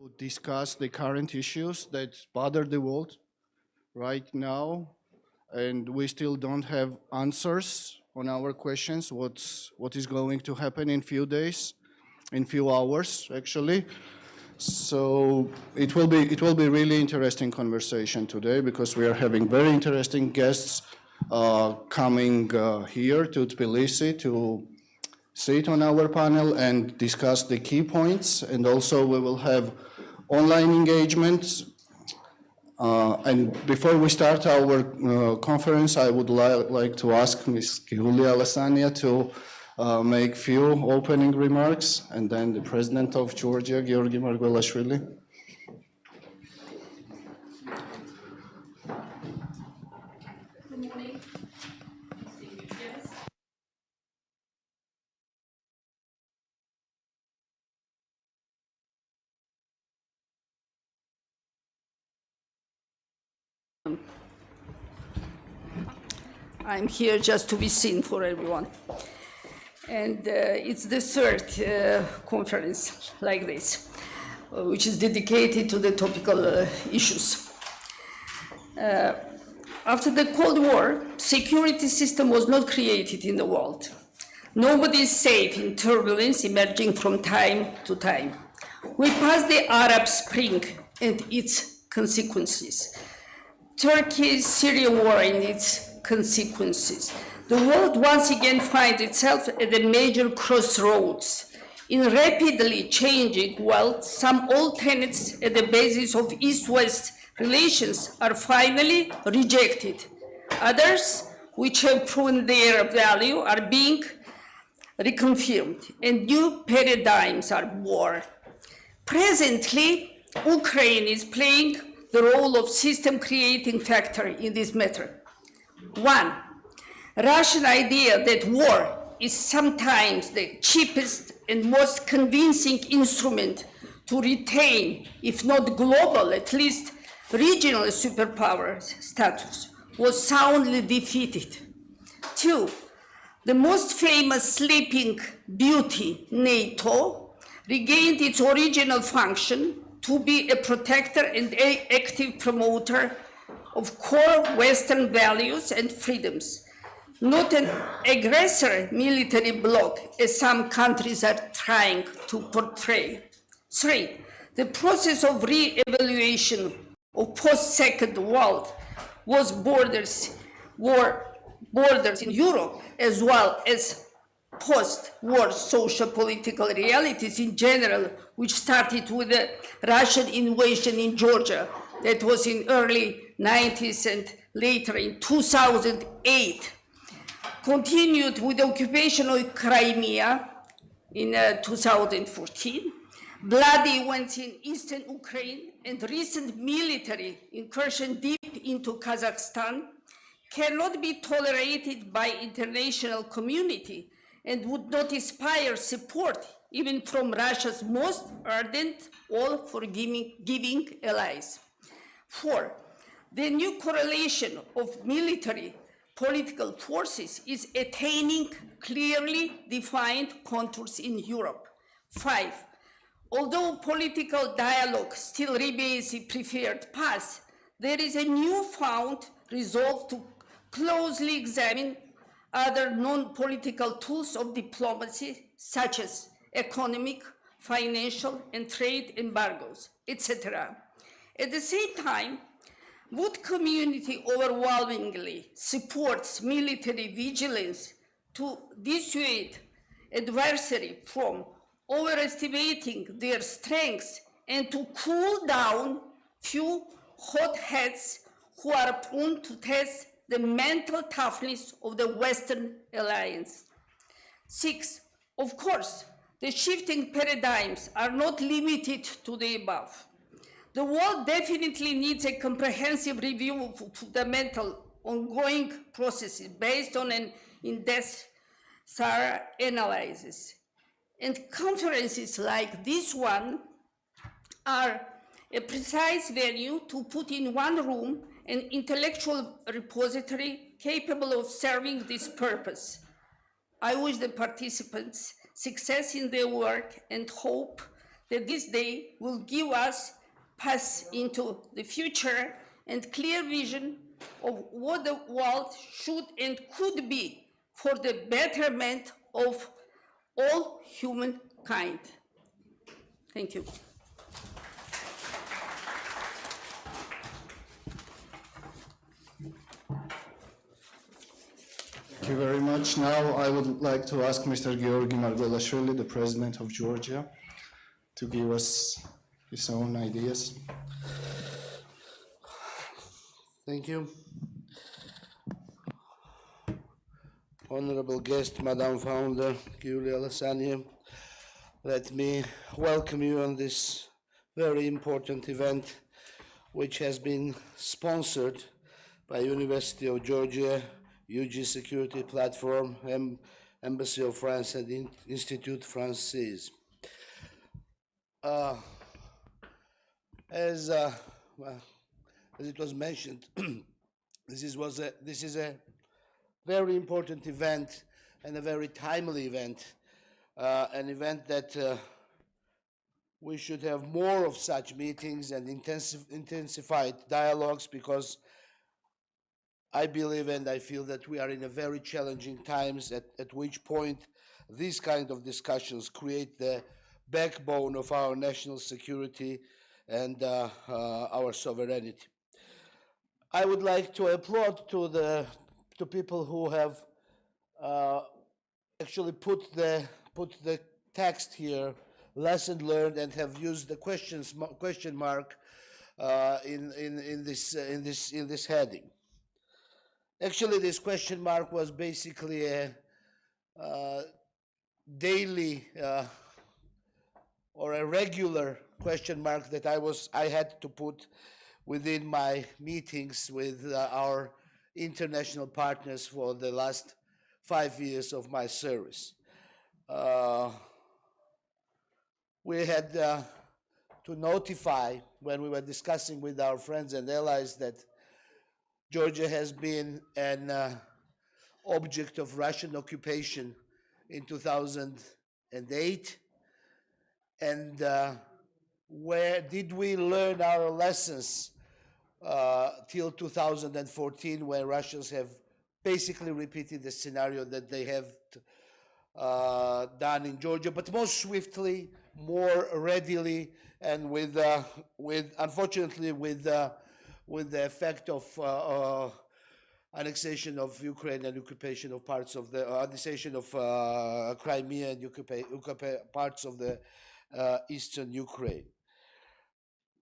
To discuss the current issues that bother the world right now, and we still don't have answers on our questions. What is going to happen in few days, in few hours, actually. So it will be really interesting conversation today because we are having very interesting guests coming here to Tbilisi to sit on our panel and discuss the key points. And also we will have online engagements. And before we start our conference, I would like to ask Ms. Giulia Lasania to make few opening remarks, and then the President of Georgia, Georgi Margvelashvili. Good morning. I'm here just to be seen for everyone. And it's the third conference like this, which is dedicated to the topical issues. After the Cold War, security system was not created in the world. Nobody is safe in turbulence emerging from time to time. We passed the Arab Spring and its consequences. Turkey-Syria war and its consequences. The world once again finds itself at a major crossroads. In rapidly changing world, some old tenets at the basis of East-West relations are finally rejected. Others, which have proven their value, are being reconfirmed, and new paradigms are born. Presently, Ukraine is playing the role of system-creating factor in this matter. One, Russian idea that war is sometimes the cheapest and most convincing instrument to retain, if not global, at least regional superpower status, was soundly defeated. Two, the most famous sleeping beauty, NATO, regained its original function to be a protector and active promoter of core Western values and freedoms, not an aggressor military bloc, as some countries are trying to portray. Three, the process of re-evaluation of post-Second World was borders in Europe, as well as post-war social-political realities in general, which started with the Russian invasion in Georgia that was in early 90s and later in 2008, continued with the occupation of Crimea in 2014, bloody events in eastern Ukraine, and recent military incursion deep into Kazakhstan cannot be tolerated by international community and would not inspire support even from Russia's most ardent, all-forgiving allies. Four, the new correlation of military political forces is attaining clearly defined contours in Europe. Five, Although political dialogue still remains a preferred path, there is a newfound resolve to closely examine other non-political tools of diplomacy, such as economic, financial, and trade embargoes, etc. At the same time, would community overwhelmingly supports military vigilance to dissuade adversary from overestimating their strengths and to cool down few hotheads who are prone to test the mental toughness of the Western alliance. Six, of course, the shifting paradigms are not limited to the above. The world definitely needs a comprehensive review of fundamental ongoing processes based on an in-depth thorough analysis. And conferences like this one are a precise venue to put in one room an intellectual repository capable of serving this purpose. I wish the participants success in their work and hope that this day will give us path into the future and clear vision of what the world should and could be for the betterment of all humankind. Thank you. Thank you very much. Now I would like to ask Mr. Georgi Margvelashvili, the President of Georgia, to give us his own ideas. Thank you. Honorable guest, Madam Founder, Giulia Lasagna, let me welcome you on this very important event, which has been sponsored by University of Georgia, UG Security Platform, Embassy of France, and Institut Français. As it was mentioned, this is a very important event and a very timely event, an event that we should have more of such meetings and intensified dialogues, because I believe and I feel that we are in a very challenging times, at which point these kind of discussions create the backbone of our national security and our sovereignty. I would like to applaud to people who have actually put the text here, lesson learned, and have used the question mark in this heading. Actually, this question mark was basically a daily or a regular question mark that I had to put within my meetings with our international partners for the last 5 years of my service. We had to notify, when we were discussing with our friends and allies, that Georgia has been an object of Russian occupation in 2008, and where did we learn our lessons till 2014, where Russians have basically repeated the scenario that they have done in Georgia, but more swiftly, more readily, and with unfortunately with the effect of annexation of Ukraine and occupation of parts of the annexation of Crimea and parts of the eastern Ukraine.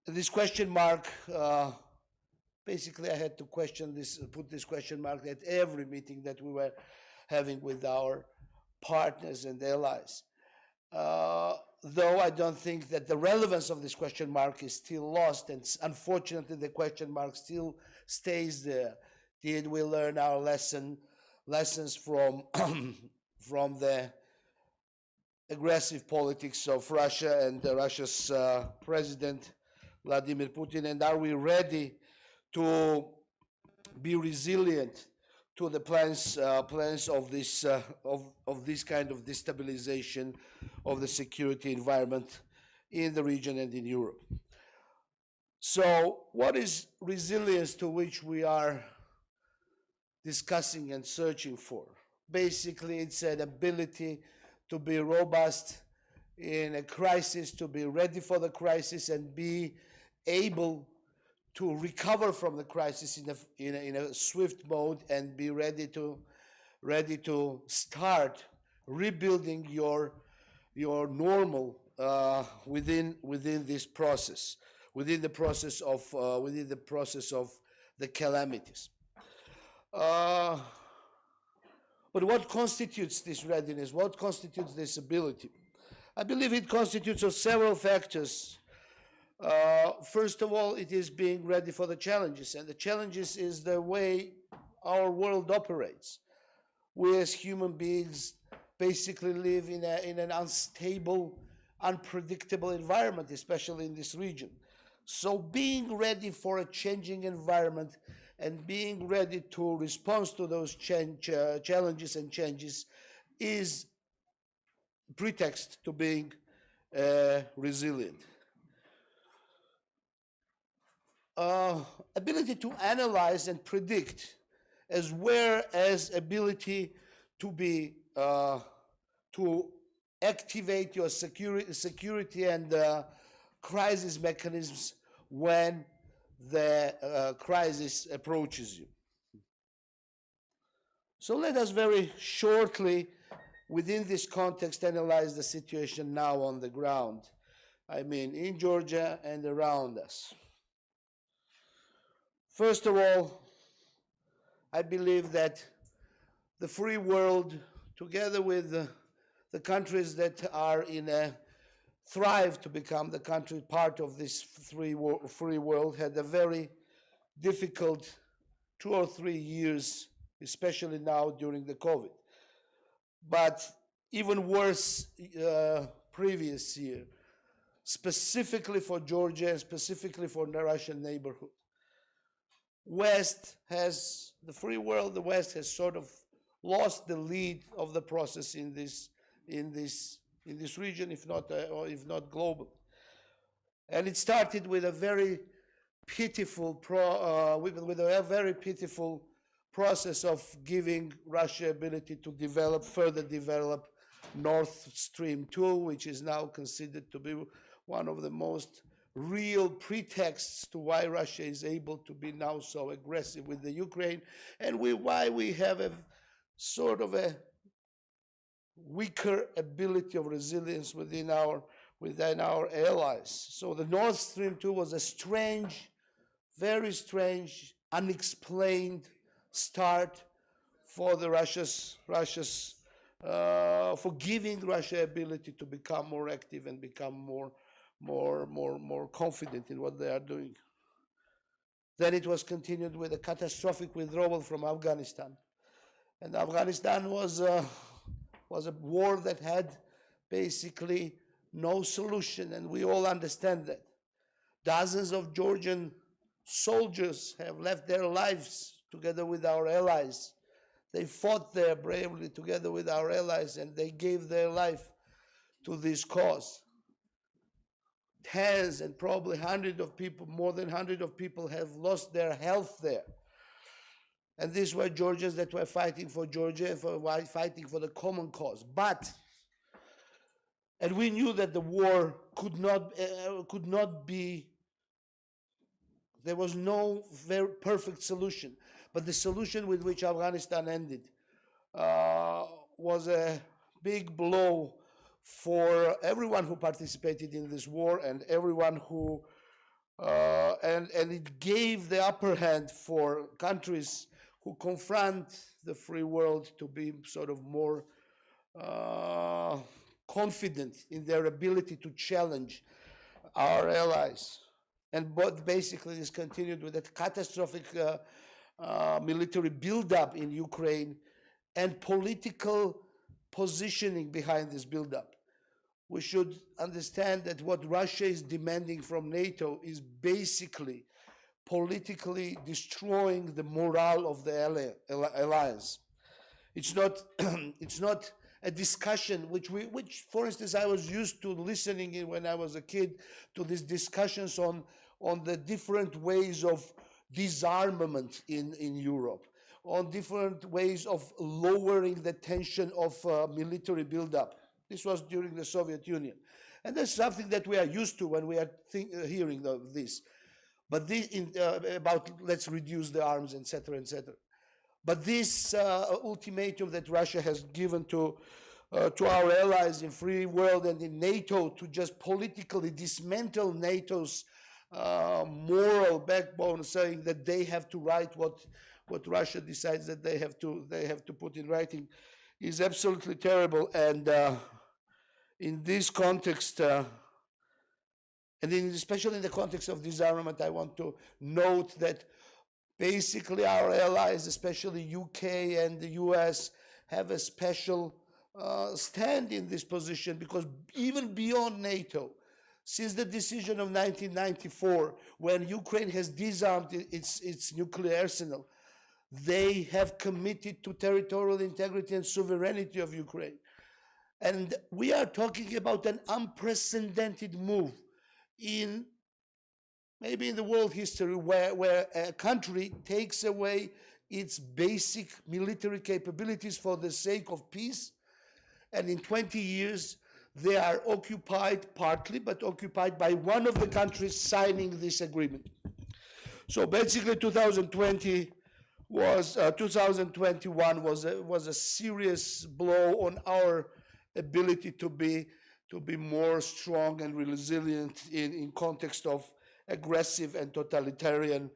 This question mark, basically I had to put this question mark at every meeting that we were having with our partners and allies. Though I don't think that the relevance of this question mark is still lost, and unfortunately the question mark still stays there. Did we learn our lessons from from the aggressive politics of Russia and Russia's president Vladimir Putin, and are we ready to be resilient to the plans of this kind of destabilization of the security environment in the region and in Europe. So what is resilience to which we are discussing and searching for? Basically, it's an ability to be robust in a crisis, to be ready for the crisis and be able to recover from the crisis in a swift mode and be ready to start rebuilding your normal within this process, within the process of the calamities. But what constitutes this readiness? What constitutes this ability? I believe it constitutes of several factors. First of all, it is being ready for the challenges, and the challenges is the way our world operates. We as human beings basically live in an unstable, unpredictable environment, especially in this region. So being ready for a changing environment and being ready to respond to those challenges and changes is pretext to being resilient. Ability to analyze and predict, as well as ability to be to activate your security and crisis mechanisms when the crisis approaches you. So let us very shortly, within this context, analyze the situation now on the ground. I mean, in Georgia and around us. First of all, I believe that the free world, together with the countries that are in a thrive to become the country part of this free world, had a very difficult 2 or 3 years, especially now during the COVID. But even worse previous year, specifically for Georgia and specifically for the Russian neighborhood. The free world, the West has sort of lost the lead of the process in this region, if not global. And it started with a very pitiful process of giving Russia ability to further develop Nord Stream 2, which is now considered to be one of the most real pretexts to why Russia is able to be now so aggressive with the Ukraine, and why we have a sort of a weaker ability of resilience within our allies. So the Nord Stream 2 was a strange, very strange, unexplained start for the for giving Russia ability to become more active and become more confident in what they are doing. Then it was continued with a catastrophic withdrawal from Afghanistan. And Afghanistan was a war that had basically no solution, and we all understand that. Dozens of Georgian soldiers have left their lives together with our allies. They fought there bravely together with our allies, and they gave their life to this cause. Tens and probably hundreds of people, more than 100 of people have lost their health there. And these were Georgians that were fighting for Georgia, fighting for the common cause. And we knew that the war could not be, there was no very perfect solution. But the solution with which Afghanistan ended was a big blow for everyone who participated in this war and everyone who, and it gave the upper hand for countries who confront the free world to be sort of more confident in their ability to challenge our allies. And but basically this continued with a catastrophic military buildup in Ukraine and political positioning behind this buildup. We should understand that what Russia is demanding from NATO is basically politically destroying the morale of the alliance. It's not a discussion, which, for instance, I was used to listening in when I was a kid to these discussions on the different ways of disarmament in Europe, on different ways of lowering the tension of military buildup. This was during the Soviet Union. And that's something that we are used to when we are hearing of this. But this, about let's reduce the arms, etc., etc. But this ultimatum that Russia has given to our allies in free world and in NATO to just politically dismantle NATO's moral backbone, saying that they have to write what Russia decides that they have to put in writing, is absolutely terrible. And in this context, and especially in the context of disarmament, I want to note that basically our allies, especially UK and the US, have a special stand in this position, because even beyond NATO, since the decision of 1994, when Ukraine has disarmed its nuclear arsenal, they have committed to territorial integrity and sovereignty of Ukraine. And we are talking about an unprecedented move in maybe in the world history, where a country takes away its basic military capabilities for the sake of peace. And in 20 years, they are occupied partly, but occupied by one of the countries signing this agreement. So basically 2021 was a serious blow on our ability to be more strong and resilient in context of aggressive and totalitarian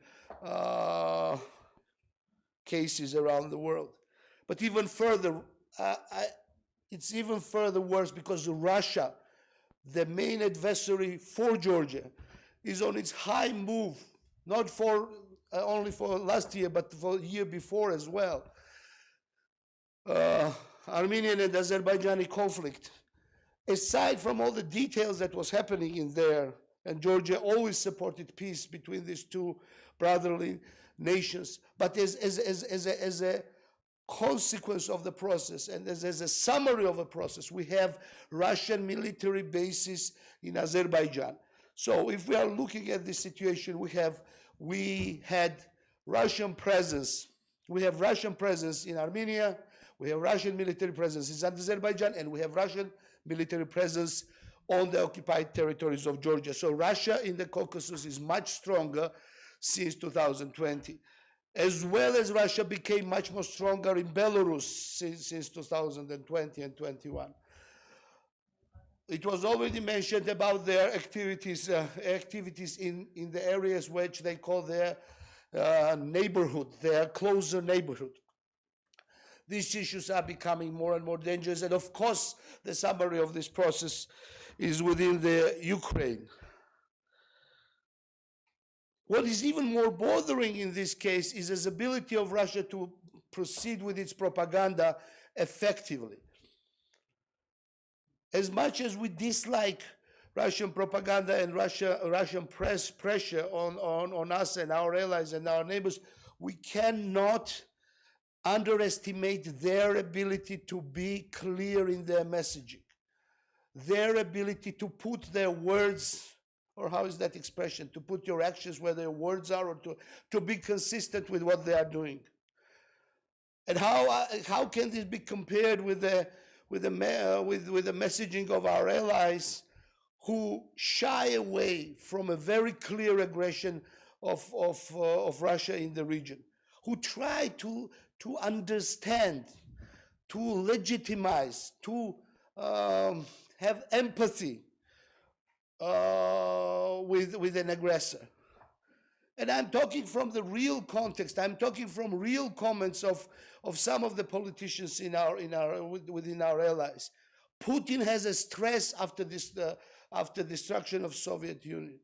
cases around the world. But even further, it's even further worse, because Russia, the main adversary for Georgia, is on its high move, not for only for last year, but for the year before as well. Armenian and Azerbaijani conflict. Aside from all the details that was happening in there, and Georgia always supported peace between these two brotherly nations, but as a consequence of the process and as a summary of the process, we have Russian military bases in Azerbaijan. So if we are looking at this situation, we had Russian presence. We have Russian presence in Armenia, we have Russian military presence in Azerbaijan, and we have Russian military presence on the occupied territories of Georgia. So Russia in the Caucasus is much stronger since 2020, as well as Russia became much more stronger in Belarus since 2020 and 21. It was already mentioned about their activities in the areas which they call their neighborhood, their closer neighborhood. These issues are becoming more and more dangerous, and of course, the summary of this process is within the Ukraine. What is even more bothering in this case is the ability of Russia to proceed with its propaganda effectively. As much as we dislike Russian propaganda and Russian press pressure on us and our allies and our neighbors, we cannot underestimate their ability to be clear in their messaging, their ability to put their words, or how is that expression, to put your actions where their words are, or to be consistent with what they are doing. And how can this be compared with the messaging of our allies, who shy away from a very clear aggression of Russia in the region, who try to understand, to legitimize, to have empathy with an aggressor. And I'm talking from the real context. I'm talking from real comments of some of the politicians within our allies. Putin has a stress after destruction of Soviet Union.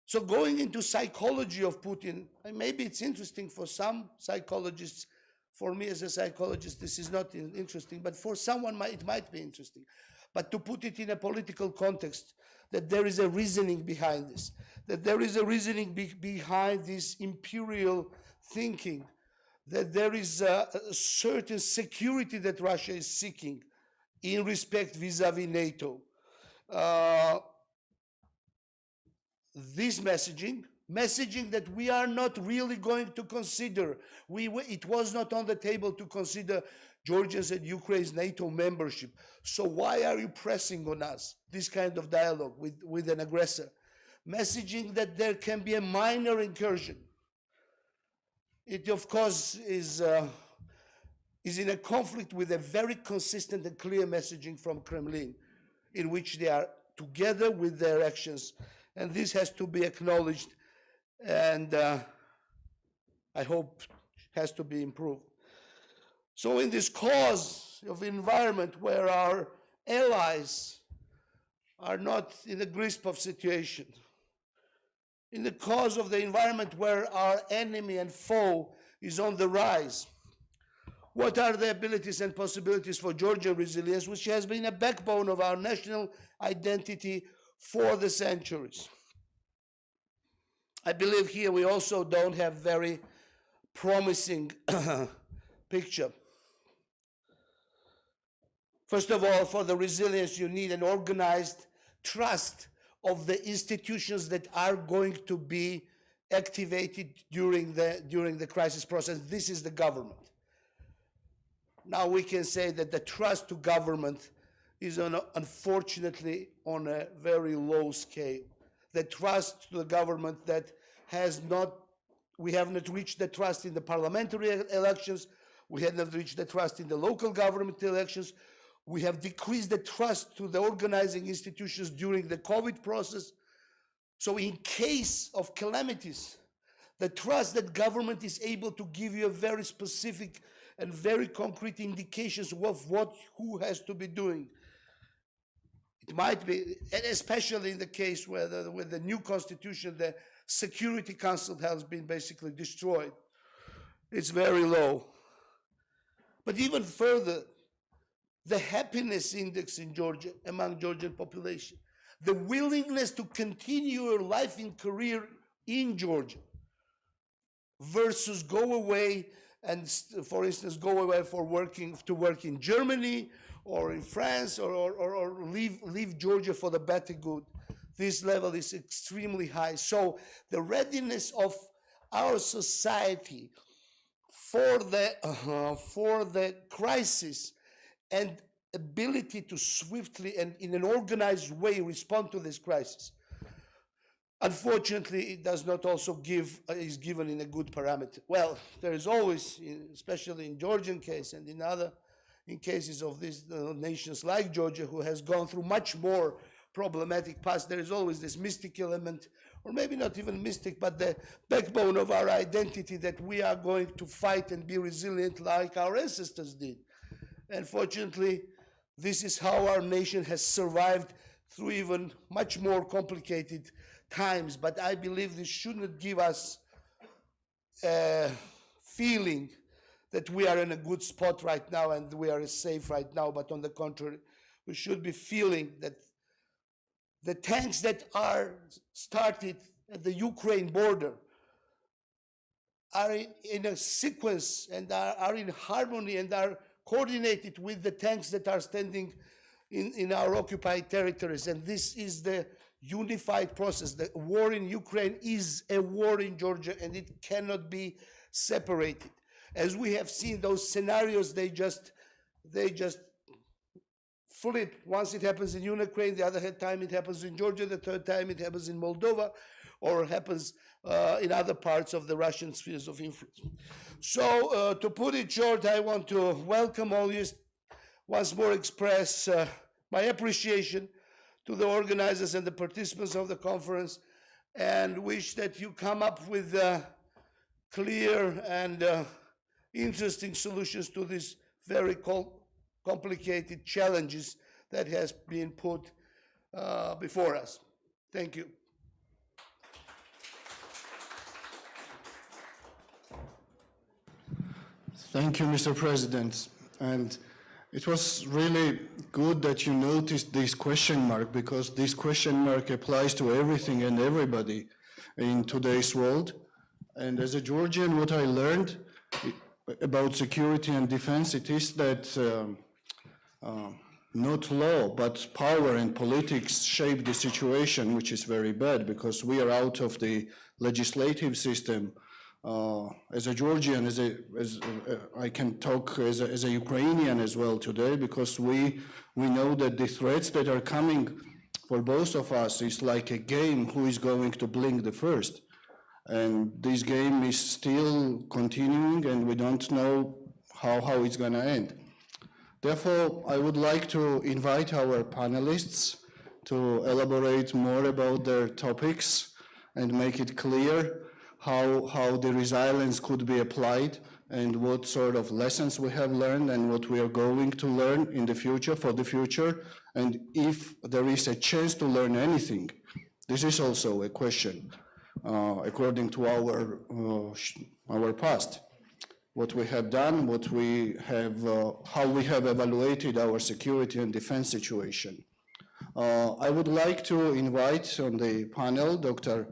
So going into psychology of Putin, and maybe it's interesting for some psychologists. For me as a psychologist, this is not interesting, but for someone it might be interesting. But to put it in a political context, that there is a reasoning behind this, that there is a reasoning behind this imperial thinking, that there is a certain security that Russia is seeking in respect vis-a-vis NATO. This messaging that we are not really going to consider. It was not on the table to consider Georgia's and Ukraine's NATO membership. So why are you pressing on us this kind of dialogue with an aggressor? Messaging that there can be a minor incursion. It, of course, is in a conflict with a very consistent and clear messaging from Kremlin, in which they are together with their actions. And this has to be acknowledged, and I hope has to be improved. So in this cause of environment where our allies are not in the grasp of situation, in the cause of the environment where our enemy and foe is on the rise, what are the abilities and possibilities for Georgian resilience, which has been a backbone of our national identity for the centuries? I believe here we also don't have very promising picture. First of all, for the resilience, you need an organized trust of the institutions that are going to be activated during the crisis process. This is the government. Now we can say that the trust to government is unfortunately on a very low scale. The trust to the government that we have not reached the trust in the parliamentary elections, we have not reached the trust in the local government elections, we have decreased the trust to the organizing institutions during the COVID process. So in case of calamities, the trust that government is able to give you a very specific and very concrete indications of who has to be doing. It might be, and especially in the case where with the new constitution, the Security Council has been basically destroyed. It's very low. But even further, the happiness index in Georgia, among Georgian population, the willingness to continue your life and career in Georgia versus go away and, for instance, go away to work in Germany or in France or leave Georgia for the better good. This level is extremely high. So the readiness of our society for the crisis and ability to swiftly and in an organized way respond to this crisis, unfortunately, it does not also is given in a good parameter. Well, there is always, especially in Georgian case and in cases of these nations like Georgia, who has gone through much more problematic past, there is always this mystic element, or maybe not even mystic, but the backbone of our identity that we are going to fight and be resilient like our ancestors did. And fortunately, this is how our nation has survived through even much more complicated times. But I believe this shouldn't give us a feeling that we are in a good spot right now and we are safe right now, but on the contrary, we should be feeling that the tanks that are started at the Ukraine border are in a sequence and are in harmony and are coordinated with the tanks that are standing in our occupied territories. And this is the unified process. The war in Ukraine is a war in Georgia, and it cannot be separated. As we have seen those scenarios, they just flip. Once it happens in Ukraine, the other time it happens in Georgia, the third time it happens in Moldova, or happens in other parts of the Russian spheres of influence. So to put it short, I want to welcome all you, once more express my appreciation to the organizers and the participants of the conference, and wish that you come up with clear and interesting solutions to these very complicated challenges that has been put before us. Thank you. Thank you, Mr. President. And it was really good that you noticed this question mark, because this question mark applies to everything and everybody in today's world. And as a Georgian, what I learned about security and defense, it is that not law, but power and politics shape the situation, which is very bad because we are out of the legislative system. As a Georgian, I can talk as a Ukrainian as well today, because we know that the threats that are coming for both of us is like a game, who is going to blink the first. And this game is still continuing, and we don't know how it's going to end. Therefore, I would like to invite our panelists to elaborate more about their topics and make it clear how the resilience could be applied and what sort of lessons we have learned and what we are going to learn in the future, for the future, and if there is a chance to learn anything. This is also a question, according to our past. What we have done, what we have, how we have evaluated our security and defense situation. I would like to invite on the panel Dr.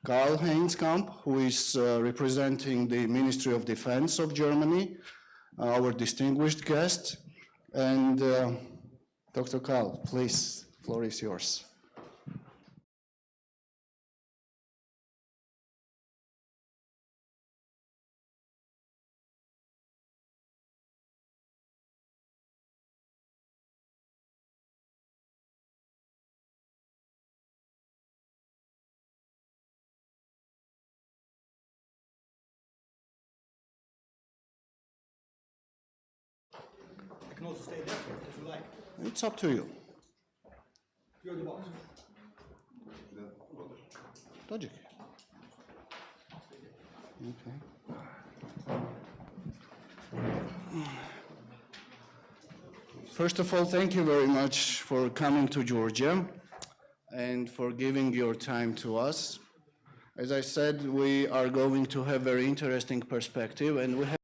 Karl Heinzkamp, who is representing the Ministry of Defense of Germany, our distinguished guest. And Dr. Karl, please, the floor is yours. I can also stay there if you like. It's up to you. You're the boss. Tajik. Okay. First of all, thank you very much for coming to Georgia and for giving your time to us. As I said, we are going to have very interesting perspective, and we have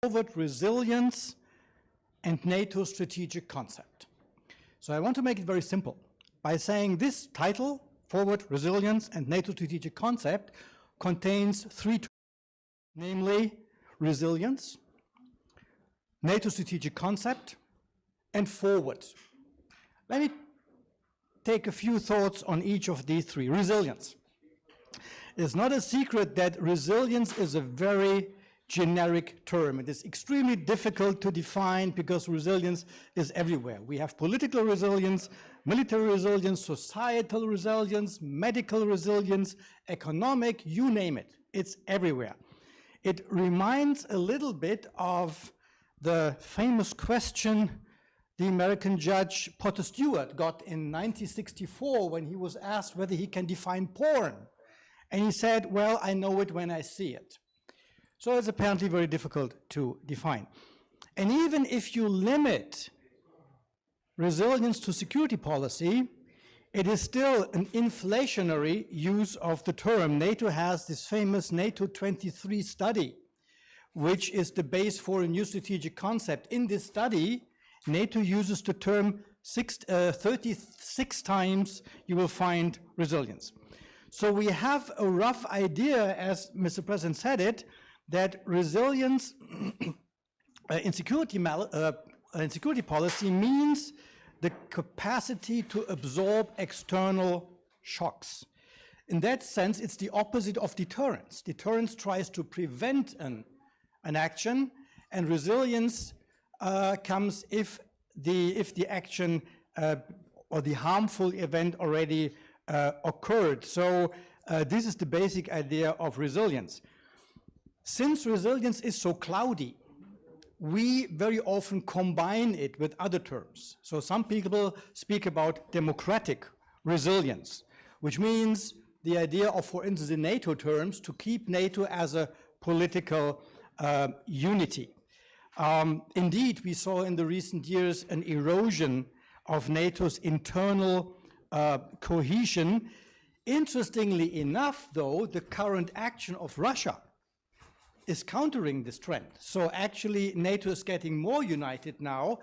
Forward resilience and NATO strategic concept. So I want to make it very simple by saying this title, Forward Resilience and NATO Strategic Concept, contains three terms, namely resilience, NATO strategic concept, and forward. Let me take a few thoughts on each of these three. Resilience. It's not a secret that resilience is a very generic term. It is extremely difficult to define because resilience is everywhere. We have political resilience, military resilience, societal resilience, medical resilience, economic, you name it. It's everywhere. It reminds a little bit of the famous question the American judge Potter Stewart got in 1964 when he was asked whether he can define porn. And he said, well, I know it when I see it. So it's apparently very difficult to define. And even if you limit resilience to security policy, it is still an inflationary use of the term. NATO has this famous NATO 23 study, which is the base for a new strategic concept. In this study, NATO uses the term 36 times you will find resilience. So we have a rough idea, as Mr. President said it, that resilience in security policy means the capacity to absorb external shocks. In that sense, it's the opposite of deterrence. Deterrence tries to prevent an action, and resilience comes if the action or the harmful event already occurred. So this is the basic idea of resilience. Since resilience is so cloudy, we very often combine it with other terms. So some people speak about democratic resilience, which means the idea of, for instance, in NATO terms, to keep NATO as a political unity. Indeed, we saw in the recent years an erosion of NATO's internal cohesion. Interestingly enough, though, the current action of Russia is countering this trend. So actually, NATO is getting more united now.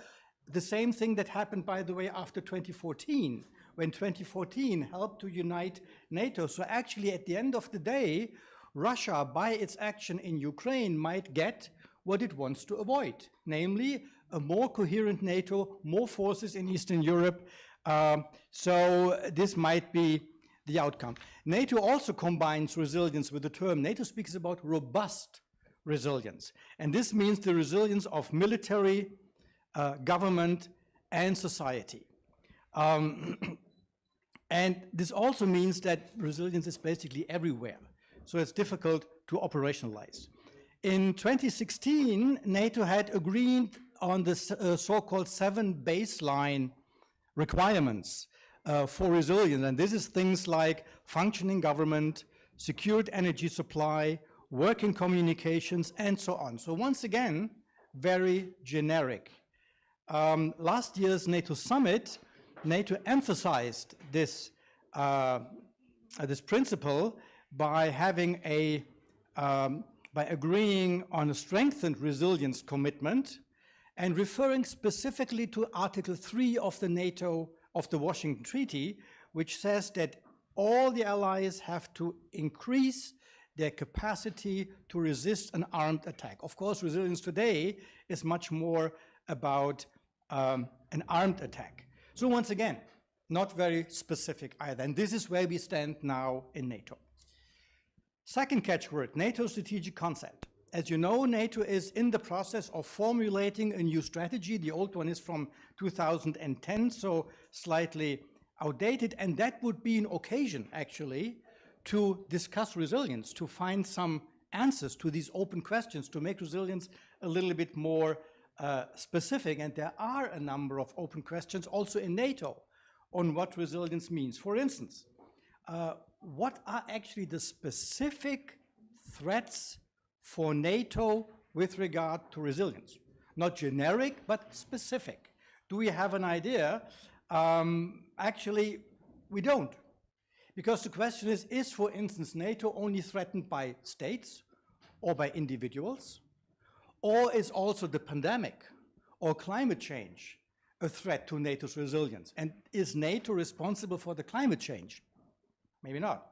The same thing that happened, by the way, after 2014, when 2014 helped to unite NATO. So actually, at the end of the day, Russia, by its action in Ukraine, might get what it wants to avoid, namely a more coherent NATO, more forces in Eastern Europe. So this might be the outcome. NATO also combines resilience with the term. NATO speaks about robust resilience. And this means the resilience of military, government, and society. And this also means that resilience is basically everywhere. So it's difficult to operationalize. In 2016, NATO had agreed on the so-called 7 baseline requirements for resilience. And this is things like functioning government, secured energy supply, working communications, and so on. So once again, very generic. Last year's NATO summit, NATO emphasized this, this principle by having a, by agreeing on a strengthened resilience commitment and referring specifically to Article 3 of the NATO, of the Washington Treaty, which says that all the allies have to increase their capacity to resist an armed attack. Of course, resilience today is much more about an armed attack. So once again, not very specific either. And this is where we stand now in NATO. Second catchword, NATO strategic concept. As you know, NATO is in the process of formulating a new strategy. The old one is from 2010, so slightly outdated. And that would be an occasion, actually, to discuss resilience, to find some answers to these open questions, to make resilience a little bit more specific. And there are a number of open questions also in NATO on what resilience means. For instance, what are actually the specific threats for NATO with regard to resilience? Not generic, but specific. Do we have an idea? Actually, we don't. Because the question is, for instance, NATO only threatened by states or by individuals? Or is also the pandemic or climate change a threat to NATO's resilience? And is NATO responsible for the climate change? Maybe not.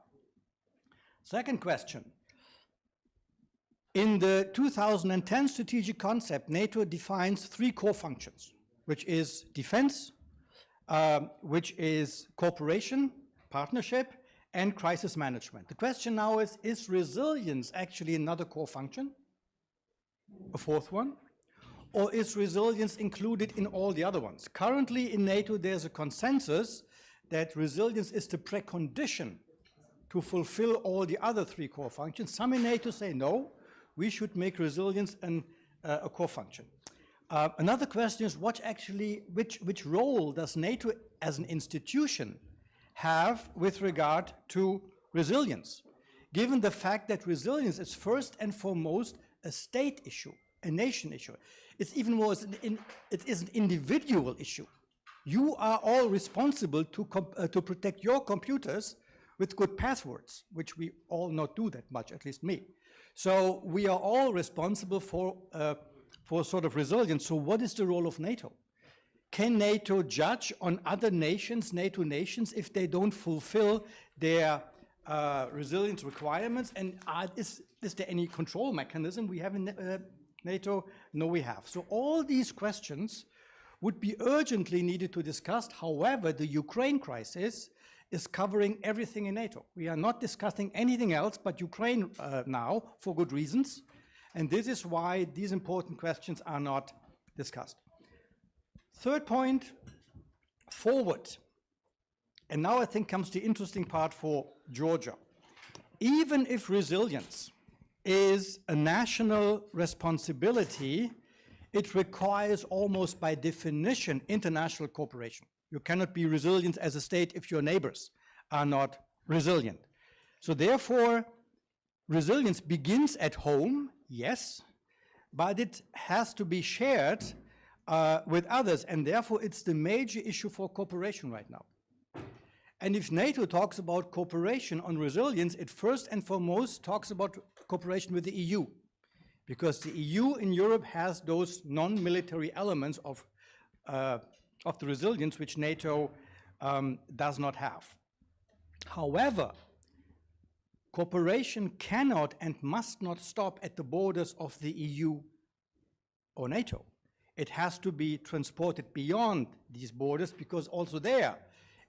Second question. In the 2010 strategic concept, NATO defines 3 core functions, which is defense, which is cooperation, partnership, and crisis management. The question now is resilience actually another core function, a 4th one, or is resilience included in all the other ones? Currently in NATO, there's a consensus that resilience is the precondition to fulfill all the other 3 core functions. Some in NATO say no, we should make resilience a core function. Another question is which role does NATO as an institution have with regard to resilience, given the fact that resilience is first and foremost a state issue, a nation issue. It's even more, it is an individual issue. You are all responsible to protect your computers with good passwords, which we all not do that much, at least me. So we are all responsible for sort of resilience. So what is the role of NATO? Can NATO judge on other nations, NATO nations, if they don't fulfill their resilience requirements? And is there any control mechanism we have in NATO? No, we have. So all these questions would be urgently needed to discuss. However, the Ukraine crisis is covering everything in NATO. We are not discussing anything else but Ukraine now, for good reasons. And this is why these important questions are not discussed. Third point, forward. And now I think comes the interesting part for Georgia. Even if resilience is a national responsibility, it requires almost by definition international cooperation. You cannot be resilient as a state if your neighbors are not resilient. So therefore, resilience begins at home, yes, but it has to be shared with others, and therefore it's the major issue for cooperation right now. And if NATO talks about cooperation on resilience, it first and foremost talks about cooperation with the EU, because the EU in Europe has those non-military elements of the resilience which NATO does not have. However, cooperation cannot and must not stop at the borders of the EU or NATO. It has to be transported beyond these borders, because also there,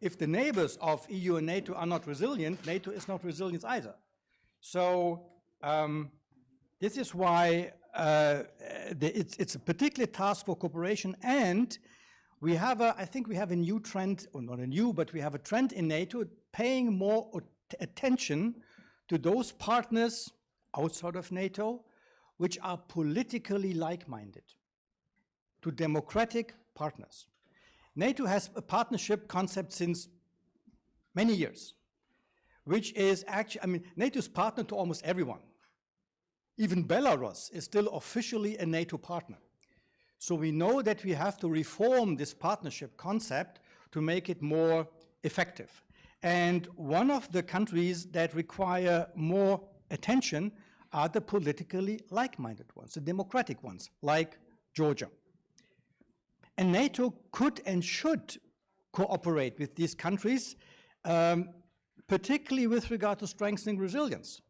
if the neighbors of EU and NATO are not resilient, NATO is not resilient either. So this is why it's a particular task for cooperation, and we have I think we have a new trend, or not a new, but we have a trend in NATO paying more attention to those partners outside of NATO which are politically like-minded, to democratic partners. NATO has a partnership concept since many years, which is actually, I mean, NATO is partner to almost everyone. Even Belarus is still officially a NATO partner. So we know that we have to reform this partnership concept to make it more effective. And one of the countries that require more attention are the politically like-minded ones, the democratic ones, like Georgia. And NATO could and should cooperate with these countries, particularly with regard to strengthening resilience.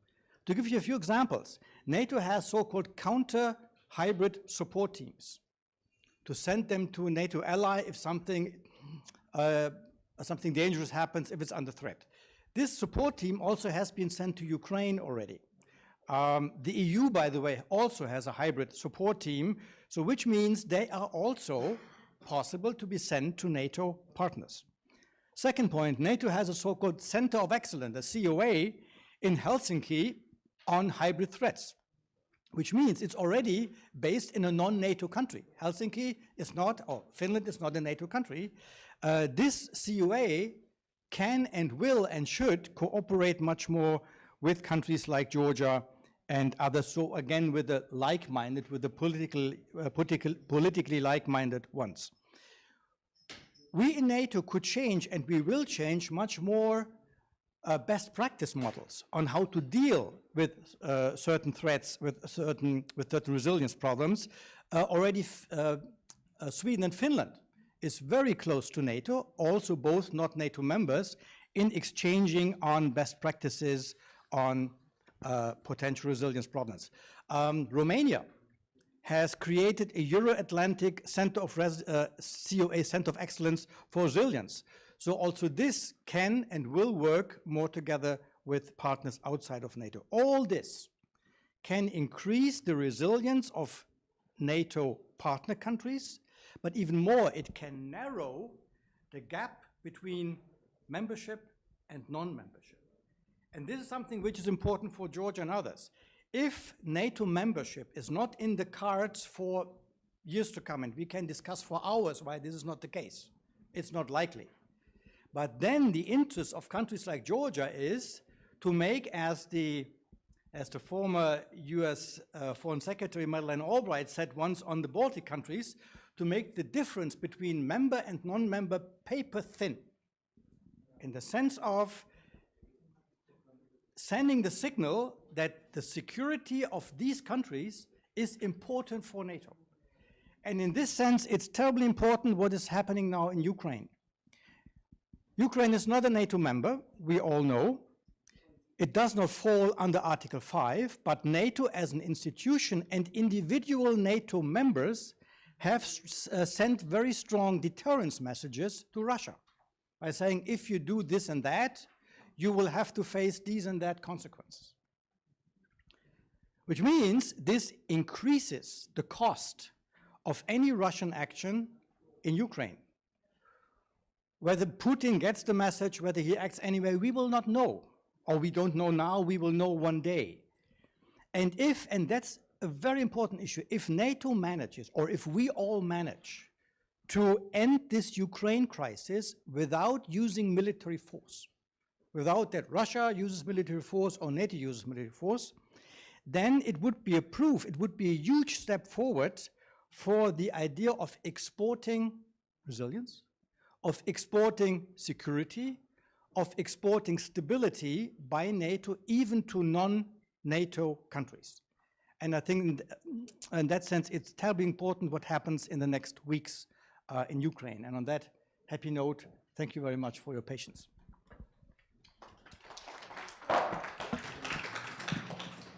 To give you a few examples, NATO has so-called counter-hybrid support teams to send them to a NATO ally if something dangerous happens, if it's under threat. This support team also has been sent to Ukraine already. The EU, by the way, also has a hybrid support team, so which means they are also possible to be sent to NATO partners. Second point, NATO has a so-called Center of Excellence, a COA, in Helsinki on hybrid threats, which means it's already based in a non-NATO country. Helsinki is not, or Finland is not a NATO country. This COA can and will and should cooperate much more with countries like Georgia and others, so again with the like-minded, with the politically like-minded ones. We in NATO could change, and we will change much more best practice models on how to deal with certain threats, with certain resilience problems. Already Sweden and Finland is very close to NATO, also both not NATO members, in exchanging on best practices on potential resilience problems. Romania has created a Euro-Atlantic Center of COA Center of Excellence for Resilience. So also this can and will work more together with partners outside of NATO. All this can increase the resilience of NATO partner countries, but even more, it can narrow the gap between membership and non-membership. And this is something which is important for Georgia and others. If NATO membership is not in the cards for years to come, and we can discuss for hours why this is not the case, it's not likely. But then the interest of countries like Georgia is to make, as the former US Foreign Secretary Madeleine Albright said once on the Baltic countries, to make the difference between member and non-member paper thin, in the sense of sending the signal that the security of these countries is important for NATO. And in this sense, it's terribly important what is happening now in Ukraine. Ukraine is not a NATO member, we all know. It does not fall under Article 5, but NATO as an institution and individual NATO members have sent very strong deterrence messages to Russia by saying, if you do this and that, you will have to face these and that consequences. Which means this increases the cost of any Russian action in Ukraine. Whether Putin gets the message, whether he acts anyway, we will not know. Or we don't know now, we will know one day. And that's a very important issue. If NATO manages, or if we all manage to end this Ukraine crisis without using military force, without that Russia uses military force or NATO uses military force, then it would be a proof, it would be a huge step forward for the idea of exporting resilience, of exporting security, of exporting stability by NATO even to non-NATO countries. And I think in that sense, it's terribly important what happens in the next weeks in Ukraine. And on that happy note, thank you very much for your patience.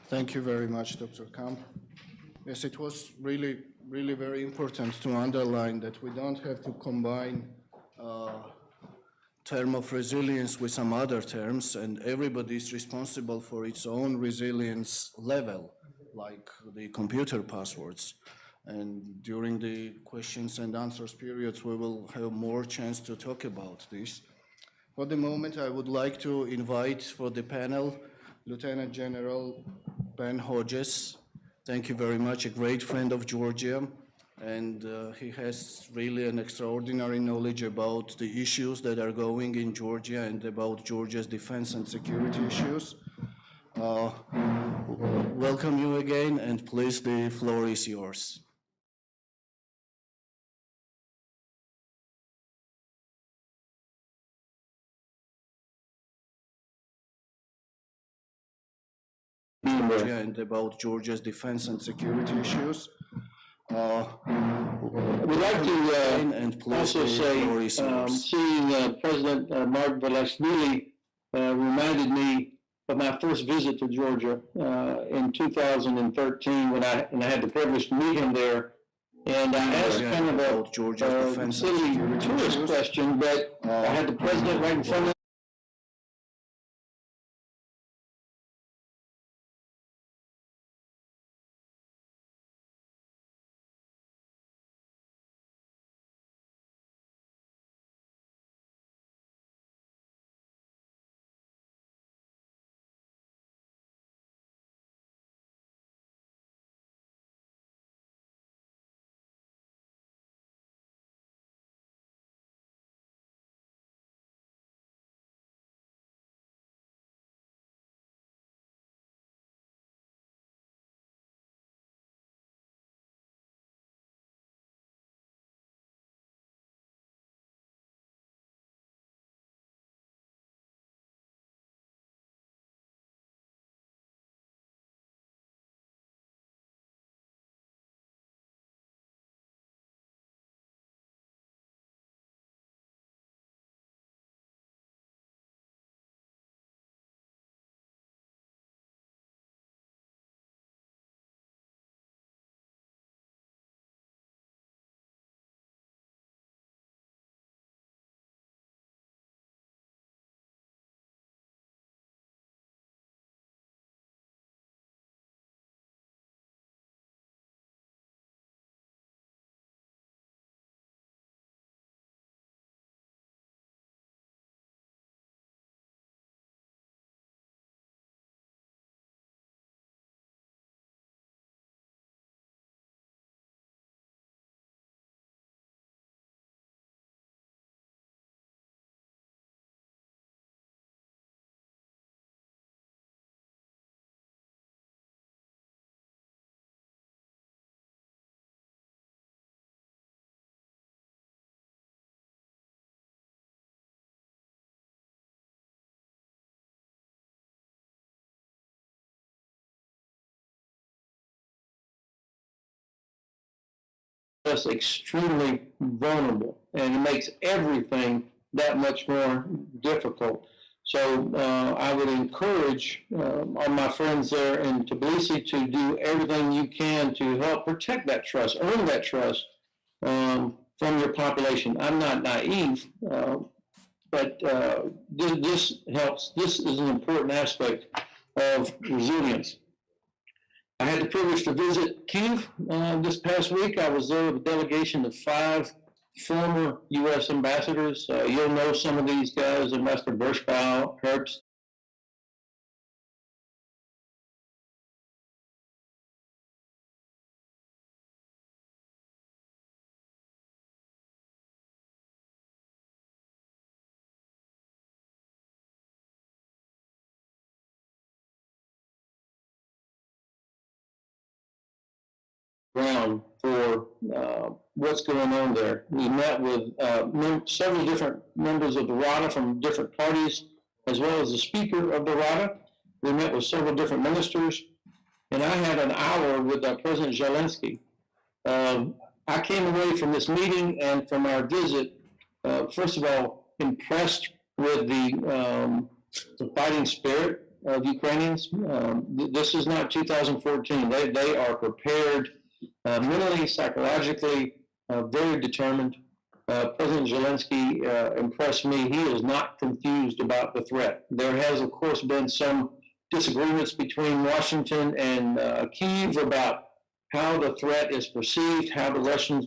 Thank you very much, Dr. Kamp. Yes, it was really, really very important to underline that we don't have to combine term of resilience with some other terms, and everybody is responsible for its own resilience level, like the computer passwords. And during the questions and answers periods, we will have more chance to talk about this. For the moment, I would like to invite for the panel Lieutenant General Ben Hodges. Thank you very much, a great friend of Georgia, and he has really an extraordinary knowledge about the issues that are going in Georgia and about Georgia's defense and security issues. Welcome you again, and please, the floor is yours. Georgia and about Georgia's defense and security issues. We'd like to also say, seeing President Mark Velashvili reminded me of my first visit to Georgia in 2013 when I had the privilege to meet him there. And I asked kind of a silly tourist question, but I had the president right in front of me. Us extremely vulnerable, and it makes everything that much more difficult. So I would encourage all my friends there in Tbilisi to do everything you can to help protect that trust, earn that trust from your population. I'm not naive, but this helps. This is an important aspect of resilience. I had the privilege to visit Kyiv this past week. I was there with a delegation of 5 former U.S. ambassadors. You'll know some of these guys, Ambassador Bershkow, Herbst, ground for what's going on there. We met with several different members of the RADA from different parties, as well as the speaker of the RADA. We met with several different ministers, and I had an hour with President Zelensky. I came away from this meeting and from our visit, first of all, impressed with the fighting spirit of Ukrainians. This is not 2014. They are prepared mentally, psychologically, very determined. President Zelensky impressed me. He is not confused about the threat. There has, of course, been some disagreements between Washington and Kyiv about how the threat is perceived, how the Russian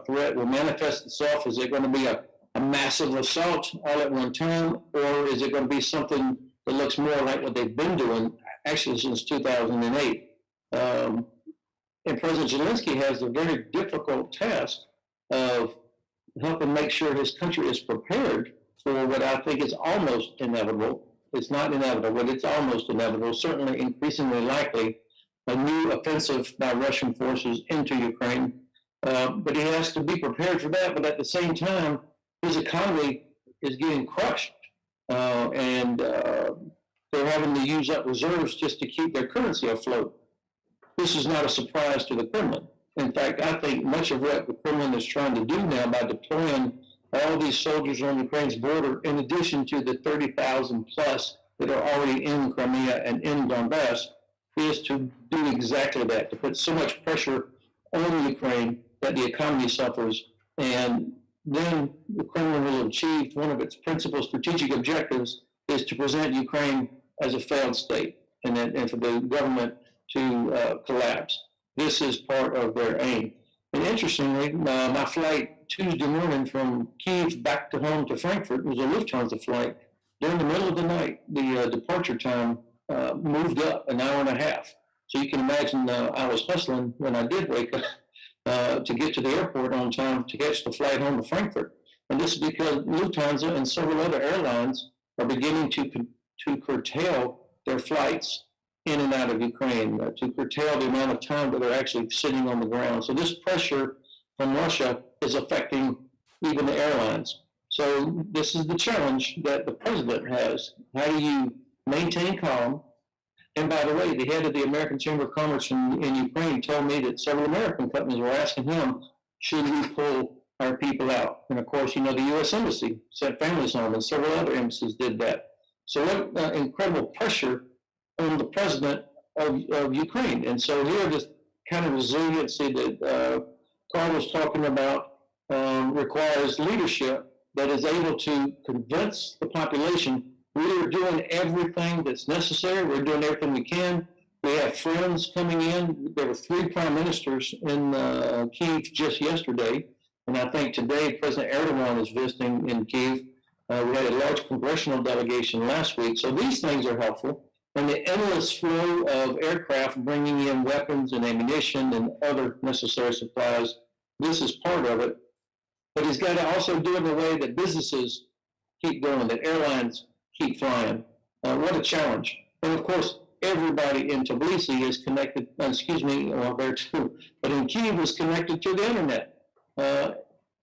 threat will manifest itself. Is it going to be a massive assault all at one time, or is it going to be something that looks more like what they've been doing actually since 2008? And President Zelensky has the very difficult task of helping make sure his country is prepared for what I think is almost inevitable. It's not inevitable, but it's almost inevitable, certainly increasingly likely, a new offensive by Russian forces into Ukraine. But he has to be prepared for that. But at the same time, his economy is getting crushed. And they're having to use up reserves just to keep their currency afloat. This is not a surprise to the Kremlin. In fact, I think much of what the Kremlin is trying to do now by deploying all these soldiers on Ukraine's border, in addition to the 30,000 plus that are already in Crimea and in Donbass, is to do exactly that, to put so much pressure on Ukraine that the economy suffers. And then the Kremlin will have achieved one of its principal strategic objectives, is to present Ukraine as a failed state and for the government to collapse. This is part of their aim. And interestingly, my flight Tuesday morning from Kyiv back to home to Frankfurt was a Lufthansa flight. During the middle of the night, the departure time moved up an hour and a half. So you can imagine I was hustling when I did wake up to get to the airport on time to catch the flight home to Frankfurt. And this is because Lufthansa and several other airlines are beginning to curtail their flights in and out of Ukraine, to curtail the amount of time that they're actually sitting on the ground. So this pressure from Russia is affecting even the airlines. So this is the challenge that the president has. How do you maintain calm? And by the way, the head of the American Chamber of Commerce in Ukraine told me that several American companies were asking him, should we pull our people out? And of course, you know, the U.S. Embassy sent families home, and several other embassies did that. So what incredible pressure on the president of Ukraine. And so here, this kind of resiliency that Carl was talking about requires leadership that is able to convince the population we are doing everything that's necessary. We're doing everything we can. We have friends coming in. There were 3 prime ministers in Kyiv just yesterday. And I think today President Erdogan is visiting in Kyiv. We had a large congressional delegation last week. So these things are helpful. And the endless flow of aircraft bringing in weapons and ammunition and other necessary supplies, this is part of it. But he's got to also do it in a way that businesses keep going, that airlines keep flying. What a challenge. And of course, everybody in Tbilisi is connected, well, there too, but in Kyiv is connected to the internet.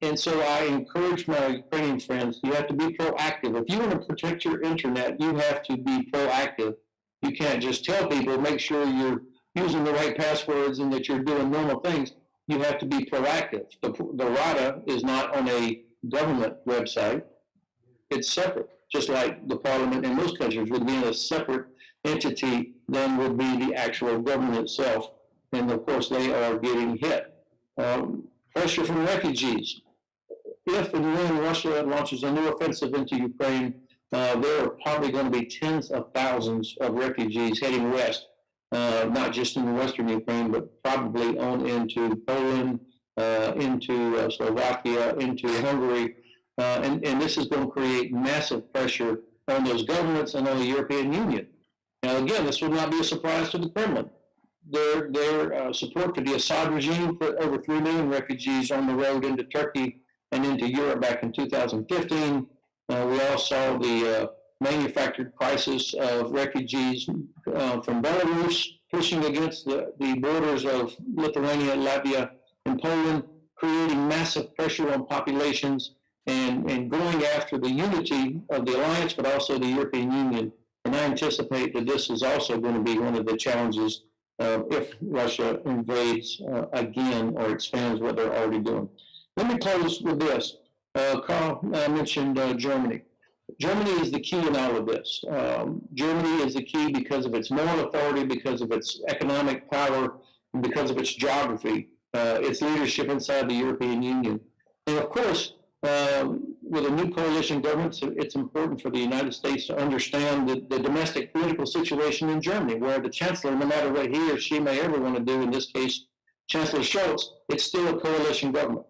And so I encourage my Ukrainian friends, you have to be proactive. If you want to protect your internet, you have to be proactive. You can't just tell people, make sure you're using the right passwords and that you're doing normal things. You have to be proactive. The RADA is not on a government website. It's separate, just like the parliament in most countries would be in a separate entity than would be the actual government itself. And of course, they are getting hit. Pressure from refugees. If and when Russia launches a new offensive into Ukraine, there are probably going to be tens of thousands of refugees heading west, not just in western Ukraine, but probably on into Poland, into Slovakia, into Hungary. And this is going to create massive pressure on those governments and on the European Union. Now, again, this will not be a surprise to the Kremlin. Their support for the Assad regime put over 3 million refugees on the road into Turkey and into Europe back in 2015. We all saw the manufactured crisis of refugees from Belarus pushing against the borders of Lithuania, Latvia, and Poland, creating massive pressure on populations and going after the unity of the alliance, but also the European Union. And I anticipate that this is also going to be one of the challenges if Russia invades again or expands what they're already doing. Let me close with this. Carl mentioned Germany. Germany is the key in all of this. Germany is the key because of its moral authority, because of its economic power, and because of its geography, its leadership inside the European Union. And of course, with a new coalition government, it's important for the United States to understand the domestic political situation in Germany, where the chancellor, no matter what he or she may ever want to do, in this case, Chancellor Scholz, it's still a coalition government.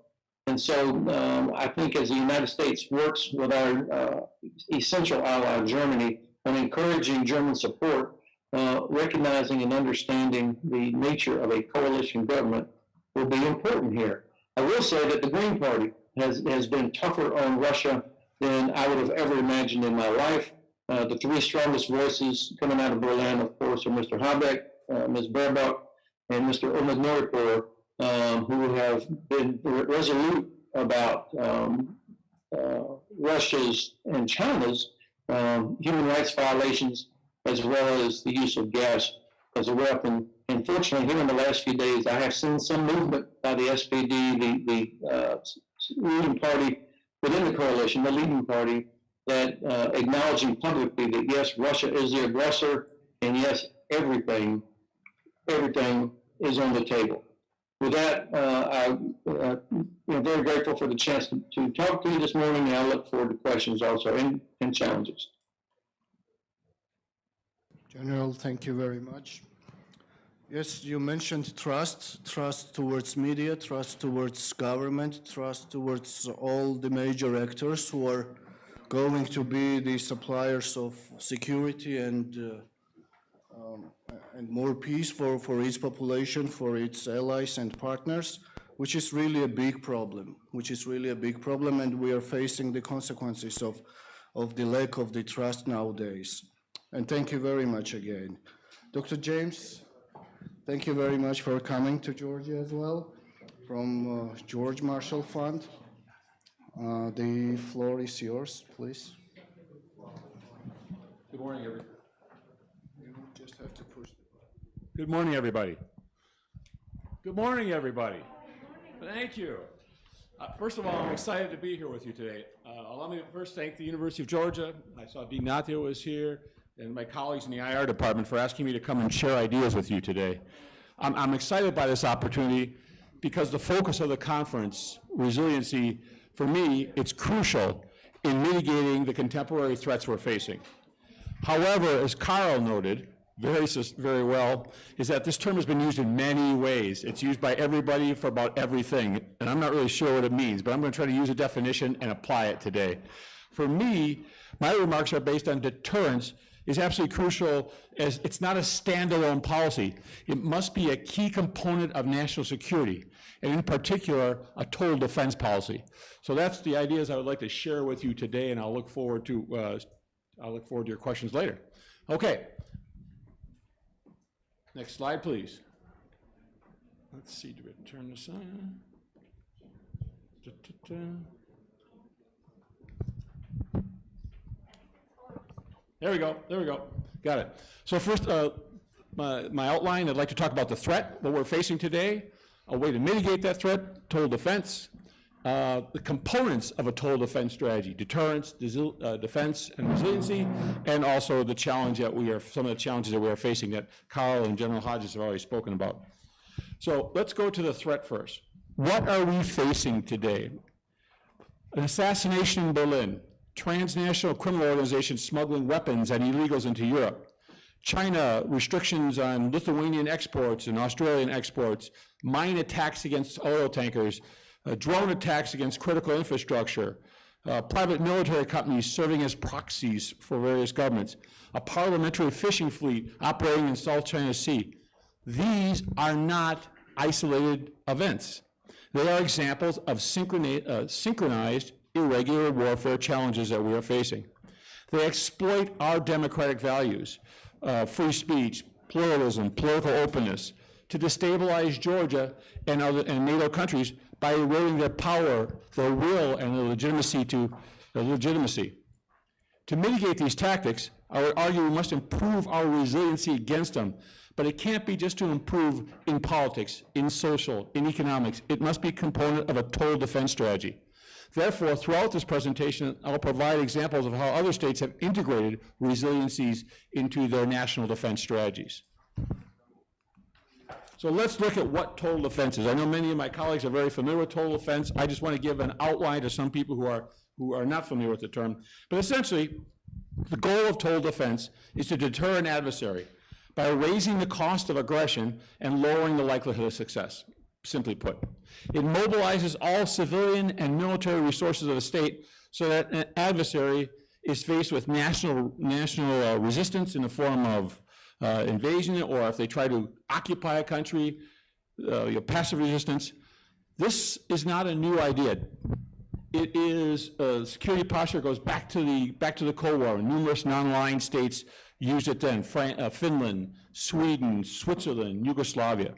And so I think as the United States works with our essential ally, Germany, on encouraging German support, recognizing and understanding the nature of a coalition government will be important here. I will say that the Green Party has been tougher on Russia than I would have ever imagined in my life. The three strongest voices coming out of Berlin, of course, are Mr. Habeck, Ms. Baerbock, and Mr. Omid Noripur, who have been resolute about Russia's and China's human rights violations, as well as the use of gas as a weapon. And fortunately, here in the last few days, I have seen some movement by the SPD, the leading party within the coalition, the leading party, that acknowledging publicly that yes, Russia is the aggressor, and yes, everything is on the table. With that, I'm very grateful for the chance to talk to you this morning, and I look forward to questions also and challenges. General, thank you very much. Yes, you mentioned trust towards media, trust towards government, trust towards all the major actors who are going to be the suppliers of security and more peace for its population, for its allies and partners, which is really a big problem, and we are facing the consequences of the lack of the trust nowadays. And thank you very much again. Dr. James, thank you very much for coming to Georgia as well, from George Marshall Fund. The floor is yours, please. Good morning, everybody. You just have to push. Good morning, everybody. Good morning, everybody. Thank you. First of all, I'm excited to be here with you today. Allow me to first thank the University of Georgia. I saw Dean Nathio was here, and my colleagues in the IR department for asking me to come and share ideas with you today. I'm excited by this opportunity because the focus of the conference, resiliency, for me, it's crucial in mitigating the contemporary threats we're facing. However, as Carl noted very well, is that this term has been used in many ways. It's used by everybody for about everything, and I'm not really sure what it means, but I'm going to try to use a definition and apply it today. For me, my remarks are based on deterrence is absolutely crucial, as it's not a standalone policy. It must be a key component of national security, and in particular, a total defense policy. So that's the ideas I would like to share with you today, and I'll look forward to your questions later. Okay. Next slide, please. Let's see, do we turn this on? There we go, got it. So first, my outline, I'd like to talk about the threat, what we're facing today, a way to mitigate that threat, total defense, the components of a total defense strategy, deterrence, defense, and resiliency, and also the challenge that some of the challenges that we are facing that Carl and General Hodges have already spoken about. So let's go to the threat first. What are we facing today? An assassination in Berlin, transnational criminal organizations smuggling weapons and illegals into Europe, China, restrictions on Lithuanian exports and Australian exports, mine attacks against oil tankers, drone attacks against critical infrastructure, private military companies serving as proxies for various governments, a parliamentary fishing fleet operating in South China Sea. These are not isolated events. They are examples of synchronized irregular warfare challenges that we are facing. They exploit our democratic values, free speech, pluralism, political openness, to destabilize Georgia and NATO countries by eroding their power, their will, and their legitimacy. To mitigate these tactics, I would argue we must improve our resiliency against them, but it can't be just to improve in politics, in social, in economics. It must be a component of a total defense strategy. Therefore, throughout this presentation, I'll provide examples of how other states have integrated resiliencies into their national defense strategies. So let's look at what total defense is. I know many of my colleagues are very familiar with total defense. I just want to give an outline to some people who are not familiar with the term. But essentially, the goal of total defense is to deter an adversary by raising the cost of aggression and lowering the likelihood of success, simply put. It mobilizes all civilian and military resources of the state so that an adversary is faced with national resistance in the form of invasion, or if they try to occupy a country, passive resistance. This is not a new idea. It is security posture goes back to the Cold War. Numerous non-aligned states used it then: Finland, Sweden, Switzerland, Yugoslavia.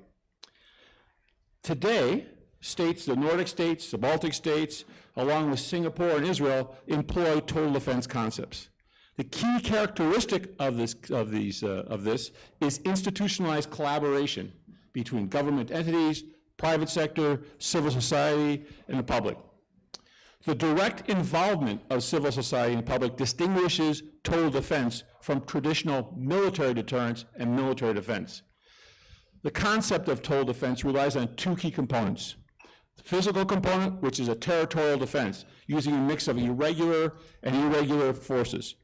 Today, states, the Nordic states, the Baltic states, along with Singapore and Israel, employ total defense concepts. The key characteristic of this is institutionalized collaboration between government entities, private sector, civil society, and the public. The direct involvement of civil society and the public distinguishes total defense from traditional military deterrence and military defense. The concept of total defense relies on two key components. The physical component, which is a territorial defense, using a mix of irregular and irregular forces.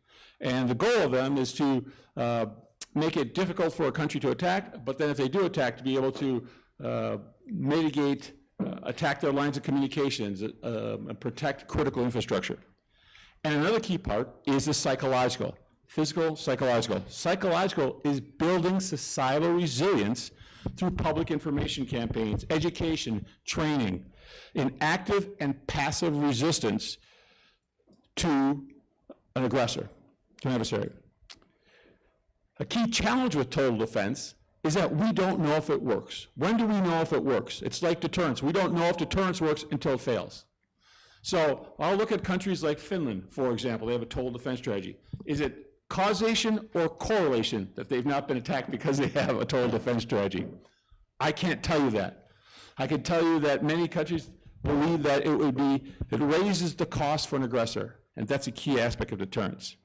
And the goal of them is to make it difficult for a country to attack, but then if they do attack, to be able to mitigate, attack their lines of communications, and protect critical infrastructure. And another key part is the psychological, physical, psychological. Psychological is building societal resilience through public information campaigns, education, training, in active and passive resistance to an aggressor, to an adversary. A key challenge with total defense is that we don't know if it works. When do we know if it works? It's like deterrence. We don't know if deterrence works until it fails. So I'll look at countries like Finland, for example. They have a total defense strategy. Is it causation or correlation that they've not been attacked because they have a total defense strategy? I can't tell you that. I can tell you that many countries believe that it raises the cost for an aggressor, and that's a key aspect of deterrence.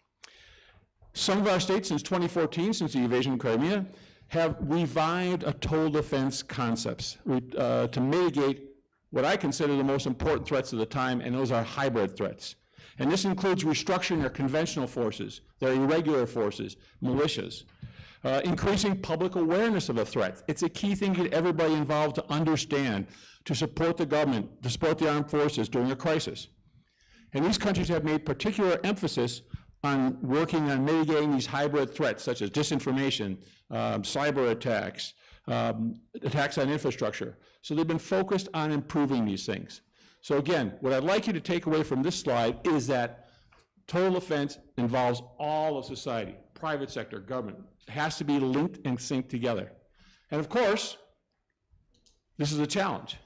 Some of our states since 2014, since the invasion of Crimea, have revived a total defense concepts to mitigate what I consider the most important threats of the time, and those are hybrid threats. And this includes restructuring their conventional forces, their irregular forces, militias, increasing public awareness of a threat. It's a key thing to get everybody involved to understand, to support the government, to support the armed forces during a crisis. And these countries have made particular emphasis on working on mitigating these hybrid threats, such as disinformation, cyber attacks, attacks on infrastructure. So they've been focused on improving these things. So again, what I'd like you to take away from this slide is that total defense involves all of society, private sector, government. It has to be linked and synced together. And of course, this is a challenge.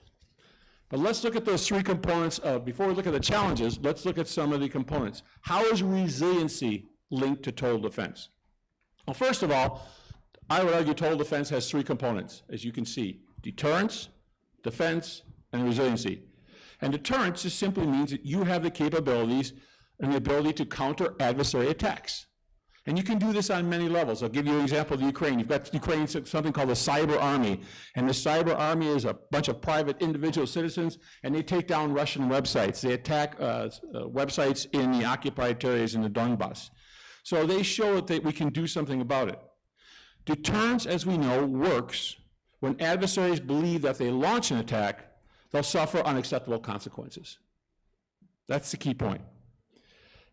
But let's look at those three components before we look at the challenges, let's look at some of the components. How is resiliency linked to total defense? Well, first of all, I would argue total defense has three components, as you can see: deterrence, defense, and resiliency. And deterrence just simply means that you have the capabilities and the ability to counter adversary attacks. And you can do this on many levels. I'll give you an example of Ukraine. You've got Ukraine, something called the cyber army. And the cyber army is a bunch of private individual citizens, and they take down Russian websites. They attack websites in the occupied areas in the Donbass. So they show that we can do something about it. Deterrence, as we know, works when adversaries believe that if they launch an attack, they'll suffer unacceptable consequences. That's the key point.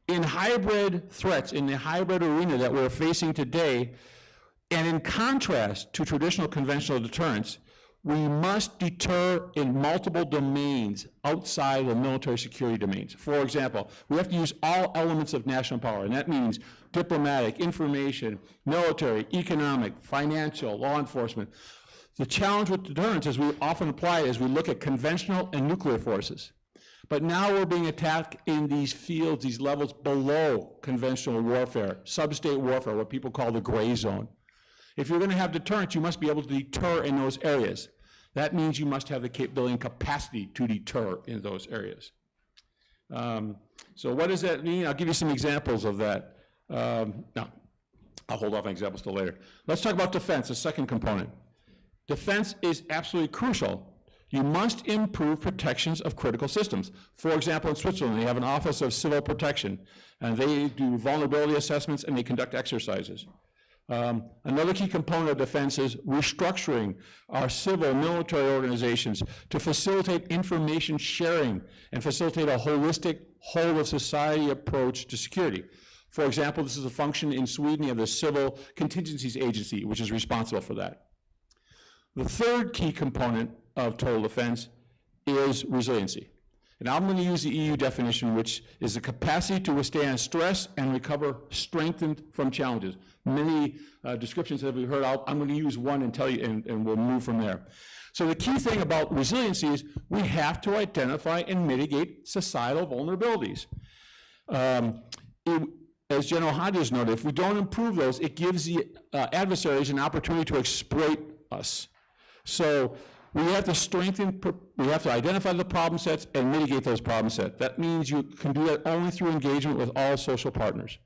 In hybrid threats, in the hybrid arena that we're facing today, and in contrast to traditional conventional deterrence, we must deter in multiple domains outside of military security domains. For example, we have to use all elements of national power, and that means diplomatic, information, military, economic, financial, law enforcement. The challenge with deterrence, as we often apply, is we look at conventional and nuclear forces. But now we're being attacked in these fields, these levels below conventional warfare, sub-state warfare, what people call the gray zone. If you're going to have deterrence, you must be able to deter in those areas. That means you must have the capability and capacity to deter in those areas. So what does that mean? I'll give you some examples of that. No, I'll hold off on examples till later. Let's talk about defense, the second component. Defense is absolutely crucial. You must improve protections of critical systems. For example, in Switzerland, they have an Office of Civil Protection, and they do vulnerability assessments and they conduct exercises. Another key component of defense is restructuring our civil military organizations to facilitate information sharing and facilitate a holistic, whole-of-society approach to security. For example, this is a function in Sweden. You have the Civil Contingencies Agency, which is responsible for that. The third key component of total defense is resiliency. And I'm going to use the EU definition, which is the capacity to withstand stress and recover strengthened from challenges. Many descriptions that we've heard out. I'm going to use one and tell you, and we'll move from there. So the key thing about resiliency is we have to identify and mitigate societal vulnerabilities. As General Hodges noted, if we don't improve those, it gives the adversaries an opportunity to exploit us. So we have to we have to identify the problem sets and mitigate those problem sets. That means you can do that only through engagement with all social partners.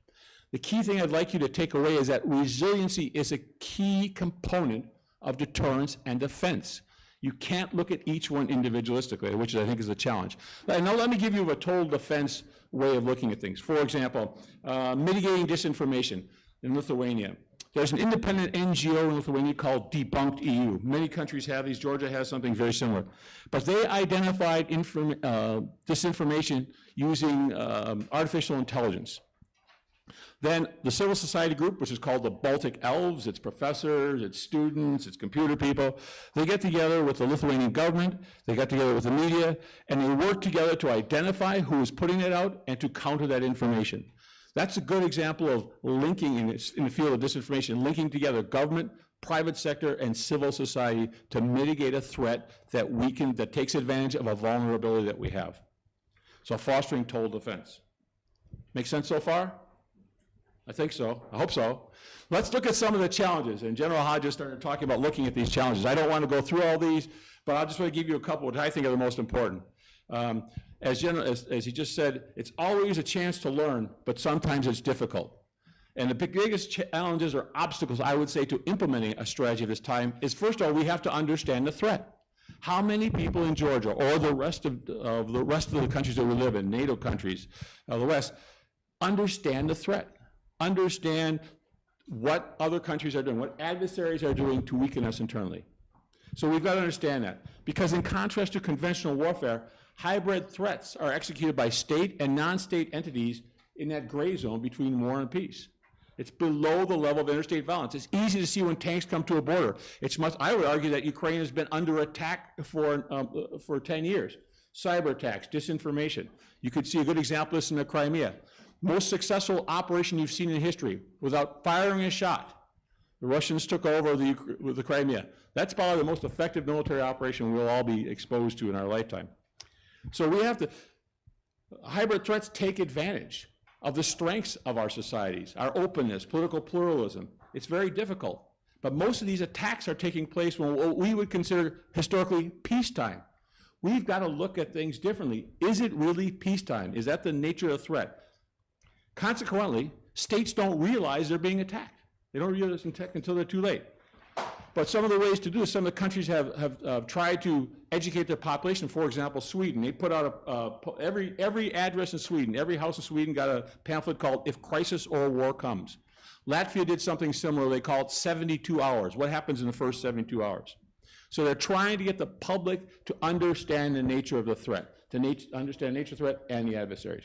The key thing I'd like you to take away is that resiliency is a key component of deterrence and defense. You can't look at each one individualistically, which I think is a challenge. Now let me give you a total defense way of looking at things. For example, mitigating disinformation in Lithuania. There's an independent NGO in Lithuania called debunked.ge. Many countries have these. Georgia has something very similar. But they identified disinformation using artificial intelligence. Then the civil society group, which is called the Baltic Elves, it's professors, it's students, it's computer people, they get together with the Lithuanian government, they get together with the media, and they work together to identify who is putting it out and to counter that information. That's a good example of linking in the field of disinformation, linking together government, private sector, and civil society to mitigate a threat that takes advantage of a vulnerability that we have. So fostering total defense. Make sense so far? I think so. I hope so. Let's look at some of the challenges. And General Hodges started talking about looking at these challenges. I don't want to go through all these, but I just want to give you a couple which I think are the most important. As he just said, it's always a chance to learn, but sometimes it's difficult. And the biggest challenges or obstacles, I would say, to implementing a strategy of this time is, first of all, we have to understand the threat. How many people in Georgia or the rest of the countries that we live in, NATO countries, the West, understand the threat? Understand what other countries are doing, what adversaries are doing to weaken us internally. So we've got to understand that. Because in contrast to conventional warfare, hybrid threats are executed by state and non-state entities in that gray zone between war and peace. It's below the level of interstate violence. It's easy to see when tanks come to a border. I would argue that Ukraine has been under attack for 10 years. Cyber attacks, disinformation. You could see a good example of this in the Crimea. Most successful operation you've seen in history without firing a shot. The Russians took over the Crimea. That's probably the most effective military operation we'll all be exposed to in our lifetime. So hybrid threats take advantage of the strengths of our societies, our openness, political pluralism. It's very difficult. But most of these attacks are taking place when what we would consider historically peacetime. We've got to look at things differently. Is it really peacetime? Is that the nature of the threat? Consequently, states don't realize they're being attacked. They don't realize they're attacked until they're too late. But some of the ways to do this, some of the countries have tried to educate their population. For example, Sweden, they put out every address in Sweden, every house in Sweden got a pamphlet called "If Crisis or War Comes." Latvia did something similar. They call it 72 hours. What happens in the first 72 hours? So they're trying to get the public to understand the nature of the threat, to understand the nature of the threat and the adversaries.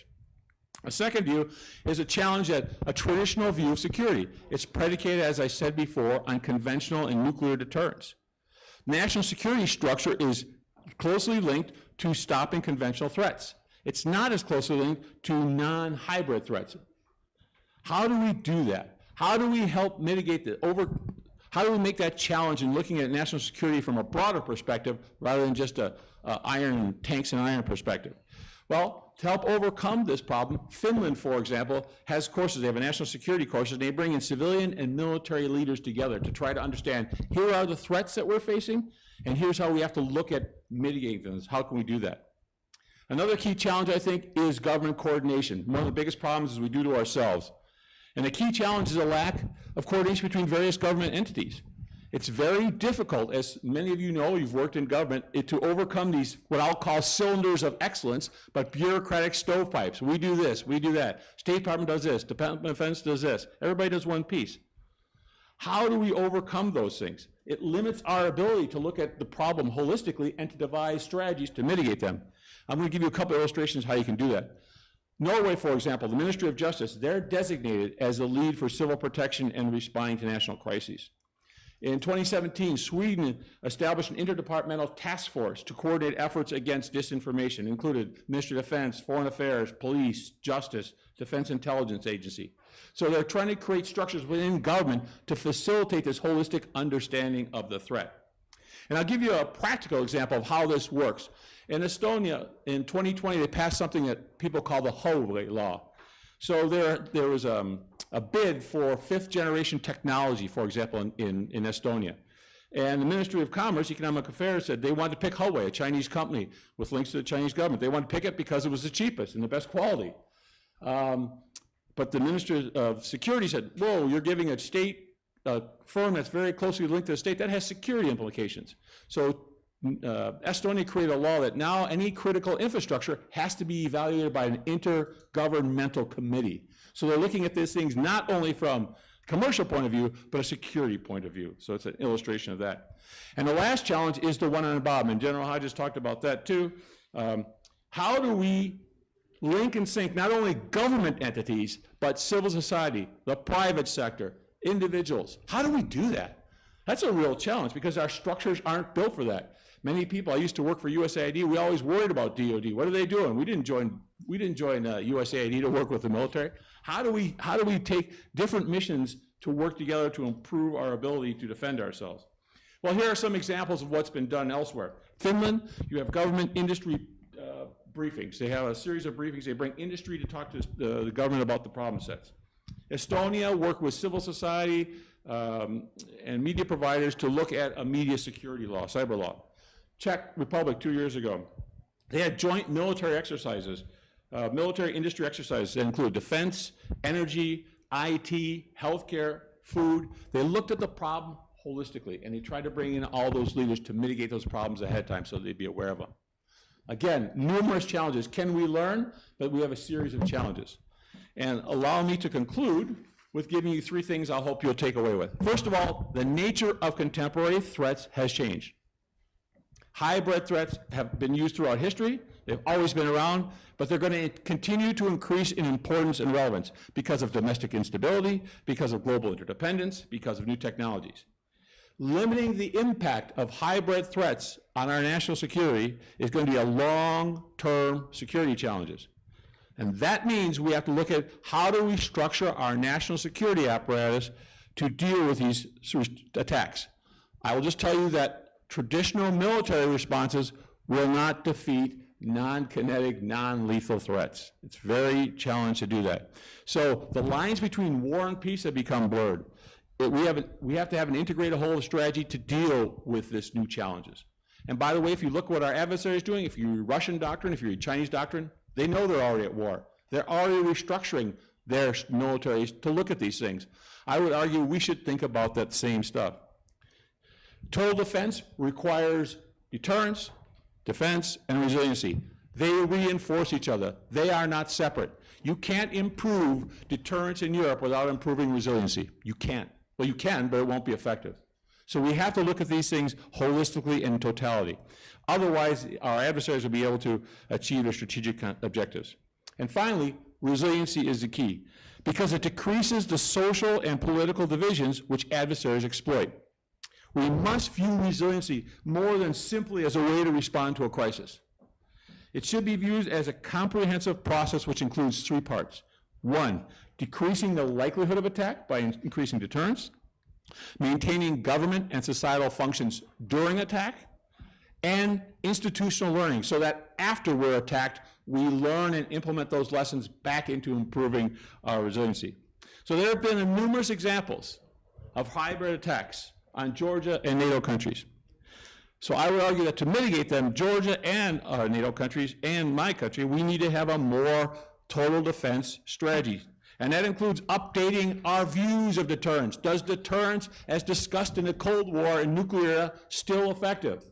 A second view is a challenge at a traditional view of security. It's predicated, as I said before, on conventional and nuclear deterrence. National security structure is closely linked to stopping conventional threats. It's not as closely linked to non-hybrid threats. How do we do that? How do we help mitigate how do we make that challenge in looking at national security from a broader perspective rather than just a tanks and iron perspective? Well, to help overcome this problem, Finland, for example, has courses. They have a national security courses, and they bring in civilian and military leaders together to try to understand, here are the threats that we're facing, and here's how we have to look at mitigating them. How can we do that? Another key challenge, I think, is government coordination. One of the biggest problems is we do to ourselves. And the key challenge is a lack of coordination between various government entities. It's very difficult, as many of you know, you've worked in government, to overcome these, what I'll call cylinders of excellence, but bureaucratic stovepipes. We do this, we do that. State Department does this, Department of Defense does this. Everybody does one piece. How do we overcome those things? It limits our ability to look at the problem holistically and to devise strategies to mitigate them. I'm going to give you a couple of illustrations how you can do that. Norway, for example, the Ministry of Justice, they're designated as the lead for civil protection and responding to national crises. In 2017, Sweden established an interdepartmental task force to coordinate efforts against disinformation, included Ministry of Defense, Foreign Affairs, Police, Justice, Defense Intelligence Agency. So they're trying to create structures within government to facilitate this holistic understanding of the threat. And I'll give you a practical example of how this works. In Estonia, in 2020, they passed something that people call the Howe law. So there was a bid for fifth-generation technology, for example, in Estonia. And the Ministry of Commerce, Economic Affairs, said they wanted to pick Huawei, a Chinese company with links to the Chinese government. They wanted to pick it because it was the cheapest and the best quality. But the Ministry of Security said, whoa, you're giving a state firm that's very closely linked to the state, that has security implications. So Estonia created a law that now any critical infrastructure has to be evaluated by an intergovernmental committee. So they're looking at these things not only from a commercial point of view, but a security point of view. So it's an illustration of that. And the last challenge is the one on the bottom, and General Hodges talked about that too. How do we link and sync not only government entities, but civil society, the private sector, individuals? How do we do that? That's a real challenge because our structures aren't built for that. Many people, I used to work for USAID, we always worried about DOD. What are they doing? We didn't join USAID to work with the military. How do we take different missions to work together to improve our ability to defend ourselves? Well, here are some examples of what's been done elsewhere. Finland, you have government industry briefings. They have a series of briefings. They bring industry to talk to the government about the problem sets. Estonia worked with civil society and media providers to look at a media security law, cyber law. Czech Republic 2 years ago, they had joint military exercises, military industry exercises that include defense, energy, IT, healthcare, food. They looked at the problem holistically, and they tried to bring in all those leaders to mitigate those problems ahead of time so they'd be aware of them. Again, numerous challenges. Can we learn? But we have a series of challenges. And allow me to conclude with giving you 3 things I hope you'll take away with. First of all, the nature of contemporary threats has changed. Hybrid threats have been used throughout history. They've always been around, but they're going to continue to increase in importance and relevance because of domestic instability, because of global interdependence, because of new technologies. Limiting the impact of hybrid threats on our national security is going to be a long-term security challenges. And that means we have to look at how do we structure our national security apparatus to deal with these attacks. I will just tell you that traditional military responses will not defeat non-kinetic, non-lethal threats. It's very challenging to do that. So the lines between war and peace have become blurred. We have to have an integrated whole strategy to deal with this new challenges. And by the way, if you look what our adversary is doing, if you're Russian doctrine, if you're Chinese doctrine, they know they're already at war. They're already restructuring their militaries to look at these things. I would argue we should think about that same stuff. Total defense requires deterrence, defense, and resiliency. They reinforce each other. They are not separate. You can't improve deterrence in Europe without improving resiliency. You can't. Well, you can, but it won't be effective. So we have to look at these things holistically in totality. Otherwise, our adversaries will be able to achieve their strategic objectives. And finally, resiliency is the key because it decreases the social and political divisions which adversaries exploit. We must view resiliency more than simply as a way to respond to a crisis. It should be viewed as a comprehensive process which includes three parts. One, decreasing the likelihood of attack by increasing deterrence, maintaining government and societal functions during attack, and institutional learning so that after we're attacked, we learn and implement those lessons back into improving our resiliency. So there have been numerous examples of hybrid attacks on Georgia and NATO countries. So I would argue that to mitigate them, Georgia and our NATO countries and my country, we need to have a more total defense strategy. And that includes updating our views of deterrence. Does deterrence, as discussed in the Cold War and nuclear era, still effective?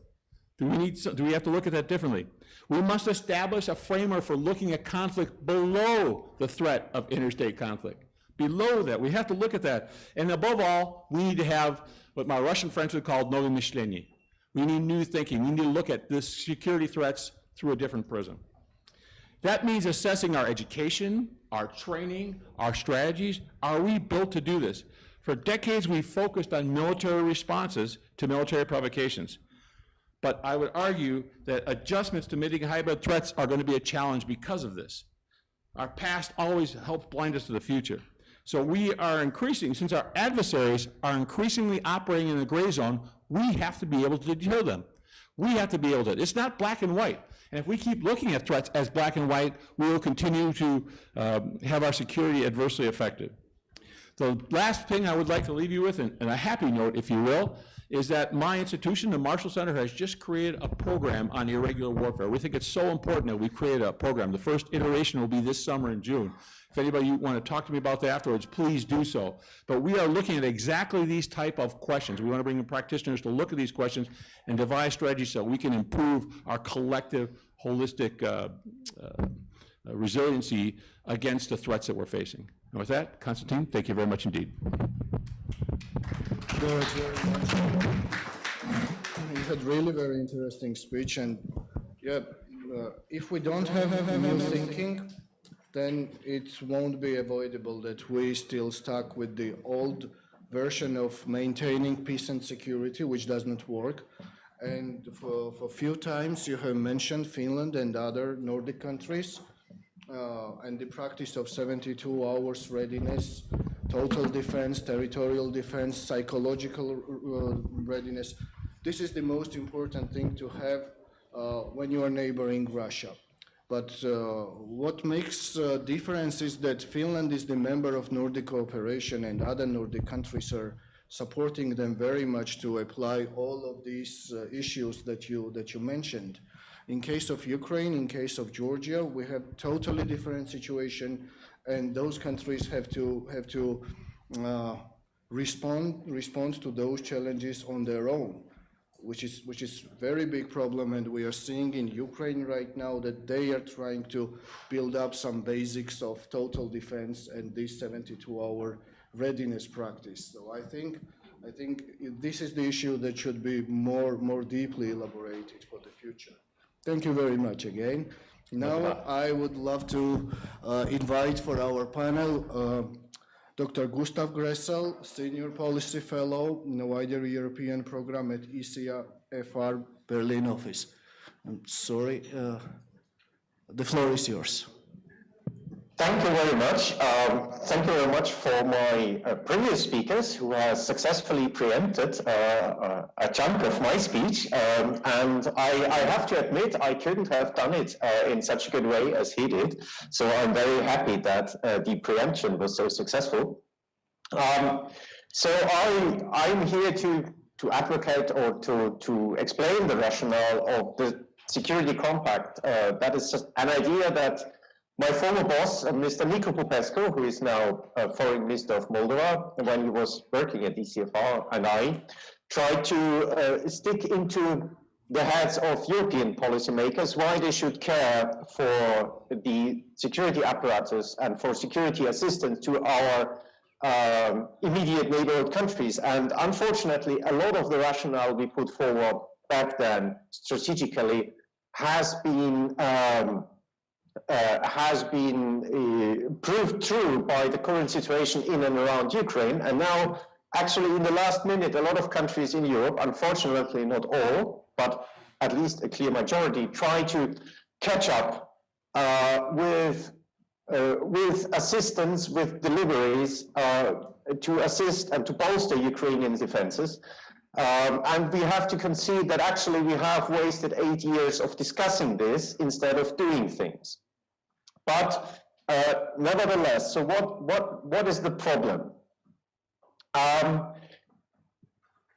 Do we have to look at that differently? We must establish a framework for looking at conflict below the threat of interstate conflict. Below that, we have to look at that. And above all, we need to have what my Russian friends would call новое мышление. We need new thinking. We need to look at the security threats through a different prism. That means assessing our education, our training, our strategies. Are we built to do this? For decades, we've focused on military responses to military provocations. But I would argue that adjustments to mitigating hybrid threats are going to be a challenge because of this. Our past always helps blind us to the future. So we are increasing, since our adversaries are increasingly operating in the gray zone, we have to be able to deter them. We have to be able to, it's not black and white. And if we keep looking at threats as black and white, we will continue to have our security adversely affected. The last thing I would like to leave you with, and a happy note, if you will, is that my institution, the Marshall Center, has just created a program on irregular warfare. We think it's so important that we create a program. The first iteration will be this summer in June. If anybody want to talk to me about that afterwards, please do so. But we are looking at exactly these type of questions. We want to bring in practitioners to look at these questions and devise strategies so we can improve our collective, holistic resiliency against the threats that we're facing. And with that, Konstantin, thank you very much indeed. Good, very much. You had really very interesting speech, and yeah, if we don't have new thinking, then it won't be avoidable that we still stuck with the old version of maintaining peace and security, which does not work. And for a few times you have mentioned Finland and other Nordic countries, and the practice of 72 hours readiness, total defense, territorial defense, psychological readiness. This is the most important thing to have when you are neighboring Russia. But what makes a difference is that Finland is the member of Nordic cooperation, and other Nordic countries are supporting them very much to apply all of these issues that you mentioned. In case of Ukraine, in case of Georgia, we have totally different situation, and those countries have to respond to those challenges on their own, which is very big problem. And we are seeing in Ukraine right now that they are trying to build up some basics of total defense and this 72-hour readiness practice. So I think this is the issue that should be more deeply elaborated for the future. Thank you very much again. Now I would love to invite for our panel Dr. Gustav Gressel, Senior Policy Fellow in the wider European program at ECFR Berlin office. I'm sorry, the floor is yours. Thank you very much. Thank you very much for my previous speakers who has successfully preempted a chunk of my speech. And I have to admit, I couldn't have done it in such a good way as he did. So I'm very happy that the preemption was so successful. So I'm here to advocate or to explain the rationale of the security compact. That is just an idea that my former boss, Mr. Nico Popescu, who is now Foreign Minister of Moldova, when he was working at ECFR, and I tried to stick into the heads of European policymakers why they should care for the security apparatus and for security assistance to our immediate neighborhood countries. And unfortunately, a lot of the rationale we put forward back then strategically has been proved true by the current situation in and around Ukraine. And now actually in the last minute, a lot of countries in Europe, unfortunately not all, but at least a clear majority, try to catch up with assistance, with deliveries to assist and to bolster Ukrainian defenses. And we have to concede that actually we have wasted 8 years of discussing this instead of doing things. But nevertheless, so what is the problem?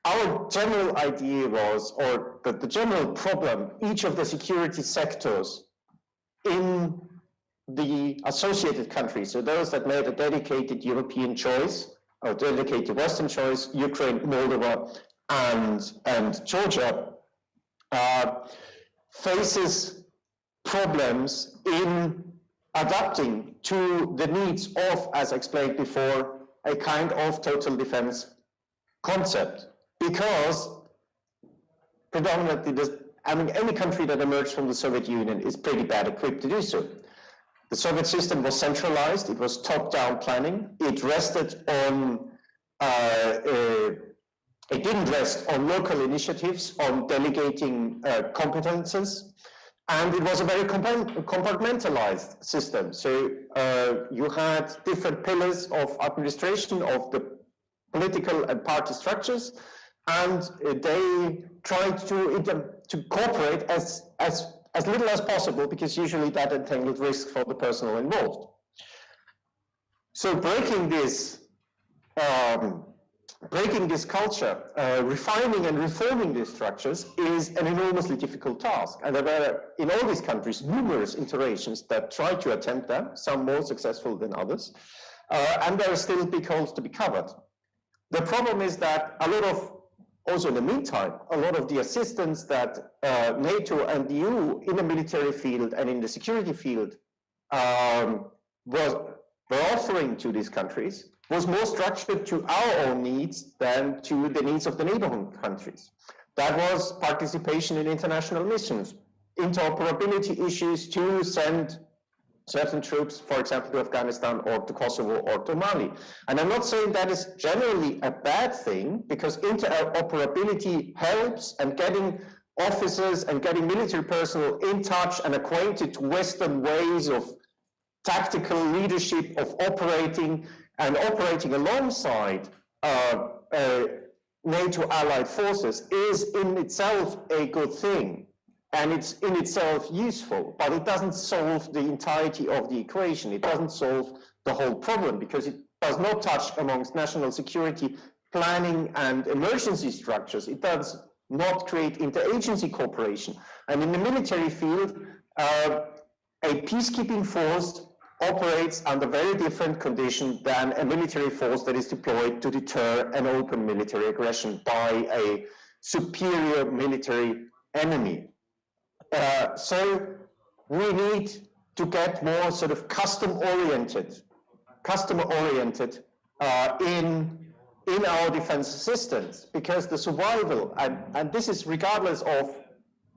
Our general idea was, or the general problem, each of the security sectors in the associated countries, so those that made a dedicated European choice, or dedicated Western choice, Ukraine, Moldova, and Georgia, faces problems in adapting to the needs of, as explained before, a kind of total defense concept. Because predominantly, any country that emerged from the Soviet Union is pretty bad equipped to do so. The Soviet system was centralized, it was top-down planning, it rested on, it didn't rest on local initiatives, on delegating competences, and it was a very compartmentalized system. So you had different pillars of administration of the political and party structures, and they tried to cooperate as little as possible, because usually that entangled risk for the personnel involved. So breaking this culture, refining and reforming these structures is an enormously difficult task. And there were, in all these countries, numerous iterations that tried to attempt that, some more successful than others. And there are still big holes to be covered. The problem is that also in the meantime, a lot of the assistance that NATO and the EU in the military field and in the security field were offering to these countries was more structured to our own needs than to the needs of the neighboring countries. That was participation in international missions, interoperability issues to send certain troops, for example, to Afghanistan or to Kosovo or to Mali. And I'm not saying that is generally a bad thing, because interoperability helps, and getting officers and getting military personnel in touch and acquainted to Western ways of tactical leadership, of operating alongside NATO allied forces is in itself a good thing. And it's in itself useful, but it doesn't solve the entirety of the equation. It doesn't solve the whole problem, because it does not touch amongst national security planning and emergency structures. It does not create interagency cooperation. And in the military field, a peacekeeping force operates under very different conditions than a military force that is deployed to deter an open military aggression by a superior military enemy. So we need to get more sort of customer-oriented in our defense systems, because the survival, and this is regardless of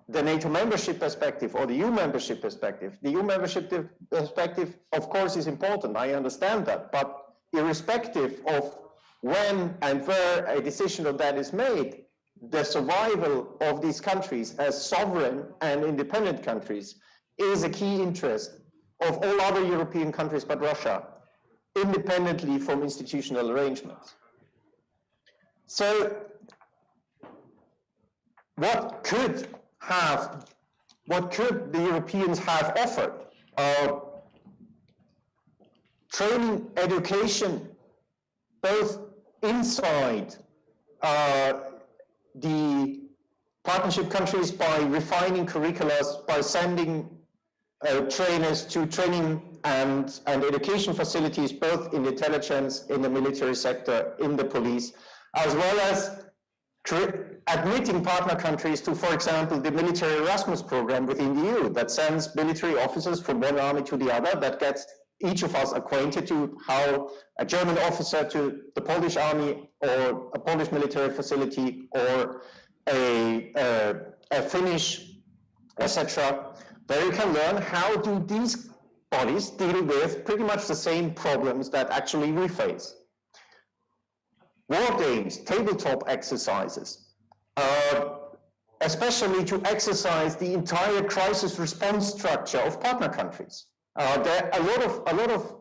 the NATO membership perspective or the EU membership perspective. The EU membership perspective, of course, is important. I understand that, but irrespective of when and where a decision of that is made, the survival of these countries as sovereign and independent countries is a key interest of all other European countries but Russia, independently from institutional arrangements. So what could the Europeans have offered? Training, education, both inside the partnership countries by refining curricula, by sending trainers to training and education facilities, both in the intelligence, in the military sector, in the police, as well as admitting partner countries to, for example, the military Erasmus program within the EU that sends military officers from one army to the other, that gets each of us acquainted to how a German officer to the Polish army or a Polish military facility or a Finnish, etc., there you can learn how do these bodies deal with pretty much the same problems that actually we face. war games, tabletop exercises, especially to exercise the entire crisis response structure of partner countries. There are a lot of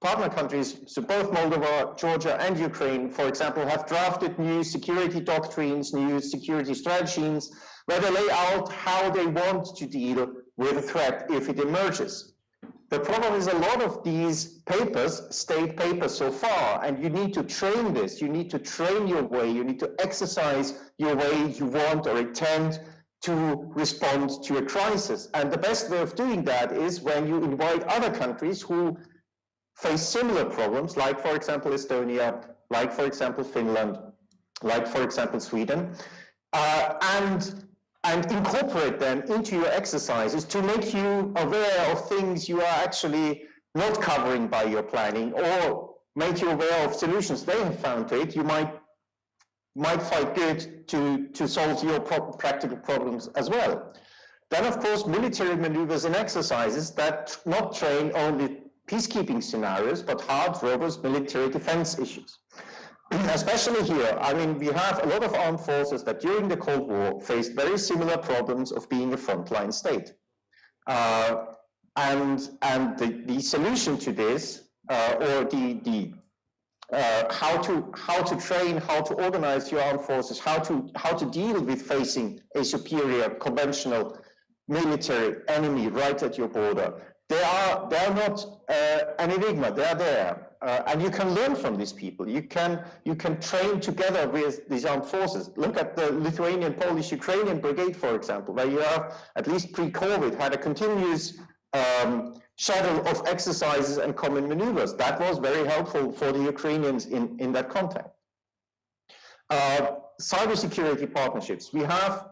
partner countries, so both Moldova, Georgia, and Ukraine, for example, have drafted new security doctrines, new security strategies, where they lay out how they want to deal with a threat if it emerges. The problem is a lot of these papers, state papers so far, and you need to train this, you need to train your way, you need to exercise your way you want or intend to respond to a crisis. And the best way of doing that is when you invite other countries who face similar problems, like, for example, Estonia, like, for example, Finland, like, for example, Sweden, and incorporate them into your exercises to make you aware of things you are actually not covering by your planning, or make you aware of solutions they have found to it. You might find good to solve your practical problems as well. Then, of course, military maneuvers and exercises that not train only peacekeeping scenarios, but hard, robust military defense issues. Especially here, I mean, we have a lot of armed forces that during the Cold War faced very similar problems of being a frontline state. And the solution to this, or how to train, how to organize your armed forces, how to deal with facing a superior conventional military enemy right at your border, they are not an enigma. They are there. And you can learn from these people. You can train together with these armed forces. Look at the Lithuanian, Polish, Ukrainian brigade, for example, where you have, at least pre-COVID, had a continuous schedule of exercises and common maneuvers. That was very helpful for the Ukrainians in that context. Cybersecurity partnerships. We have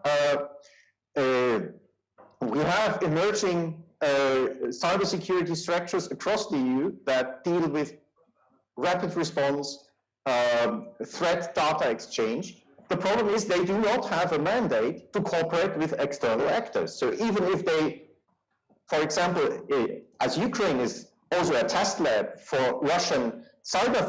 emerging cybersecurity structures across the EU that deal with rapid response, threat data exchange. The problem is they do not have a mandate to cooperate with external actors. So even if they, for example, as Ukraine is also a test lab for Russian cyber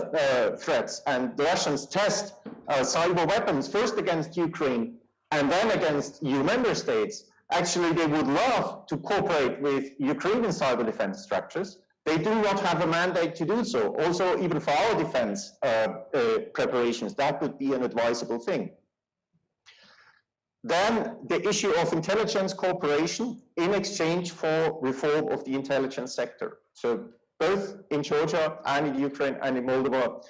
threats, and the Russians test cyber weapons first against Ukraine and then against EU member states, actually they would love to cooperate with Ukrainian cyber defense structures. They do not have a mandate to do so. Also, even for our defense preparations, that would be an advisable thing. Then the issue of intelligence cooperation in exchange for reform of the intelligence sector. So both in Georgia and in Ukraine and in Moldova,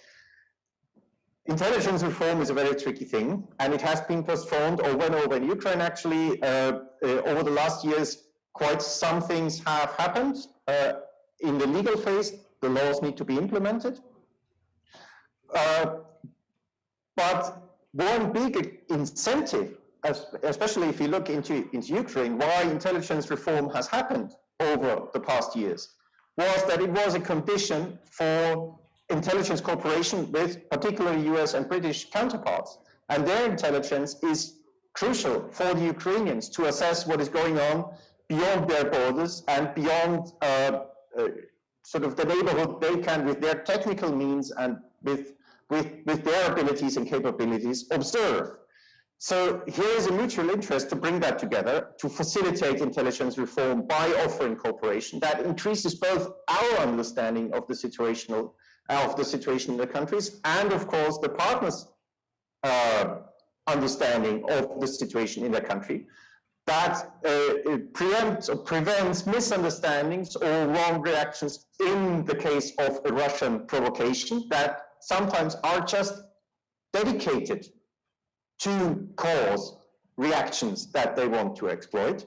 intelligence reform is a very tricky thing, and it has been postponed over and over. In Ukraine, actually, over the last years, quite some things have happened. In the legal phase, the laws need to be implemented. But one big incentive, especially if you look into Ukraine, why intelligence reform has happened over the past years, was that it was a condition for intelligence cooperation with particularly US and British counterparts. And their intelligence is crucial for the Ukrainians to assess what is going on beyond their borders and beyond sort of the neighborhood they can, with their technical means and with their abilities and capabilities, observe. So here is a mutual interest to bring that together, to facilitate intelligence reform by offering cooperation that increases both our understanding of the situation in the countries and, of course, the partners' understanding of the situation in their country. That preempts or prevents misunderstandings or wrong reactions in the case of a Russian provocation that sometimes are just dedicated to cause reactions that they want to exploit.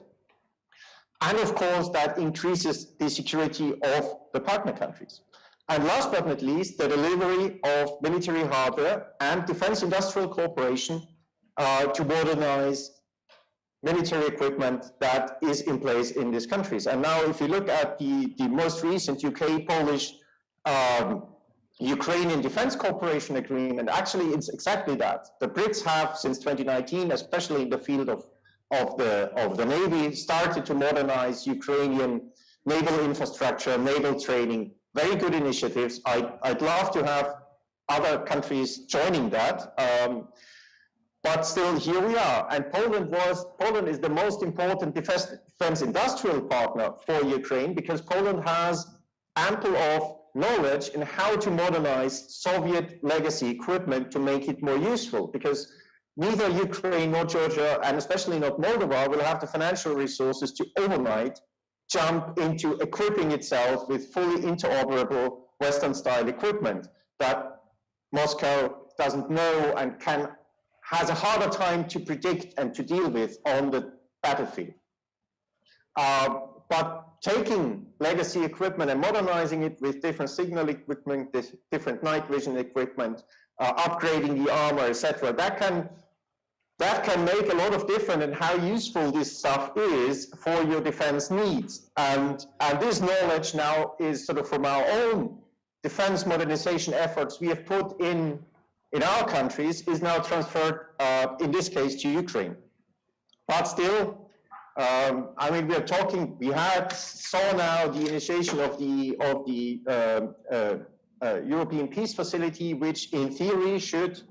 And of course, that increases the security of the partner countries. And last but not least, the delivery of military hardware and defense industrial cooperation to modernize military equipment that is in place in these countries. And now if you look at the most recent UK, Polish, Ukrainian defense cooperation agreement, actually it's exactly that. The Brits have, since 2019, especially in the field of the Navy, started to modernize Ukrainian naval infrastructure, naval training, very good initiatives. I'd love to have other countries joining that. But still, here we are. And Poland is the most important defense industrial partner for Ukraine, because Poland has ample of knowledge in how to modernize Soviet legacy equipment to make it more useful, because neither Ukraine nor Georgia, and especially not Moldova, will have the financial resources to overnight jump into equipping itself with fully interoperable Western-style equipment that Moscow doesn't know and has a harder time to predict and to deal with on the battlefield. But taking legacy equipment and modernizing it with different signal equipment, different night vision equipment, upgrading the armor, etc., that can make a lot of difference in how useful this stuff is for your defense needs. And this knowledge now is sort of from our own defense modernization efforts we have put in our countries, is now transferred, in this case, to Ukraine. But still, I mean, we saw now the initiation of the European Peace Facility, which in theory should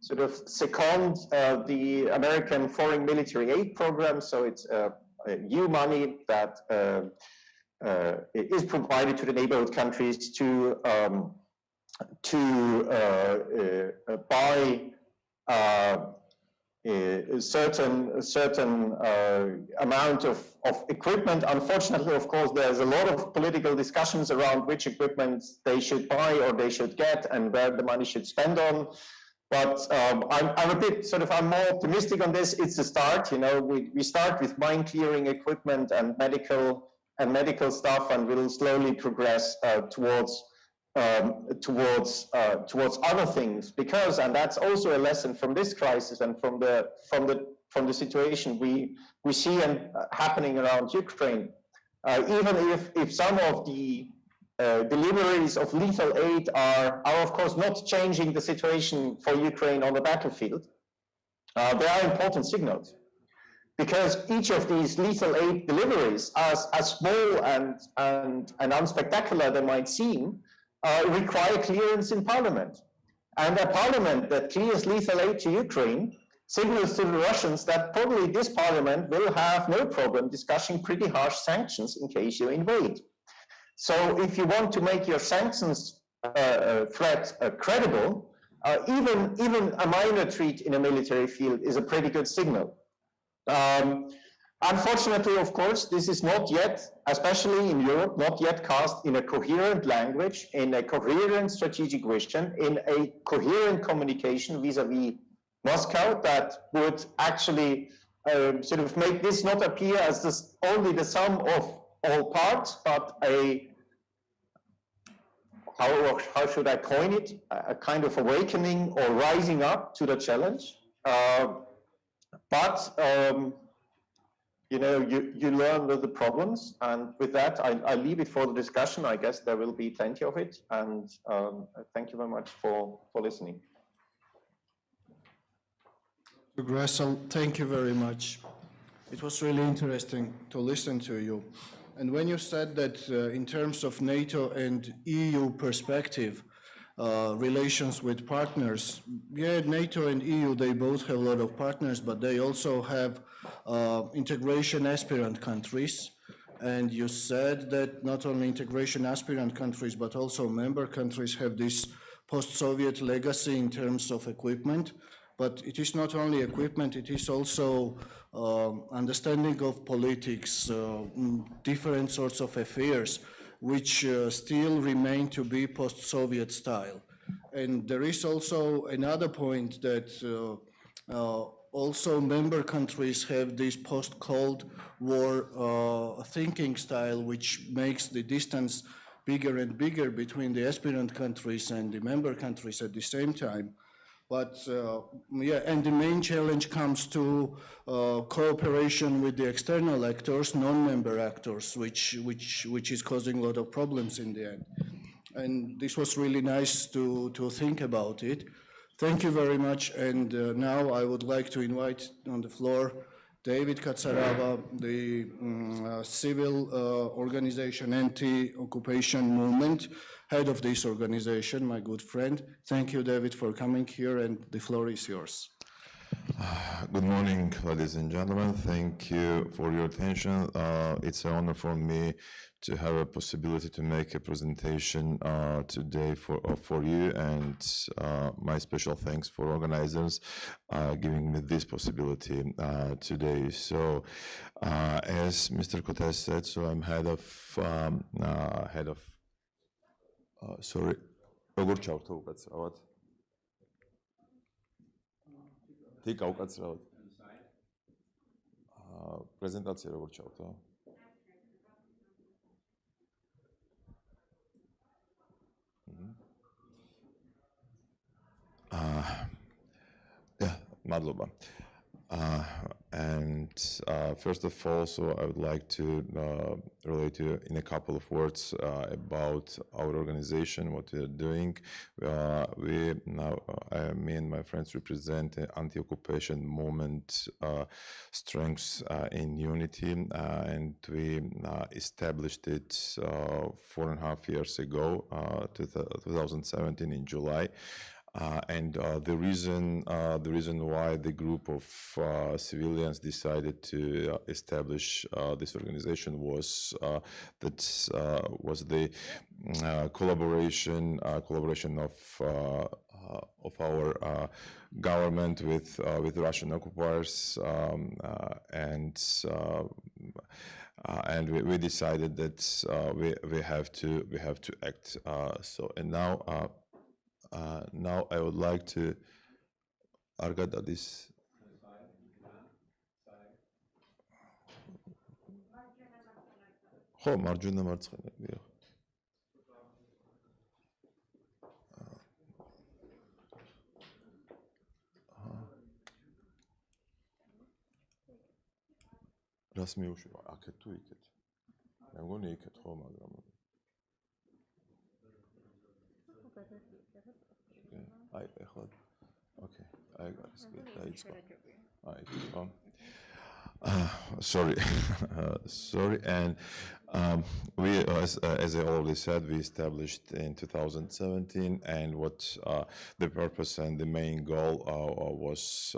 sort of second the American Foreign Military Aid Program. So it's new money that is provided to the neighborhood countries to buy a certain amount of equipment. Unfortunately, of course, there's a lot of political discussions around which equipment they should buy or they should get and where the money should spend on. But I'm more optimistic on this. It's a start. You know, we start with mine clearing equipment and medical stuff, and we'll slowly progress towards other things. Because, and that's also a lesson from this crisis and from the situation we see happening around Ukraine. Even if some of the deliveries of lethal aid are of course not changing the situation for Ukraine on the battlefield, there are important signals, because each of these lethal aid deliveries, as small and unspectacular they might seem, require clearance in Parliament. And a Parliament that clears lethal aid to Ukraine signals to the Russians that probably this Parliament will have no problem discussing pretty harsh sanctions in case you invade. So if you want to make your sanctions threat credible, even a minor treat in a military field is a pretty good signal. Unfortunately, of course, this is not yet, especially in Europe, not yet cast in a coherent language, in a coherent strategic vision, in a coherent communication vis-a-vis Moscow that would actually sort of make this not appear as only the sum of all parts, but how should I coin it? A kind of awakening or rising up to the challenge. You know, you learn with the problems, and with that, I leave it for the discussion. I guess there will be plenty of it, and thank you very much for listening. Gressel, thank you very much. It was really interesting to listen to you. And when you said that in terms of NATO and EU perspective, relations with partners, yeah, NATO and EU, they both have a lot of partners, but they also have integration aspirant countries. And you said that not only integration aspirant countries, but also member countries have this post-Soviet legacy in terms of equipment. But it is not only equipment, it is also understanding of politics, different sorts of affairs, which still remain to be post-Soviet style. And there is also another point that also member countries have this post-Cold War thinking style, which makes the distance bigger and bigger between the aspirant countries and the member countries at the same time. But yeah, and the main challenge comes to cooperation with the external actors, non-member actors, which is causing a lot of problems in the end. And this was really nice to think about it. Thank you very much. And now I would like to invite on the floor David Katsarava, the civil organization anti-occupation movement, head of this organization, my good friend. Thank you, David, for coming here, and the floor is yours. Good morning, ladies and gentlemen. Thank you for your attention. It's an honor for me to have a possibility to make a presentation today for you, and my special thanks for organizers giving me this possibility today. So, as Mr. Kotes said, so I'm head of sorry, Tik aukაცრავად. პრეზენტაცია როგორ ჩავთო? მადლობა. And first of all, so I would like to relate to you in a couple of words about our organization, what we are doing. We now, me and my friends represent the anti-occupation movement strengths in unity, and we established it 4.5 years ago, 2017 in July. And the reason why the group of civilians decided to establish this organization was the collaboration of our government with Russian occupiers, and we decided that we have to act. So and now I would like to argue this. ხო, მარჯვენა მარცხენა, დიახ. რას მიუშვება? აქეთ თუ იქეთ? მე მგონი იქეთ, ხო, მაგრამ I ეხლა okay, I got it. დაიწყო. Sorry, sorry, and we, as I already said, we established in 2017, and what the purpose and the main goal was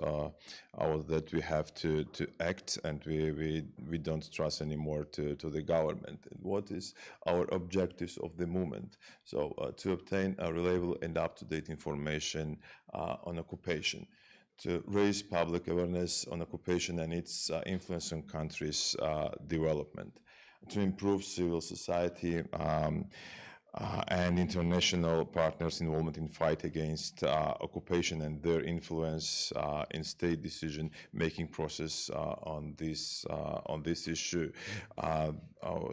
that we have to act, and we don't trust anymore to the government. And what is our objectives of the movement? So to obtain a reliable and up-to-date information on occupation, to raise public awareness on occupation and its influence on countries' development, to improve civil society and international partners' involvement in fight against occupation and their influence in state decision-making process on this issue.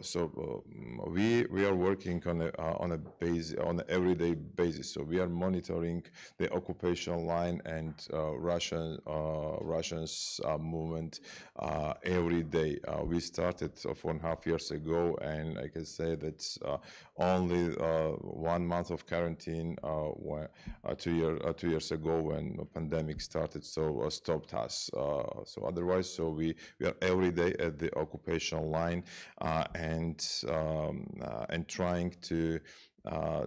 So we are working on an everyday basis. So we are monitoring the occupation line and Russians movement every day. We started 4.5 years ago, and I can say that only 1 month of quarantine 2 years ago when the pandemic started, so stopped us. So otherwise, so we are every day at the occupation line and trying to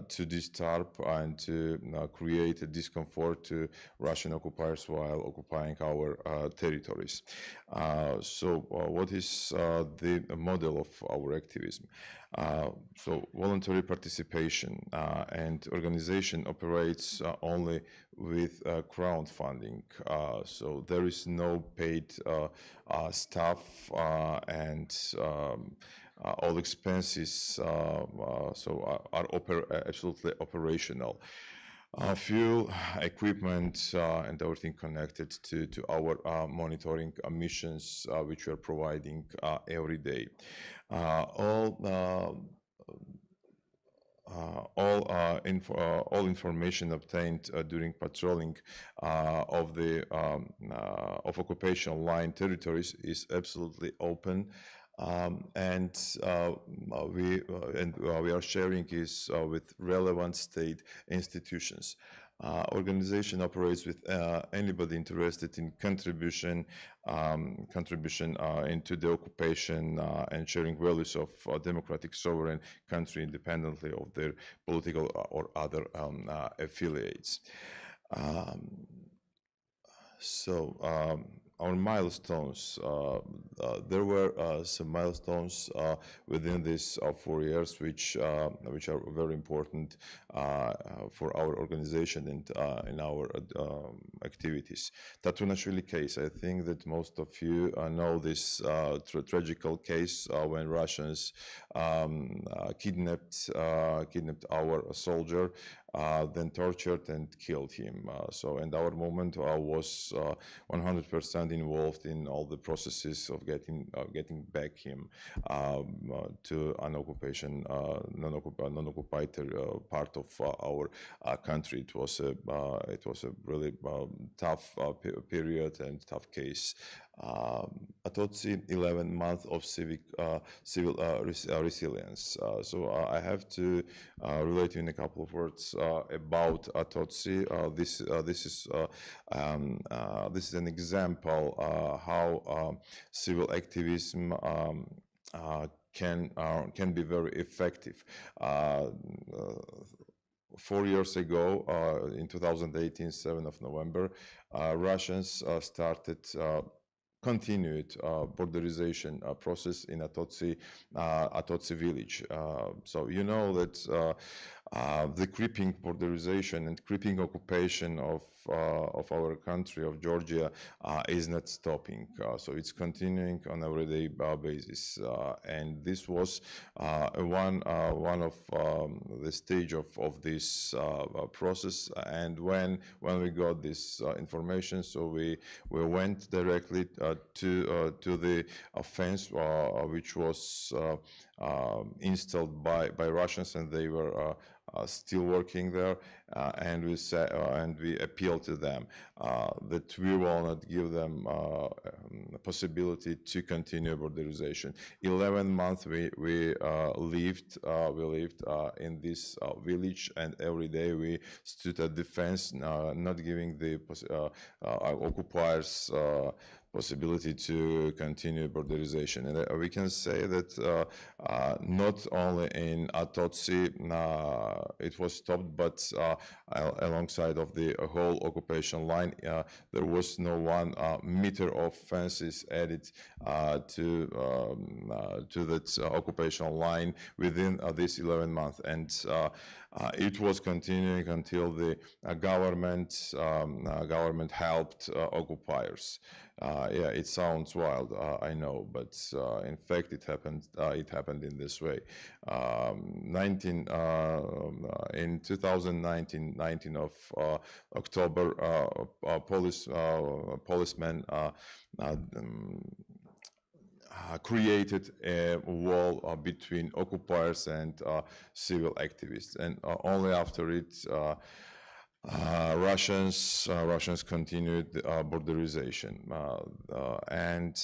disturb and to create a discomfort to Russian occupiers while occupying our territories. So what is the model of our activism? So voluntary participation and organization operates only with crowdfunding. So there is no paid staff and all expenses are absolutely operational. Fuel, equipment, and everything connected to our monitoring missions, which we are providing every day. All information obtained during patrolling of occupation line territories is absolutely open. And we are sharing is with relevant state institutions. Organization operates with anybody interested in contribution into the occupation and sharing values of democratic sovereign country independently of their political or other affiliates. Our milestones, there were some milestones within these 4 years which are very important for our organization and in our activities. Tatunashvili case, I think that most of you know this tragical case when Russians kidnapped our soldier, then tortured and killed him. And our movement was 100% involved in all the processes of getting back him to an occupation, non-occupied part of our country. It was a really tough period and tough case. Atotsi 11 months of civil resilience. I have to relate in a couple of words about Atotsi. This is an example how civil activism can be very effective. 4 years ago, in 2018, 7th of November, Russians continued borderization process in Atotsi village. So you know that the creeping borderization and creeping occupation of our country, of Georgia, is not stopping. So it's continuing on a everyday basis. And this was one of the stage of this process. And when we got this information, so we went directly to the offense which was installed by Russians, and they were still working there, and we appealed to them that we will not give them a possibility to continue borderization. 11 months we lived in this village, and every day we stood at defense, not giving the occupiers possibility to continue borderization. And we can say that not only in Atotsi it was stopped, but alongside of the whole occupation line, there was no 1 meter of fences added to that occupation line within this 11 months. And it was continuing until the government helped occupiers. Yeah, it sounds wild, I know, but in fact it happened in this way. In 2019, 19 of October, policemen created a wall between occupiers and civil activists, and only after it Russians continued borderization, and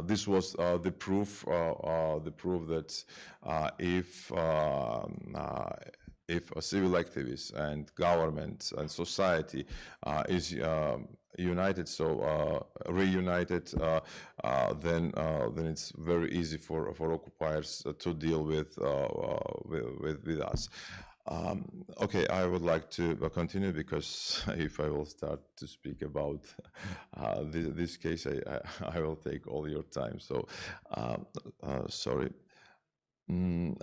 this was the proof that if a civil activist and government and society is united, so reunited, then it's very easy for occupiers to deal with us. Okay, I would like to continue, because if I will start to speak about this case, I will take all your time. So, sorry. Then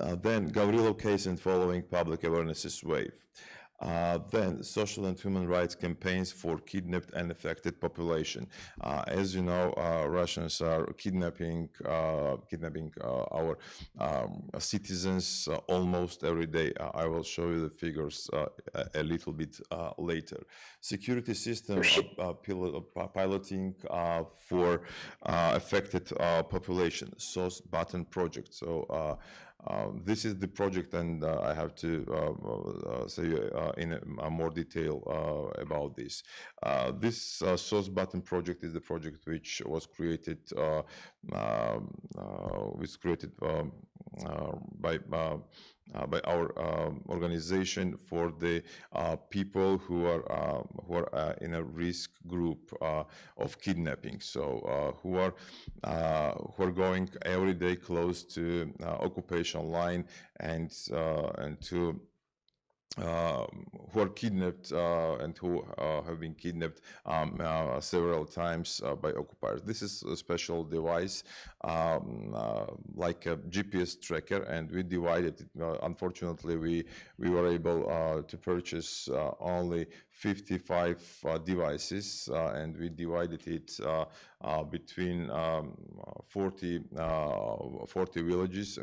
Gavrilo case and following public awarenesses wave. Then social and human rights campaigns for kidnapped and affected population. As you know, Russians are kidnapping our citizens almost every day. I will show you the figures a little bit later. Security system piloting for affected population. Source button project. So this is the project, and I have to say in more detail about this. This source button project is the project which was created by organization for the people who are in a risk group of kidnapping. So who are going every day close to occupation line and to who are kidnapped and who have been kidnapped several times by occupiers. This is a special device like a GPS tracker, and we divided it. Unfortunately, we were able to purchase only 55 devices, and we divided it between 40 villages.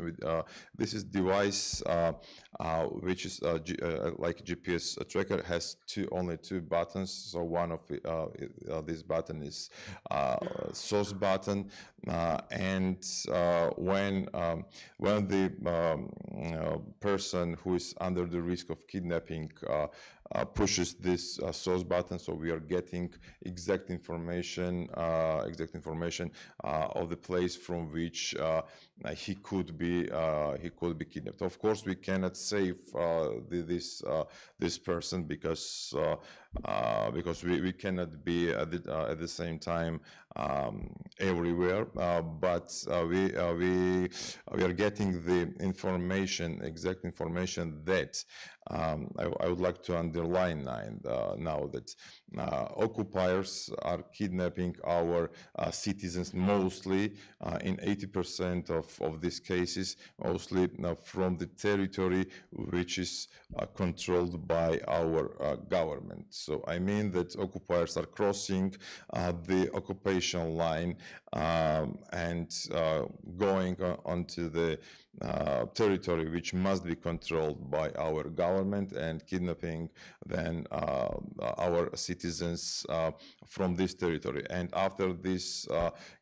This is device which is like GPS tracker, has only two buttons. So one of this button is source button, and when the person who is under the risk of kidnapping pushes this source button, so we are getting exact information of the place from which he could be kidnapped. Of course, we cannot save this person because we cannot be at the same time everywhere, but we are getting the exact information that I would like to underline now that occupiers are kidnapping our citizens mostly in 80% of these cases, mostly from the territory which is controlled by our government. So I mean that occupiers are crossing the occupation line and going onto the territory which must be controlled by our government and kidnapping then our citizens from this territory. And after this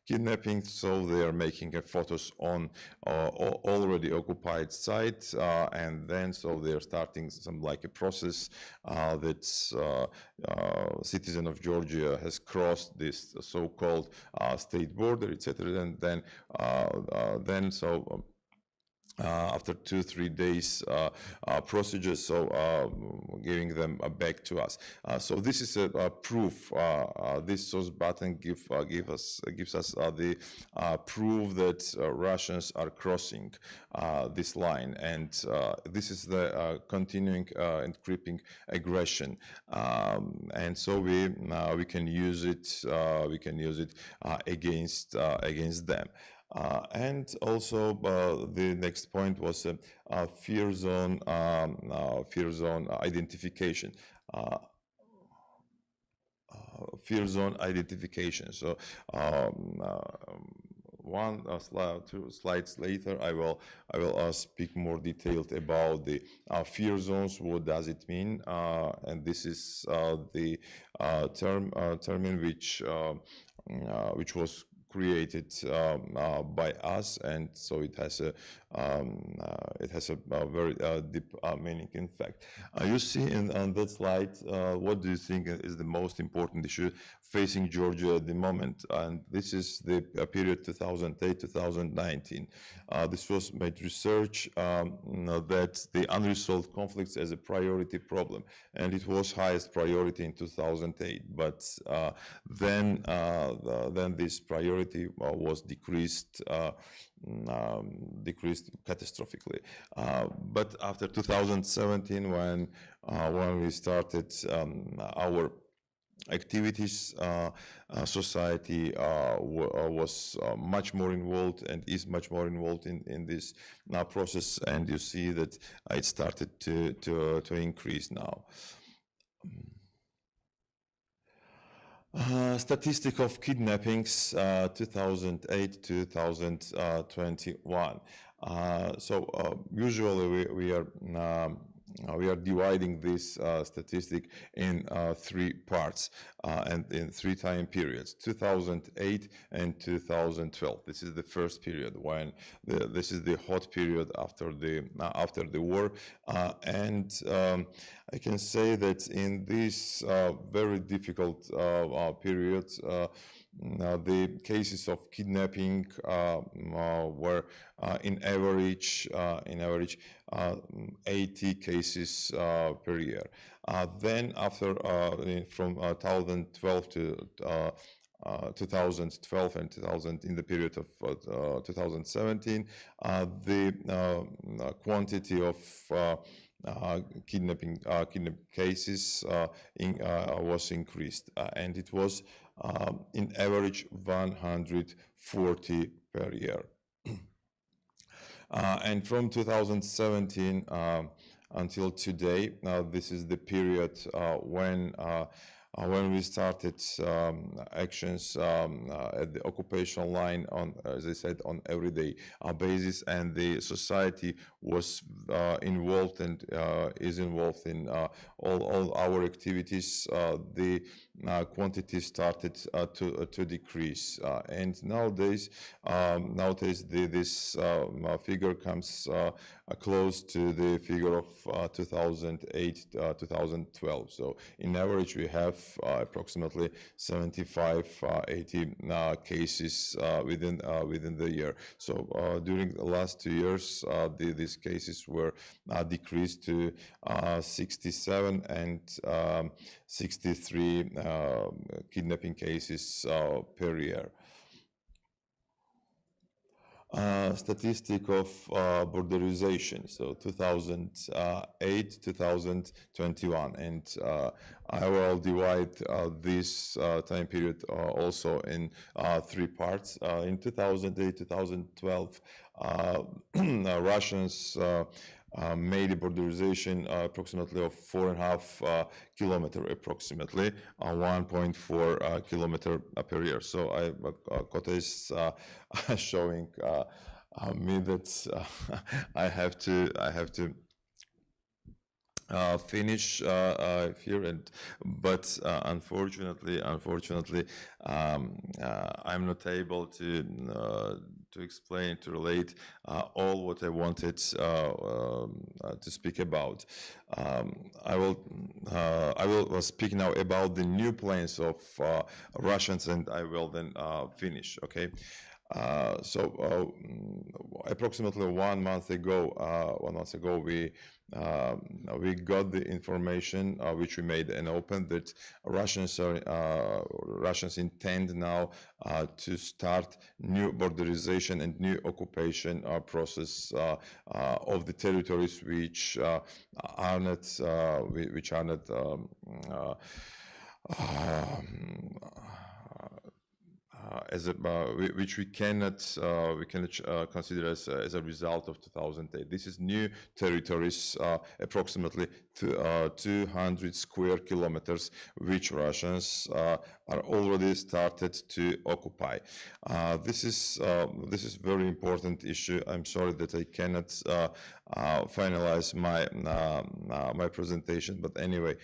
kidnapping, so they are making photos on already occupied sites, and then so they are starting some like a process that citizen of Georgia has crossed this so-called state border, etc. And then so after 2-3 days procedures, so giving them back to us. So this is a proof. This source button gives us the proof that Russians are crossing this line, and this is the continuing and creeping aggression. And so we can use it. Against them. And also the next point was fear zone identification. Fear zone identification. So two slides later, I will speak more detailed about the fear zones. What does it mean? And this is the term which was created by us, and so it has a very deep meaning. In fact, you see on that slide, what do you think is the most important issue facing Georgia at the moment? And this is the period 2008-2019. This was made research that the unresolved conflicts as a priority problem, and it was highest priority in 2008. But then this priority was decreased catastrophically. But after 2017, when we started our activities, society was much more involved and is much more involved in this process, and you see that it started to increase now. Statistic of kidnappings 2008-2021. So usually we are dividing this statistic in 3 parts and in 3 time periods: 2008 and 2012. This is the first period when this is the hot period after the war, and I can say that in this very difficult period, the cases of kidnapping were in average 80 cases per year. Then after from 2012 to 2012 and 2000 in the period of 2017, the quantity of kidnapping cases was increased, and it was in average 140 per year. And from 2017 until today, this is the period when we started actions at the occupational line on, as I said, on everyday basis, and the society was involved and is involved in all our activities. The quantity started to decrease, and nowadays this figure comes close to the figure of 2008-2012. So in average we have approximately 75-80 cases within the year. So during the last 2 years, these cases were decreased to 67 and 63 kidnapping cases per year. Statistic of borderization, so 2008-2021, and I will divide this time period also in 3 parts. In 2008-2012, Russians made a borderization approximately of 4.5 kilometer, approximately 1.4 kilometer per year. So quota is showing me that I have to finish here, but unfortunately, I'm not able to explain, to relate all what I wanted to speak about. I will speak now about the new plans of Russians, and I will then finish. Okay. So approximately 1 month ago, we got the information which we made and open, that Russians intend now to start new borderization and new occupation process of the territories which are not which we cannot consider as a result of 2008. This is new territories, approximately 200 square kilometers, which Russians are already started to occupy. This is very important issue. I'm sorry that I cannot finalize my presentation, but anyway,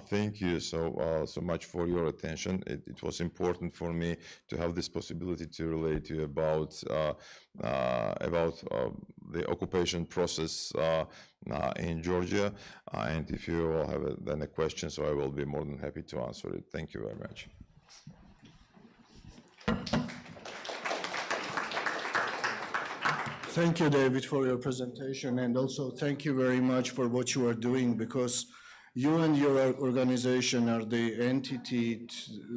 thank you so much for your attention. It was important for me to have this possibility to relate to you about the occupation process in Georgia, and if you will have then a question, so I will be more than happy to answer it. Thank you very much. Thank you, David, for your presentation, and also thank you very much for what you are doing, because you and your organization are the entity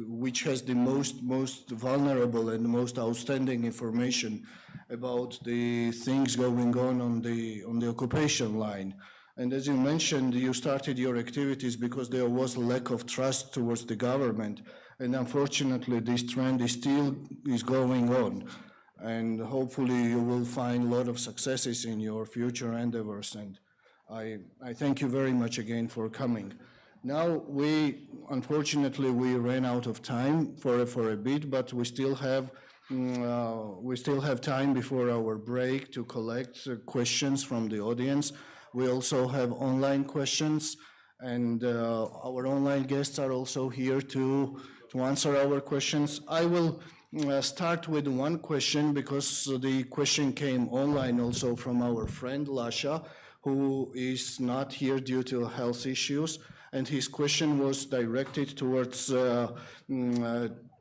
which has the most vulnerable and most outstanding information about the things going on the occupation line. And as you mentioned, you started your activities because there was a lack of trust towards the government, and unfortunately this trend is still going on. And hopefully you will find a lot of successes in your future endeavors, and I thank you very much again for coming. Now unfortunately we ran out of time for a bit, but we still have time before our break to collect questions from the audience. We also have online questions, and our online guests are also here to answer our questions. I will start with one question, because the question came online also from our friend Lasha, who is not here due to health issues, and his question was directed towards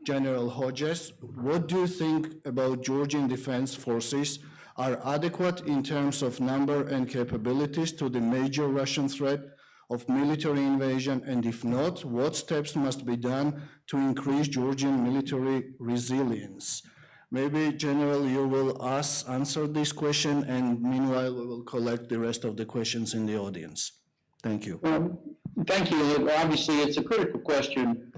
General Hodges. What do you think about Georgian defense forces are adequate in terms of number and capabilities to the major Russian threat of military invasion, and if not, what steps must be done to increase Georgian military resilience? Maybe, General, you will answer this question, and meanwhile, we will collect the rest of the questions in the audience. Thank you. Thank you. Obviously, it's a critical question.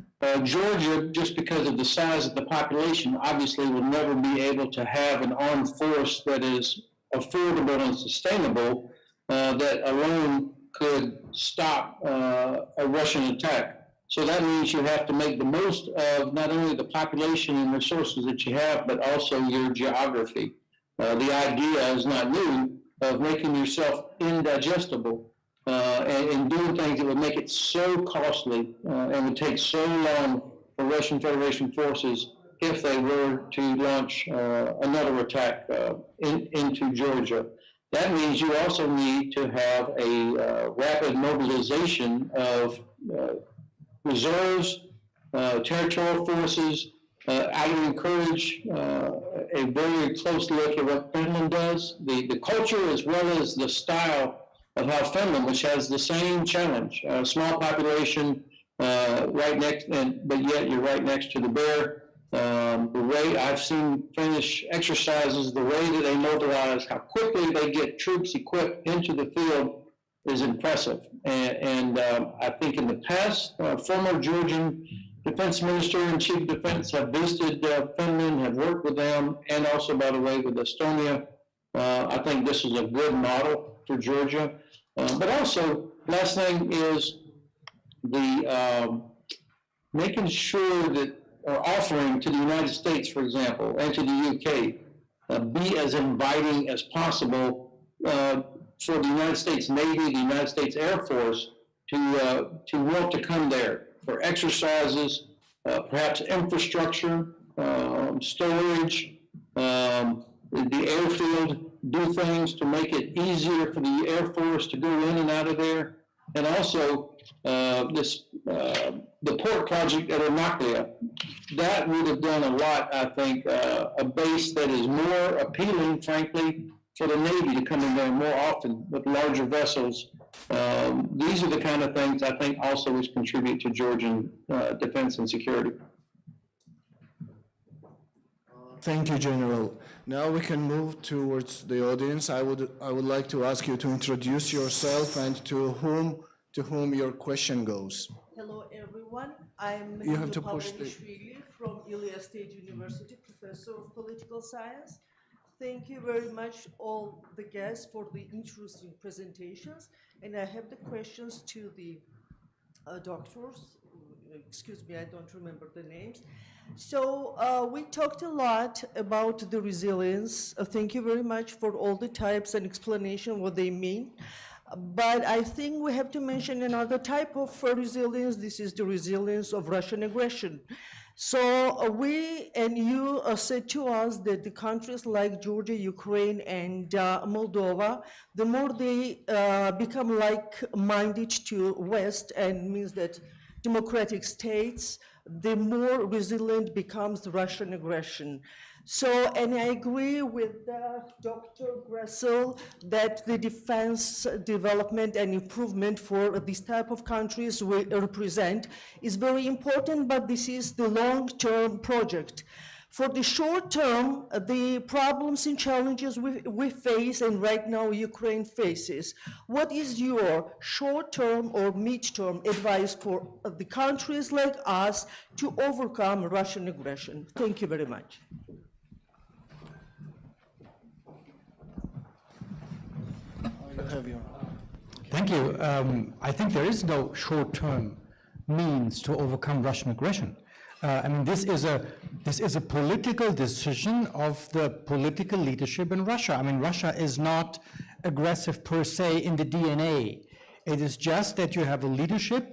Georgia, just because of the size of the population, obviously will never be able to have an armed force that is affordable and sustainable that alone could stop a Russian attack. So that means you have to make the most of not only the population and resources that you have, but also your geography. The idea is not new of making yourself indigestible and doing things that would make it so costly and would take so long for Russian Federation forces if they were to launch another attack into Georgia. That means you also need to have a rapid mobilization of reserves, territorial forces. I would encourage a very close look at what Finland does, the culture as well as the style of how Finland, which has the same challenge, small population, right next, but yet you're right next to the bear. The way I've seen Finnish exercises, the way that they mobilize, how quickly they get troops equipped into the field is impressive. And I think in the past, former Georgian defense minister and chief of defense have visited Finland, have worked with them, and also, by the way, with Estonia. I think this is a good model for Georgia. But also, last thing is the making sure that, or offering to the United States, for example, and to the UK, be as inviting as possible for the United States Navy, the United States Air Force to want to come there for exercises, perhaps infrastructure, storage, the airfield, do things to make it easier for the Air Force to go in and out of there. And also the port project at Ermaklia, that would have done a lot, I think, a base that is more appealing, frankly, for the Navy to come in there more often with larger vessels. These are the kind of things I think also which contribute to Georgian defense and security. Thank you, General. Now we can move towards the audience. I would like to ask you to introduce yourself and to whom your question goes. Hello, everyone. I'm You have to push Pavlishvili from Ilia State University, professor of political science. Thank you very much, all the guests, for the interesting presentations. And I have the questions to the doctors. Excuse me, I don't remember the names. So we talked a lot about the resilience. Thank you very much for all the types and explanation what they mean. But I think we have to mention another type of resilience. This is the resilience of Russian aggression. So we and you said to us that the countries like Georgia, Ukraine, and Moldova, the more they become like-minded to West, and means that democratic states, the more resilient becomes the Russian aggression. So, and I agree with Dr. Gressel that the defense development and improvement for these type of countries we represent is very important, but this is the long-term project. For the short term, the problems and challenges we face, and right now Ukraine faces, what is your short-term or mid-term advice for the countries like us to overcome Russian aggression? Thank you very much. Thank you. I think there is no short-term means to overcome Russian aggression. I mean, this is a political decision of the political leadership in Russia. I mean, Russia is not aggressive per se in the DNA. It is just that you have a leadership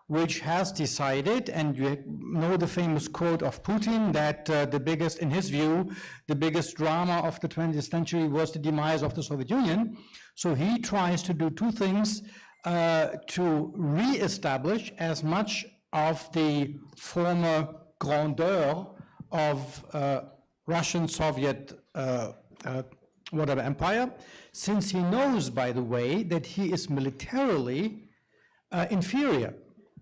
which has decided, and you know the famous quote of Putin, that the biggest, in his view, the biggest drama of the 20th century was the demise of the Soviet Union. So he tries to do two things, to re-establish as much of the former grandeur of Russian, Soviet, whatever empire, since he knows, by the way, that he is militarily inferior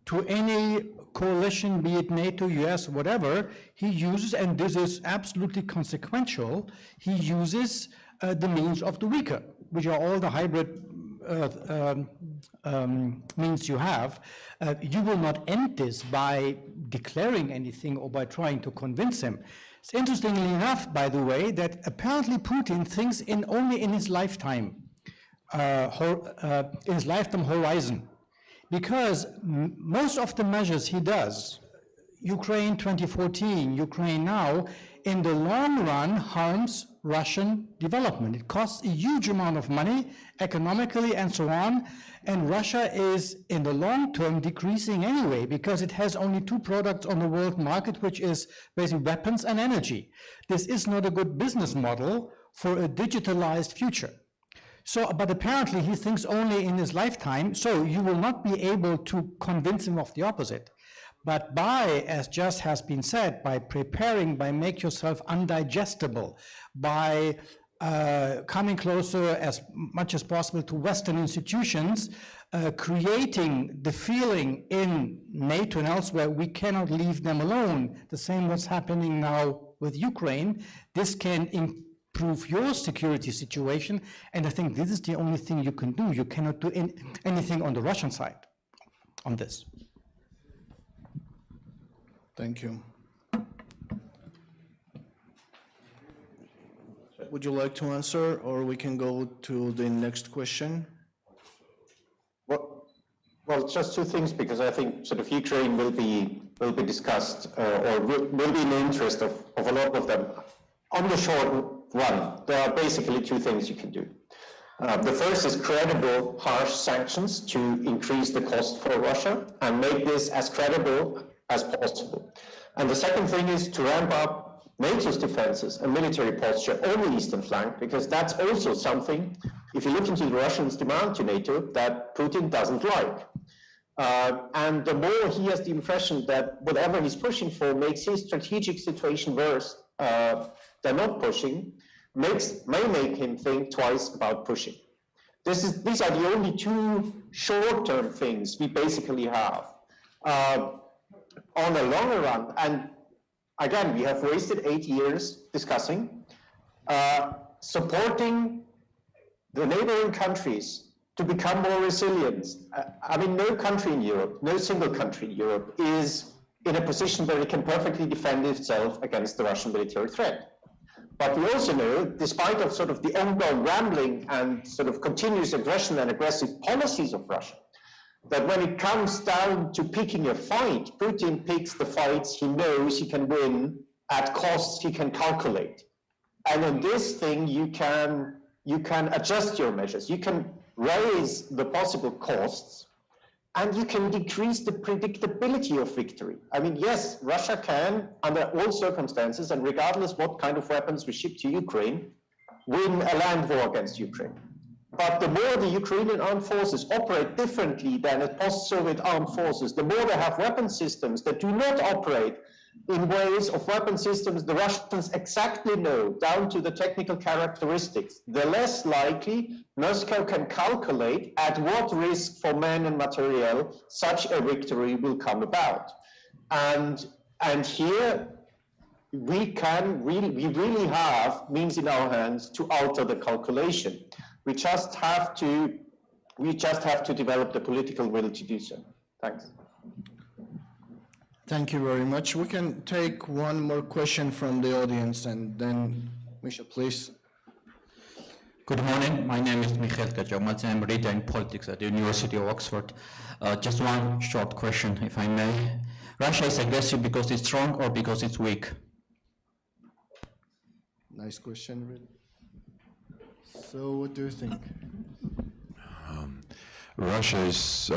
to any coalition, be it NATO, US, whatever. He uses, and this is absolutely consequential, he uses the means of the weaker, which are all the hybrid means you have. You will not end this by declaring anything or by trying to convince him. It's interestingly enough, by the way, that apparently Putin thinks only in his lifetime, horizon, because most of the measures he does, Ukraine 2014, Ukraine now, in the long run harms Russian development. It costs a huge amount of money economically and so on, and Russia is in the long term decreasing anyway because it has only two products on the world market, which is basically weapons and energy. This is not a good business model for a digitalized future. So, but apparently he thinks only in his lifetime, so you will not be able to convince him of the opposite. But by, as just has been said, by preparing, by make yourself undigestible, by coming closer as much as possible to Western institutions, creating the feeling in NATO and elsewhere, we cannot leave them alone. The same what's happening now with Ukraine. This can improve your security situation, and I think this is the only thing you can do. You cannot do anything on the Russian side on this. Thank you. Would you like to answer, or we can go to the next question? Well, just two things, because I think sort of Ukraine will be discussed or will be in the interest of a lot of them. On the short run, there are basically two things you can do. The first is credible, harsh sanctions to increase the cost for Russia and make this as credible as possible. And the second thing is to ramp up NATO's defenses and military posture on the eastern flank, because that's also something, if you look into the Russians' demand to NATO, that Putin doesn't like. And the more he has the impression that whatever he's pushing for makes his strategic situation worse than not pushing, may make him think twice about pushing. These are the only two short-term things we basically have. On a longer run, and again, we have wasted 8 years discussing, supporting the neighboring countries to become more resilient. I mean, no country in Europe, no single country in Europe is in a position where it can perfectly defend itself against the Russian military threat. But we also know, despite of sort of the ongoing rambling and sort of continuous aggression and aggressive policies of Russia, that when it comes down to picking a fight, Putin picks the fights he knows he can win at costs he can calculate. And in this thing, you can adjust your measures. You can raise the possible costs, and you can decrease the predictability of victory. I mean, yes, Russia can, under all circumstances, and regardless what kind of weapons we ship to Ukraine, win a land war against Ukraine. But the more the Ukrainian armed forces operate differently than the post-Soviet armed forces, the more they have weapon systems that do not operate in ways of weapon systems the Russians exactly know, down to the technical characteristics, the less likely Moscow can calculate at what risk for men and material such a victory will come about. And here we really have means in our hands to alter the calculation. We just have to develop the political will to do so. Thanks. Thank you very much. We can take one more question from the audience, and then Misha, please. Good morning. My name is Michael Kajamadze. I'm a reader in politics at the University of Oxford. Just one short question, if I may. Russia is aggressive because it's strong or because it's weak? Nice question, really. So what do you think? Russia is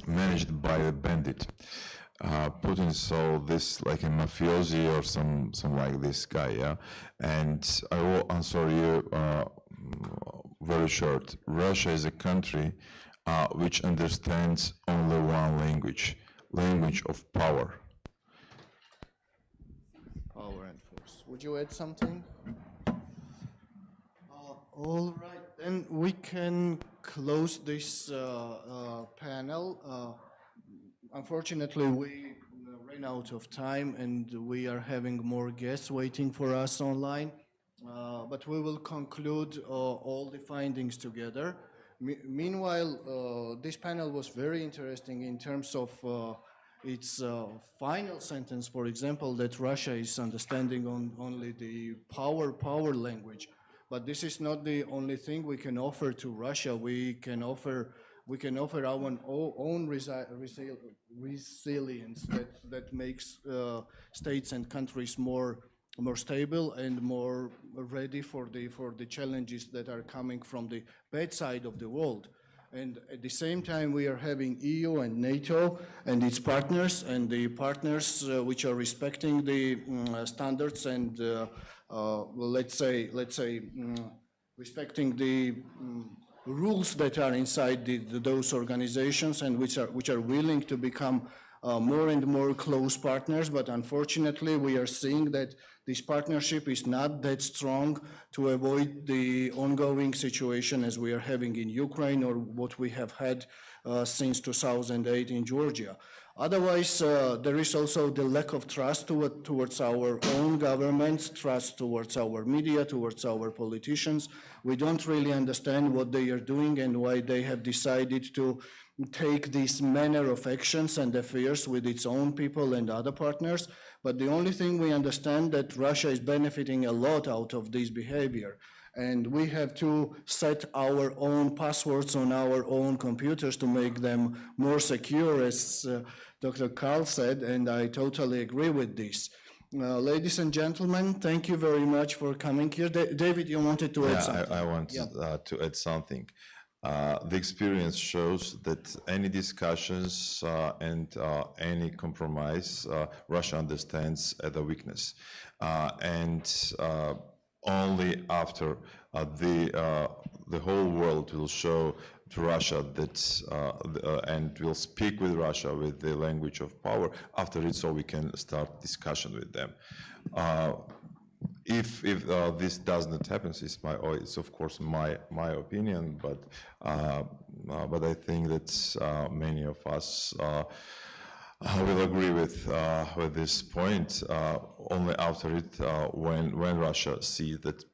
managed by a bandit. Putin saw this like a mafiosi or some like this guy, yeah. And I will answer you very short. Russia is a country which understands only one language, language of power. Power and force. Would you add something? All right, then we can close this panel. Unfortunately, we ran out of time and we are having more guests waiting for us online. But we will conclude all the findings together. Meanwhile, this panel was very interesting in terms of its final sentence, for example, that Russia is understanding only the power language. But this is not the only thing we can offer to Russia. We can offer our own resilience that makes states and countries more stable and more ready for the challenges that are coming from the bad side of the world. And at the same time, we are having EU and NATO and its partners, and the partners which are respecting the standards and let's say respecting the rules that are inside those organizations, and which are willing to become more and more close partners. But unfortunately, we are seeing that this partnership is not that strong to avoid the ongoing situation as we are having in Ukraine, or what we have had since 2008 in Georgia. Otherwise, there is also the lack of trust towards our own governments, trust towards our media, towards our politicians. We don't really understand what they are doing and why they have decided to take this manner of actions and affairs with its own people and other partners. But the only thing we understand that Russia is benefiting a lot out of this behavior. And we have to set our own passwords on our own computers to make them more secure, as Dr. Karl said, and I totally agree with this. Ladies and gentlemen, thank you very much for coming here. David, you wanted to add something? I want to add something. The experience shows that any discussions and any compromise, Russia understands as a weakness. And only after the whole world will show to Russia that and will speak with Russia with the language of power, after it, so we can start discussion with them. If this does not happen, it's of course my opinion, but I think that many of us will agree with this point. Only after it, when Russia sees that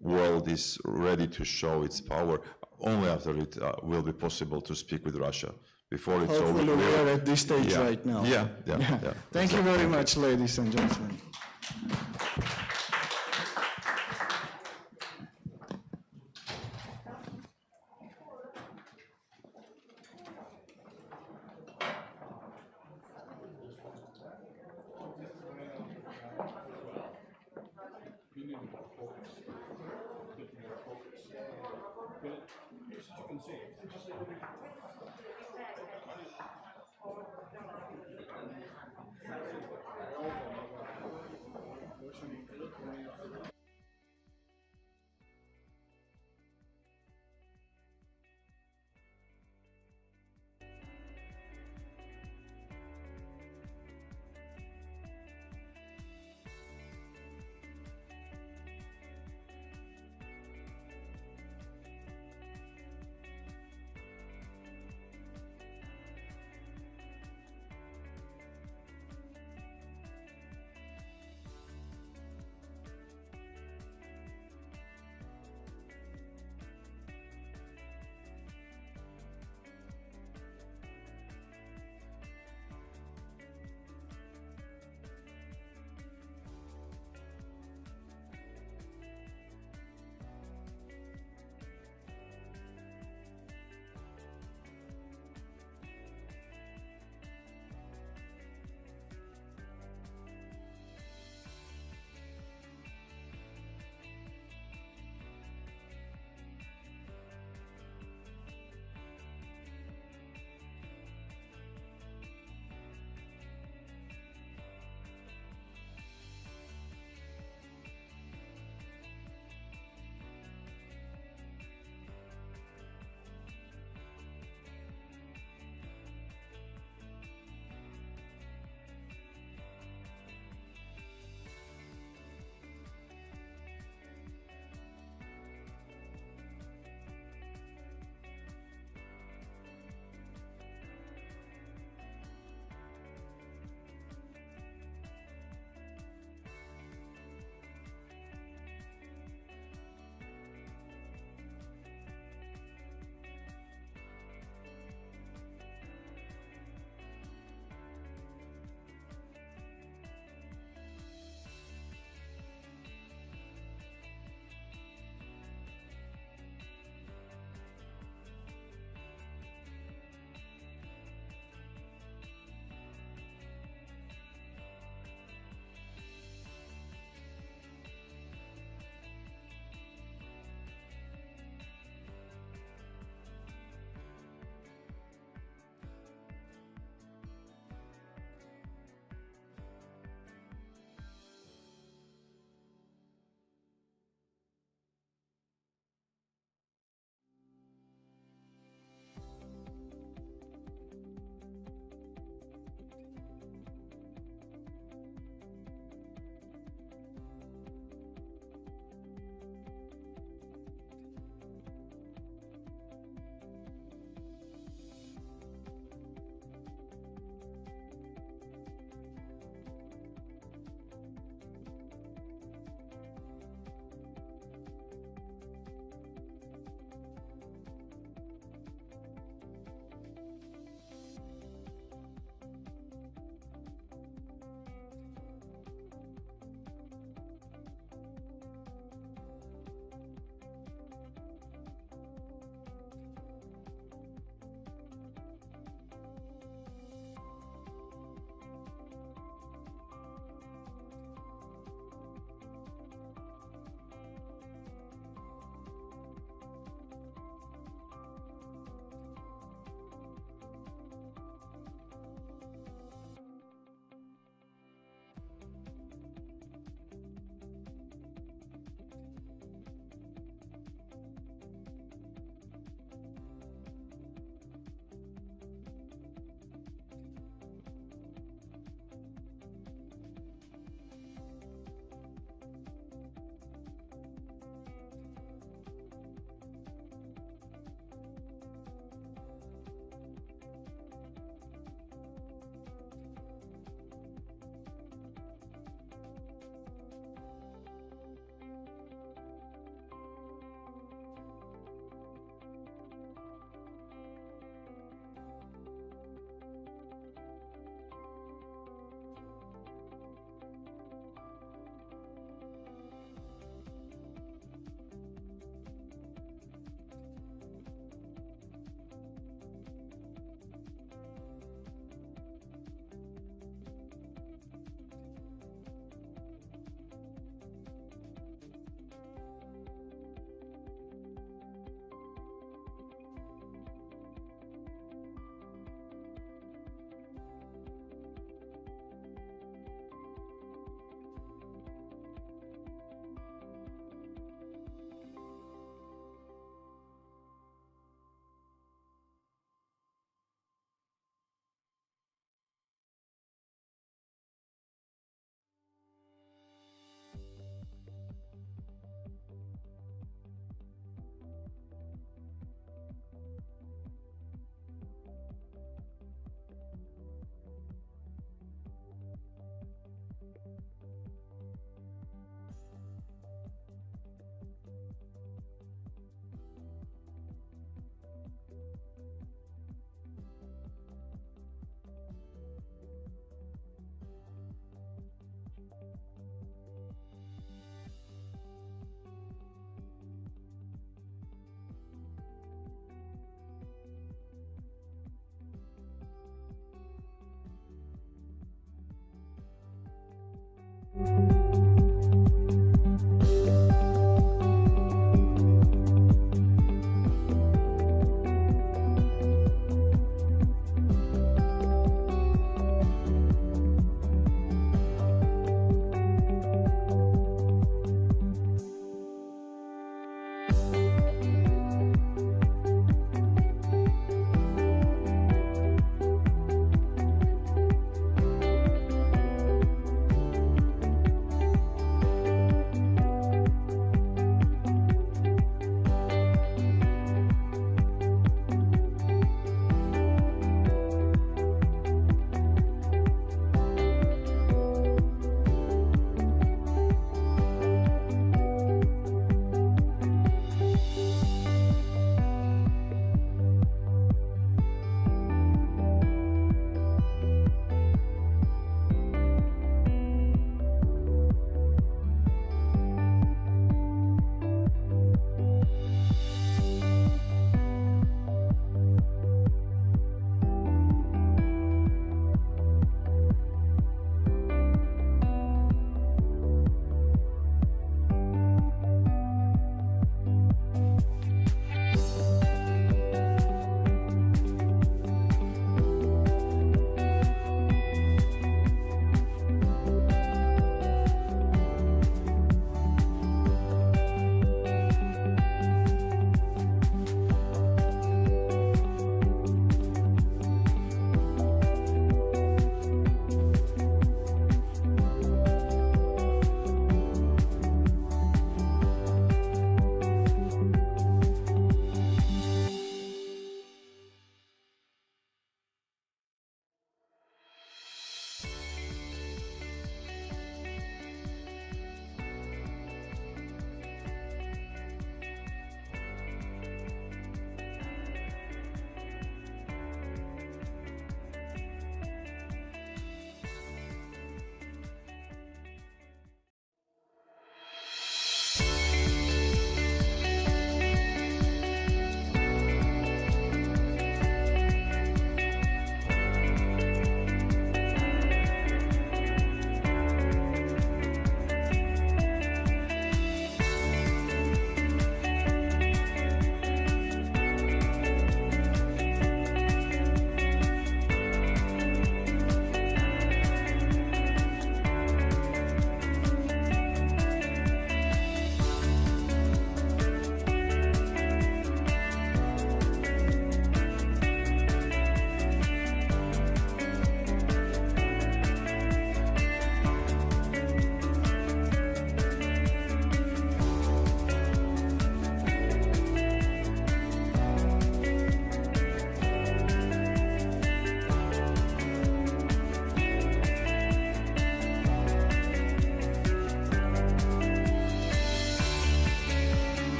world is ready to show its power, only after it will be possible to speak with Russia. Before it's over. Hopefully we are at this stage right now. Yeah. Thank you very much, ladies and gentlemen.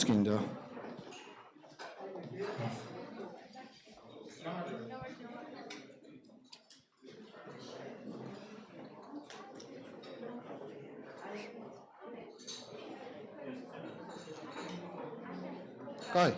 წინდა. კაი.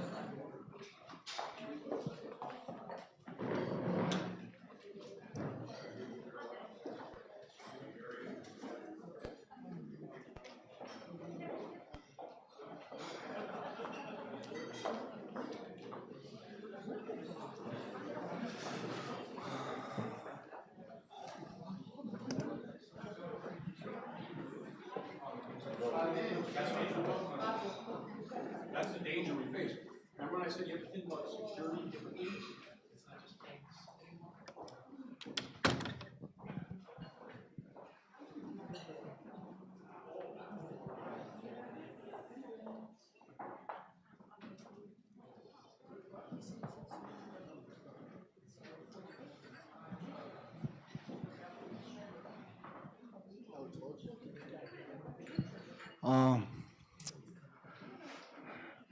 That's the danger we face. Remember when I said you have to think about security differently? It's not just tanks.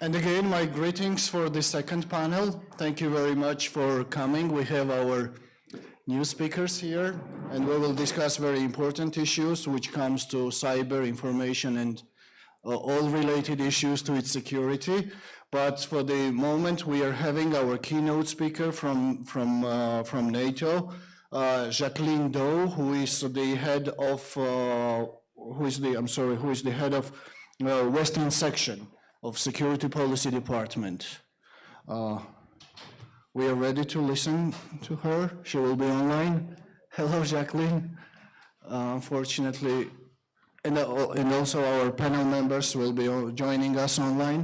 And again, my greetings for the second panel. Thank you very much for coming. We have our new speakers here, and we will discuss very important issues which comes to cyber information and all related issues to its security. But for the moment, we are having our keynote speaker from NATO, Jacqueline Doe, who is the head of Western Section of Security Policy Department. We are ready to listen to her. She will be online. Hello, Jacqueline. Unfortunately, and also our panel members will be joining us online.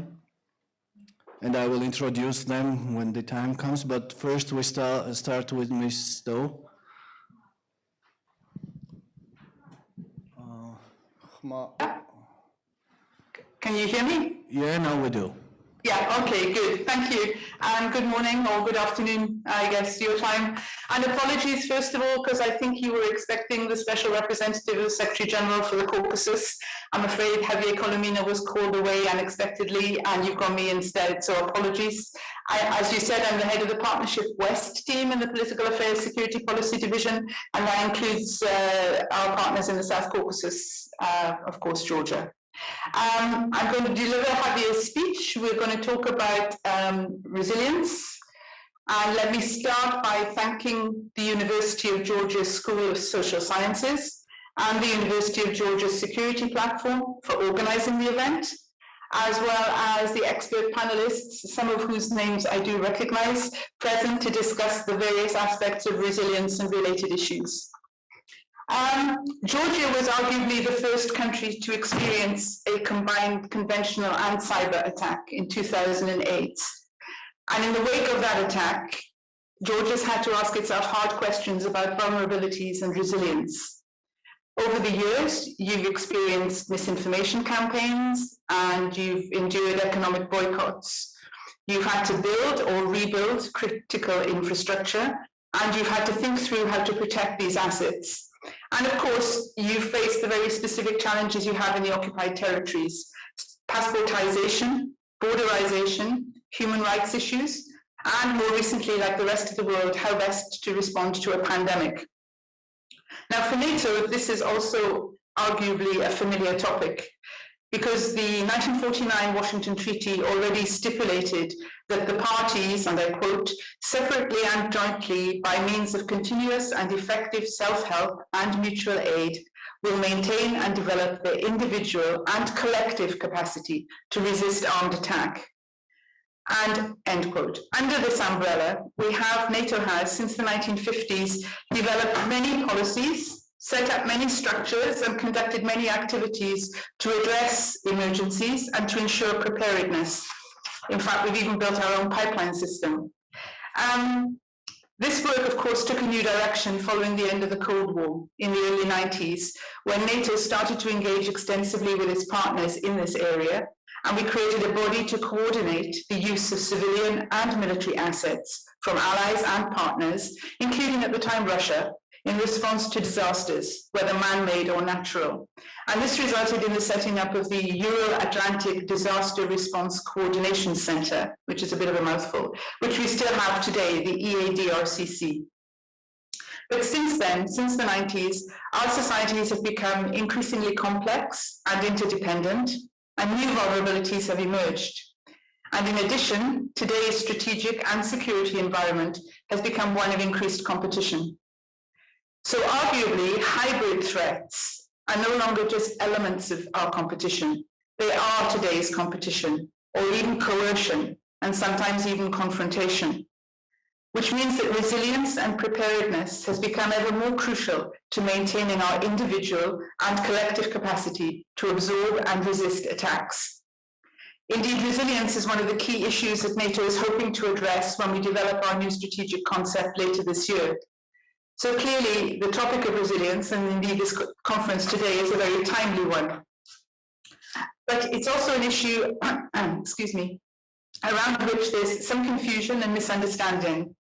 And I will introduce them when the time comes. But first, we start with Ms. Doe. Can you hear me? Yeah, now we do. Yeah, okay, good. Thank you. And good morning or good afternoon, I guess, your time. And apologies, first of all, because I think you were expecting the special representative of the Secretary General for the Caucasus. I'm afraid Javier Colomina was called away unexpectedly and you've got me instead, so apologies. As you said, I'm the head of the Partnership West team in the Political Affairs Security Policy Division, and that includes our partners in the South Caucasus, of course, Georgia. I'm going to deliver Javier's speech. We're going to talk about resilience. And let me start by thanking the University of Georgia School of Social Sciences and the University of Georgia Security Platform for organizing the event, as well as the expert panelists, some of whose names I do recognize, present to discuss the various aspects of resilience and related issues. Georgia was arguably the first country to experience a combined conventional and cyber attack in 2008. And in the wake of that attack, Georgia's had to ask itself hard questions about vulnerabilities and resilience. Over the years, you've experienced misinformation campaigns and you've endured economic boycotts. You've had to build or rebuild critical infrastructure, and you've had to think through how to protect these assets. And of course, you face the very specific challenges you have in the occupied territories: passportization, borderization, human rights issues, and more recently, like the rest of the world, how best to respond to a pandemic. Now, for NATO, this is also arguably a familiar topic, because the 1949 Washington Treaty already stipulated that the parties, and I quote, separately and jointly, by means of continuous and effective self-help and mutual aid, will maintain and develop their individual and collective capacity to resist armed attack. And end quote. Under this umbrella, NATO has, since the 1950s, developed many policies, set up many structures, and conducted many activities to address emergencies and to ensure preparedness. In fact, we've even built our own pipeline system. This work, of course, took a new direction following the end of the Cold War in the early 90s, when NATO started to engage extensively with its partners in this area, and we created a body to coordinate the use of civilian and military assets from allies and partners, including at the time Russia, in response to disasters, whether man-made or natural. And this resulted in the setting up of the Euro-Atlantic Disaster Response Coordination Center, which is a bit of a mouthful, which we still have today, the EADRCC. But since then, since the 90s, our societies have become increasingly complex and interdependent, and new vulnerabilities have emerged. And in addition, today's strategic and security environment has become one of increased competition. So arguably, hybrid threats are no longer just elements of our competition. They are today's competition, or even coercion, and sometimes even confrontation, which means that resilience and preparedness has become ever more crucial to maintaining our individual and collective capacity to absorb and resist attacks. Indeed, resilience is one of the key issues that NATO is hoping to address when we develop our new strategic concept later this year. So clearly, the topic of resilience, and indeed this conference today, is a very timely one. But it's also an issue, excuse me, around which there's some confusion and misunderstanding.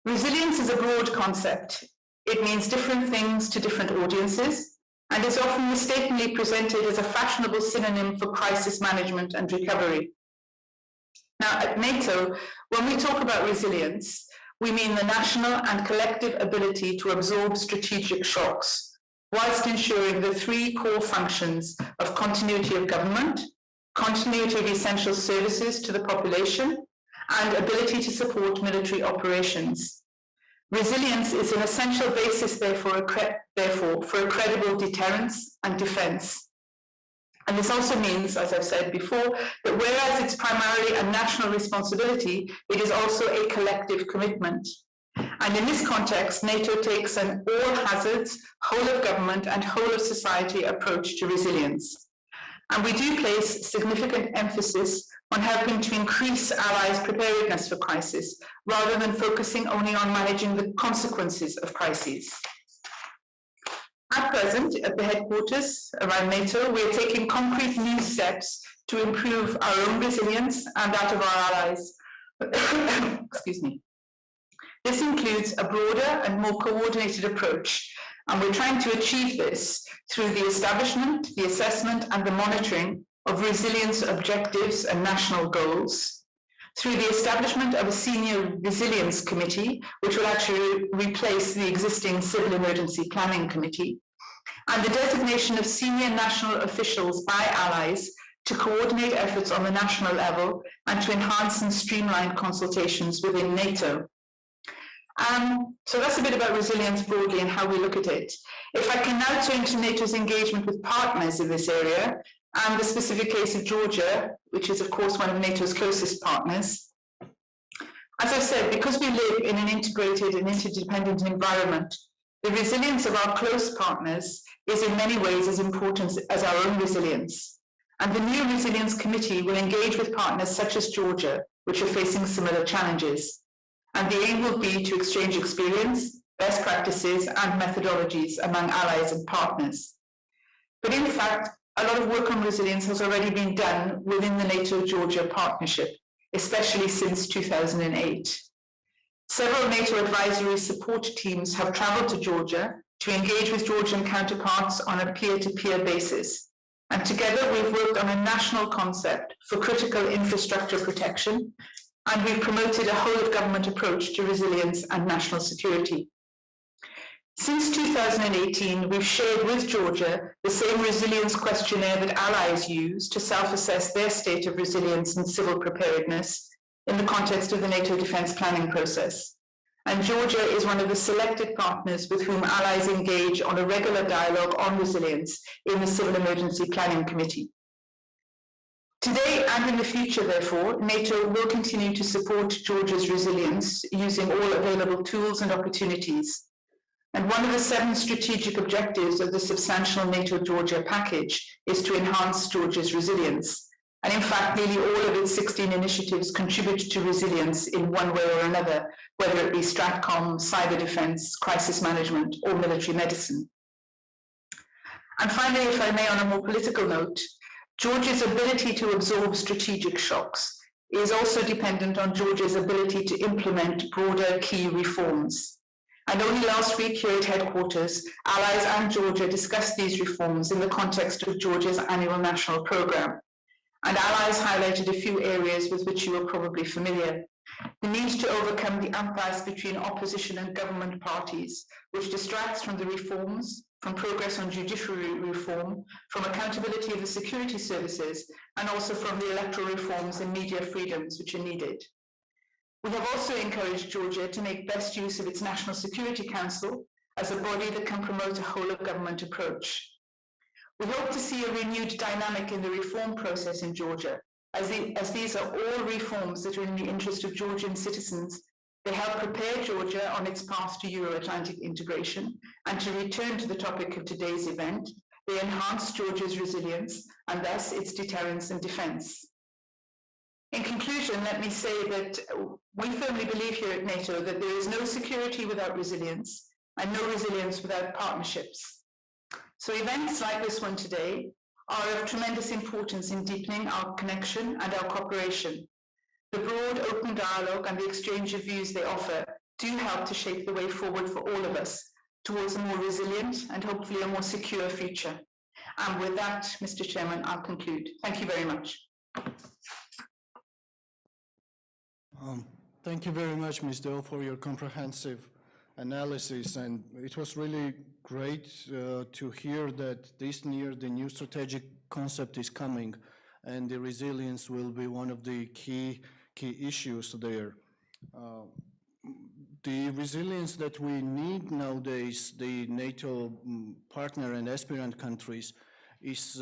Resilience is a broad concept. It means different things to different audiences, and is often mistakenly presented as a fashionable synonym for crisis management and recovery. Now, at NATO, when we talk about resilience, we mean the national and collective ability to absorb strategic shocks, whilst ensuring the three core functions of continuity of government, continuity of essential services to the population, and ability to support military operations. Resilience is an essential basis, therefore, for a credible deterrence and defense. And this also means, as I've said before, that whereas it's primarily a national responsibility, it is also a collective commitment. And in this context, NATO takes an all hazards, whole of government and whole of society approach to resilience. And we do place significant emphasis on helping to increase allies' preparedness for crisis, rather than focusing only on managing the consequences of crises. At present, at the headquarters around NATO, we are taking concrete new steps to improve our own resilience and that of our allies. Excuse me. This includes a broader and more coordinated approach, and we're trying to achieve this through the establishment, the assessment, and the monitoring of resilience objectives and national goals, through the establishment of a senior resilience committee, which will actually replace the existing civil emergency planning committee, and the designation of senior national officials by allies to coordinate efforts on the national level and to enhance and streamline consultations within NATO. So that's a bit about resilience broadly and how we look at it. If I can now turn to NATO's engagement with partners in this area, and the specific case of Georgia, which is of course one of NATO's closest partners. As I said, because we live in an integrated and interdependent environment, the resilience of our close partners is in many ways as important as our own resilience. And the new Resilience Committee will engage with partners such as Georgia, which are facing similar challenges. And the aim will be to exchange experience, best practices, and methodologies among allies and partners. But in fact, a lot of work on resilience has already been done within the NATO-Georgia partnership, especially since 2008. Several NATO advisory support teams have traveled to Georgia to engage with Georgian counterparts on a peer-to-peer basis. And together we've worked on a national concept for critical infrastructure protection, and we've promoted a whole-of-government approach to resilience and national security. Since 2018, we've shared with Georgia the same resilience questionnaire that allies use to self-assess their state of resilience and civil preparedness in the context of the NATO defense planning process. And Georgia is one of the selected partners with whom allies engage on a regular dialogue on resilience in the Civil Emergency Planning Committee. Today and in the future, therefore, NATO will continue to support Georgia's resilience using all available tools and opportunities. And one of the 7 strategic objectives of the substantial NATO-Georgia package is to enhance Georgia's resilience. And in fact, nearly all of its 16 initiatives contribute to resilience in one way or another, whether it be STRATCOM, cyber defense, crisis management, or military medicine. And finally, if I may, on a more political note, Georgia's ability to absorb strategic shocks is also dependent on Georgia's ability to implement broader key reforms. And only last week here at headquarters, allies and Georgia discussed these reforms in the context of Georgia's annual national programme. And allies highlighted a few areas with which you are probably familiar. The need to overcome the impasse between opposition and government parties, which distracts from the reforms, from progress on judiciary reform, from accountability of the security services, and also from the electoral reforms and media freedoms which are needed. We have also encouraged Georgia to make best use of its National Security Council as a body that can promote a whole-of-government approach. We hope to see a renewed dynamic in the reform process in Georgia, as these are all reforms that are in the interest of Georgian citizens. They help prepare Georgia on its path to Euro-Atlantic integration, and to return to the topic of today's event, they enhance Georgia's resilience and thus its deterrence and defence. In conclusion, let me say that we firmly believe here at NATO that there is no security without resilience and no resilience without partnerships. So events like this one today are of tremendous importance in deepening our connection and our cooperation. The broad, open dialogue and the exchange of views they offer do help to shape the way forward for all of us towards a more resilient and hopefully a more secure future. And with that, Mr. Chairman, I'll conclude. Thank you very much. Thank you very much, Ms. Dole, for your comprehensive analysis, and it was really great to hear that this year the new strategic concept is coming, and the resilience will be one of the key issues there. The resilience that we need nowadays, the NATO partner and aspirant countries, is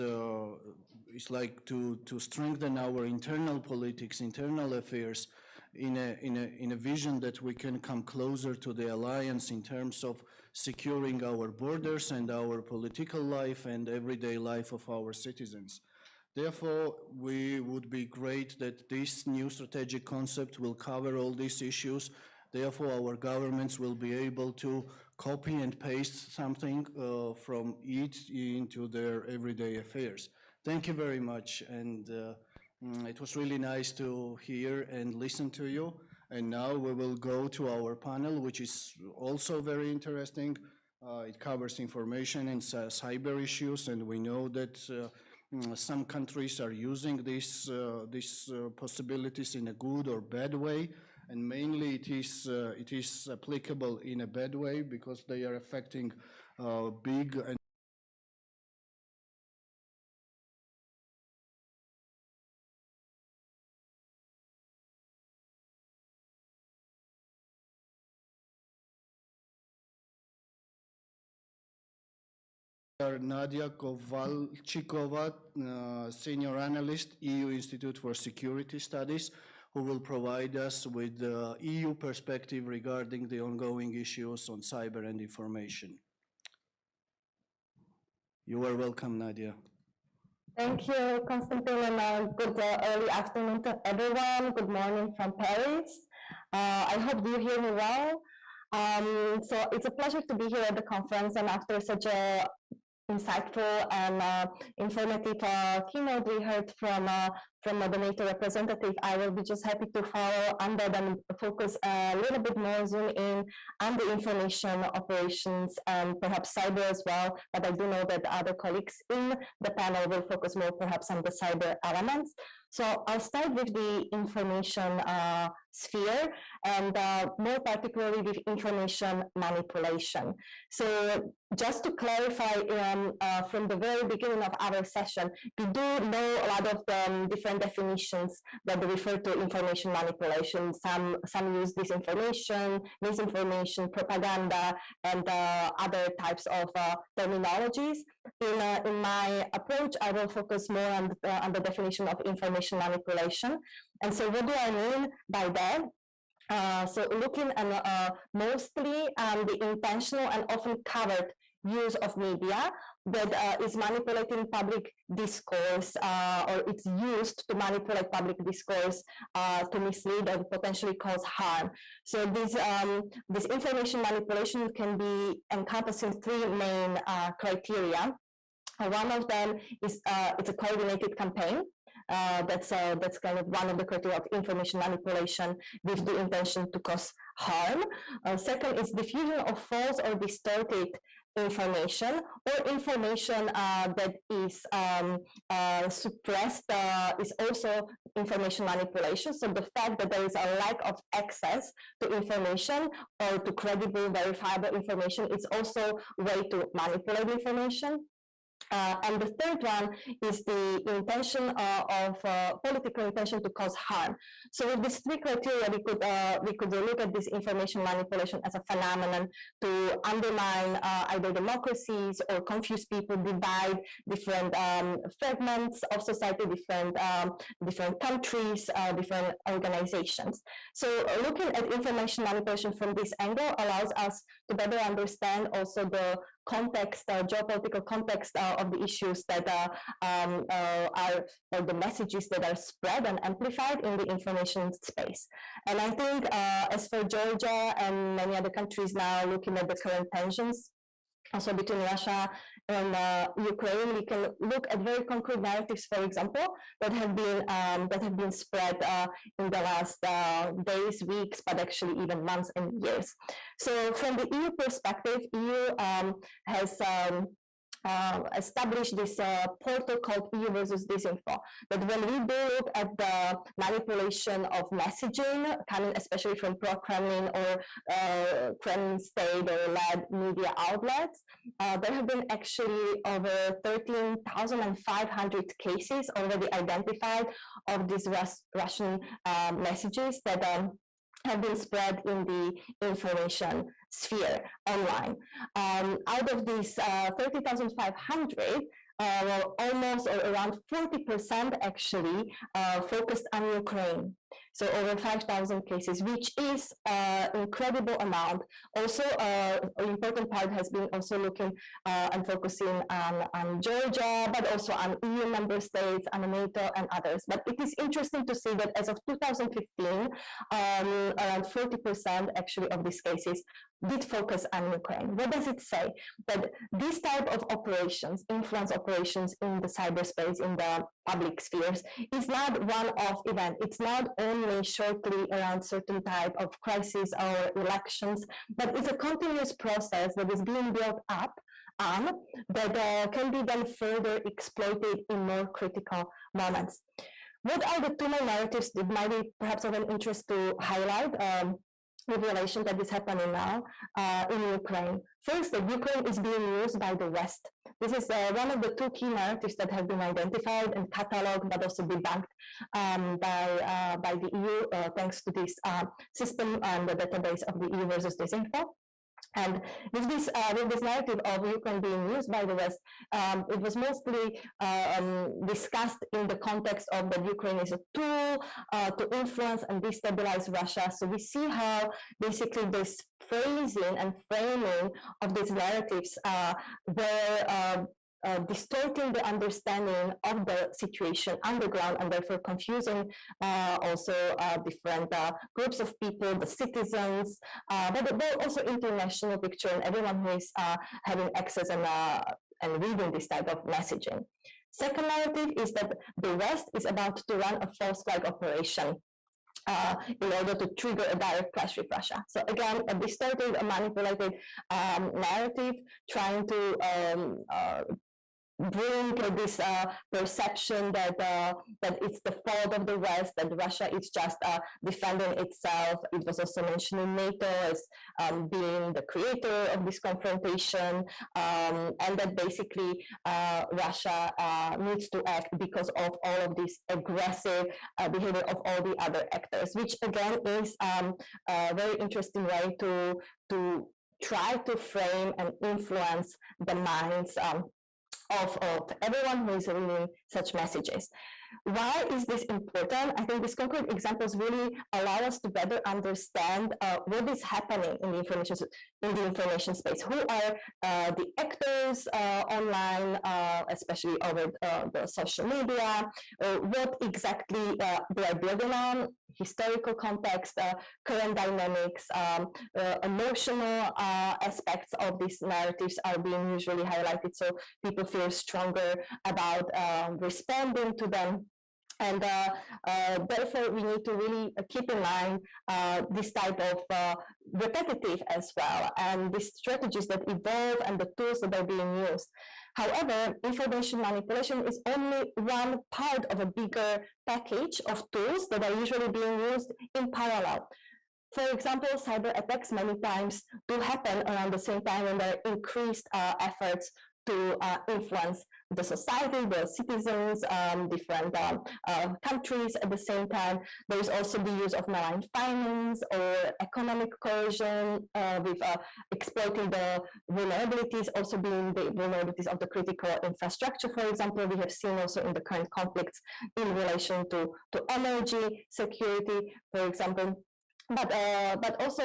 like to strengthen our internal politics, internal affairs, in a vision that we can come closer to the alliance in terms of securing our borders and our political life and everyday life of our citizens. Therefore, we would be great that this new strategic concept will cover all these issues. Therefore, our governments will be able to copy and paste something from it into their everyday affairs. Thank you very much, and it was really nice to hear and listen to you. And now we will go to our panel, which is also very interesting. It covers information and cyber issues, and we know that some countries are using these possibilities in a good or bad way, and mainly it is applicable in a bad way because they are affecting big and Nadia Kovalchikova, Senior Analyst, EU Institute for Security Studies, who will provide us with the EU perspective regarding the ongoing issues on cyber and information. You are welcome, Nadia. Thank you, Constantine, and good early afternoon to everyone. Good morning from Paris. I hope you hear me well. So it's a pleasure to be here at the conference, and after such a insightful and informative keynote we heard from the NATO representative, I will be just happy to follow under and focus a little bit more, zoom in on the information operations and perhaps cyber as well, but I do know that other colleagues in the panel will focus more perhaps on the cyber elements. So I'll start with the information sphere, and more particularly with information manipulation. So just to clarify, from the very beginning of our session, we do know a lot of the different definitions that refer to information manipulation. Some use disinformation, misinformation, propaganda, and other types of terminologies. In my approach, I will focus more on the definition of information manipulation. And so what do I mean by that? So looking at mostly the intentional and often covered use of media that is manipulating public discourse, or it's used to manipulate public discourse to mislead or potentially cause harm. So this information manipulation can be encompassing three main criteria. One of them is it's a coordinated campaign. That's kind of one of the criteria of information manipulation with the intention to cause harm. Second is diffusion of false or distorted information, or information that is suppressed is also information manipulation. So the fact that there is a lack of access to information or to credible, verifiable information is also a way to manipulate information. And the third one is the intention of political intention to cause harm. So with these three criteria, we could look at this information manipulation as a phenomenon to undermine either democracies or confuse people, divide different fragments of society, different countries, different organizations. So looking at information manipulation from this angle allows us to better understand also the context, geopolitical context of the issues that are, or the messages that are spread and amplified in the information space. And I think as for Georgia and many other countries now looking at the current tensions, also between Russia and Ukraine, we can look at very concrete narratives, for example, that have been spread in the last days, weeks, but actually even months and years. So from the EU perspective, EU has established this portal called EU versus disinfo, that when we do look at the manipulation of messaging coming especially from pro-Kremlin or Kremlin state or led media outlets, there have been actually over 13,500 cases already identified of these Russian messages that have been spread in the information sphere online. Out of these 30,500, almost or around 40% actually focused on Ukraine. So over 5,000 cases, which is an incredible amount. Also, an important part has been also looking and focusing on Georgia, but also on EU member states, on NATO and others. But it is interesting to see that as of 2015, around 40% actually of these cases did focus on Ukraine. What does it say? That this type of operations, influence operations in the cyberspace, in the public spheres, is not one-off event. It's not only shortly around certain type of crisis or elections, but it's a continuous process that is being built up that can be then further exploited in more critical moments. What are the two main narratives that might be perhaps of an interest to highlight? With relation that is happening now in Ukraine. First, that Ukraine is being used by the West. This is one of the two key narratives that have been identified and cataloged, but also debunked by the EU, thanks to this system and the database of the EU versus disinfo. And with this narrative of Ukraine being used by the West, it was mostly discussed in the context of that Ukraine is a tool to influence and destabilize Russia. So we see how basically this phrasing and framing of these narratives were distorting the understanding of the situation on the ground and therefore confusing also different groups of people, the citizens, but also international picture and everyone who is having access and reading this type of messaging. Second narrative is that the West is about to run a false flag operation in order to trigger a direct clash with Russia. So again, a distorted, a manipulated narrative trying to bring this perception that it's the fault of the West, that Russia is just defending itself. It was also mentioned in NATO as being the creator of this confrontation, and that basically Russia needs to act because of all of this aggressive behavior of all the other actors, which again is a very interesting way to try to frame and influence the minds of everyone who is reading such messages. Why is this important? I think these concrete examples really allow us to better understand what is happening in the information space. Who are the actors online, especially over the social media? What exactly they are building on? Historical context, current dynamics, emotional aspects of these narratives are being usually highlighted, so people feel stronger about responding to them. And therefore, we need to really keep in mind this type of repetitive as well, and these strategies that evolve and the tools that are being used. However, information manipulation is only one part of a bigger package of tools that are usually being used in parallel. For example, cyber attacks many times do happen around the same time when there are increased efforts to influence the society, the citizens, different countries at the same time. There is also the use of malign finance or economic coercion with exploiting the vulnerabilities, also being the vulnerabilities of the critical infrastructure, for example. We have seen also in the current conflicts in relation to energy security, for example, but also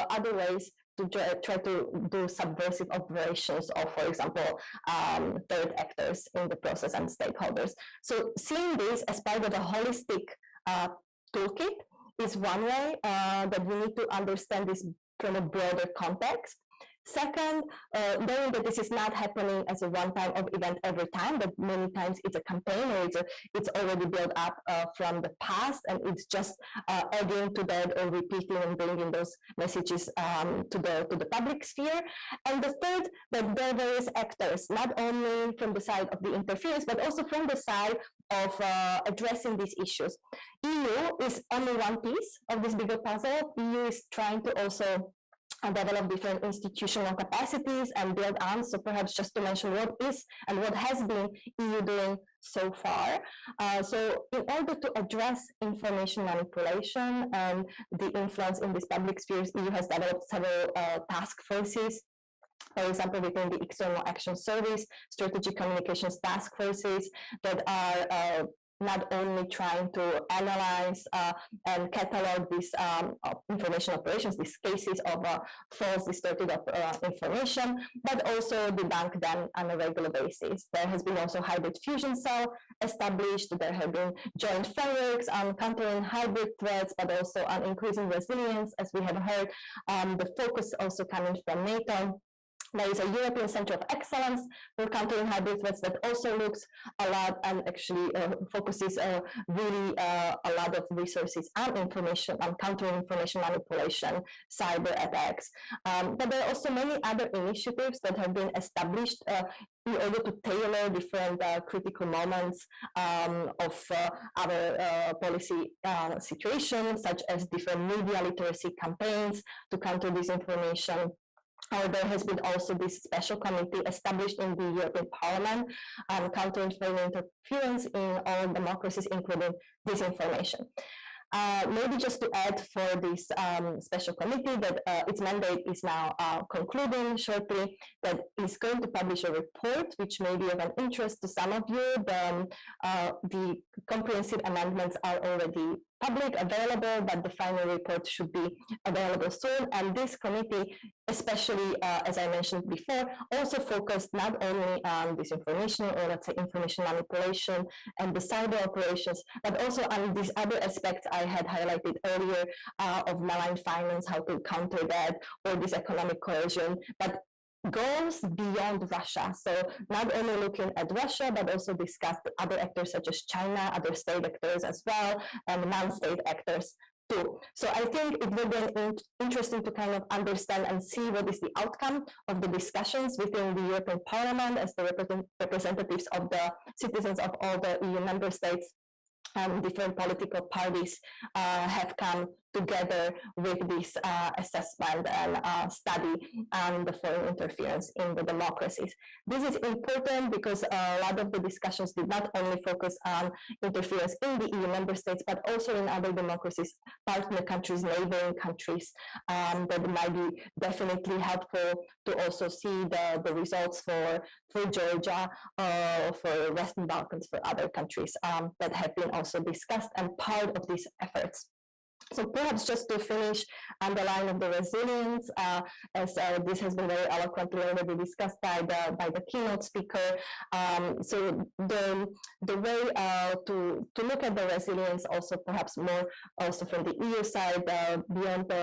other ways to try to do subversive operations of, for example, third actors in the process and stakeholders. So seeing this as part of a holistic toolkit is one way that we need to understand this from a broader context. Second, knowing that this is not happening as a one-time event every time, but many times it's a campaign or it's already built up from the past, and it's just adding to that or repeating and bringing those messages to the public sphere. And the third, that there are various actors, not only from the side of the interference, but also from the side of addressing these issues. EU is only one piece of this bigger puzzle. EU is trying to also develop different institutional capacities and build on. So perhaps just to mention what is and what has been EU doing so far. So in order to address information manipulation and the influence in these public spheres, EU has developed several task forces. For example, within the External Action Service, Strategic Communications Task Forces that are not only trying to analyze and catalog these information operations, these cases of false, distorted information, but also debunk them on a regular basis. There has been also hybrid fusion cell established. There have been joint frameworks on countering hybrid threats, but also on increasing resilience, as we have heard. The focus also coming from NATO. There is a European Center of Excellence for countering hybrid threats that also looks a lot and actually focuses really a lot of resources on information, on countering information manipulation, cyber attacks. But there are also many other initiatives that have been established in order to tailor different critical moments of our policy situations, such as different media literacy campaigns to counter disinformation. There has been also this special committee established in the European Parliament countering foreign interference in all democracies, including disinformation. Maybe just to add for this special committee that its mandate is now concluding shortly, that is going to publish a report which may be of an interest to some of you. The comprehensive amendments are already public, available, but the final report should be available soon. And this committee, especially as I mentioned before, also focused not only on disinformation or let's say information manipulation and the cyber operations, but also on these other aspects I had highlighted earlier of malign finance, how to counter that, or this economic coercion, but goes beyond Russia. So not only looking at Russia, but also discuss other actors such as China, other state actors as well, and non-state actors too. So I think it will be interesting to kind of understand and see what is the outcome of the discussions within the European Parliament as the representatives of the citizens of all the EU member states. Different political parties have come together with this assessment and study on the foreign interference in the democracies. This is important because a lot of the discussions did not only focus on interference in the EU member states, but also in other democracies, partner countries, neighboring countries, that might be definitely helpful to also see the results for Georgia, for Western Balkans, for other countries that have been also discussed and part of these efforts. So perhaps just to finish on the line of the resilience, as this has been very eloquently already discussed by the keynote speaker. So the way to look at the resilience also perhaps more also from the EU side, beyond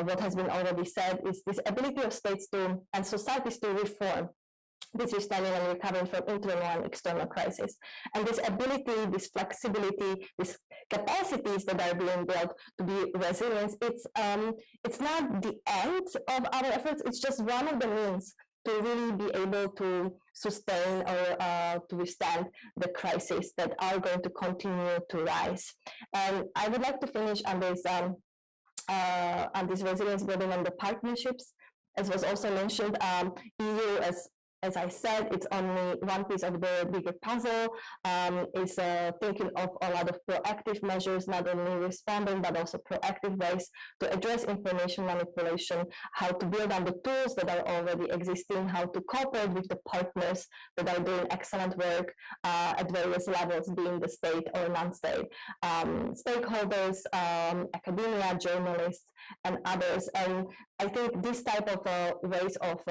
what has been already said, is this ability of states to and societies to reform this restyling and recovering from internal and external crisis. And this ability, this flexibility, these capacities that are being built to be resilient, it's not the end of our efforts, it's just one of the means to really be able to sustain or to withstand the crises that are going to continue to rise. And I would like to finish on this resilience building on the partnerships. As was also mentioned, EU, as I said, it's only one piece of the bigger puzzle. It's thinking of a lot of proactive measures, not only responding, but also proactive ways to address information manipulation, how to build on the tools that are already existing, how to cooperate with the partners that are doing excellent work at various levels, being the state or non-state, stakeholders, academia, journalists, and others. And I think this type of ways of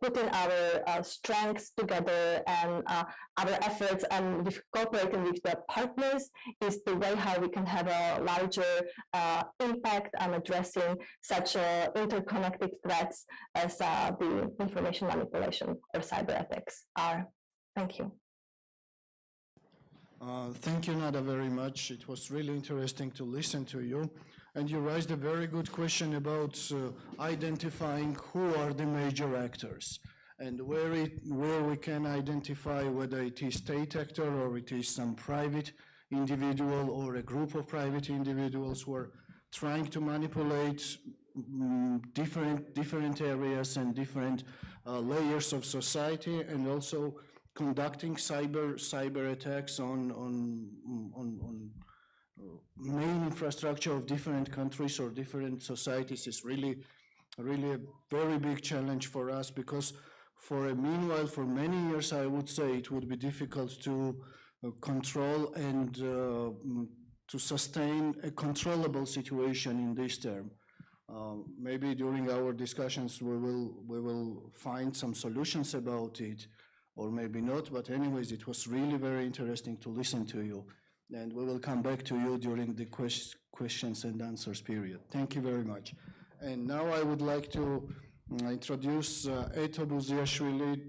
putting our strengths together and our efforts and with cooperating with the partners is the way how we can have a larger impact on addressing such interconnected threats as the information manipulation or cyber attacks are. Thank you. Thank you, Nada, very much. It was really interesting to listen to you. And you raised a very good question about identifying who are the major actors and where we can identify whether it is state actor or it is some private individual or a group of private individuals who are trying to manipulate different areas and different layers of society, and also conducting cyber attacks on main infrastructure of different countries or different societies is really a very big challenge for us, because for many years, I would say it would be difficult to control and to sustain a controllable situation in this term. Maybe during our discussions we will find some solutions about it, or maybe not, but anyways, it was really very interesting to listen to you. And we will come back to you during the questions and answers period. Thank you very much. And now I would like to introduce Eto Buziashvili,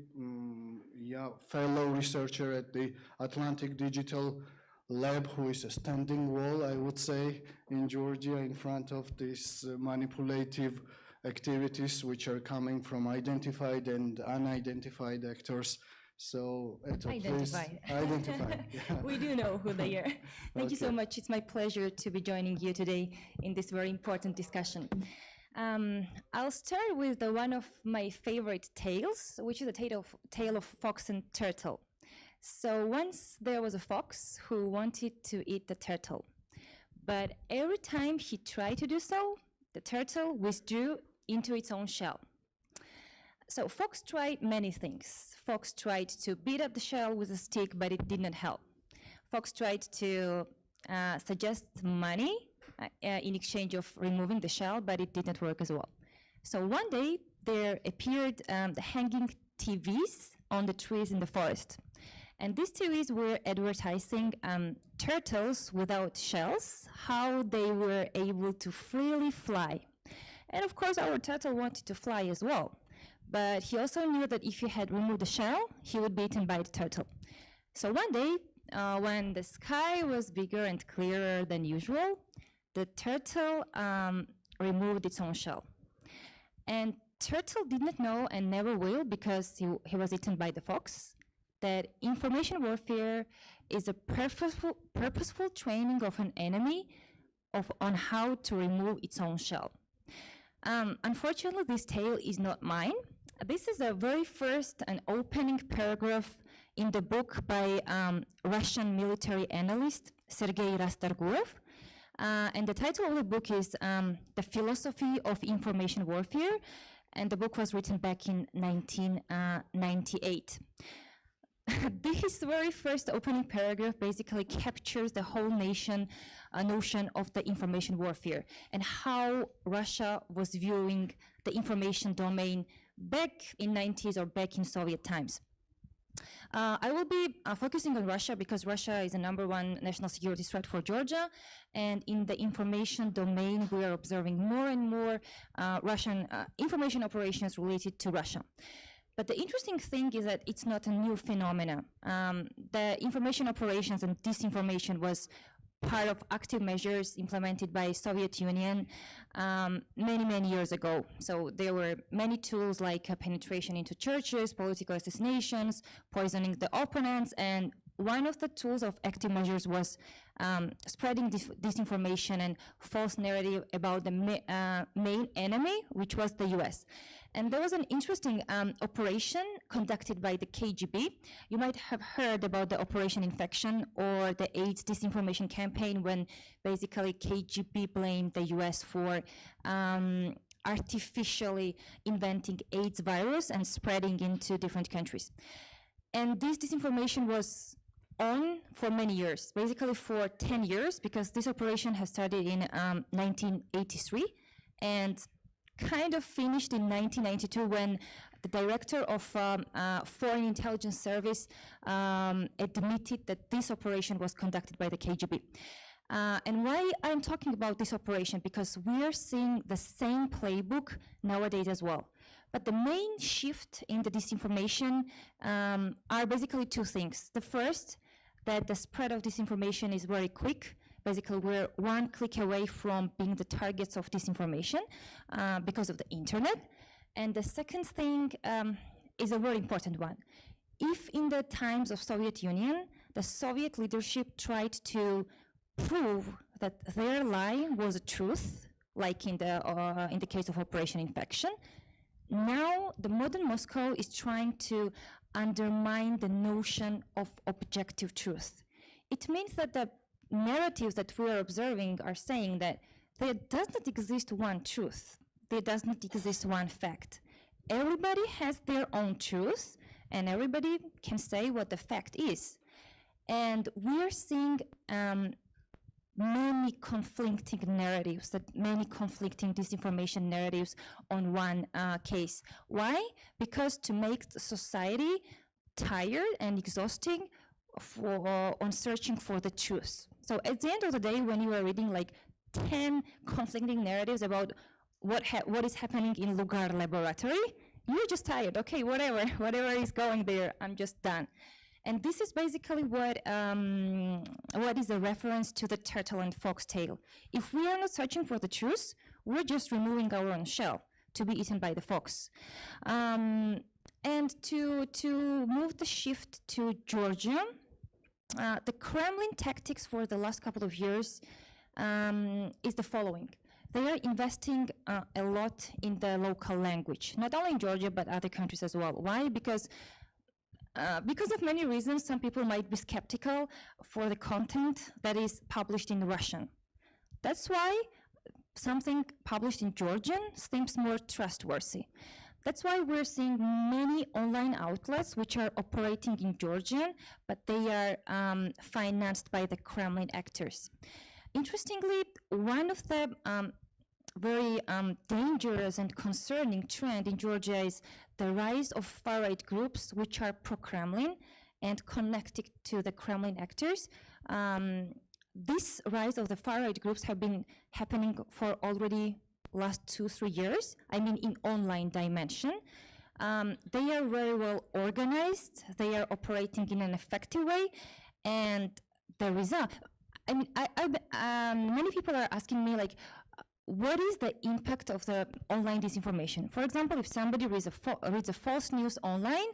fellow researcher at the Atlantic Digital Lab, who is a standing wall, I would say, in Georgia in front of these manipulative activities which are coming from identified and unidentified actors. So, Eto, identified. Please. Identified. Yeah. We do know who they are. Thank you so Okay. much. It's my pleasure to be joining you today in this very important discussion. I'll start with one of my favorite tales, which is a tale of fox and turtle. So once there was a fox who wanted to eat the turtle, but every time he tried to do so, the turtle withdrew into its own shell. So Fox tried many things. Fox tried to beat up the shell with a stick, but it did not help. Fox tried to suggest money in exchange of removing the shell, but it did not work as well. So one day there appeared the hanging TVs on the trees in the forest. And these TVs were advertising turtles without shells, how they were able to freely fly. And of course our turtle wanted to fly as well. But he also knew that if he had removed the shell, he would be eaten by the turtle. So one day, when the sky was bigger and clearer than usual, the turtle removed its own shell. And turtle did not know, and never will, because he was eaten by the fox, that information warfare is a purposeful training of an enemy on how to remove its own shell. Unfortunately, this tale is not mine. This is the very first and opening paragraph in the book by Russian military analyst Sergei Rastorgurov. And the title of the book is The Philosophy of Information Warfare, and the book was written back in 1998. This very first opening paragraph basically captures the whole notion of the information warfare and how Russia was viewing the information domain back in 90s or back in Soviet times. I will be focusing on Russia because Russia is the #1 national security threat for Georgia, and in the information domain we are observing more and more Russian information operations related to Russia. But the interesting thing is that it's not a new phenomenon. The information operations and disinformation was part of active measures implemented by Soviet Union many, many years ago. So there were many tools like penetration into churches, political assassinations, poisoning the opponents, and one of the tools of active measures was spreading disinformation and false narrative about the main enemy, which was the US. And there was an interesting operation conducted by the KGB. You might have heard about the Operation Infection or the AIDS disinformation campaign, when basically KGB blamed the US for artificially inventing AIDS virus and spreading into different countries. And this disinformation was on for many years, basically for 10 years, because this operation has started in 1983 and kind of finished in 1992 when the director of Foreign Intelligence Service admitted that this operation was conducted by the KGB. And why I'm talking about this operation? Because we are seeing the same playbook nowadays as well. But the main shift in the disinformation are basically two things. The first, that the spread of disinformation is very quick. Basically, we're one click away from being the targets of disinformation because of the internet. And the second thing is a very important one. If in the times of Soviet Union, the Soviet leadership tried to prove that their lie was a truth, like in the case of Operation Infection, now the modern Moscow is trying to undermine the notion of objective truth. It means that the narratives that we are observing are saying that there does not exist one truth, there does not exist one fact. Everybody has their own truth, and everybody can say what the fact is. And we are seeing many conflicting narratives, many conflicting disinformation narratives on one case. Why? Because to make the society tired and exhausting on searching for the truth. So at the end of the day, when you are reading like 10 conflicting narratives about what is happening in Lugar laboratory, you're just tired. Okay, whatever is going there, I'm just done. And this is basically what is a reference to the turtle and fox tale. If we are not searching for the truth, we're just removing our own shell to be eaten by the fox. And to move the shift to Georgia, the Kremlin tactics for the last couple of years is the following. They are investing a lot in the local language, not only in Georgia, but other countries as well. Why? Because of many reasons, some people might be skeptical for the content that is published in Russian. That's why something published in Georgian seems more trustworthy. That's why we're seeing many online outlets which are operating in Georgian, but they are financed by the Kremlin actors. Interestingly, one of the very dangerous and concerning trend in Georgia is the rise of far-right groups which are pro-Kremlin and connected to the Kremlin actors. This rise of the far-right groups have been happening for already last 2-3 years, I mean in online dimension. They are very well organized, they are operating in an effective way, and the result, I mean, many people are asking me like, what is the impact of the online disinformation? For example, if somebody reads a false news online,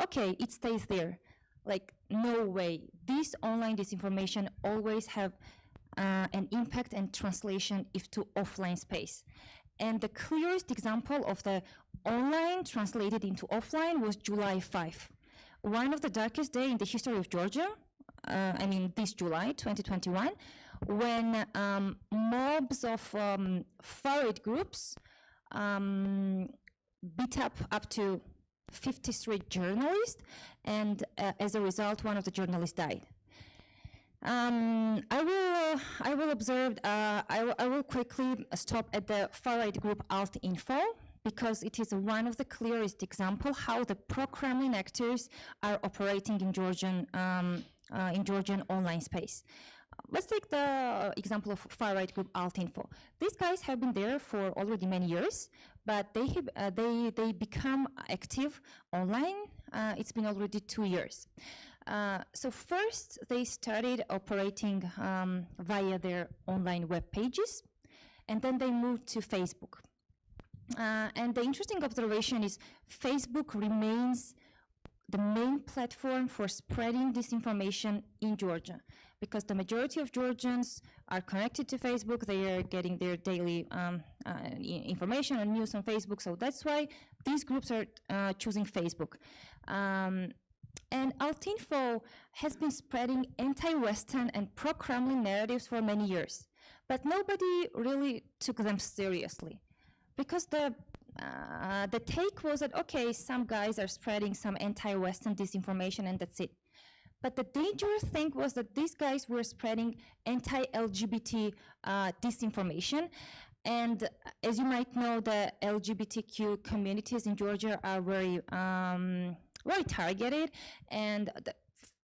okay, it stays there. Like, no way. This online disinformation always have an impact and translation to offline space. And the clearest example of the online translated into offline was July 5. One of the darkest days in the history of Georgia, I mean this July 2021, when mobs of far-right groups beat up to 53 journalists, and as a result, one of the journalists died. I will observe. I will quickly stop at the far-right group Alt-Info, because it is one of the clearest example how the pro-Kremlin actors are operating in Georgian online space. let's take the example of far-right group Altinfo. These guys have been there for already many years, but they become active online. It's been already 2 years. So first, they started operating via their online web pages, and then they moved to Facebook. And the interesting observation is Facebook remains the main platform for spreading disinformation in Georgia, because the majority of Georgians are connected to Facebook. They are getting their daily information and news on Facebook, so that's why these groups are choosing Facebook. And Altinfo has been spreading anti-Western and pro-Kremlin narratives for many years, but nobody really took them seriously, because the take was that, okay, some guys are spreading some anti-Western disinformation and that's it. But the dangerous thing was that these guys were spreading anti-LGBT disinformation. And as you might know, the LGBTQ communities in Georgia are very targeted, and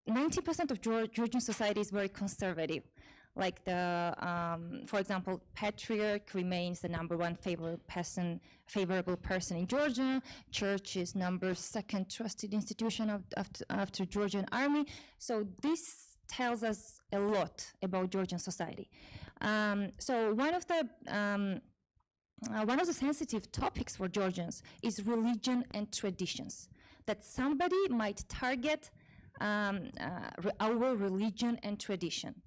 90% of Georgian society is very conservative. Like for example, patriarch remains the #1 favorable person in Georgia. Church is #2 trusted institution after Georgian army. So this tells us a lot about Georgian society. So one of the sensitive topics for Georgians is religion and traditions. That somebody might target our religion and tradition.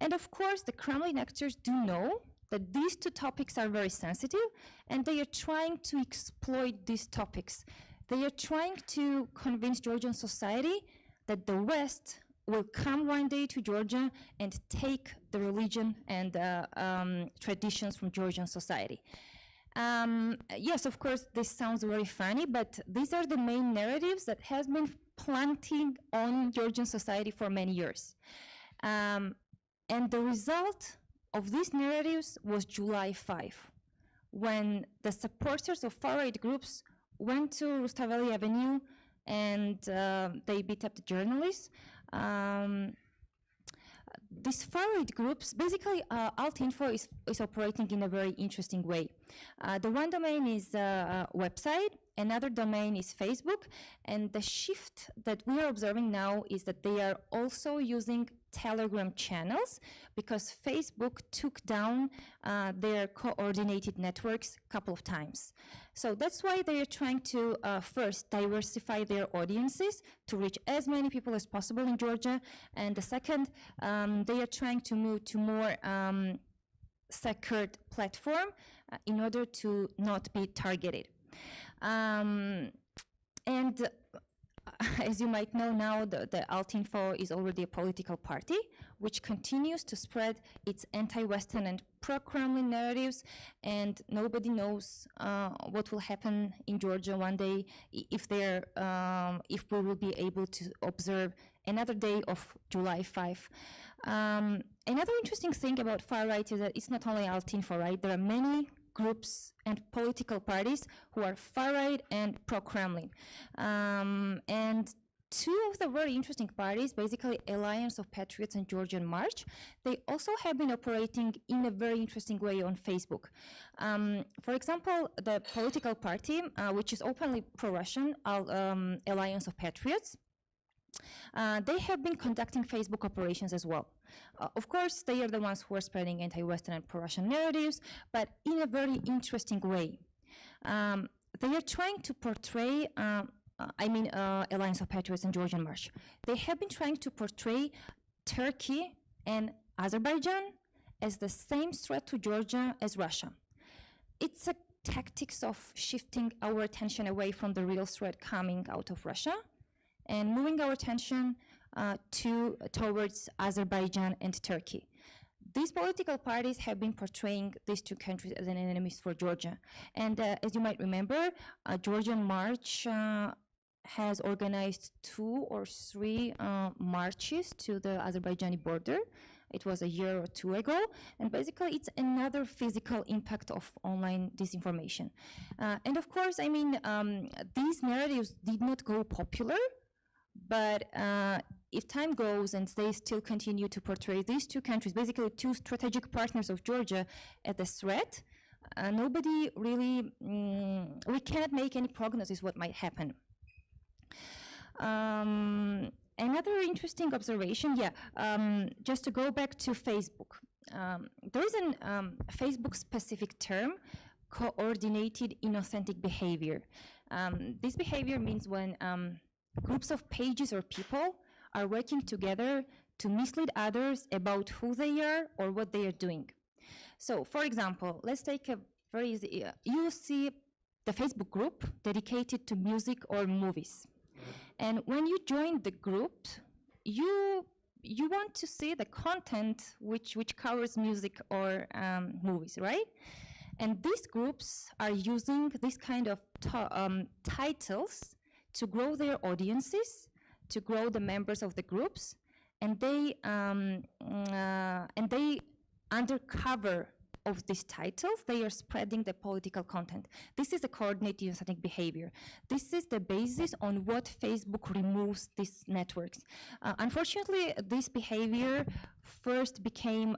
And of course, the Kremlin actors do know that these two topics are very sensitive, and they are trying to exploit these topics. They are trying to convince Georgian society that the West will come one day to Georgia and take the religion and traditions from Georgian society. Yes, of course, this sounds very funny, but these are the main narratives that has been planting on Georgian society for many years. And the result of these narratives was July 5, when the supporters of far-right groups went to Rustaveli Avenue and they beat up the journalists. These far-right groups, basically Altinfo is operating in a very interesting way. The one domain is a website, another domain is Facebook, and the shift that we are observing now is that they are also using Telegram channels, because Facebook took down their coordinated networks a couple of times. So that's why they are trying to first diversify their audiences to reach as many people as possible in Georgia, and the second, they are trying to move to more secured platform in order to not be targeted. And as you might know now, the Altinfo is already a political party, which continues to spread its anti-Western and pro-Kremlin narratives, and nobody knows what will happen in Georgia one day if we will be able to observe another day of July 5. Another interesting thing about far-right is that it's not only Altinfo, right? There are many groups and political parties who are far-right and pro-Kremlin. And two of the very interesting parties, basically Alliance of Patriots and Georgian March, they also have been operating in a very interesting way on Facebook. For example, the political party, which is openly pro-Russian, Alliance of Patriots, they have been conducting Facebook operations as well. Of course, they are the ones who are spreading anti-Western and pro-Russian narratives, but in a very interesting way. They are trying to portray, Alliance of Patriots and Georgian March, they have been trying to portray Turkey and Azerbaijan as the same threat to Georgia as Russia. It's a tactics of shifting our attention away from the real threat coming out of Russia and moving our attention towards Azerbaijan and Turkey. These political parties have been portraying these two countries as enemies for Georgia. And as you might remember, Georgian March has organized 2 or 3 marches to the Azerbaijani border. It was a year or 2 ago, and basically it's another physical impact of online disinformation. And of course, these narratives did not go popular, but if time goes and they still continue to portray these two countries, basically two strategic partners of Georgia, as a threat, nobody really, we cannot make any prognosis what might happen. Another interesting observation, just to go back to Facebook. There is a Facebook-specific term, coordinated inauthentic behavior. This behavior means when groups of pages or people are working together to mislead others about who they are or what they are doing. So, for example, let's take a very easy, you see the Facebook group dedicated to music or movies. And when you join the group, you want to see the content which covers music or movies, right? And these groups are using this kind of titles to grow their audiences, to grow the members of the groups, and they under cover of these titles, they are spreading the political content. This is a coordinated inauthentic behavior. This is the basis on what Facebook removes these networks. Unfortunately, this behavior first became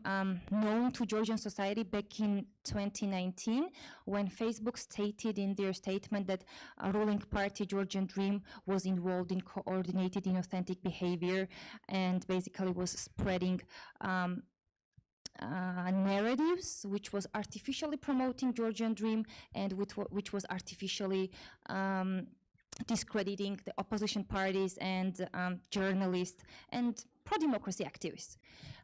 known to Georgian society back in 2019, when Facebook stated in their statement that a ruling party, Georgian Dream, was involved in coordinated inauthentic behavior and basically was spreading narratives which was artificially promoting Georgian Dream and which was artificially discrediting the opposition parties and journalists and pro-democracy activists.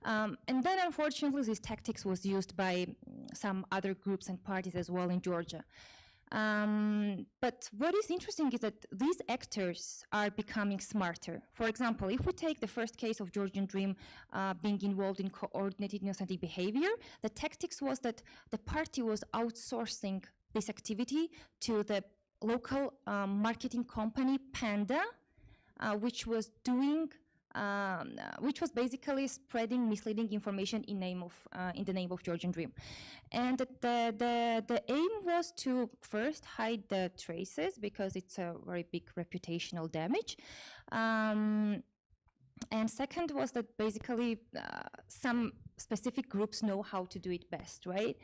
And then unfortunately this tactics was used by some other groups and parties as well in Georgia. But what is interesting is that these actors are becoming smarter. For example, if we take the first case of Georgian Dream being involved in coordinated inauthentic behavior, the tactics was that the party was outsourcing this activity to the local marketing company Panda, which was basically spreading misleading information in the name of Georgian Dream. And the aim was to first hide the traces because it's a very big reputational damage. And second was that basically some specific groups know how to do it best, right?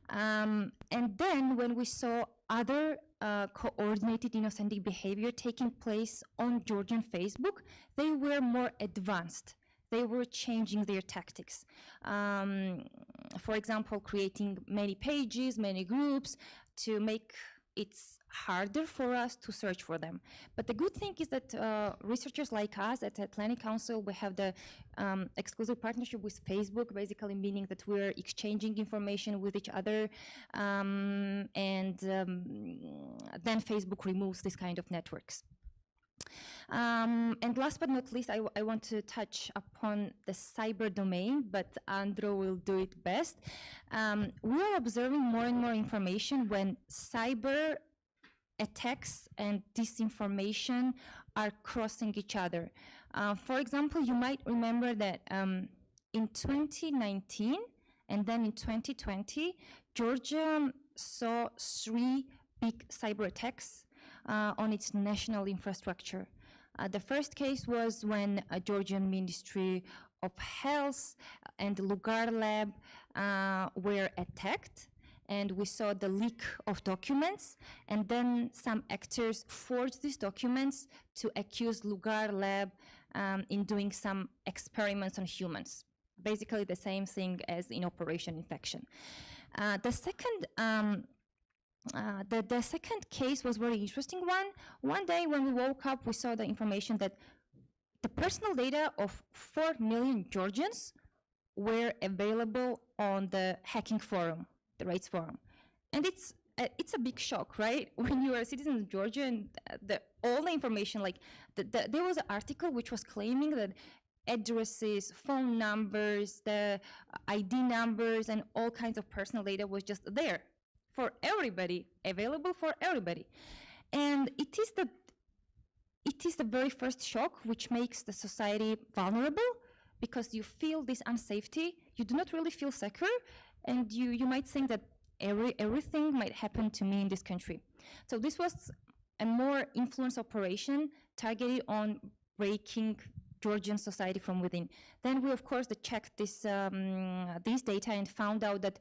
And then when we saw other coordinated inauthentic behavior taking place on Georgian Facebook, they were more advanced. They were changing their tactics. For example, creating many pages, many groups to make it harder for us to search for them. But the good thing is that researchers like us at Atlantic Council, we have the exclusive partnership with Facebook, basically meaning that we're exchanging information with each other, and then Facebook removes this kind of networks. And last but not least, I want to touch upon the cyber domain, but Andrew will do it best. We are observing more and more information when cyber attacks and disinformation are crossing each other. For example, you might remember that in 2019 and then in 2020, Georgia saw 3 big cyber attacks on its national infrastructure. The first case was when a Georgian Ministry of Health and Lugar Lab were attacked, and we saw the leak of documents, and then some actors forged these documents to accuse Lugar Lab in doing some experiments on humans. Basically the same thing as in Operation Infection. The second case was very interesting one. One day when we woke up, we saw the information that the personal data of 4 million Georgians were available on the hacking forum, the Rights Forum. And it's a big shock, right? When you are a citizen of Georgia and all the information, like there was an article which was claiming that addresses, phone numbers, the ID numbers, and all kinds of personal data was just there for everybody, available for everybody. And it is the very first shock which makes the society vulnerable, because you feel this unsafety, you do not really feel secure, and you might think that everything might happen to me in this country. So this was a more influence operation targeted on breaking Georgian society from within. Then we, of course, checked this data and found out that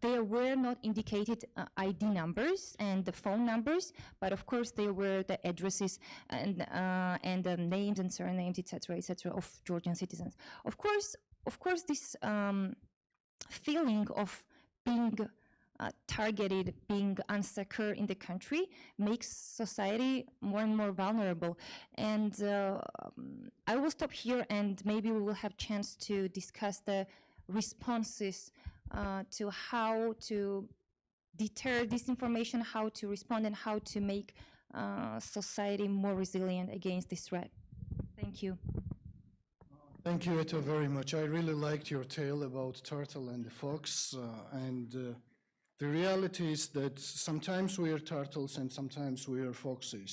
there were not indicated ID numbers and the phone numbers, but of course there were the addresses and the names and surnames, etc., of Georgian citizens. Of course, this feeling of being targeted, being unsecure in the country makes society more and more vulnerable. And I will stop here, and maybe we will have chance to discuss the responses to how to deter disinformation, how to respond, and how to make society more resilient against this threat. Thank you. Thank you, Eto, very much. I really liked your tale about turtle and the fox, the reality is that sometimes we are turtles and sometimes we are foxes.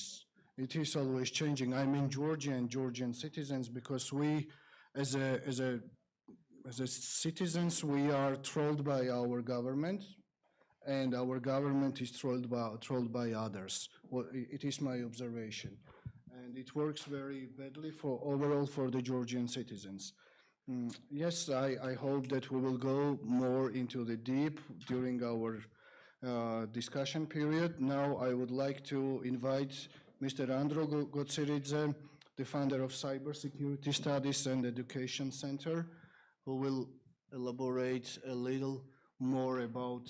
It is always changing. I mean Georgian citizens, because we, as citizens, we are trolled by our government, and our government is trolled by others. Well, it is my observation, and it works very badly overall for the Georgian citizens. Yes, I hope that we will go more into the deep during our discussion period. Now I would like to invite Mr. Andro Gotseridze, the founder of Cybersecurity Studies and Education Center, who will elaborate a little more about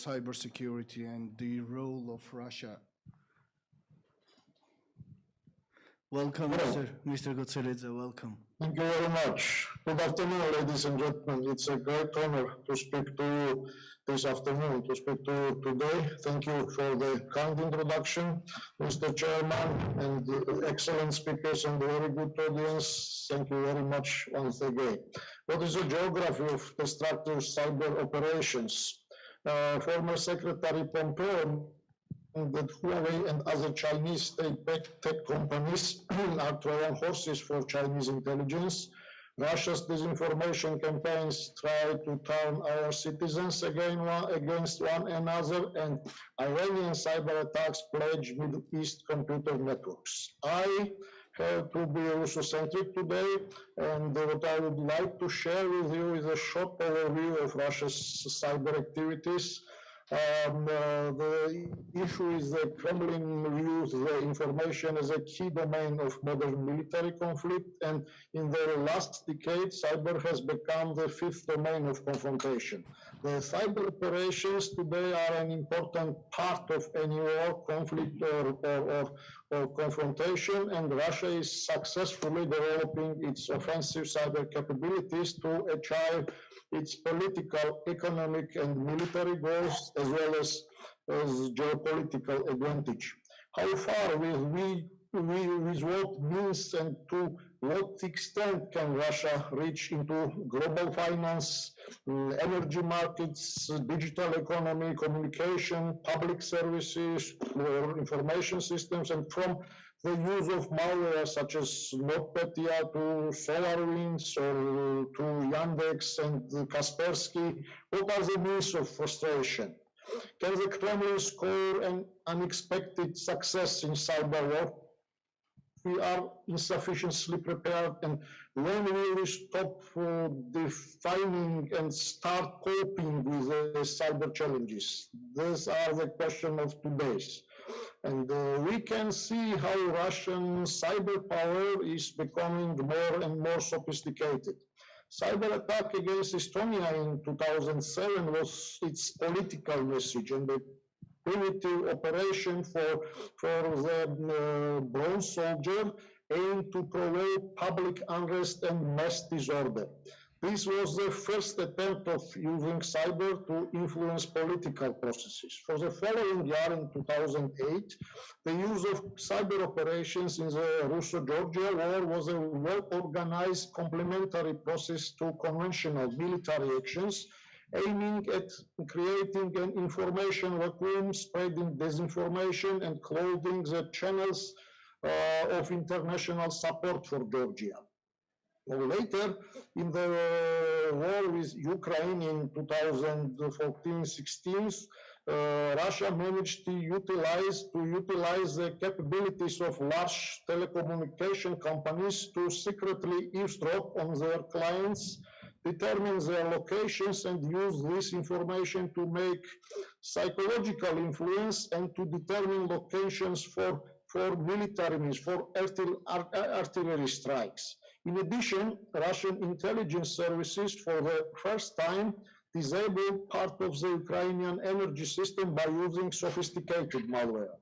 cybersecurity and the role of Russia. Welcome, Mr. Gotseridze, welcome. Thank you very much. Good afternoon, ladies and gentlemen. It's a great honor to speak to you this afternoon, to speak to you today. Thank you for the kind introduction, Mr. Chairman, and the excellent speakers and the very good audience. Thank you very much once again. What is the geography of destructive cyber operations? Former Secretary Pompeo that Huawei and other Chinese state tech companies are Trojan horses for Chinese intelligence. Russia's disinformation campaigns try to turn our citizens against one another, and Iranian cyber attacks pledge Middle East computer networks. I have to be Russocentric today, and what I would like to share with you is a short overview of Russia's cyber activities. The issue is that Kremlin views the information as a key domain of modern military conflict, and in the last decade, cyber has become the fifth domain of confrontation. The cyber operations today are an important part of any war, conflict, or confrontation, and Russia is successfully developing its offensive cyber capabilities to achieve its political, economic, and military goals, as well as geopolitical advantage. How far will with what means and to what extent can Russia reach into global finance, energy markets, digital economy, communication, public services, or information systems, and from the use of malware such as NotPetya to SolarWinds or to Yandex and Kaspersky? What are the means of frustration? Can the Kremlin score an unexpected success in cyber war? We are insufficiently prepared, and when will we stop defining and start coping with the cyber challenges? These are the question of today's. And we can see how Russian cyber power is becoming more and more sophisticated. Cyber attack against Estonia in 2007 was its political message, and the primitive operation for the bronze soldier aimed to provoke public unrest and mass disorder. This was the first attempt of using cyber to influence political processes. For the following year, in 2008, the use of cyber operations in the Russo-Georgia War was a well-organized complementary process to conventional military actions, aiming at creating an information vacuum, spreading disinformation, and clogging the channels of international support for Georgia. Later, in the war with Ukraine in 2014-16, Russia managed to utilize the capabilities of large telecommunication companies to secretly eavesdrop on their clients, determine their locations, and use this information to make psychological influence and to determine locations for military means, for artillery strikes. In addition, Russian intelligence services for the first time disabled part of the Ukrainian energy system by using sophisticated malware.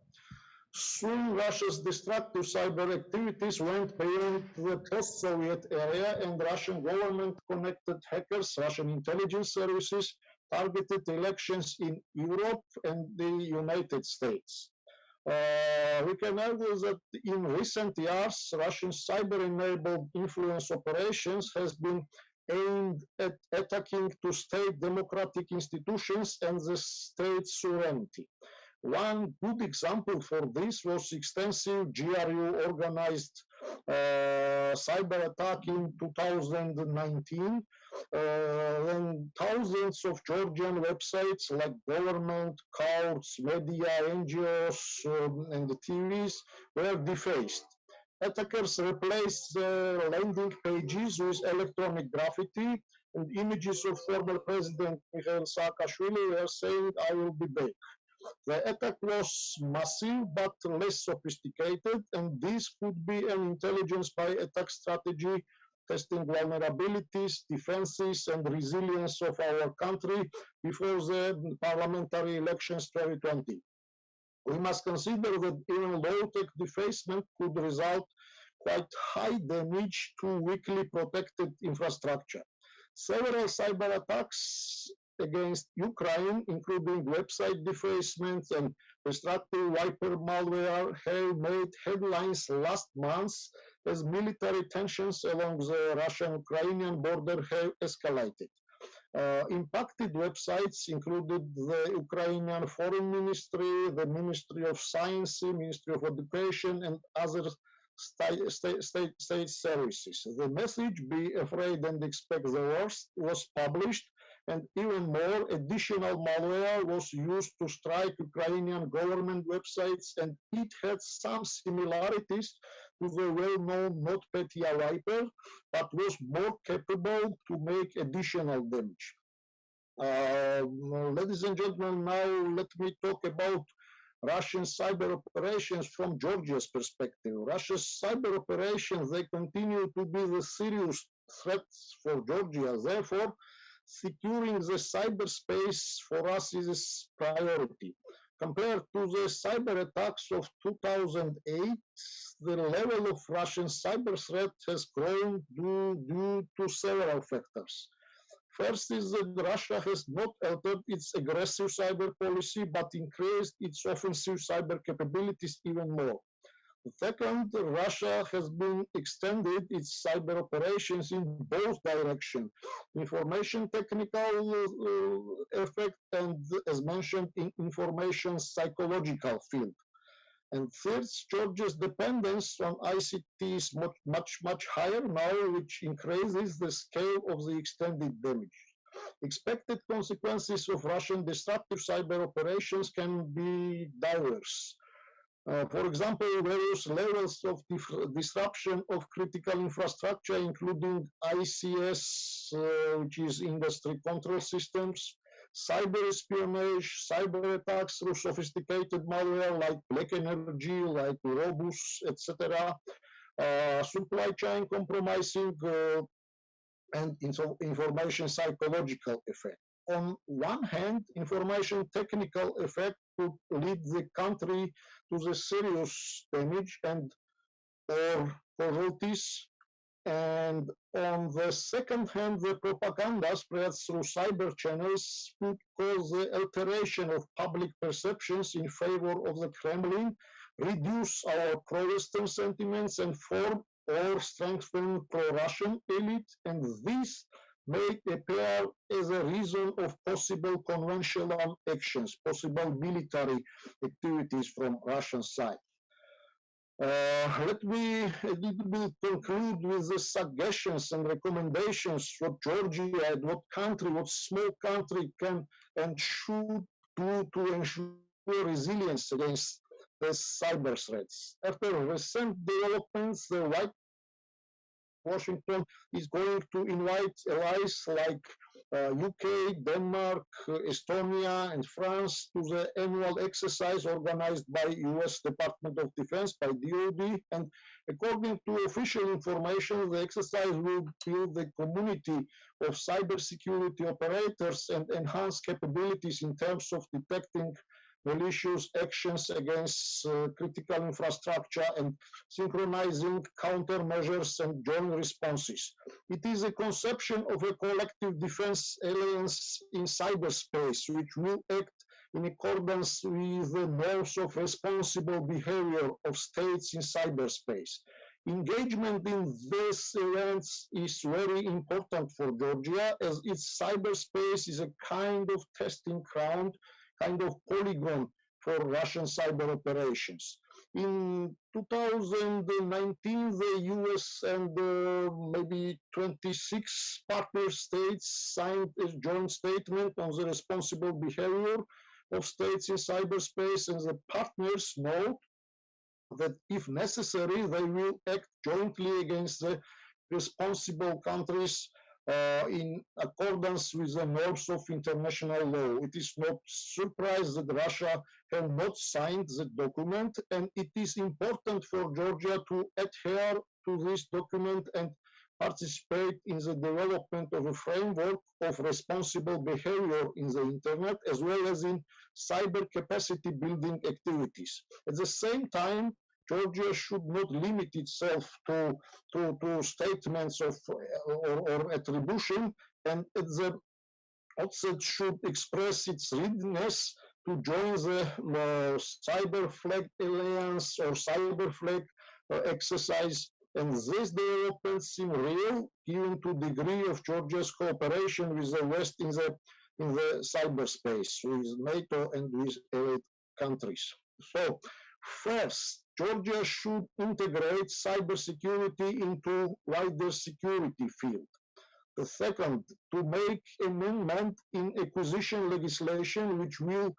Soon, Russia's destructive cyber activities went beyond the post-Soviet area, and Russian government-connected hackers, Russian intelligence services, targeted elections in Europe and the United States. We can argue that in recent years, Russian cyber-enabled influence operations has been aimed at attacking to state democratic institutions and the state sovereignty. One good example for this was extensive GRU organized cyber attack in 2019, when thousands of Georgian websites like government, courts, media, NGOs, and the TVs were defaced. Attackers replaced landing pages with electronic graffiti, and images of former President Mikhail Saakashvili were saying, "I will be back." The attack was massive but less sophisticated, and this could be an intelligence by attack strategy testing vulnerabilities, defenses, and resilience of our country before the parliamentary elections 2020. We must consider that even low-tech defacement could result quite high damage to weakly protected infrastructure. Several cyber attacks against Ukraine, including website defacement and destructive wiper malware, have made headlines last month as military tensions along the Russian-Ukrainian border have escalated. Impacted websites included the Ukrainian Foreign Ministry, the Ministry of Science, Ministry of Education, and other state services. The message, "Be afraid and expect the worst," was published, and even more additional malware was used to strike Ukrainian government websites, and it had some similarities to the well-known NotPetya wiper, but was more capable to make additional damage. Ladies and gentlemen, now let me talk about Russian cyber operations from Georgia's perspective. Russia's cyber operations, they continue to be the serious threats for Georgia. Therefore, securing the cyberspace for us is a priority. Compared to the cyber attacks of 2008, the level of Russian cyber threat has grown due to several factors. First is that Russia has not altered its aggressive cyber policy, but increased its offensive cyber capabilities even more. Second, Russia has been extended its cyber operations in both directions, information technical effect and, as mentioned, in information psychological field. And third, Georgia's dependence on ICT is much higher now, which increases the scale of the extended damage. Expected consequences of Russian destructive cyber operations can be diverse. For example, various levels of disruption of critical infrastructure, including ICS, which is industry control systems, cyber espionage, cyber attacks through sophisticated malware like black energy, like Robus, etc., supply chain compromising, and information psychological effect. On one hand, information technical effect could lead the country to the serious damage and or casualties, and on the second hand, the propaganda spread through cyber channels could cause the alteration of public perceptions in favor of the Kremlin, reduce our pro-Western sentiments, and form or strengthen pro-Russian elite, and this may appear as a reason of possible conventional actions, possible military activities from Russian side. Let me a little bit conclude with the suggestions and recommendations what Georgia and what country, what small country can and should to ensure resilience against the cyber threats. After recent developments, the White Washington is going to invite allies like UK, Denmark, Estonia, and France to the annual exercise organized by US Department of Defense, by DoD. And according to official information, the exercise will build the community of cybersecurity operators and enhance capabilities in terms of detecting malicious actions against critical infrastructure and synchronizing countermeasures and joint responses. It is a conception of a collective defense alliance in cyberspace, which will act in accordance with the norms of responsible behavior of states in cyberspace. Engagement in these events is very important for Georgia, as its cyberspace is a kind of testing ground, kind of polygon for Russian cyber operations. In 2019, the US and maybe 26 partner states signed a joint statement on the responsible behavior of states in cyberspace, and the partners note that if necessary, they will act jointly against the responsible countries in accordance with the norms of international law. It is not surprise that Russia have not signed the document, and it is important for Georgia to adhere to this document and participate in the development of a framework of responsible behavior in the internet, as well as in cyber capacity building activities. At the same time, Georgia should not limit itself to statements of or attribution, and at the outset should express its readiness to join the Cyber Flag Alliance or Cyber Flag exercise. And these developments seem real, given to degree of Georgia's cooperation with the West in the cyberspace, with NATO and with allied countries. So, first, Georgia should integrate cybersecurity into wider security field. The second, to make amendment in acquisition legislation which will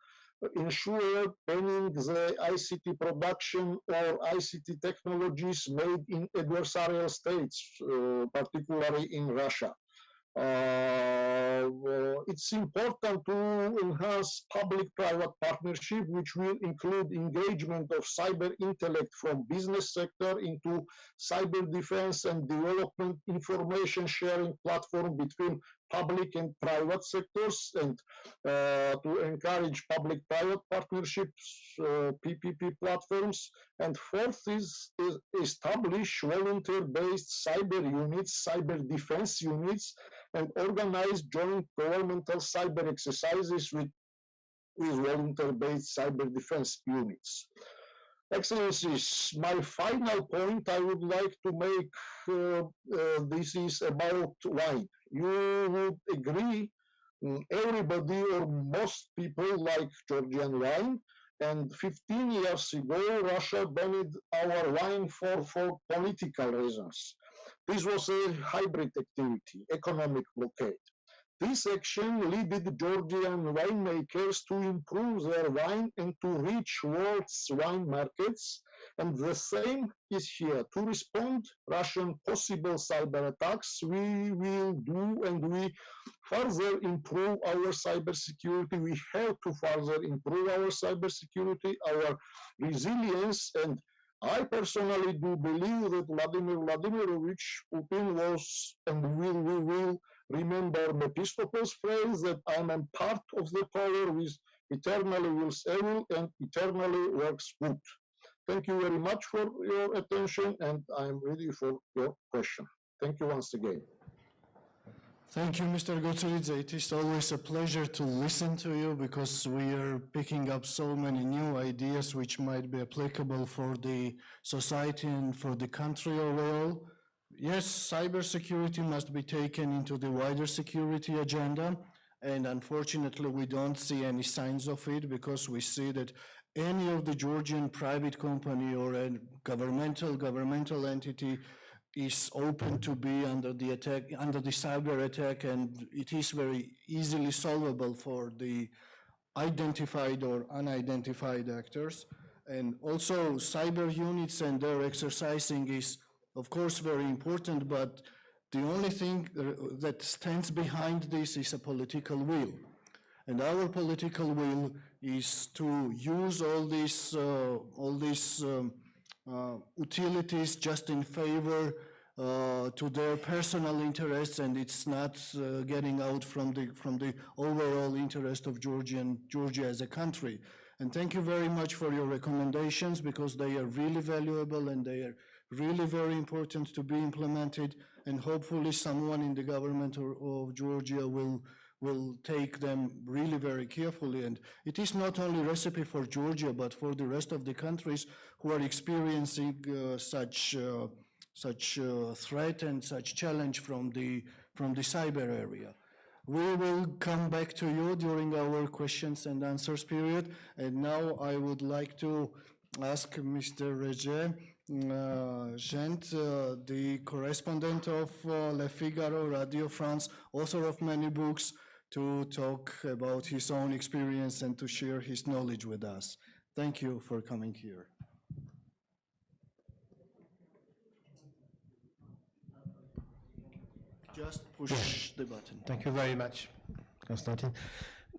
ensure banning the ICT production or ICT technologies made in adversarial states, particularly in Russia. It's important to enhance public-private partnership, which will include engagement of cyber intellect from business sector into cyber defense and development information sharing platform between public and private sectors, and to encourage public-private partnerships, PPP platforms. And fourth is establish volunteer-based cyber units, cyber defense units, and organize joint governmental cyber exercises with volunteer-based cyber defense units. Excellencies, my final point I would like to make, this is about wine. You would agree, everybody or most people like Georgian wine, and 15 years ago, Russia banned our wine for political reasons. This was a hybrid activity, economic blockade. This action led Georgian winemakers to improve their wine and to reach world's wine markets. And the same is here. To respond Russian possible cyber attacks, we will do and we further improve our cybersecurity. We have to further improve our cybersecurity, our resilience, and I personally do believe that Vladimir Vladimirovich Putin was and will remember Mephistopheles' phrase that I'm a part of the power which eternally wills evil and eternally works good. Thank you very much for your attention, and I'm ready for your question. Thank you once again. Thank you, Mr. Gotseridze. It is always a pleasure to listen to you because we are picking up so many new ideas which might be applicable for the society and for the country overall. Yes, cybersecurity must be taken into the wider security agenda, and unfortunately we don't see any signs of it because we see that any of the Georgian private company or a governmental entity is open to be under the attack, under the cyber attack, and it is very easily solvable for the identified or unidentified actors. And also cyber units and their exercising is, of course, very important, but the only thing that stands behind this is a political will. And our political will is to use all these utilities just in favor to their personal interests, and it's not getting out from the overall interest of Georgia as a country. And thank you very much for your recommendations, because they are really valuable and they are really very important to be implemented, and hopefully someone in the government of Georgia will take them really very carefully. And it is not only a recipe for Georgia, but for the rest of the countries who are experiencing such threat and such challenge from the cyber area. We will come back to you during our questions and answers period. And now I would like to ask Mr. Roger Gent, the correspondent of Le Figaro, Radio France, author of many books, to talk about his own experience and to share his knowledge with us. Thank you for coming here. Just push the button. Thank you very much, Konstantin.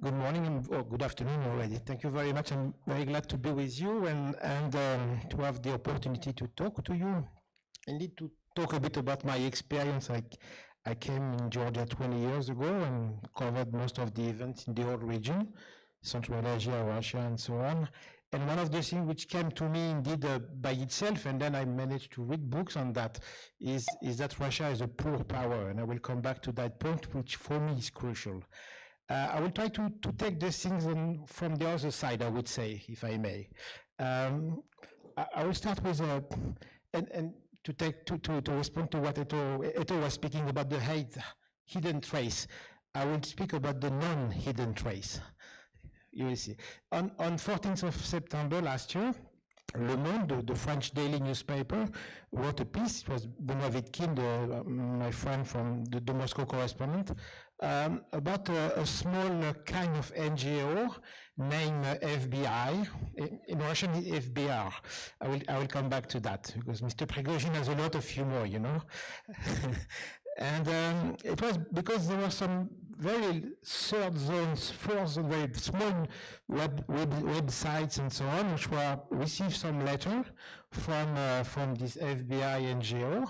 Good morning or good afternoon already. Thank you very much. I'm very glad to be with you and to have the opportunity to talk to you. I need to talk a bit about my experience. I came in Georgia 20 years ago and covered most of the events in the whole region, Central Asia, Russia, and so on. And one of the things which came to me indeed by itself, and then I managed to read books on that, is that Russia is a poor power. And I will come back to that point, which for me is crucial. I will try to take these things from the other side, I would say, if I may. I will start with and to respond to what Eto was speaking about the hidden trace. I will speak about the non-hidden trace. You will see. On 14th of September last year, Le Monde, the French daily newspaper, wrote a piece. It was Benoît Wittkind, my friend from the Moscow correspondent, about a small kind of NGO named FBI. In Russian, FBR. I will come back to that, because Mr. Prigozhin has a lot of humor, you know. And it was because there were some very fourth zones, very small websites and so on, which received some letter from this FBI NGO.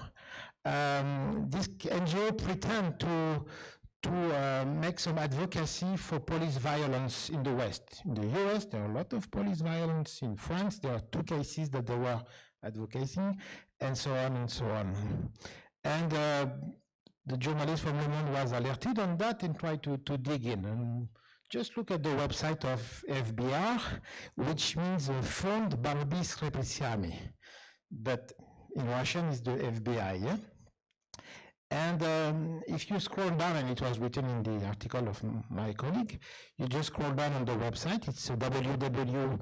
This NGO pretend to make some advocacy for police violence in the West. In the US, there are a lot of police violence. In France, there are 2 cases that they were advocating, and so on and so on. And the journalist from Le Monde was alerted on that and tried to dig in. And just look at the website of FBR, which means Fond Barbis Repressiami. But in Russian, it's the FBI, yeah? And if you scroll down, and it was written in the article of my colleague, you just scroll down on the website. It's www.fbr.ru.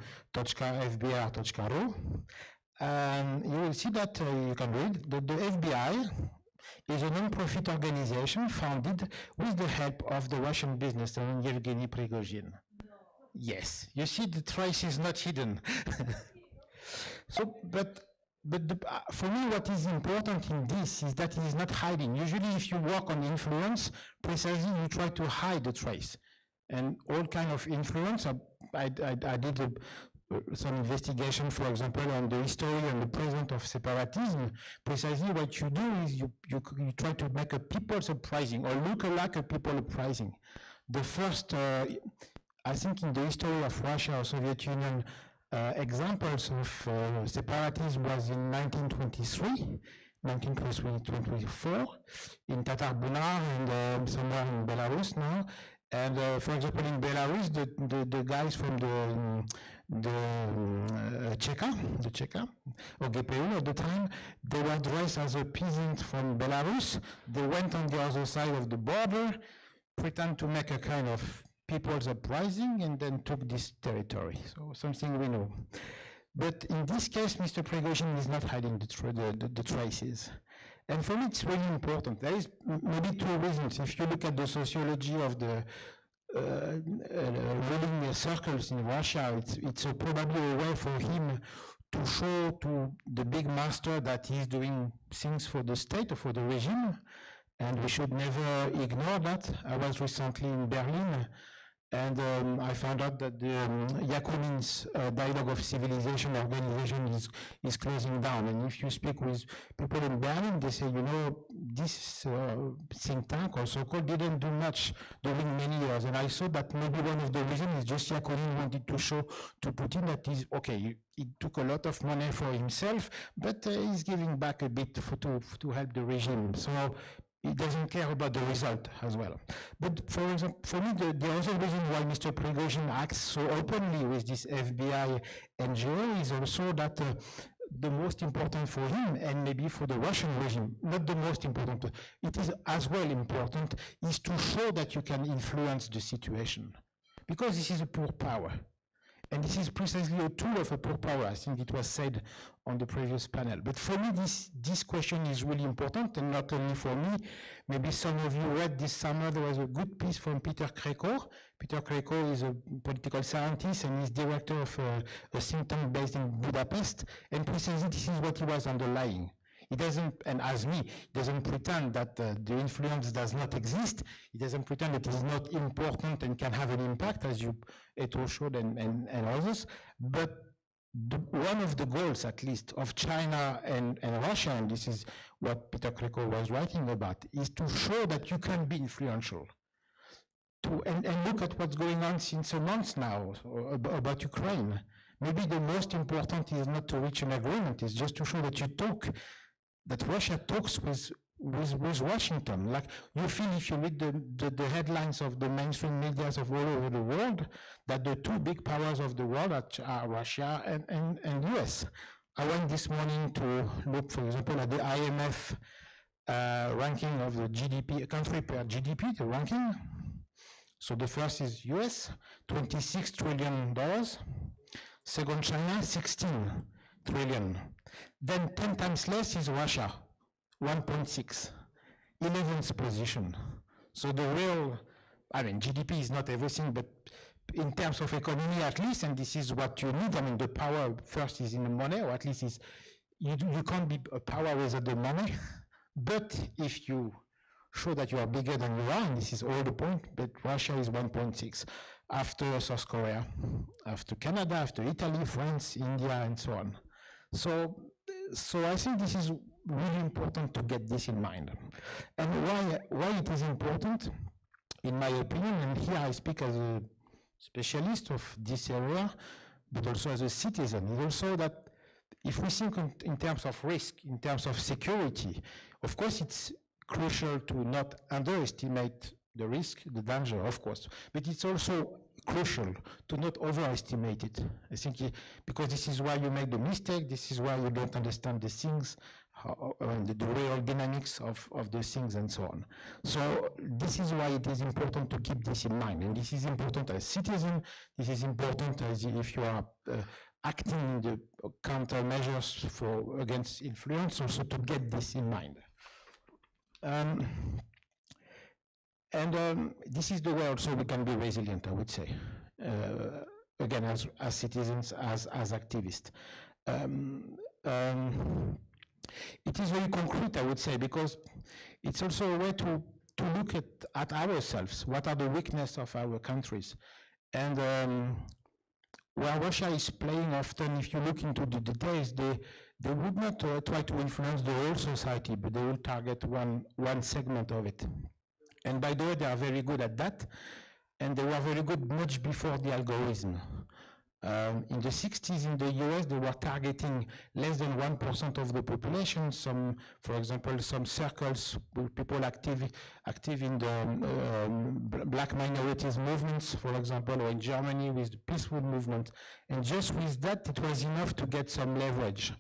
You will see that you can read that the FBI is a non-profit organization founded with the help of the Russian businessman Yevgeny Prigozhin. No. Yes, you see the trace is not hidden. So, but for me, what is important in this is that it is not hiding. Usually, if you work on influence, precisely you try to hide the trace. And all kind of influence, I did some investigation, for example, on the history and the present of separatism. Precisely what you do is you try to make a people's uprising or look like a people uprising. The first, I think in the history of Russia or Soviet Union, examples of separatism was in 1923, 1924, in Tatar Bunar and somewhere in Belarus now. And for example, in Belarus, the guys from the Cheka, or GPU at the time, they were dressed as a peasant from Belarus. They went on the other side of the border, pretend to make a kind of people's uprising, and then took this territory. So something we know. But in this case, Mr. Prigozhin is not hiding the traces. And for me, it's really important. There is maybe 2 reasons. If you look at the sociology of the ruling circles in Russia, it's probably a way for him to show to the big master that he's doing things for the state or for the regime, and we should never ignore that. I was recently in Berlin, and I found out that the Yakunin's Dialogue of Civilization organization is closing down. And if you speak with people in Berlin, they say, you know, this think tank or so-called didn't do much during many years. And I saw that maybe one of the reasons is just Yakunin wanted to show to Putin that he's, okay, he took a lot of money for himself, but he's giving back a bit to help the regime. So he doesn't care about the result as well. But for example, for me, the other reason why Mr. Prigozhin acts so openly with this FBI NGO is also that the most important for him, and maybe for the Russian regime, not the most important, it is as well important, is to show that you can influence the situation. Because this is a poor power. And this is precisely a tool of a poor power. I think it was said on the previous panel. But for me, this question is really important, and not only for me. Maybe some of you read this summer, there was a good piece from Peter Krekor. Peter Krekor is a political scientist and is director of a think tank based in Budapest. And precisely this is what he was underlying. He doesn't, and as me, he doesn't pretend that the influence does not exist. He doesn't pretend that it is not important and can have an impact, as you Eto showed and others. But one of the goals, at least, of China and Russia, and this is what Peter Krekor was writing about, is to show that you can be influential. And look at what's going on since a month now about Ukraine. Maybe the most important is not to reach an agreement, it's just to show that you talk, that Russia talks with Washington. Like, you feel, if you read the headlines of the mainstream medias of all over the world, that the two big powers of the world are Russia and US. I went this morning to look, for example, at the IMF ranking of the GDP, country per GDP, the ranking. So the first is US, $26 trillion. Second, China, 16 trillion. Then 10 times less is Russia, 1.6, 11th position. So the real, I mean, GDP is not everything, but in terms of economy at least, and this is what you need, I mean, the power first is in the money, or at least is, you can't be a power without the money, but if you show that you are bigger than you are, and this is all the point, but Russia is 1.6, after South Korea, after Canada, after Italy, France, India, and so on. So I think this is really important to get this in mind. And why it is important, in my opinion, and here I speak as a specialist of this area, but also as a citizen, is also that if we think in terms of risk, in terms of security, of course it's crucial to not underestimate the risk, the danger, of course, but it's also crucial to not overestimate it. I think because this is why you make the mistake, this is why you don't understand the things, the real dynamics of the things and so on. So this is why it is important to keep this in mind, and this is important as citizen, this is important as if you are acting in the countermeasures against influence, also to get this in mind. This is the way also we can be resilient, I would say, again, as citizens, as activists. It is very concrete, I would say, because it's also a way to look at ourselves. What are the weaknesses of our countries? And where Russia is playing often, if you look into the details, they would not try to influence the whole society, but they will target one segment of it. And by the way, they are very good at that, and they were very good much before the algorithm. In the 60s in the US, they were targeting less than 1% of the population. For example, some circles with people active in the black minorities movements, for example, or in Germany with the peaceful movement. And just with that, it was enough to get some leverage.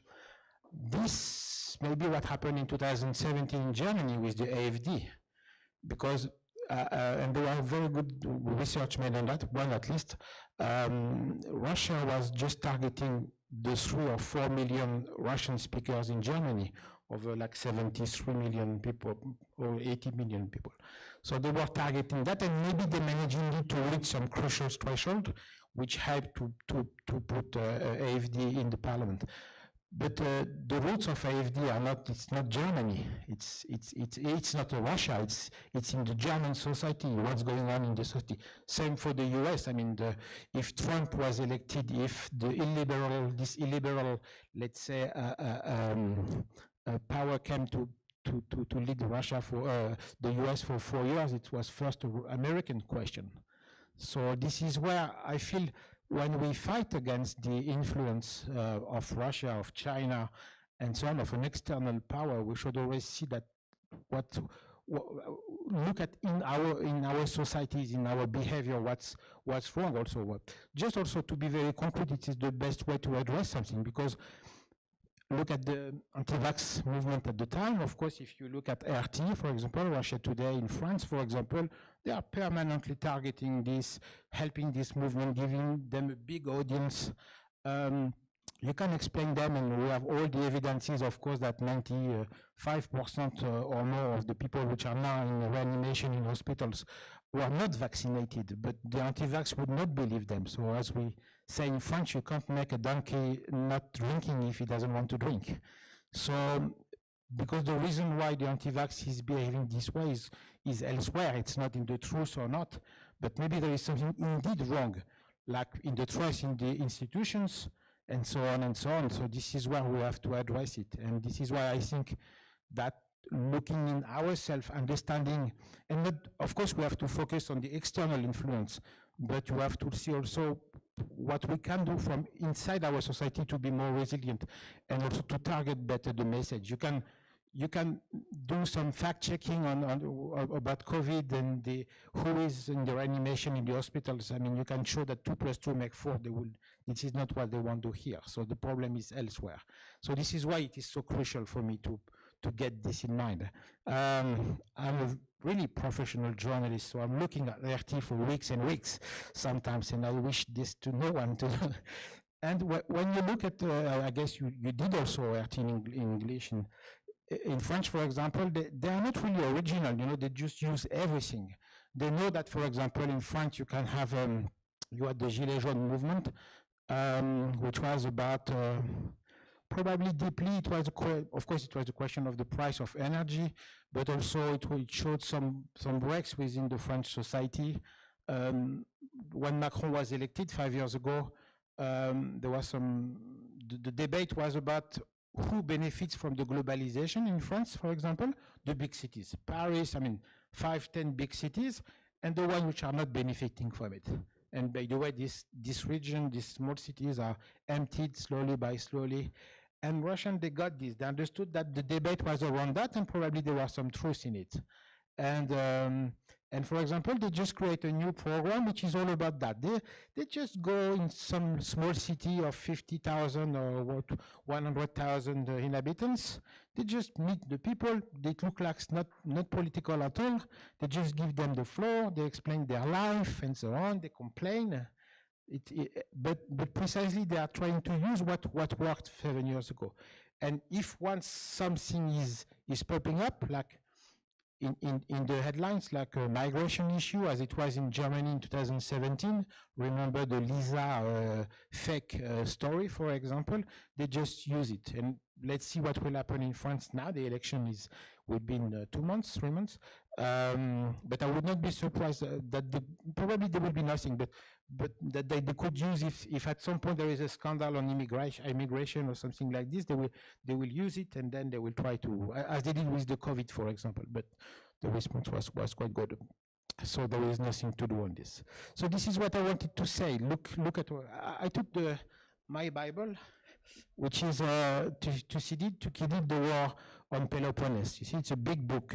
This may be what happened in 2017 in Germany with the AfD. Because, and there were very good research made on that, one at least, Russia was just targeting the 3 or 4 million Russian speakers in Germany over like 73 million people or 80 million people. So they were targeting that, and maybe they managing to reach some crucial threshold, which helped to put AFD in the parliament. But the roots of AFD are not, it's not Germany, it's not Russia, it's in the German society, what's going on in the society. Same for the US, I mean, if Trump was elected, if this illiberal, let's say, power came to lead Russia for the US for 4 years, it was first an American question. So this is where I feel when we fight against the influence of Russia, of China, and so on, of an external power, we should always see that look at in our societies, in our behavior, what's wrong also. Just also to be very concrete, it is the best way to address something, because look at the anti-vax movement at the time. Of course, if you look at RT, for example, Russia Today in France, for example, they are permanently targeting this, helping this movement, giving them a big audience. You can explain them, and we have all the evidences, of course, that 95% or more of the people which are now in reanimation in hospitals were not vaccinated, but the anti-vax would not believe them. So as we say in French, you can't make a donkey not drinking if he doesn't want to drink. So, because the reason why the anti-vax is behaving this way is elsewhere, it's not in the truth or not, but maybe there is something indeed wrong, like in the trust in the institutions, and so on and so on. So this is where we have to address it. And this is why I think that looking in ourselves, understanding, and not, of course we have to focus on the external influence, but you have to see also what we can do from inside our society to be more resilient and also to target better the message. You can do some fact checking on about COVID and who is in the reanimation in the hospitals. I mean, you can show that 2 + 2 make 4. This is not what they want to hear. So the problem is elsewhere. So this is why it is so crucial for me to get this in mind. I'm a really professional journalist, so I'm looking at RT for weeks and weeks sometimes, and I wish this to no one to. And when you look at, I guess you did also RT in English. In French, for example, they are not really original, you know, they just use everything. They know that, for example, in France, you can have, you had the Gilets jaunes movement, which was about, probably deeply, it was, of course, it was a question of the price of energy, but also it showed some breaks within the French society. When Macron was elected 5 years ago, there was the debate was about who benefits from the globalization in France, for example, the big cities. Paris, I mean, 5, 10 big cities, and the ones which are not benefiting from it. And by the way, this region, these small cities are emptied slowly by slowly. And Russian, they got this. They understood that the debate was around that, and probably there was some truth in it. And for example, they just create a new program which is all about that. They just go in some small city of 50,000 or 100,000 inhabitants. They just meet the people. They look like not political at all. They just give them the floor. They explain their life and so on. They complain. But precisely they are trying to use what worked 7 years ago. And if once something is popping up, like in the headlines, like a migration issue, as it was in Germany in 2017. Remember the Lisa fake story, for example? They just use it. And let's see what will happen in France now. The election will be in 2 months, 3 months. But I would not be surprised that probably there will be nothing, but that they could use if at some point there is a scandal on immigration or something like this, they will use it, and then they will try to, as they did with the COVID, for example. But the response was quite good. So there is nothing to do on this. So this is what I wanted to say. Look at. I took my Bible, which is Thucydides, the War on Peloponnese. You see, it's a big book.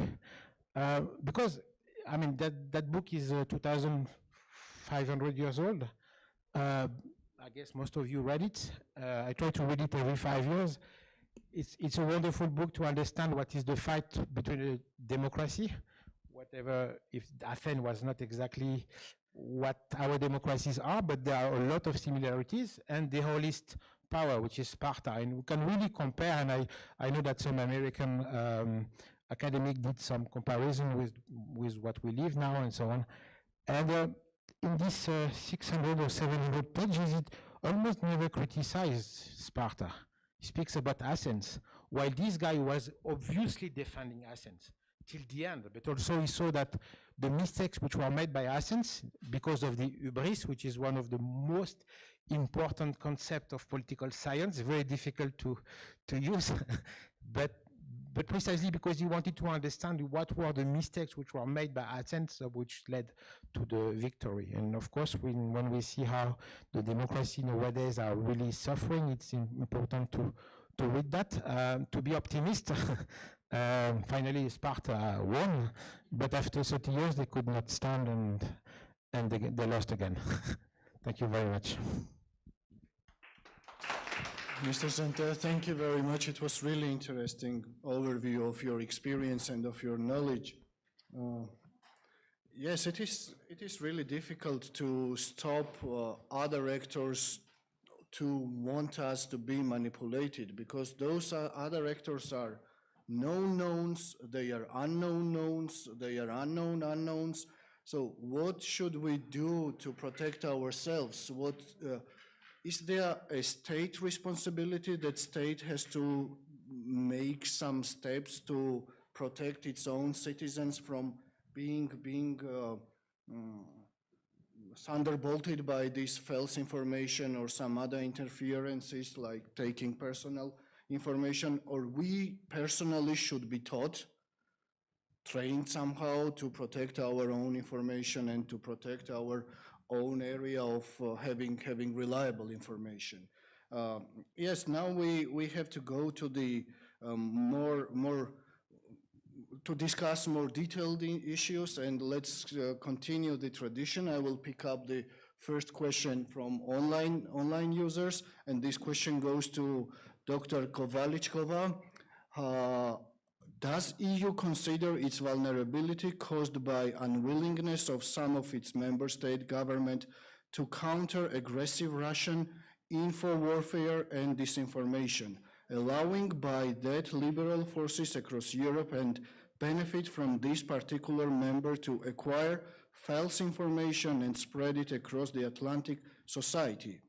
Because, I mean, that book is 2,500 years old. I guess most of you read it. I try to read it every 5 years. It's a wonderful book to understand what is the fight between democracy, whatever, if Athens was not exactly what our democracies are, but there are a lot of similarities, and the holist power, which is Sparta. And we can really compare, and I know that some American academic did some comparison with what we live now and so on. And in this 600 or 700 pages, it almost never criticized Sparta. He speaks about Athens, while this guy was obviously defending Athens till the end, but also he saw that the mistakes which were made by Athens, because of the hubris, which is one of the most important concepts of political science, very difficult to use, but precisely because he wanted to understand what were the mistakes which were made by Athens, which led to the victory. And of course, when we see how the democracy nowadays are really suffering, it's important to read that, to be optimist. Finally, Sparta won, but after 30 years, they could not stand and they lost again. Thank you very much. Mr. Center, thank you very much. It was really interesting overview of your experience and of your knowledge. Yes, it is really difficult to stop other actors to want us to be manipulated, because those other actors are known knowns, they are unknown knowns, they are unknown unknowns. So what should we do to protect ourselves? Is there a state responsibility that state has to make some steps to protect its own citizens from being thunderbolted by this false information or some other interferences like taking personal information? Or we personally should be taught, trained somehow to protect our own information and to protect our own area of having reliable information. Yes, now we have to go to the to discuss more detailed issues, and let's continue the tradition. I will pick up the first question from online users, and this question goes to Dr. Kovalichkova. Does EU consider its vulnerability caused by unwillingness of some of its member state government to counter aggressive Russian info warfare and disinformation, allowing by that liberal forces across Europe and benefit from this particular member to acquire false information and spread it across the Atlantic society,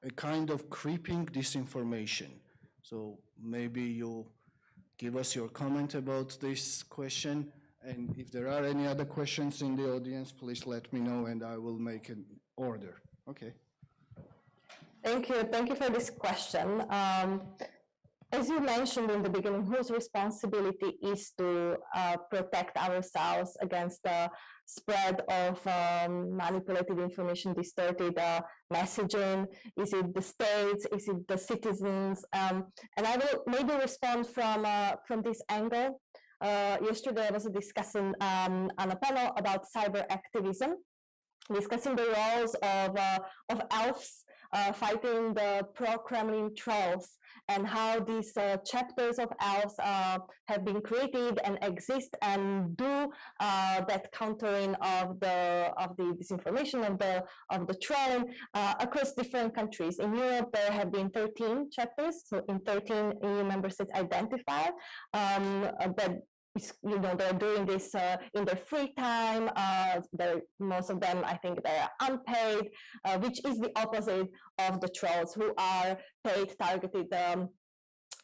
a kind of creeping disinformation? So maybe you give us your comment about this question, and if there are any other questions in the audience, please let me know and I will make an order. Okay. Thank you for this question. As you mentioned in the beginning, whose responsibility is to protect ourselves against the spread of manipulated information, distorted messaging? Is it the states? Is it the citizens? And I will maybe respond from this angle. Yesterday, I was discussing on a panel about cyber activism, discussing the roles of elves fighting the pro-Kremlin trolls, and how these chapters of elves have been created and exist and do that countering of the disinformation, of the trolling across different countries. In Europe, there have been 13 chapters, so in 13 EU member states identified that. They're doing this in their free time. Most of them, I think, they are unpaid, which is the opposite of the trolls, who are paid, targeted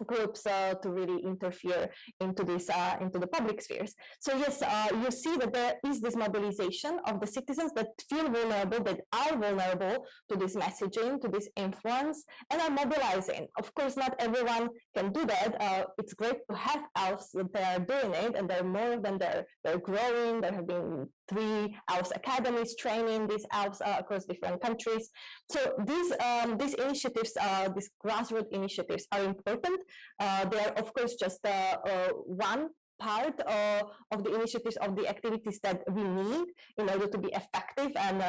groups to really interfere into the public spheres. So yes, you see that there is this mobilization of the citizens that feel vulnerable, that are vulnerable to this messaging, to this influence, and are mobilizing. Of course, not everyone can do that. It's great to have elves that they are doing it, and there are more of them. They're growing. There have been 3 elves academies training these elves across different countries. So these initiatives, these grassroots initiatives, are important. They are, of course, just one part of the initiatives, of the activities that we need in order to be effective and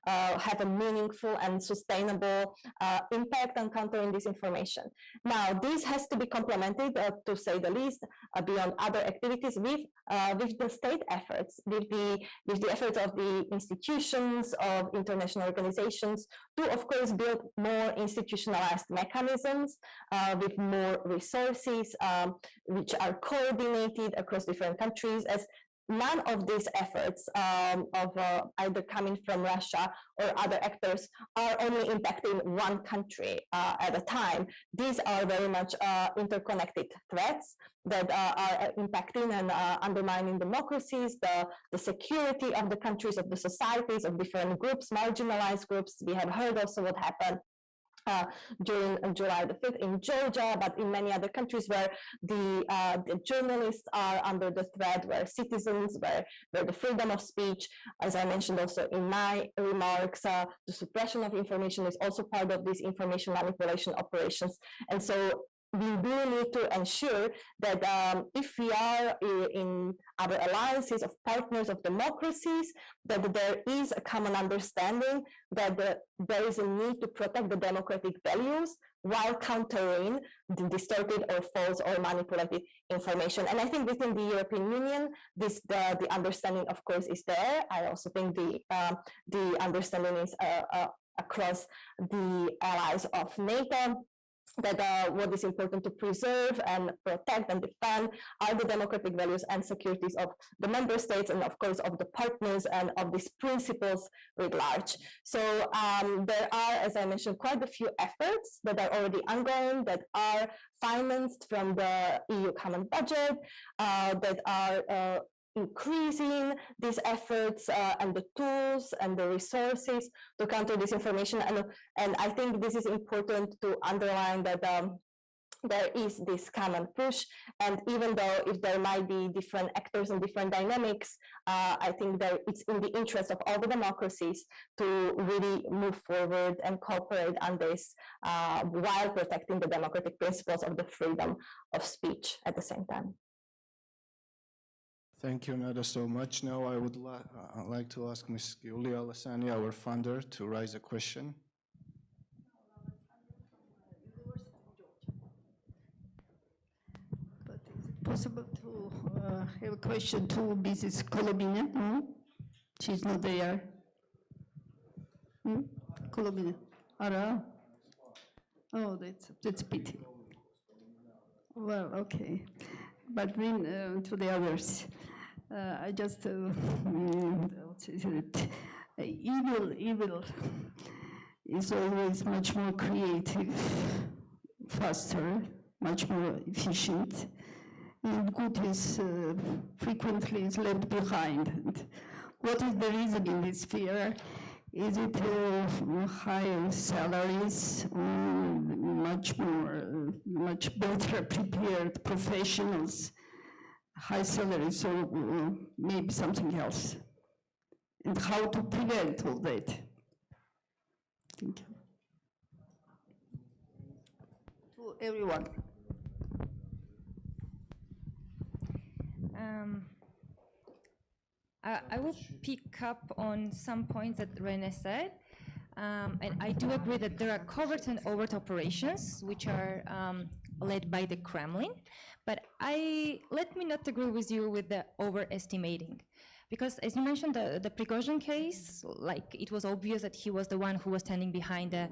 have a meaningful and sustainable impact on countering disinformation. Now, this has to be complemented, to say the least, beyond other activities with the state efforts, with the efforts of the institutions, of international organizations, to, of course, build more institutionalized mechanisms with more resources, which are coordinated across different countries, as none of these efforts of either coming from Russia or other actors are only impacting one country at a time. These are very much interconnected threats that are impacting and undermining democracies, the security of the countries, of the societies, of different groups, marginalized groups. We have heard also what happened during July the 5th in Georgia, but in many other countries where the journalists are under the threat, where citizens, where the freedom of speech, as I mentioned also in my remarks, the suppression of information is also part of these information manipulation operations. And so we really need to ensure that if we are in other alliances of partners of democracies, that there is a common understanding that there is a need to protect the democratic values while countering the distorted or false or manipulated information. And I think within the European Union, the understanding, of course, is there. I also think the understanding is across the allies of NATO, that what is important to preserve and protect and defend are the democratic values and securities of the member states and, of course, of the partners and of these principles writ large. So there are, as I mentioned, quite a few efforts that are already ongoing, that are financed from the EU common budget, that are increasing these efforts and the tools and the resources to counter disinformation. And I think this is important to underline that there is this common push. And even though if there might be different actors and different dynamics, I think that it's in the interest of all the democracies to really move forward and cooperate on this while protecting the democratic principles of the freedom of speech at the same time. Thank you, Nada, so much. Now I would like to ask Ms. Giulia Alessani, our founder, to raise a question. But is it possible to have a question to Mrs. Kolobina? No? She's not there. Kolobina. Ara? Oh, that's a pity. Well, okay. But then to the others. I just evil is always much more creative, faster, much more efficient, and good is frequently is left behind. And what is the reason in this sphere? Is it higher salaries, much better prepared professionals? High salaries, or maybe something else, and how to prevent all that. Thank you. To everyone. I will pick up on some points that Rene said. And I do agree that there are covert and overt operations which are led by the Kremlin, but let me not agree with you with the overestimating. Because as you mentioned, the Prigozhin case, like it was obvious that he was the one who was standing behind the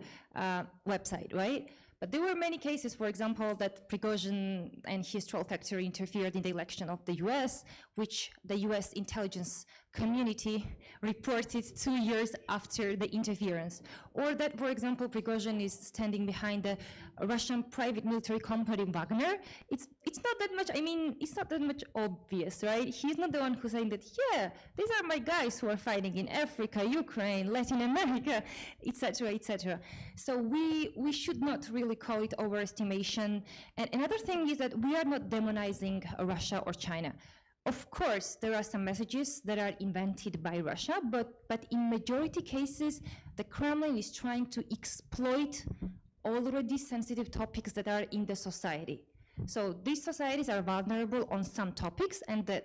website, right? But there were many cases, for example, that Prigozhin and his troll factory interfered in the election of the US, which the US intelligence community reported 2 years after the interference. Or that, for example, Prigozhin is standing behind the Russian private military company Wagner. It's not that much, I mean, it's not that much obvious, right? He's not the one who's saying that, yeah, these are my guys who are fighting in Africa, Ukraine, Latin America, etc., etc. So we should not really call it overestimation. And another thing is that we are not demonizing Russia or China. Of course, there are some messages that are invented by Russia, but in majority cases, the Kremlin is trying to exploit already sensitive topics that are in the society. So these societies are vulnerable on some topics, and the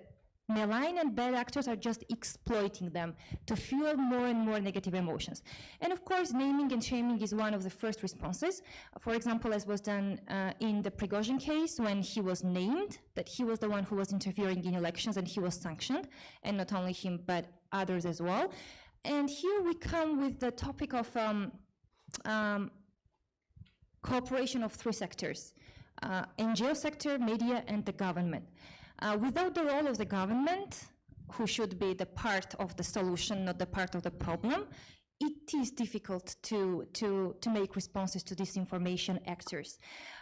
malign and bad actors are just exploiting them to fuel more and more negative emotions. And of course, naming and shaming is one of the first responses. For example, as was done in the Prigozhin case, when he was named, that he was the one who was interfering in elections and he was sanctioned, and not only him, but others as well. And here we come with the topic of cooperation of three sectors, NGO sector, media, and the government. Without the role of the government, who should be the part of the solution, not the part of the problem, it is difficult to make responses to disinformation actors.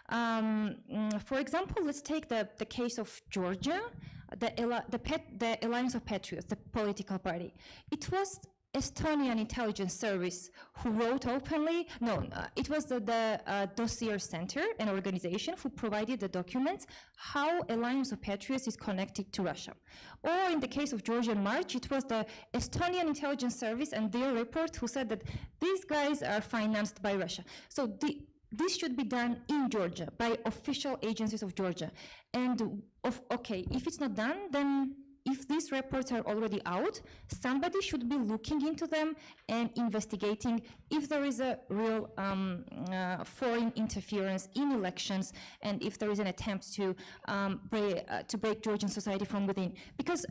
For example, let's take the case of Georgia, the Alliance of Patriots, the political party. It was Estonian intelligence service who wrote openly, it was the Dossier Center, an organization who provided the documents how Alliance of Patriots is connected to Russia. Or in the case of Georgian March, it was the Estonian intelligence service and their report who said that these guys are financed by Russia. So this should be done in Georgia by official agencies of Georgia. And okay, if it's not done, then if these reports are already out, somebody should be looking into them and investigating if there is a real foreign interference in elections and if there is an attempt to break Georgian society from within. Because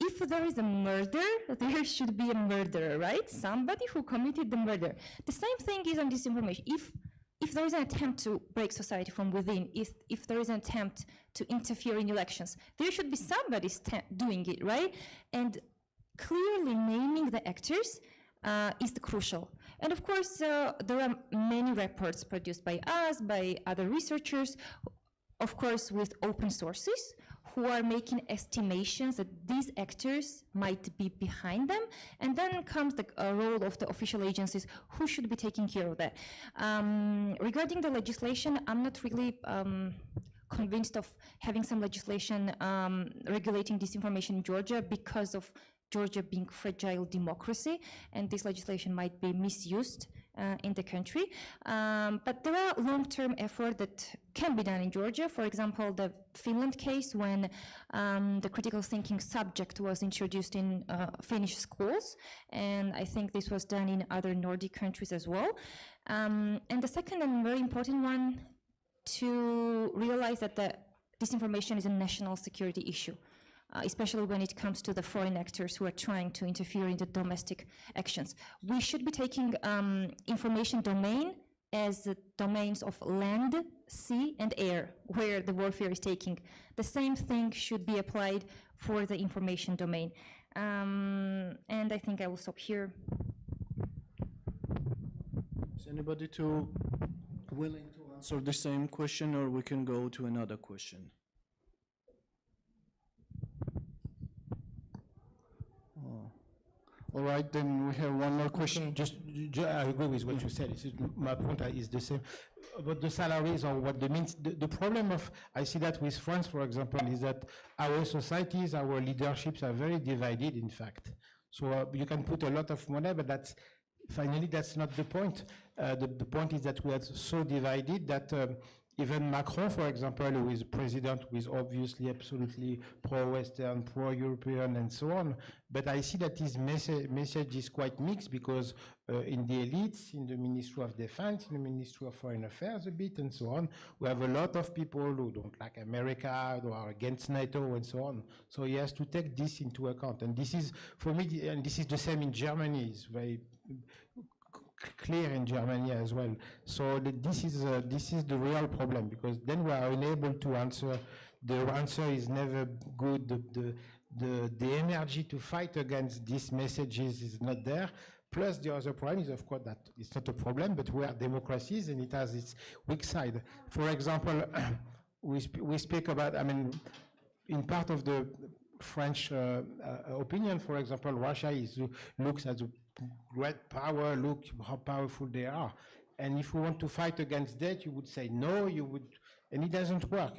if there is a murder, there should be a murderer, right? Somebody who committed the murder. The same thing is on disinformation. If there is an attempt to break society from within, if there is an attempt to interfere in elections, there should be somebody doing it, right? And clearly naming the actors is the crucial. And of course, there are many reports produced by us, by other researchers, of course with open sources, who are making estimations that these actors might be behind them, and then comes the role of the official agencies who should be taking care of that. Regarding the legislation, I'm not really convinced of having some legislation regulating disinformation in Georgia because of Georgia being fragile democracy, and this legislation might be misused in the country. But there are long-term efforts that can be done in Georgia. For example, the Finland case, when the critical thinking subject was introduced in Finnish schools, and I think this was done in other Nordic countries as well. And the second and very important one, to realize that the disinformation is a national security issue. Especially when it comes to the foreign actors who are trying to interfere in the domestic actions. We should be taking information domain as the domains of land, sea, and air, where the warfare is taking. The same thing should be applied for the information domain. And I think I will stop here. Is anybody willing to answer the same question, or we can go to another question? All right, then we have one more question. Just I agree with what you said. My point is the same. About the salaries or what the means, the problem of, I see that with France, for example, is that our societies, our leaderships are very divided, in fact. So you can put a lot of money, but that's not the point. The point is that we are so divided that even Macron, for example, who is president, who is obviously absolutely pro-Western, pro-European, and so on, but I see that his message is quite mixed because in the elites, in the Ministry of Defense, in the Ministry of Foreign Affairs a bit, and so on, we have a lot of people who don't like America, who are against NATO, and so on. So he has to take this into account. And this is, for me, and this is the same in Germany, it's very clear in Germany as well. So this is the real problem, because then we are unable to answer. The answer is never good. The energy to fight against these messages is not there. Plus, the other problem is, of course, that it's not a problem, but we are democracies and it has its weak side. For example, we speak about, I mean, in part of the French opinion, for example, Russia looks as a great power, look how powerful they are. And if we want to fight against that, you would say no, and it doesn't work.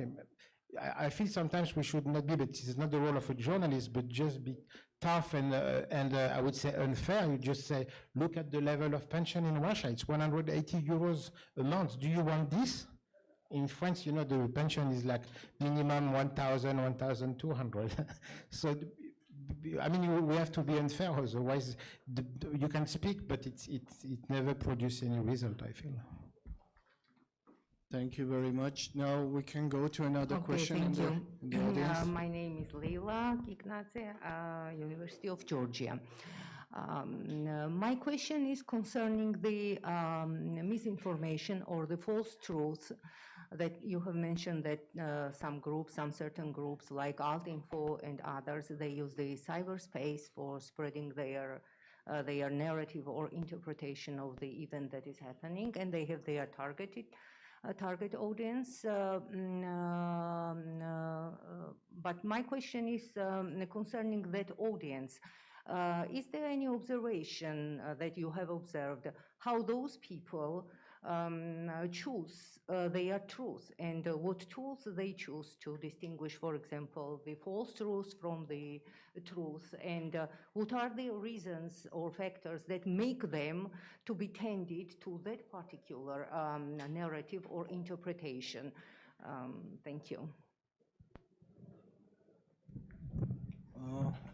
I feel sometimes we should not be, but it is not the role of a journalist, but just be tough and I would say unfair. You just say, look at the level of pension in Russia. It's 180 euros a month. Do you want this? in France, you know, the pension is like minimum 1,000, 1,200. So, I mean, we have to be unfair, otherwise you can speak, but it never produces any result, I feel. Thank you very much. Now we can go to another question Thank you. in the audience. My name is Leila Kiknadze, University of Georgia. My question is concerning the misinformation or the false truths that you have mentioned that some certain groups like Altinfo and others, they use the cyberspace for spreading their narrative or interpretation of the event that is happening, and they have their target audience. But my question is concerning that audience. Is there any observation that you have observed how those people choose their truth and what tools they choose to distinguish, for example, the false truth from the truth, and what are the reasons or factors that make them to be tended to that particular narrative or interpretation? Thank you.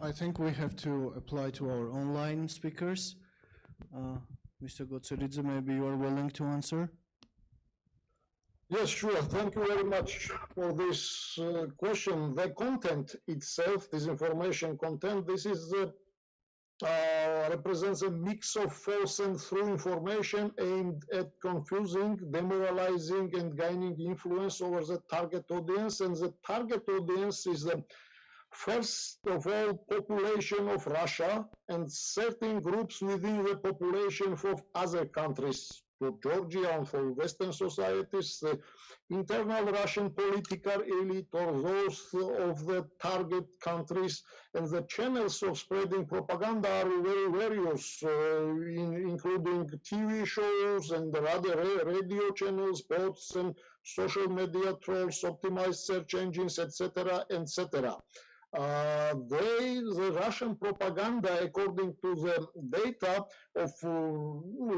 I think we have to apply to our online speakers. Mr. Gotseridze, maybe you are willing to answer? Yes, sure. Thank you very much for this question. The content itself, this information content, this is represents a mix of false and true information aimed at confusing, demoralizing, and gaining influence over the target audience. And the target audience is the first of all population of Russia and certain groups within the population of other countries, for Georgia and for Western societies, the internal Russian political elite or those of the target countries, and the channels of spreading propaganda are very various, including TV shows and other radio channels, bots and social media trolls, optimized search engines, etc., etc. The Russian propaganda, according to the data of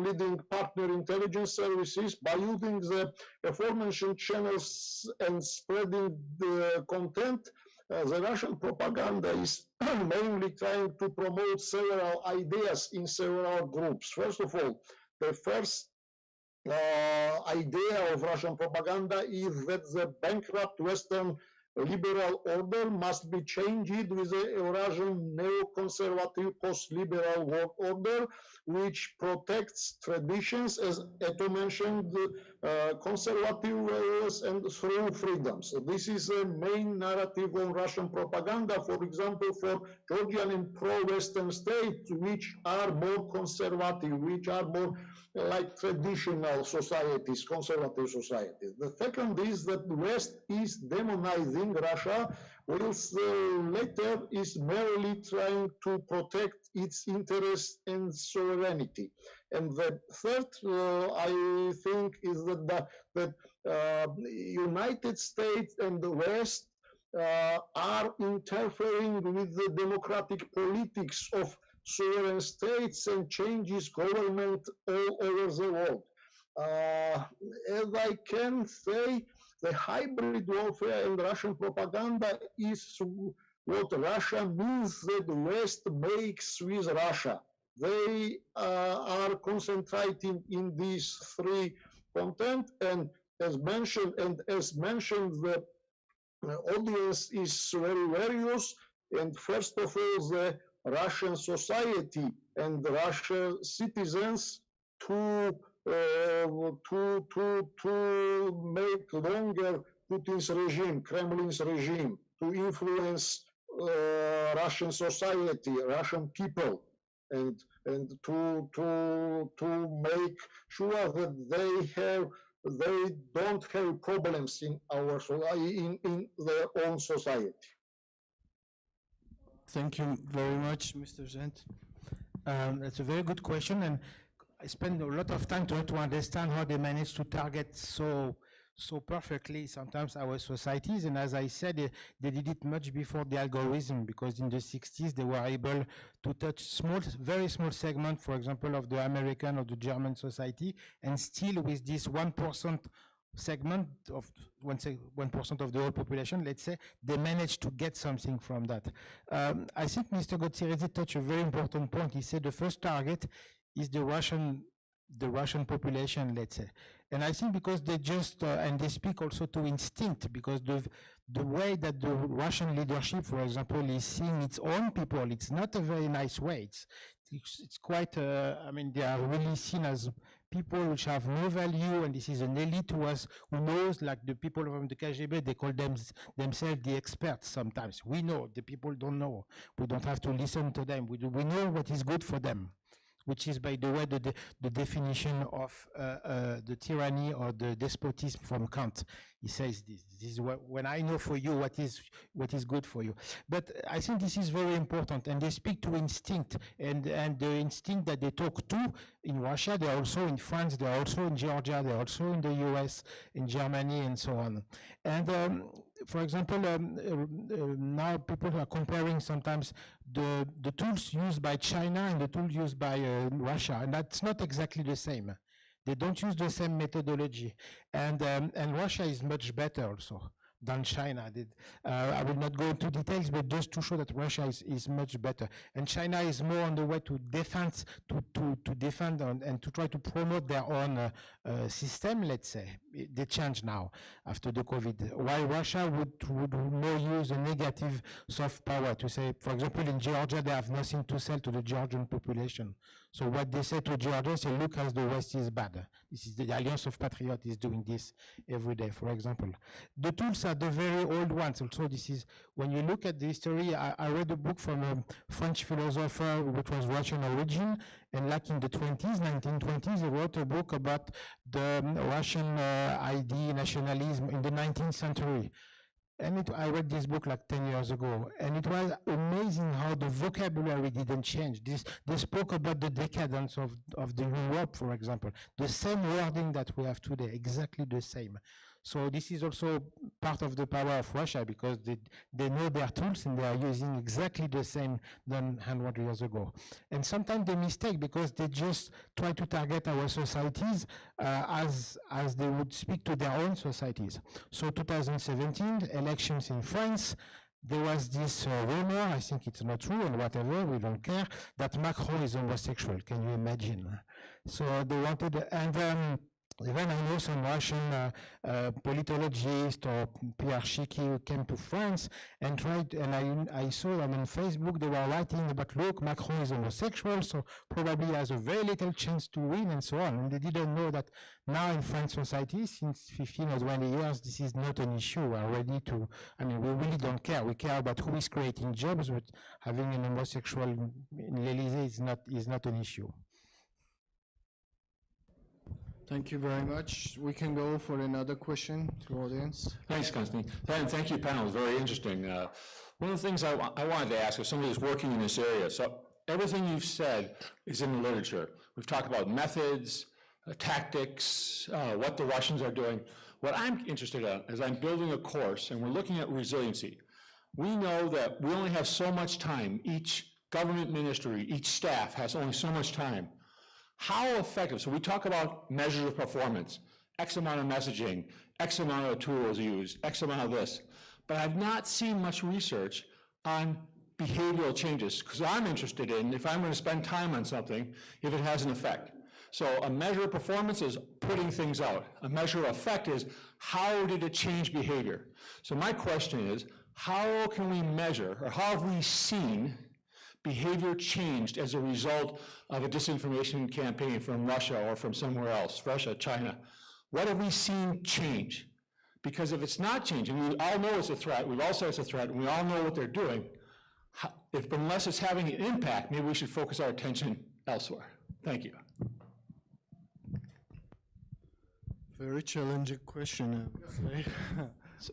leading partner intelligence services, by using the aforementioned channels and spreading the content, the Russian propaganda is mainly trying to promote several ideas in several groups. First of all, the first idea of Russian propaganda is that the bankrupt Western liberal order must be changed with a Eurasian neoconservative post-liberal world order, which protects traditions, as Eto mentioned, conservative values and through freedoms. So this is a main narrative on Russian propaganda, for example, for Georgian and pro-Western states, which are more conservative, which are more like traditional societies, conservative societies. The second is that the West is demonizing Russia, whilst the latter is merely trying to protect its interests and sovereignty. And the third, I think, is that the United States and the West are interfering with the democratic politics of sovereign states and changes government all over the world. As I can say, the hybrid warfare and Russian propaganda is what Russia means that the West makes with Russia. They are concentrating in these three content, and as mentioned, the audience is very various. And first of all, the Russian society and Russian citizens to make longer Putin's regime, Kremlin's regime, to influence Russian society, Russian people, and to make sure that they don't have problems in in their own society. Thank you very much, Mr. Zent. That's a very good question, and I spend a lot of time trying to understand how they manage to target so perfectly sometimes our societies. And as I said, they did it much before the algorithm, because in the 60s they were able to touch very small segment, for example, of the American or the German society, and still with this 1% segment of 1% of the whole population, let's say, they managed to get something from that. I think Mr. Gottsirezi touched a very important point. He said the first target is the Russian population, let's say. And I think because they just, and they speak also to instinct, because the way that the Russian leadership, for example, is seeing its own people, it's not a very nice way. It's quite, I mean, they are really seen as people which have no value, and this is an elite who knows, like the people from the KGB, they call themselves the experts sometimes. We know, the people don't know. We don't have to listen to them. We know what is good for them, which is, by the way, the definition of the tyranny or the despotism from Kant. He says this is when I know for you what is good for you. But I think this is very important, and they speak to instinct, and the instinct that they talk to in Russia, they're also in France, they're also in Georgia, they're also in the US, in Germany, and so on. And for example, now people are comparing sometimes the tools used by China and the tools used by Russia, and that's not exactly the same. They don't use the same methodology, and Russia is much better also than China did. I will not go into details, but just to show that Russia is much better. And China is more on the way to defend, to defend and to try to promote their own system, let's say. They change now after the COVID. While Russia would more use a negative soft power to say, for example, in Georgia, they have nothing to sell to the Georgian population. So what they say to Georgia, say, look, as the West is bad. This is the Alliance of Patriots is doing this every day, for example. The tools are the very old ones. Also, this is, when you look at the history, I read a book from a French philosopher which was Russian origin, and like in the 1920s, he wrote a book about the Russian ID nationalism in the 19th century. And I read this book like 10 years ago, and it was amazing how the vocabulary didn't change. They spoke about the decadence of the Europe, for example. The same wording that we have today, exactly the same. So this is also part of the power of Russia, because they know their tools and they are using exactly the same than 100 years ago. And sometimes they mistake, because they just try to target our societies as they would speak to their own societies. So 2017, elections in France, there was this rumor, I think it's not true and whatever, we don't care, that Macron is homosexual. Can you imagine? So they wanted, and even I know some Russian politologist or Pierre Schicky who came to France and tried, and I saw them on Facebook, they were writing about, look, Macron is homosexual, so probably has a very little chance to win and so on. And they didn't know that now in French society, since 15 or 20 years, this is not an issue. We're ready to, I mean, we really don't care. We care about who is creating jobs, but having an homosexual in l'Élysée is not an issue. Thank you very much. We can go for another question to audience. Thanks, Konstantin. And thank you, panel. It's very interesting. One of the things I wanted to ask is somebody who's working in this area. So everything you've said is in the literature. We've talked about methods, tactics, what the Russians are doing. What I'm interested in is I'm building a course and we're looking at resiliency. We know that we only have so much time. Each government ministry, each staff has only so much time. How effective, so we talk about measures of performance, X amount of messaging, X amount of tools used, X amount of this, but I've not seen much research on behavioral changes, because I'm interested in, if I'm going to spend time on something, if it has an effect. So a measure of performance is putting things out. A measure of effect is, how did it change behavior? So my question is, how can we measure, or how have we seen behavior changed as a result of a disinformation campaign from Russia or from somewhere else, Russia, China? What have we seen change? Because if it's not changing, we all know it's a threat, we've all said it's a threat, and we all know what they're doing, unless it's having an impact, maybe we should focus our attention elsewhere. Thank you. Very challenging question, I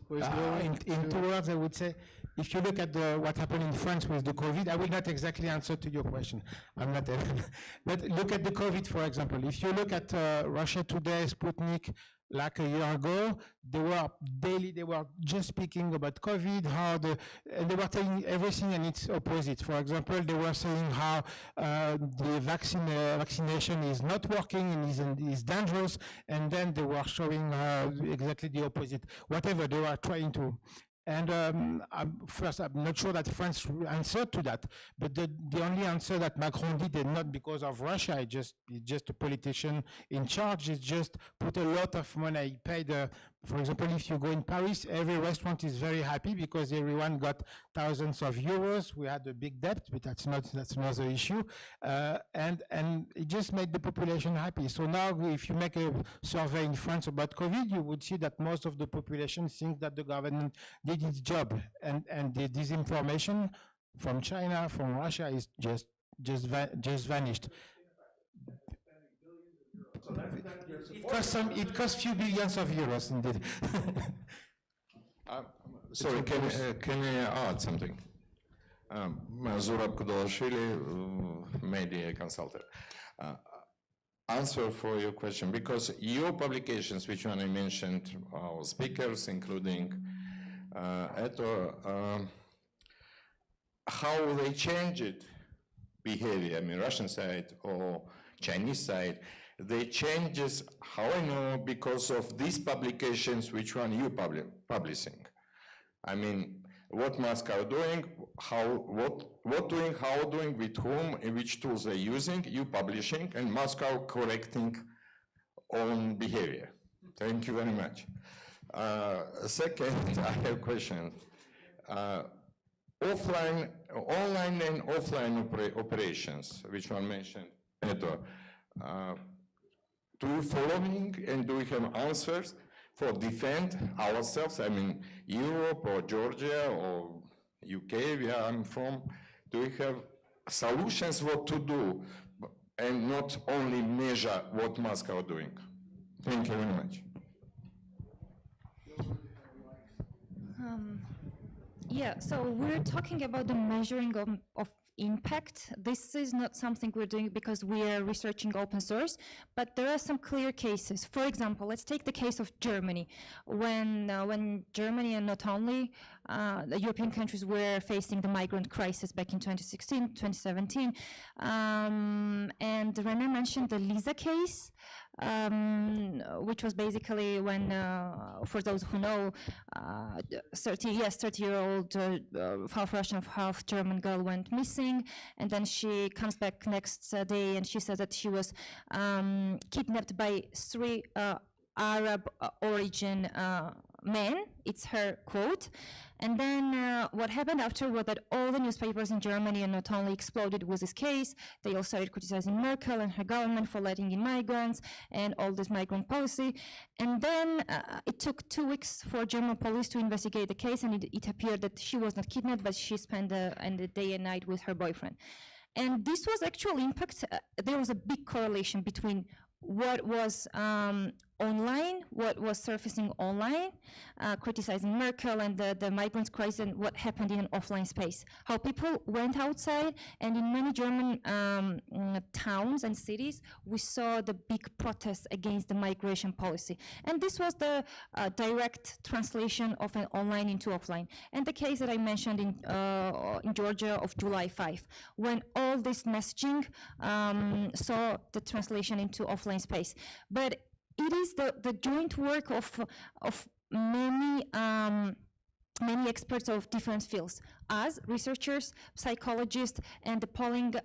would say. In 2 words, I would say, if you look at what happened in France with the COVID, I will not exactly answer to your question. I'm not, but look at the COVID, for example. If you look at Russia Today, Sputnik, like a year ago, they were just speaking about COVID, and they were telling everything and its opposite. For example, they were saying how the vaccination is not working and is dangerous, and then they were showing exactly the opposite. Whatever they were trying to. And first, I'm not sure that France answered to that, but the only answer that Macron did, and not because of Russia, he's just a politician in charge, is just put a lot of money. He paid, for example, if you go in Paris, every restaurant is very happy because everyone got thousands of euros. We had a big debt, but that's another issue. And it just made the population happy. So now if you make a survey in France about COVID, you would see that most of the population think that the government did its job, and the disinformation from China, from Russia is just vanished. It costs few billions of euros indeed. Sorry, can I add something? Zurab Kudalashvili, media consultant. Answer for your question, because your publications, which one I mentioned, our speakers, including how they changed behavior, I mean, Russian side or Chinese side, they changes, how I know, because of these publications, which one you publishing. I mean, what Moscow doing, what doing, how doing, with whom, and which tools they're using, you publishing, and Moscow correcting own behavior. Thank you very much. Second, I have a question. Online and offline operations, which one mentioned, do you following and do we have answers for defend ourselves? I mean, Europe or Georgia or UK, where I'm from, do we have solutions what to do and not only measure what Moscow doing? Thank you very much. Yeah, so we're talking about the measuring of impact. This is not something we're doing because we are researching open source, but there are some clear cases. For example, let's take the case of Germany. When Germany and not only the European countries were facing the migrant crisis back in 2016, 2017, and René mentioned the Lisa case, which was basically when, for those who know, 30-year-old half Russian, half German girl went missing, and then she comes back next day and she says that she was kidnapped by 3 Arab origin men. It's her quote. And then what happened after was that all the newspapers in Germany and not only exploded with this case, they all started criticizing Merkel and her government for letting in migrants and all this migrant policy. And then it took 2 weeks for German police to investigate the case, and it appeared that she was not kidnapped, but she spent the day and night with her boyfriend. And this was actual impact. There was a big correlation between what was online, what was surfacing online, criticizing Merkel and the migrants crisis, and what happened in an offline space. How people went outside, and in many German towns and cities, we saw the big protests against the migration policy. And this was the direct translation of an online into offline. And the case that I mentioned in Georgia of July 5, when all this messaging saw the translation into offline space. But it is the joint work of many many experts of different fields, us researchers, psychologists, and the polling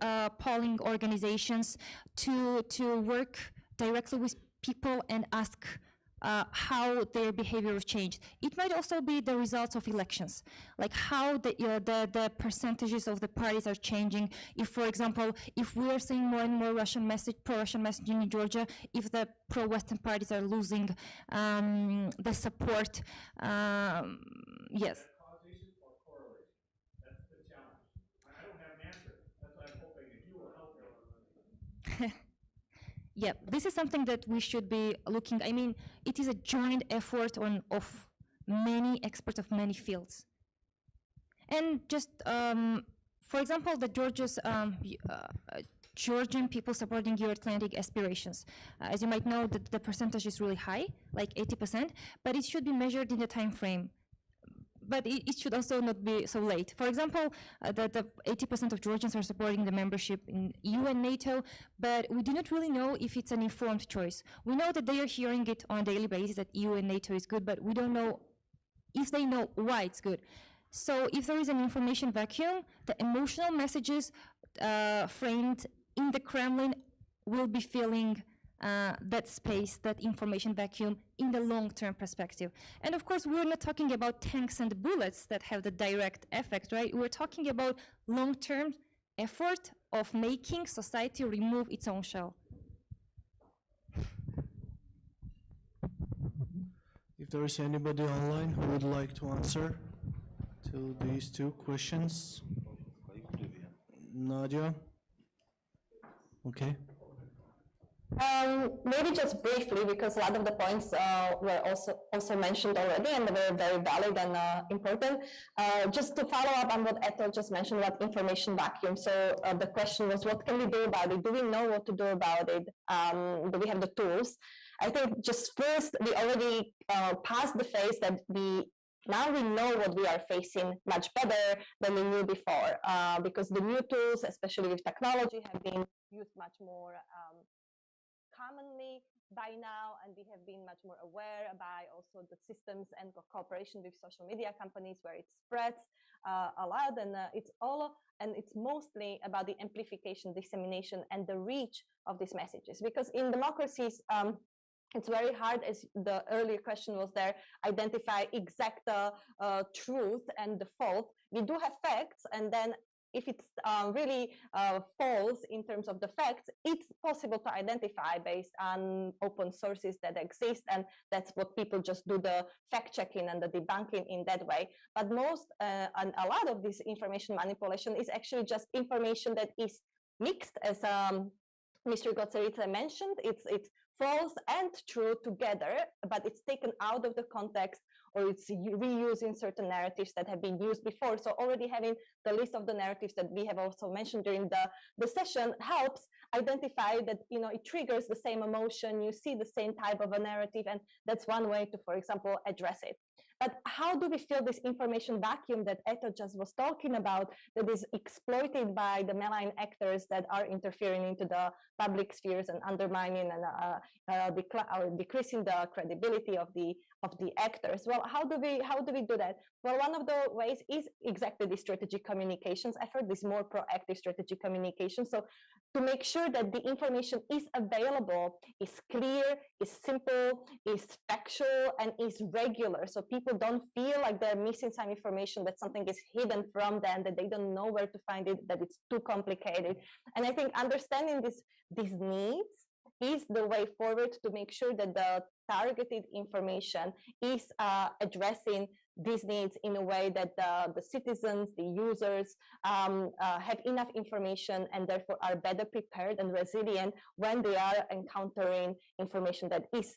organizations to work directly with people and ask how their behavior has changed. It might also be the results of elections, like how the percentages of the parties are changing. If, for example, if we are seeing more and more pro-Russian messaging in Georgia, if the pro-Western parties are losing the support, yes. Yeah, this is something that we should be looking. I mean, it is a joint effort of many experts of many fields. And just, for example, the Georgia's Georgian people supporting Euro-Atlantic aspirations. As you might know, the percentage is really high, like 80%, but it should be measured in the time frame. But it should also not be so late. For example, the 80% of Georgians are supporting the membership in EU and NATO, but we do not really know if it's an informed choice. We know that they are hearing it on a daily basis that EU and NATO is good, but we don't know if they know why it's good. So if there is an information vacuum, the emotional messages framed in the Kremlin will be filling that space, that information vacuum in the long-term perspective. And of course, we're not talking about tanks and bullets that have the direct effect, right? We're talking about long-term effort of making society remove its own shell. If there is anybody online who would like to answer to these two questions. Nadia? Okay. Maybe just briefly, because a lot of the points were also mentioned already and were very valid and important. Just to follow up on what Eto just mentioned about information vacuum. So the question was, what can we do about it? Do we know what to do about it? Do we have the tools? I think just first, we already passed the phase that now we know what we are facing much better than we knew before, because the new tools, especially with technology, have been used much more commonly by now, and we have been much more aware about also the systems and cooperation with social media companies where it spreads a lot, and it's mostly about the amplification, dissemination, and the reach of these messages. Because in democracies, it's very hard, as the earlier question was there, identify exact truth and the fault. We do have facts, and then if it's really false in terms of the facts, it's possible to identify based on open sources that exist, and that's what people just do the fact-checking and the debunking in that way. But most, and a lot of this information manipulation is actually just information that is mixed, as Mr. Gotserica mentioned. It's false and true together, but it's taken out of the context, or it's reusing certain narratives that have been used before. So already having the list of the narratives that we have also mentioned during the session helps identify that, you know, it triggers the same emotion, you see the same type of a narrative, and that's one way to, for example, address it. But how do we fill this information vacuum that Eto just was talking about, that is exploited by the malign actors that are interfering into the public spheres and undermining and decreasing the credibility of the actors? Well, how do we do that? Well, one of the ways is exactly the strategic communications effort, this more proactive strategic communication. So to make sure that the information is available, is clear, is simple, is factual, and is regular. So people don't feel like they're missing some information, that something is hidden from them, that they don't know where to find it, that it's too complicated. And I think understanding these needs is the way forward to make sure that the targeted information is addressing these needs in a way that the citizens, the users have enough information and therefore are better prepared and resilient when they are encountering information that is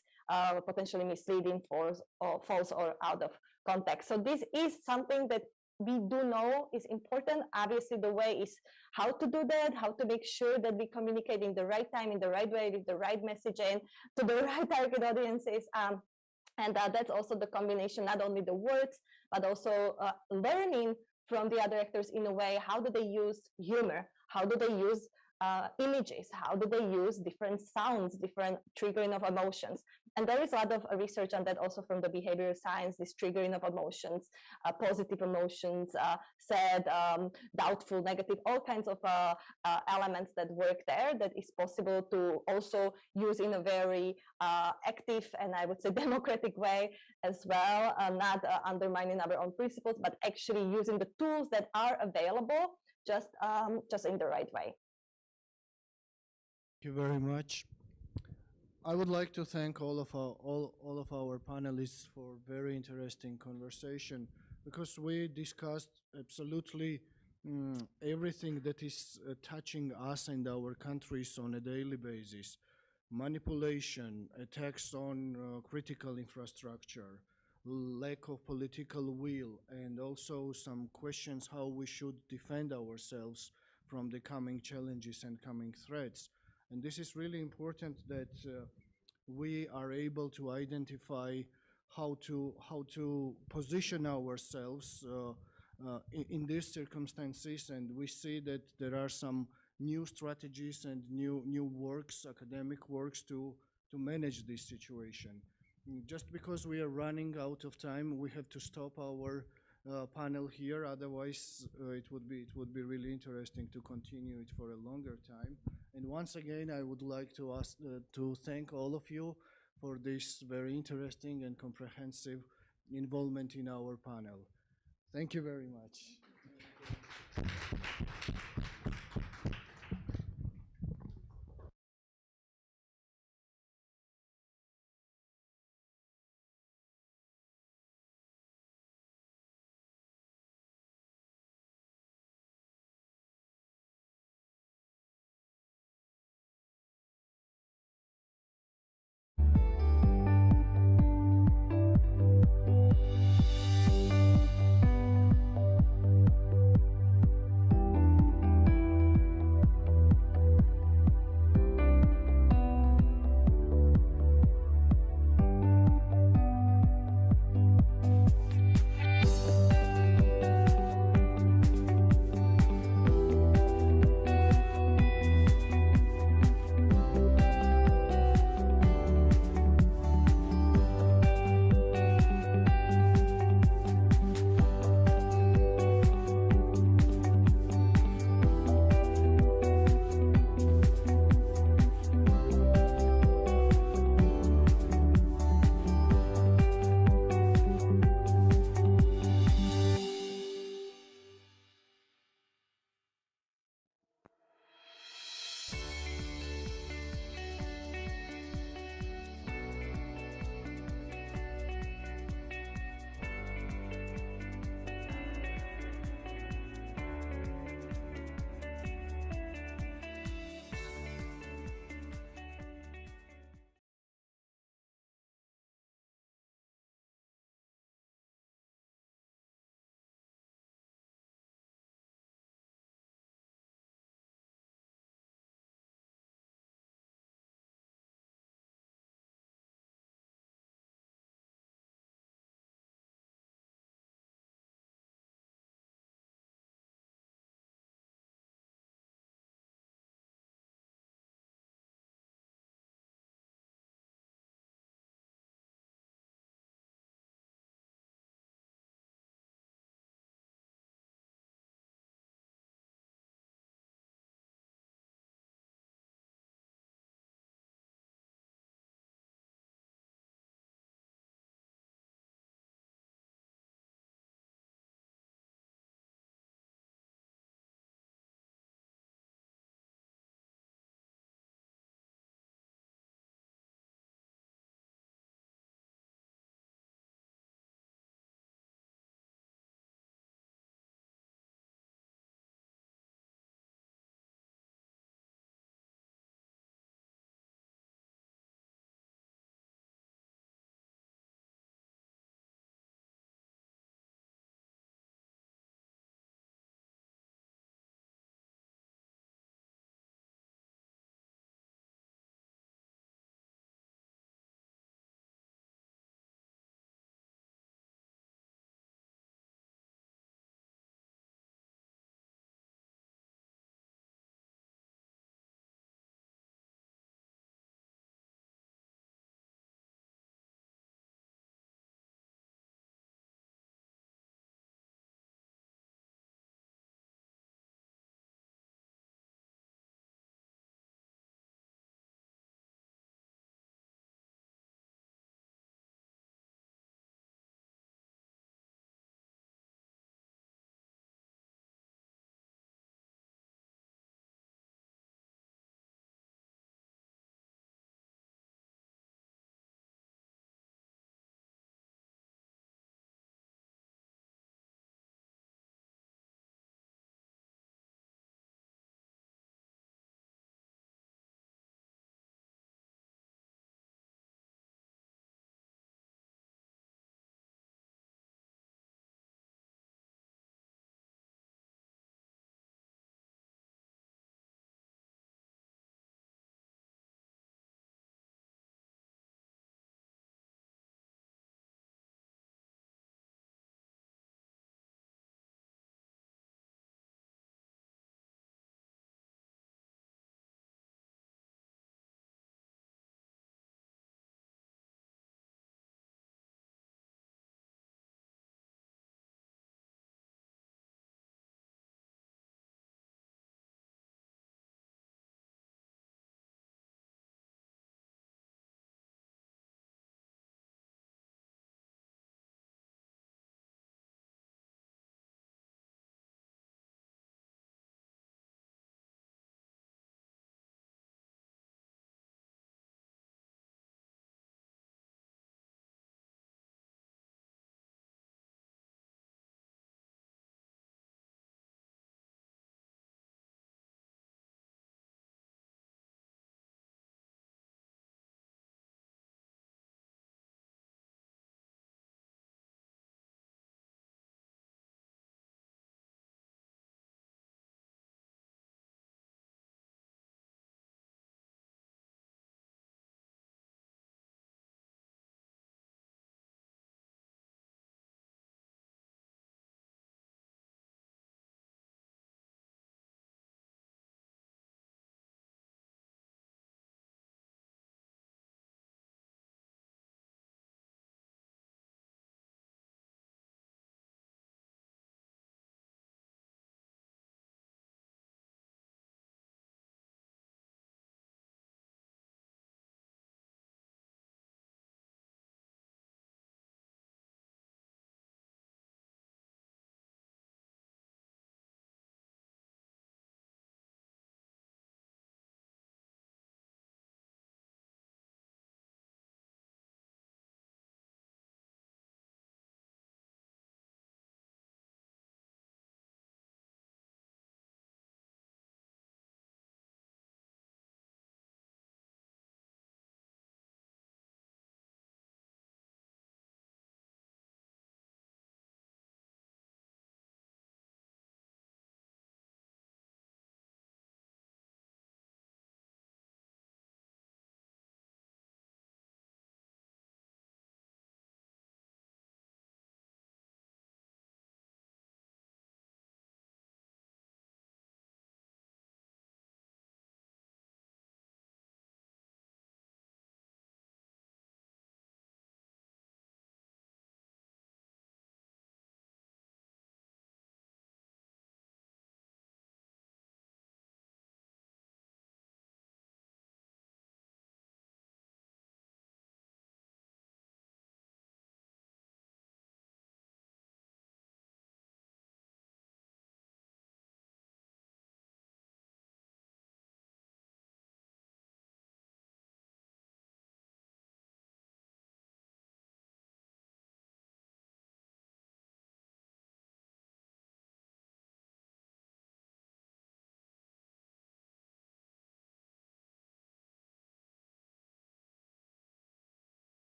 potentially misleading, false or out of context. So this is something that we do know is important. Obviously, the way is how to do that, how to make sure that we communicate in the right time, in the right way, with the right messaging to the right target audiences. And that's also the combination, not only the words, but also learning from the other actors in a way. How do they use humor? How do they use images? How do they use different sounds, different triggering of emotions? And there is a lot of research on that also from the behavioral science, this triggering of emotions, positive emotions, sad, doubtful, negative, all kinds of elements that work there, that is possible to also use in a very active and I would say democratic way as well, not undermining our own principles, but actually using the tools that are available just in the right way. Thank you very much. I would like to thank all of our panelists for very interesting conversation, because we discussed absolutely everything that is touching us and our countries on a daily basis. Manipulation, attacks on critical infrastructure, lack of political will, and also some questions how we should defend ourselves from the coming challenges and coming threats. And this is really important that we are able to identify how to position ourselves in these circumstances, and we see that there are some new strategies and new works, academic works to manage this situation. Just because we are running out of time, we have to stop our panel here. Otherwise, it would be really interesting to continue it for a longer time. And once again, I would like to ask to thank all of you for this very interesting and comprehensive involvement in our panel. Thank you very much.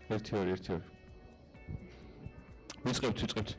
ერთი. ვიწყებთ.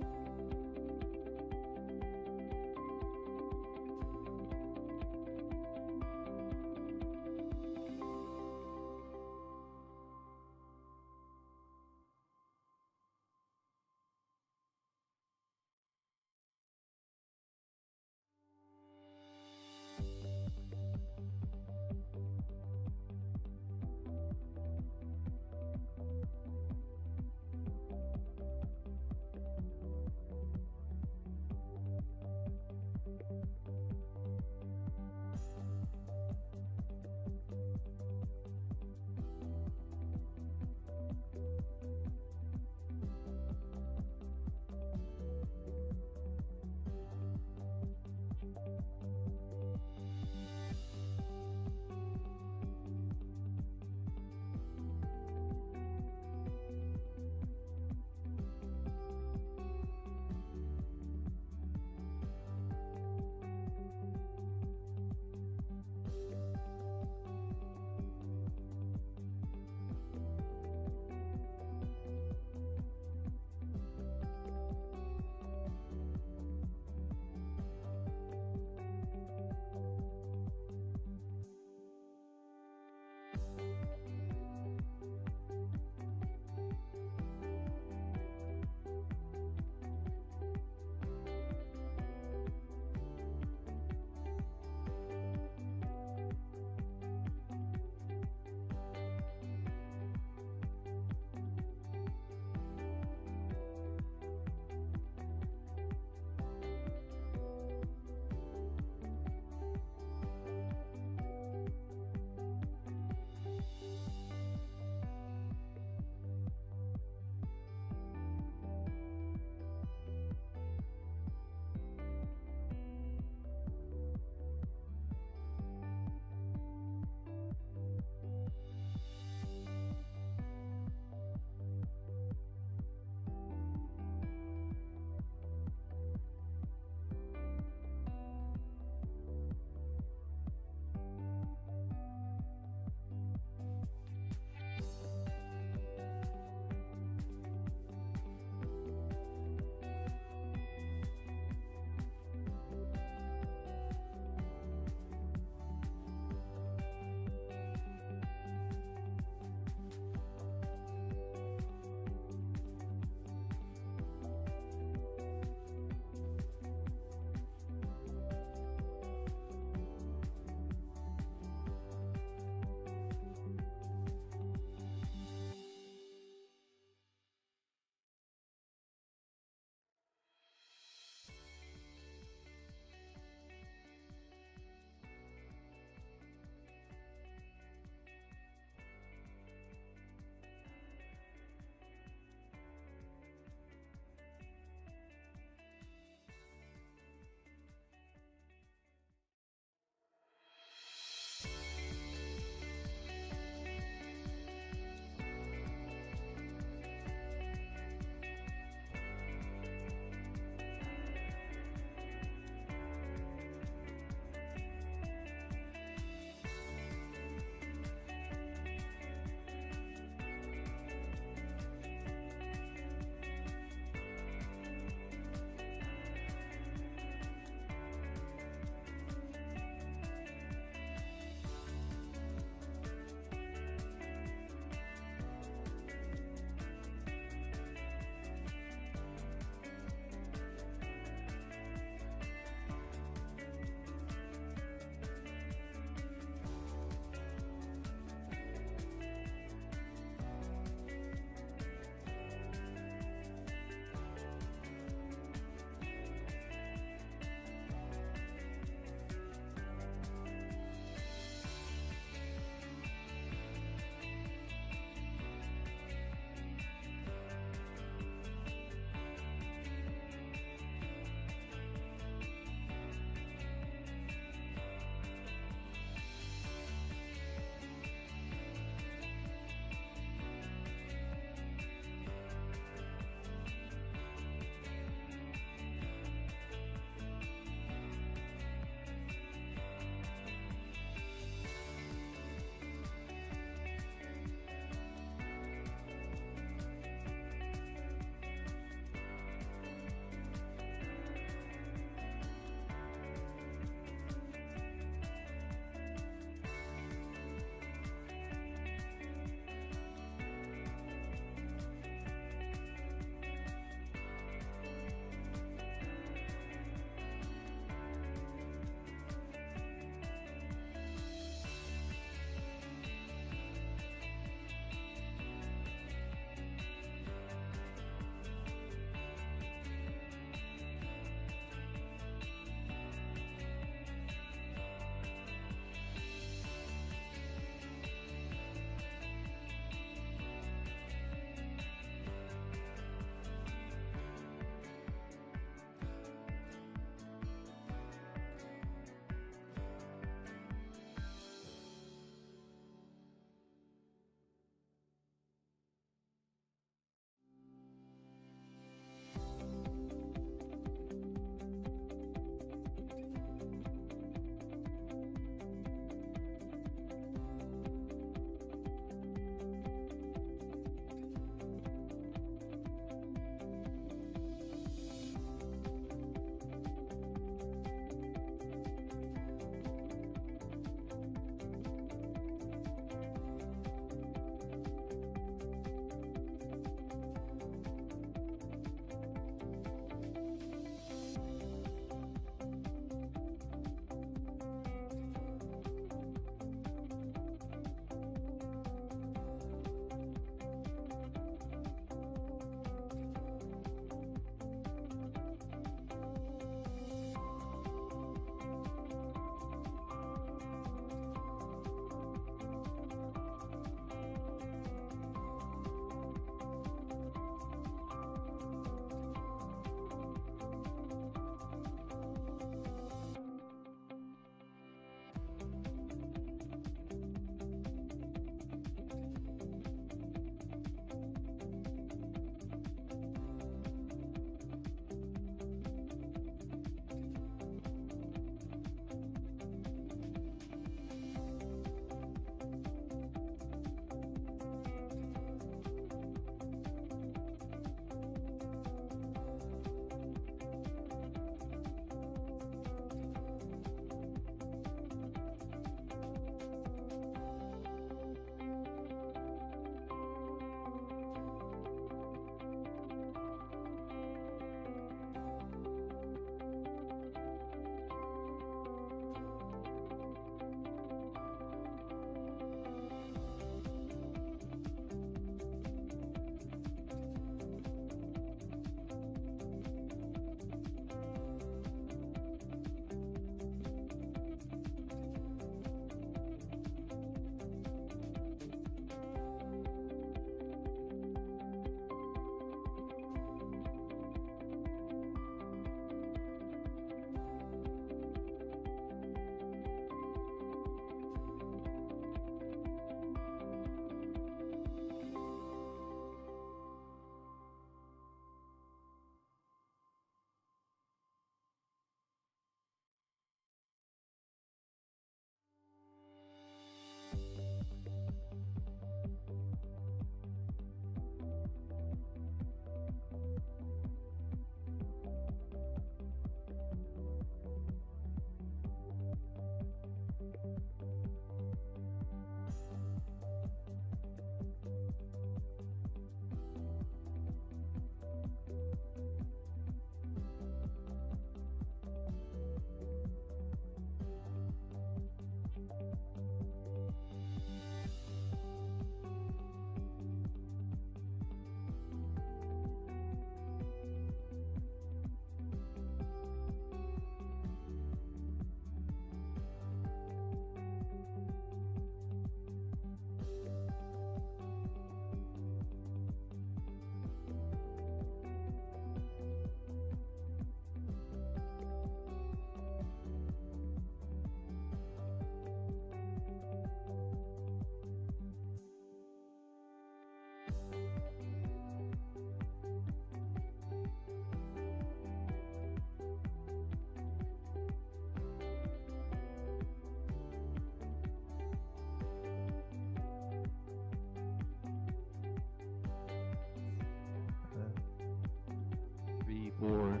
or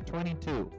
22?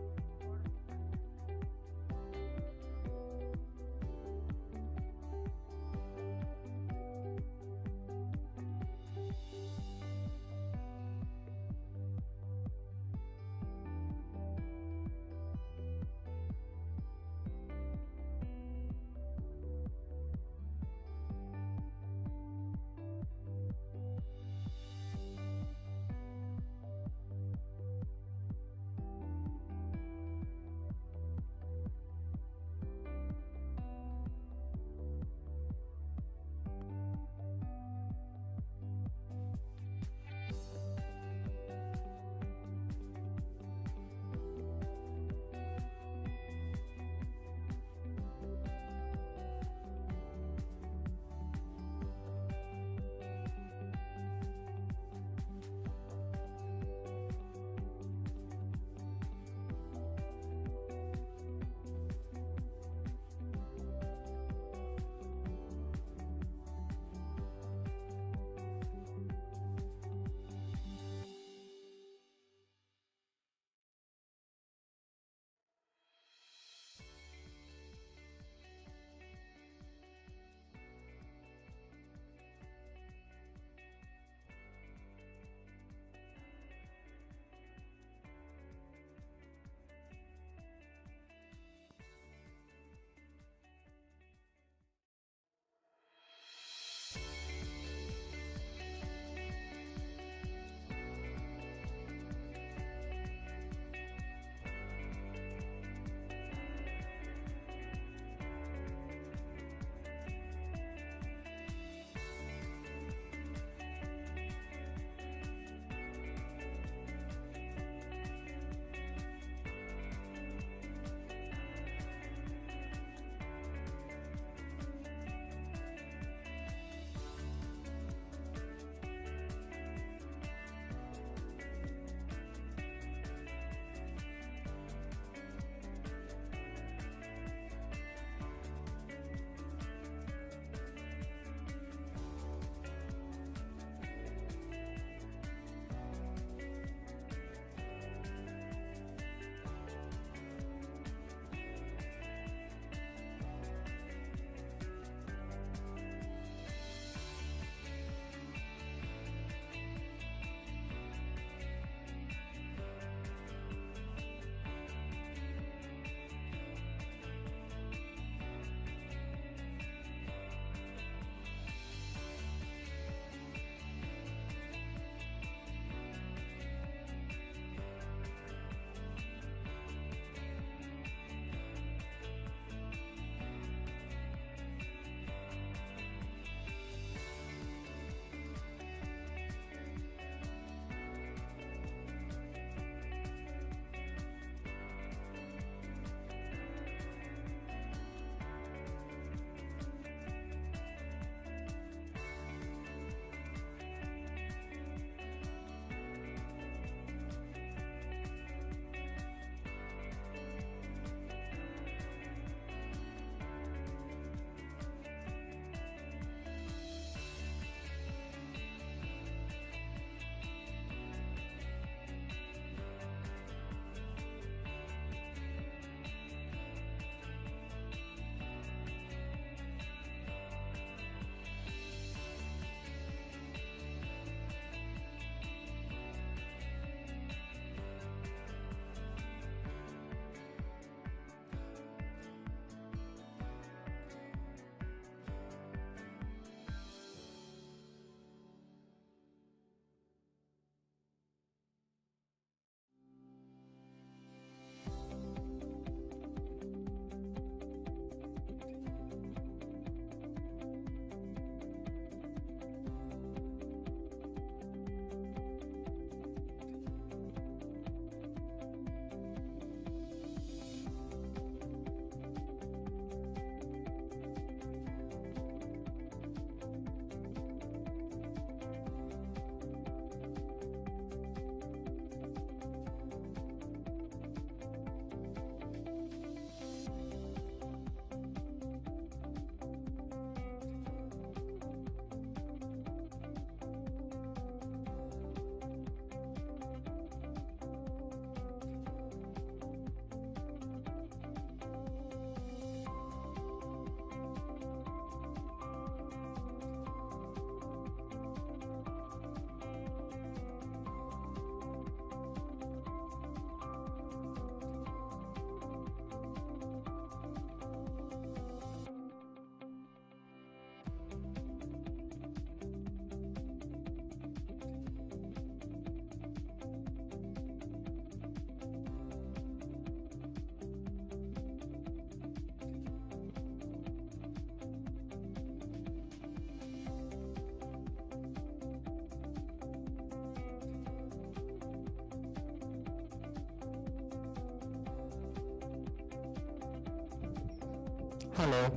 Hello.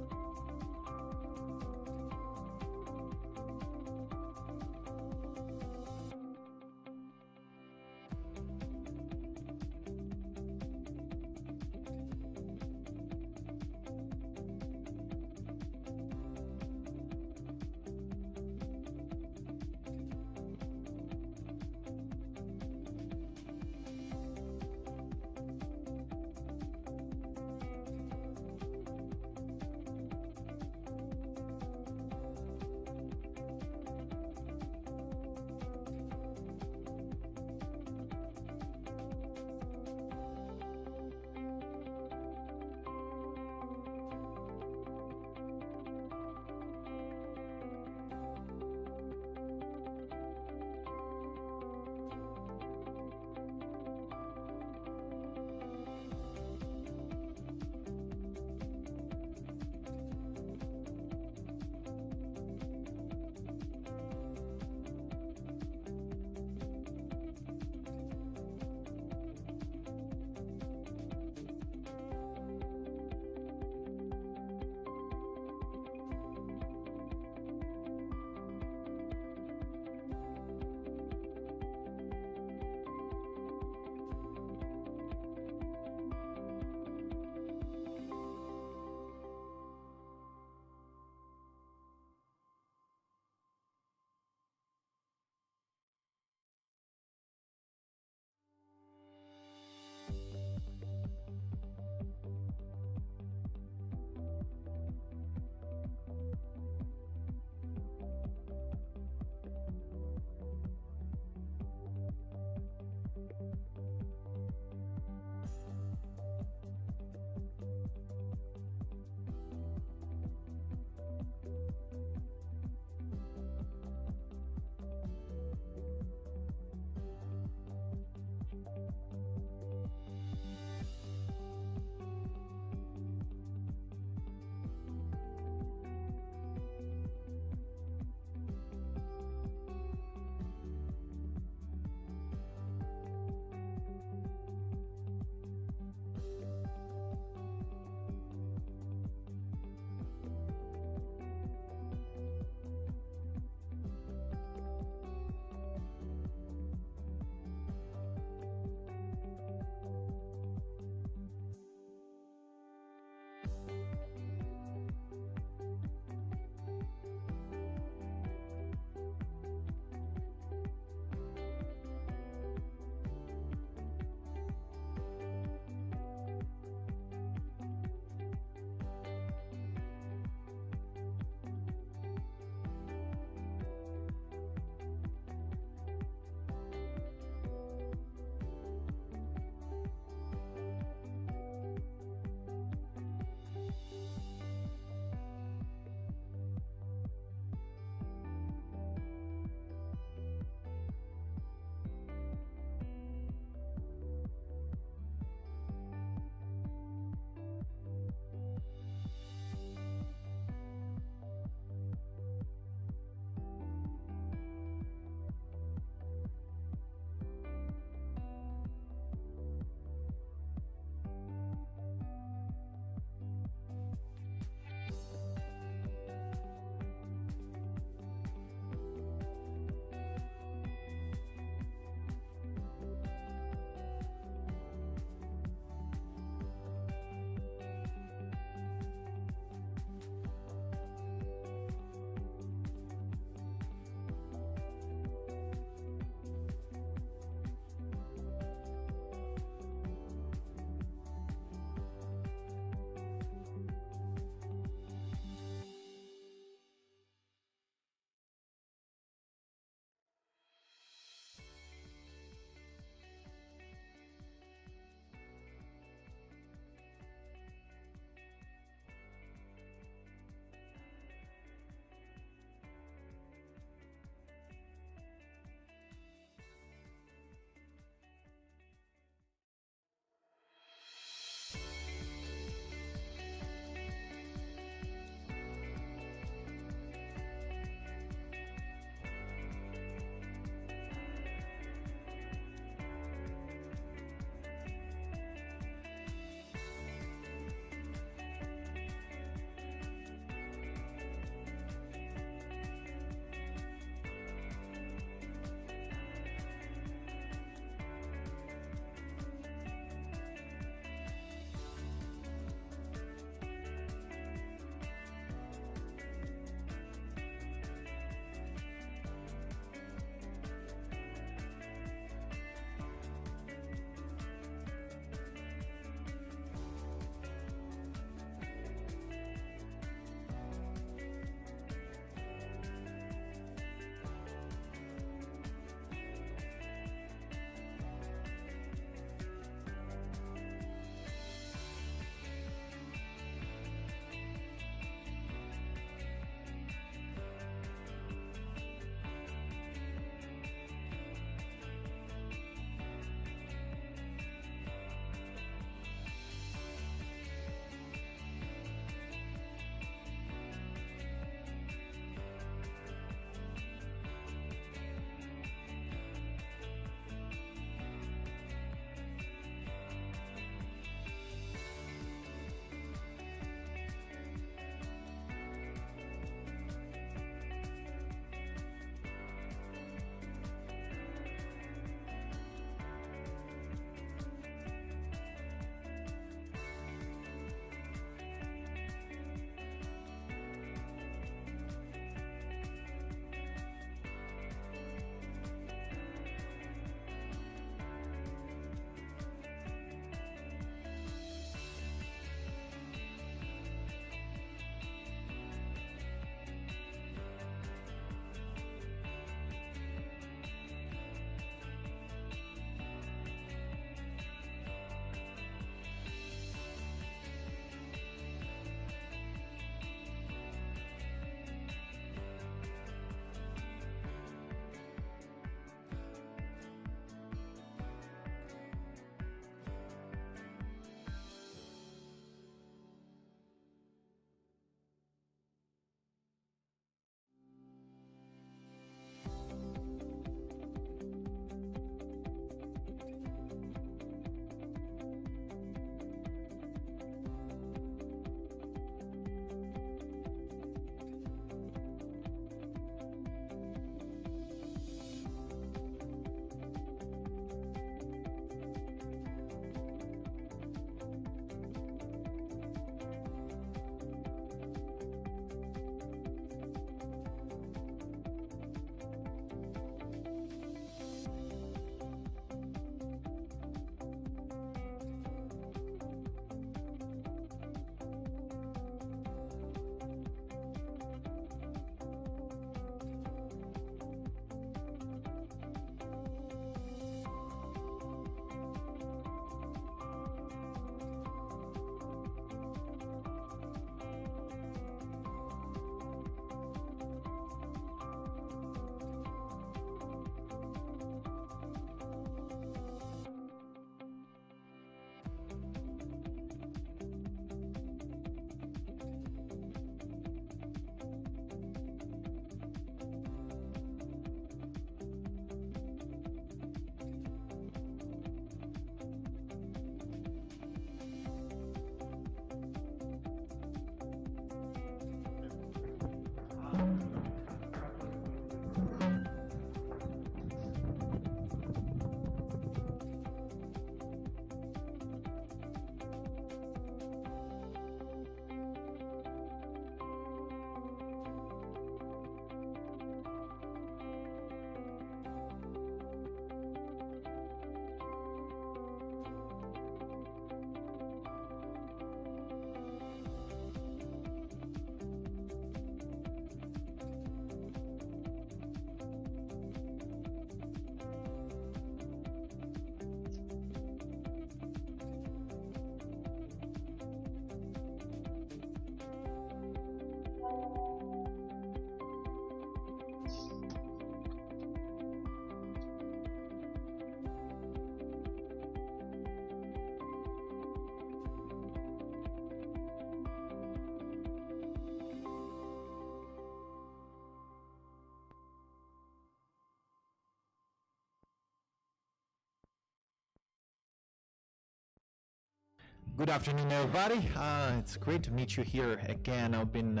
Good afternoon, everybody. It's great to meet you here again. I've been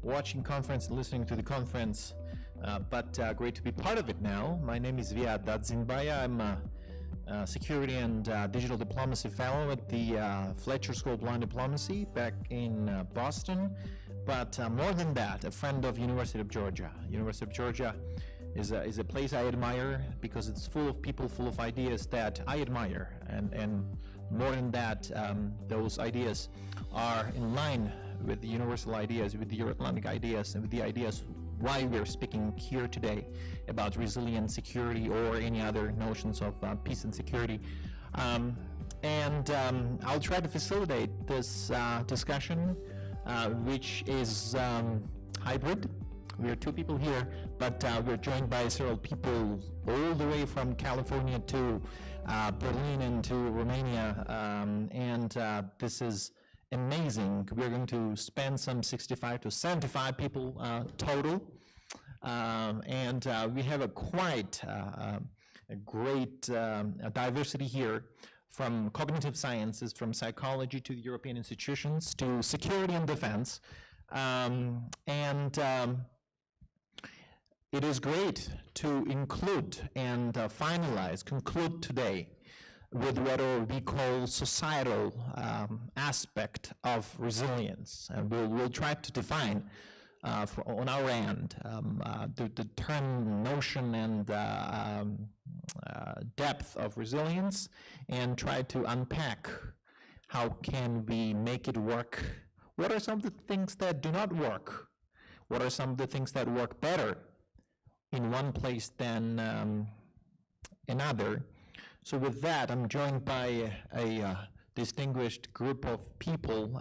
watching conference, listening to the conference, but great to be part of it now. My name is Viad Dadzimbaya. I'm a security and digital diplomacy fellow at the Fletcher School of Law and Diplomacy back in Boston. But more than that, a friend of University of Georgia. University of Georgia is a place I admire because it's full of people, full of ideas that I admire. And more than that, those ideas are in line with the universal ideas, with the Euro-Atlantic ideas, and with the ideas why we're speaking here today about resilient security or any other notions of peace and security. I'll try to facilitate this discussion, which is hybrid. We are two people here, but we're joined by several people all the way from California to Berlin and to Romania, and this is amazing. We're going to spend some 65 to 75 people total, and we have a quite a great diversity here, from cognitive sciences, from psychology to the European institutions, to security and defense, it is great to include and conclude today with what we call societal aspect of resilience. And we'll try to define on our end the term, notion, and depth of resilience, and try to unpack how can we make it work. What are some of the things that do not work? What are some of the things that work better in one place than another? So with that, I'm joined by a distinguished group of people.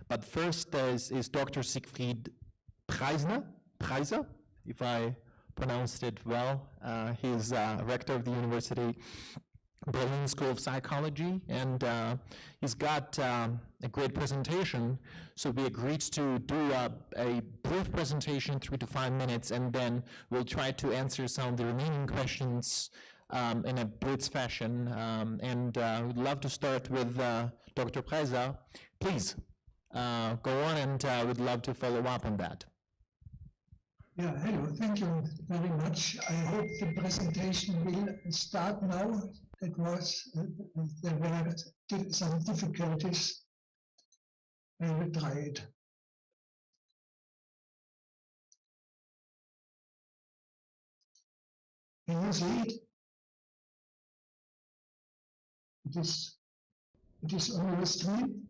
But first is Dr. Siegfried Preiser, if I pronounced it well. He's rector of the University Berlin School of Psychology, and he's got a great presentation. So we agreed to do a brief presentation, 3 to 5 minutes, and then we'll try to answer some of the remaining questions in a blitz fashion. We'd love to start with Dr. Preiser. Please go on, and we'd love to follow up on that. Yeah, hello, thank you very much. I hope the presentation will start now. There were some difficulties. I will try it. Can you see it? It is on your screen.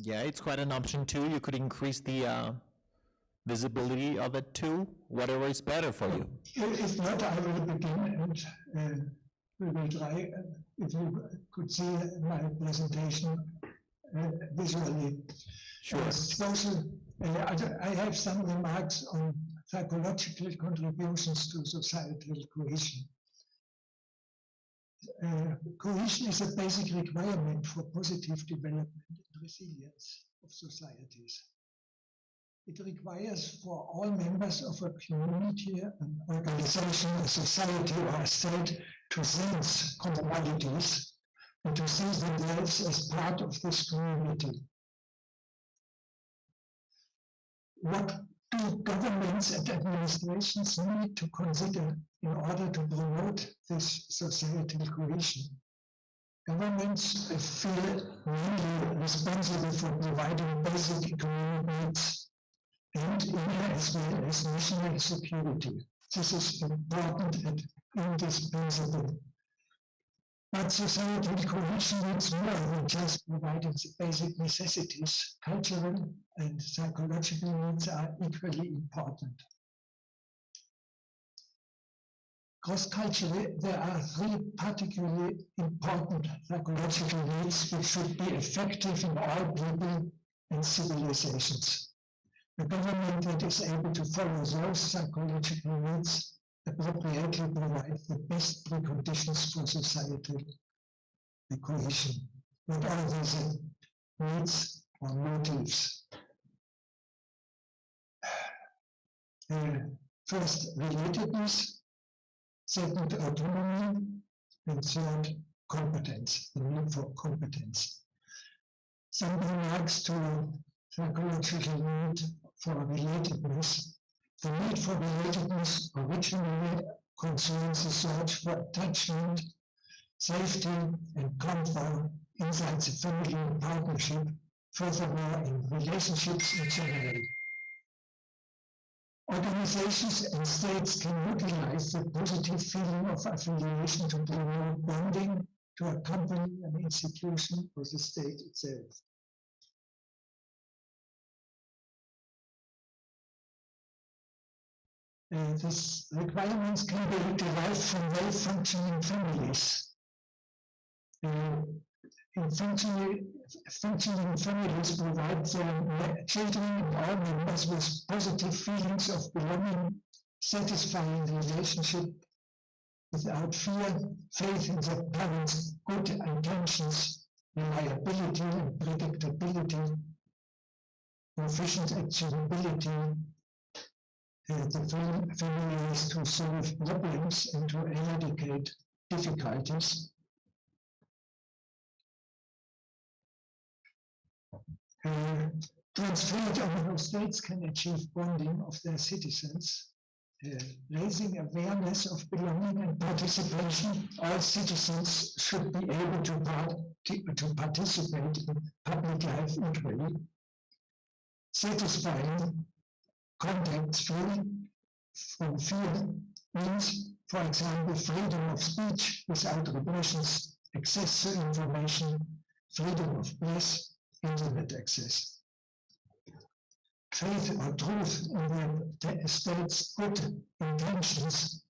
Yeah, it's quite an option too. You could increase the visibility of it too, whatever is better for you. If not, I will begin, and we will try. If you could see my presentation visually. Sure. I have some remarks on psychological contributions to societal cohesion. Cohesion is a basic requirement for positive development and resilience of societies. It requires for all members of a community, an organization, a society, or a state to sense commonalities and to see themselves as part of this community. What do governments and administrations need to consider in order to promote this societal cohesion? Governments feel mainly responsible for providing basic economic needs and as well as national security. This is important and indispensable. But societal cohesion needs more than just providing the basic necessities. Cultural and psychological needs are equally important. Cross-culturally, there are 3 particularly important psychological needs which should be effective in all people and civilizations. A government that is able to follow those psychological needs appropriately provides the best preconditions for societal cohesion. What are these needs or motives? First, relatedness. Second, autonomy. And third, competence, the need for competence. Some remarks to psychological need for relatedness. The need for relatedness originally concerns the search for attachment, safety, and comfort inside the family and partnership, furthermore in relationships in general. Organizations and states can utilize the positive feeling of affiliation to promote bonding to a company, an institution, or the state itself. These requirements can be derived from well-functioning families. Functioning families provide their children and all members with positive feelings of belonging, satisfying relationship without fear, faith in their parents' good intentions, reliability and predictability, efficient actionability, the family is to solve problems and to eradicate difficulties. Transferred among states can achieve bonding of their citizens, raising awareness of belonging and participation. All citizens should be able to participate in public life equally. Satisfying contacts free from fear means, for example, freedom of speech without repressions, access to information, freedom of press, internet access. Faith or truth in the state's good intentions,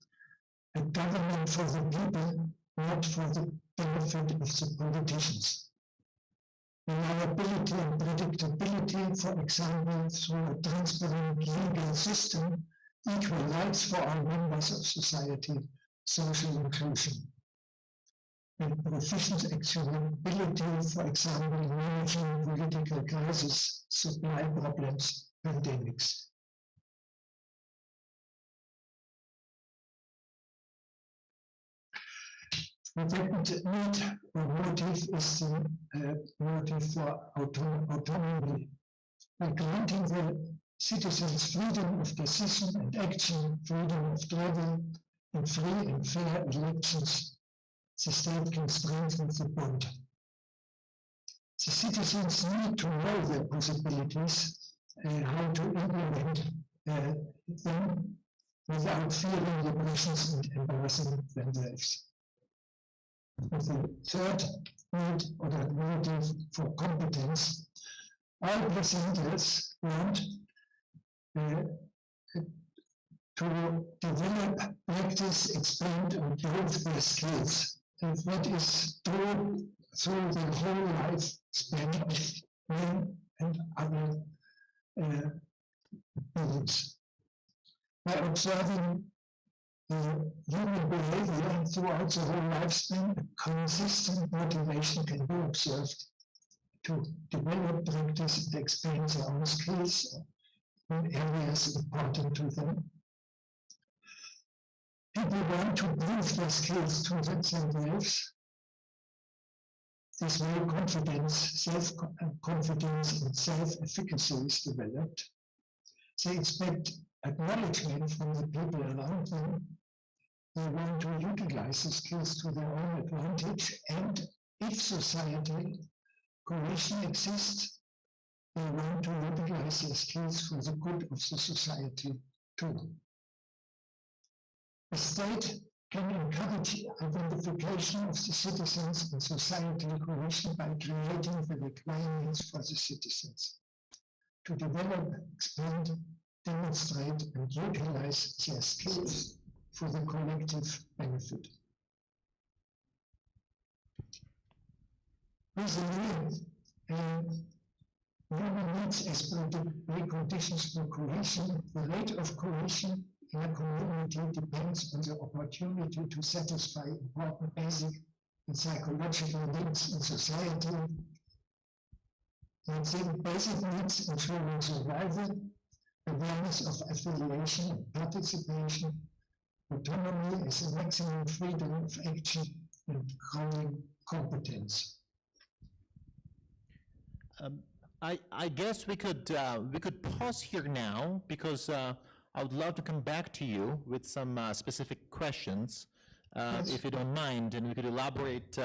a government for the people, not for the benefit of the politicians. Reliability and predictability, for example, through a transparent legal system, equal rights for all members of society, social inclusion. And proficient actionability, for example, in managing political crises, supply problems, pandemics. The second need or motive is the motive for autonomy. By granting the citizens freedom of decision and action, freedom of travel, and free and fair elections, the state can strengthen the bond. The citizens need to know their possibilities and how to implement them without fearing repressions and embarrassing themselves. The third need or the motive for competence, all presenters want to develop, practice, expand, and improve their skills. And that is true through the whole lifespan of men and other beings. By observing human behavior throughout the whole lifespan, a consistent motivation can be observed to develop, practice, and expand their own skills in areas important to them. People want to prove their skills to themselves. This way, confidence, self-confidence, and self-efficacy is developed. They expect acknowledgement from the people around them. They want to utilize the skills to their own advantage, and if society cohesion exists, they want to utilize their skills for the good of the society too. The state can encourage identification of the citizens and society cohesion by creating the requirements for the citizens to develop, expand, demonstrate, and utilize their skills for the collective benefit. Recently, human needs as preconditions for cohesion, the rate of cohesion in a community depends on the opportunity to satisfy important basic and psychological needs in society. And the basic needs ensuring survival, awareness of affiliation and participation, autonomy is a maximum freedom of action and growing competence. I guess we could pause here now because I would love to come back to you with some specific questions, if you don't mind, and we could elaborate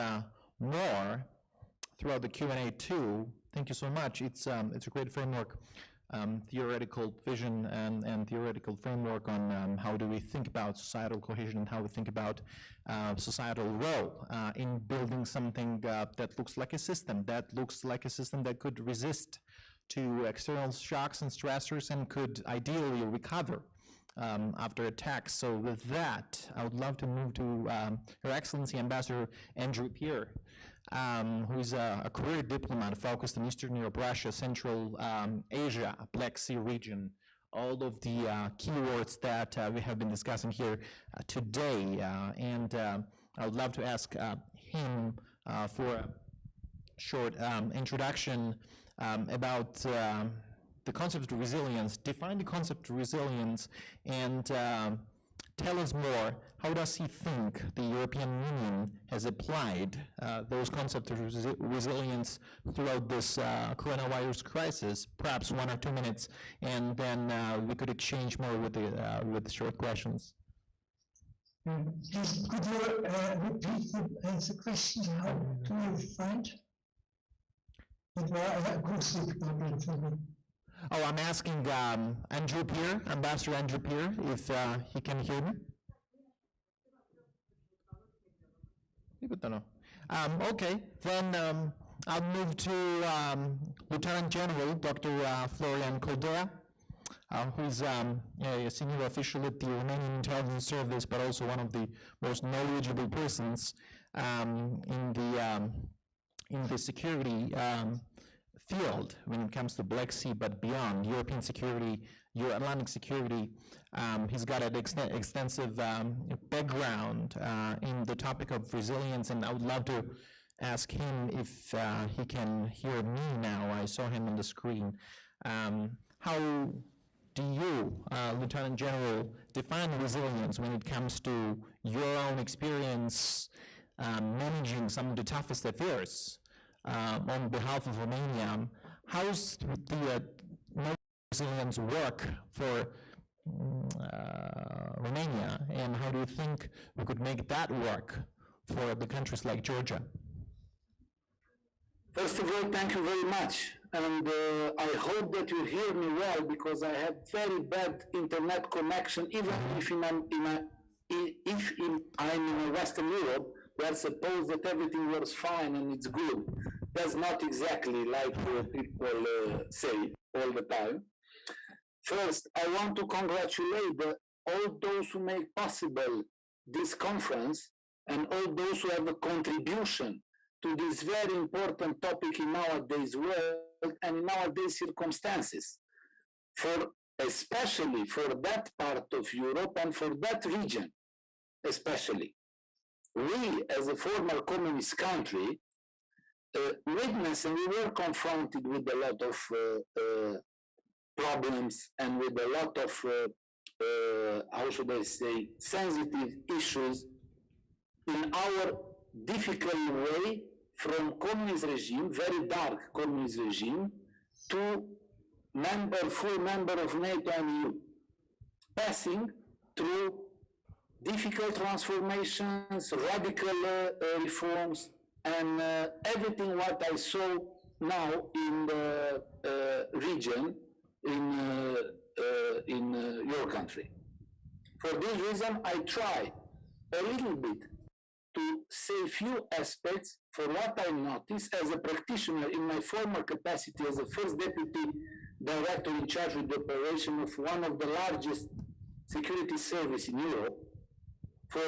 more throughout the Q&A too. Thank you so much. It's a great framework, theoretical vision and theoretical framework on how do we think about societal cohesion and how we think about societal role in building something that looks like a system, that could resist to external shocks and stressors and could ideally recover after attacks. So with that, I would love to move to Her Excellency Ambassador Andrew Pierre, who is a career diplomat focused on Eastern Europe, Russia, Central Asia, Black Sea region, all of the keywords that we have been discussing here today. And I would love to ask him for a short introduction about the concept of resilience, define the concept of resilience, and tell us more, how does he think the European Union has applied those concepts of resilience throughout this coronavirus crisis? Perhaps 1 or 2 minutes, and then we could exchange more with the short questions. Please, could you repeat the question? How do you find? It was a acoustic problem for me. Oh, I'm asking Andrew Pierre, Ambassador Andrew Pierre, if he can hear me. Okay, then I'll move to Lieutenant General Dr. Florian Coldea, who's a senior official at the Romanian Intelligence Service, but also one of the most knowledgeable persons in the security field when it comes to Black Sea, but beyond European security, Euro-Atlantic security. He's got an extensive background in the topic of resilience, and I would love to ask him if he can hear me now. I saw him on the screen. How do you, Lieutenant General, define resilience when it comes to your own experience managing some of the toughest affairs on behalf of Romania? How's the resilience work for Romania, and how do you think we could make that work for the countries like Georgia? First of all, thank you very much. And I hope that you hear me well, because I have very bad internet connection, even if I'm in Western Europe, where suppose that everything works fine and it's good. That's not exactly like people say all the time. First, I want to congratulate all those who make possible this conference and all those who have a contribution to this very important topic in nowadays world and in nowadays circumstances, especially for that part of Europe and for that region, especially. We, as a former communist country, witnessed and we were confronted with a lot of problems and with a lot of, how should I say, sensitive issues in our difficult way from communist regime, very dark communist regime, to full member of NATO and EU, passing through difficult transformations, radical reforms, and everything what I saw now in the region, in your country. For this reason, I try a little bit to say few aspects for what I noticed as a practitioner in my former capacity as the first deputy director in charge of the operation of one of the largest security services in Europe for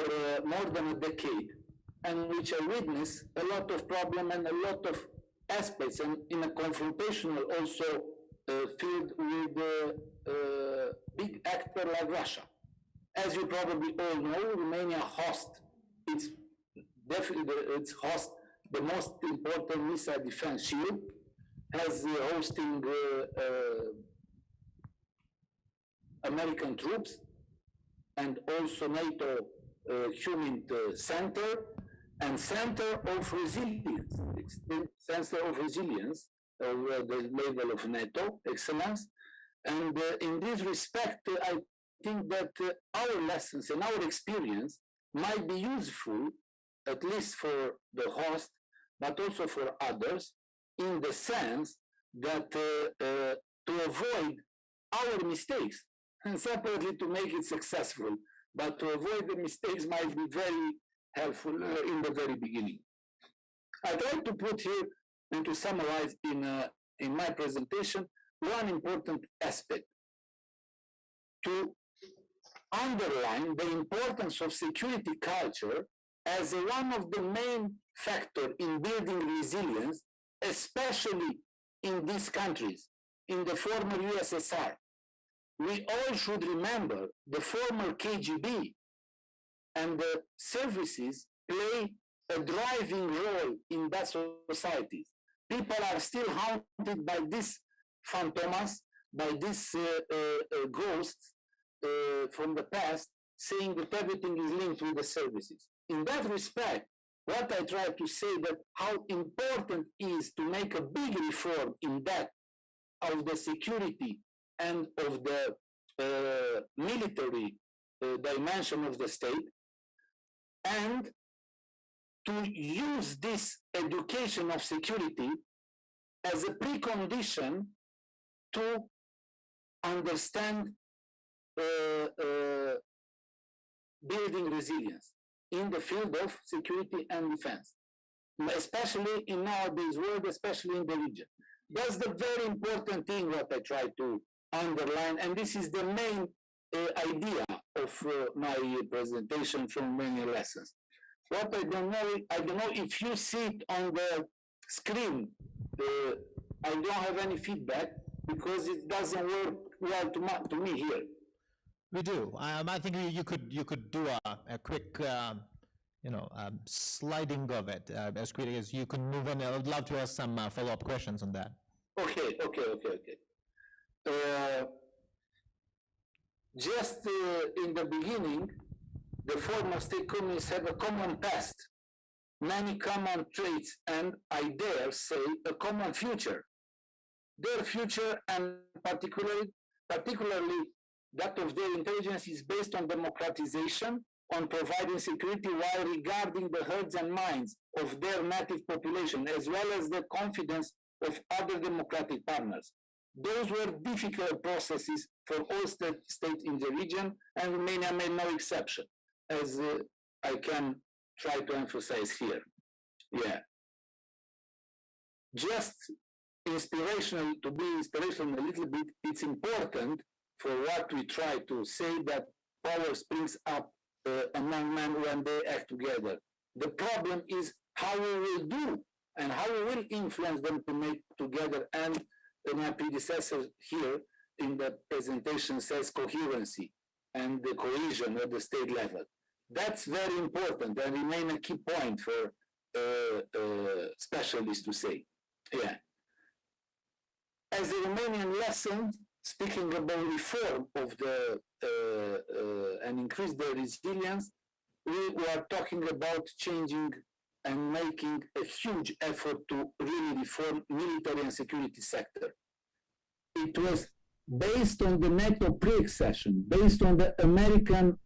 more than a decade, and which I witnessed a lot of problem and a lot of aspects, and in a confrontational also field with a big actor like Russia. As you probably all know, Romania hosts the most important missile defense shield, as hosting American troops, and also NATO Human Center and Center of Resilience. It's the Center of Resilience of the level of NATO excellence. And in this respect, I think that our lessons and our experience might be useful, at least for the host, but also for others, in the sense that to avoid our mistakes and separately to make it successful, but to avoid the mistakes might be very helpful in the very beginning. I tried to put here and to summarize in my presentation one important aspect to underline the importance of security culture as one of the main factors in building resilience, especially in these countries, in the former USSR. We all should remember the former KGB and the services play a driving role in that society. People are still haunted by these phantoms, by these ghosts from the past, saying that everything is linked with the services. In that respect, what I try to say that how important is to make a big reform in that of the security and of the military dimension of the state, and to use this education of security as a precondition to understand building resilience in the field of security and defense, especially in nowadays world, especially in the region. That's the very important thing what I try to underline, and this is the main idea of my presentation from many lessons. What I don't know if you see it on the screen. I don't have any feedback because it doesn't work well to me here. We do. I think you could do a quick, sliding of it as quickly as you can move in. I would love to ask some follow-up questions on that. Okay. Just in the beginning, the former state communists have a common past, many common traits, and I dare say a common future. Their future, and particularly that of their intelligence, is based on democratization, on providing security while regarding the hearts and minds of their native population, as well as the confidence of other democratic partners. Those were difficult processes for all states in the region, and Romania made no exception, as I can try to emphasize here. Yeah. Just inspirational, to be inspirational a little bit, it's important for what we try to say that power springs up among men when they act together. The problem is how we will do and how we will influence them to make together. And my predecessor here in the presentation says coherency and the cohesion at the state level. That's very important and remain a key point for specialists to say. Yeah. As a Romanian lesson, speaking about reform of the and increase the resilience, we were talking about changing and making a huge effort to really reform military and security sector. It was based on the NATO pre-accession, based on the American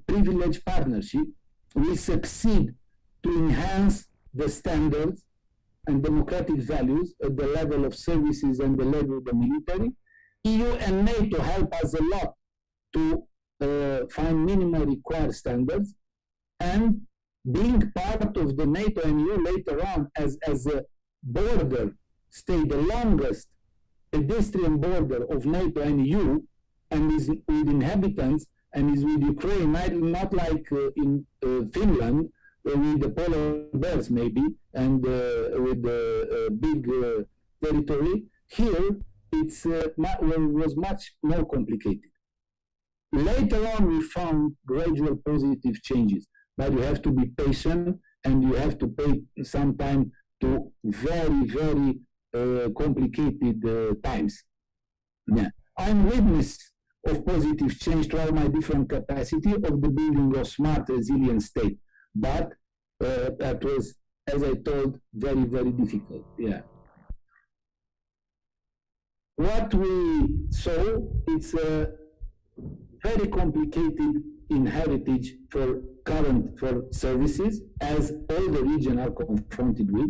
privilege partnership. We succeed to enhance the standards and democratic values at the level of services and the level of the military. EU and NATO help us a lot to find minimal required standards, and being part of the NATO and EU later on as a border state, the longest pedestrian border of NATO and EU, and is with inhabitants and is with Ukraine, not like in Finland, with the polar bears maybe, and with the big territory. Here, it was much more complicated. Later on, we found gradual positive changes, but you have to be patient and you have to pay some time to very, very complicated times. Yeah. I'm witness of positive change to all my different capacity of the building of smart, resilient state. But that was, as I told, very, very difficult. Yeah. What we saw, it's a very complicated in heritage for services, as all the region are confronted with,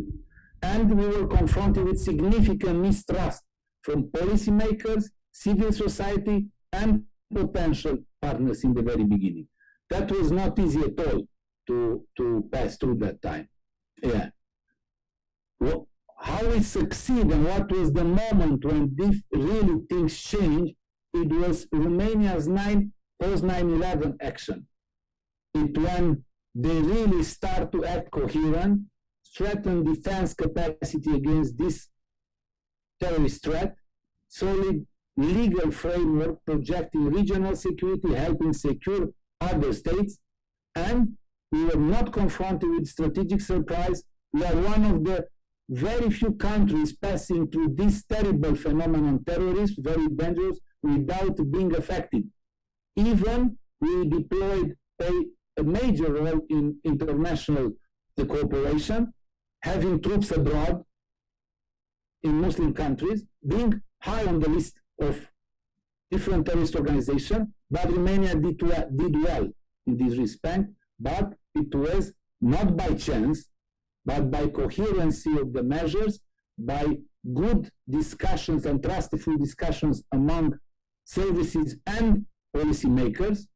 and we were confronted with significant mistrust from policymakers, civil society, and potential partners in the very beginning. That was not easy at all to pass through that time. Yeah. Well, how we succeed and what was the moment when really things changed, it was Romania's post 9/11 action. It when they really start to act coherent, strengthen defense capacity against this terrorist threat, solid legal framework projecting regional security, helping secure other states, and we were not confronted with strategic surprise. We are one of the very few countries passing through this terrible phenomenon, terrorism, very dangerous, without being affected. Even we deployed a major role in international cooperation, having troops abroad in Muslim countries, being high on the list of different terrorist organizations, but Romania did well in this respect, but it was not by chance, but by coherency of the measures, by good discussions and trustful discussions among services and policymakers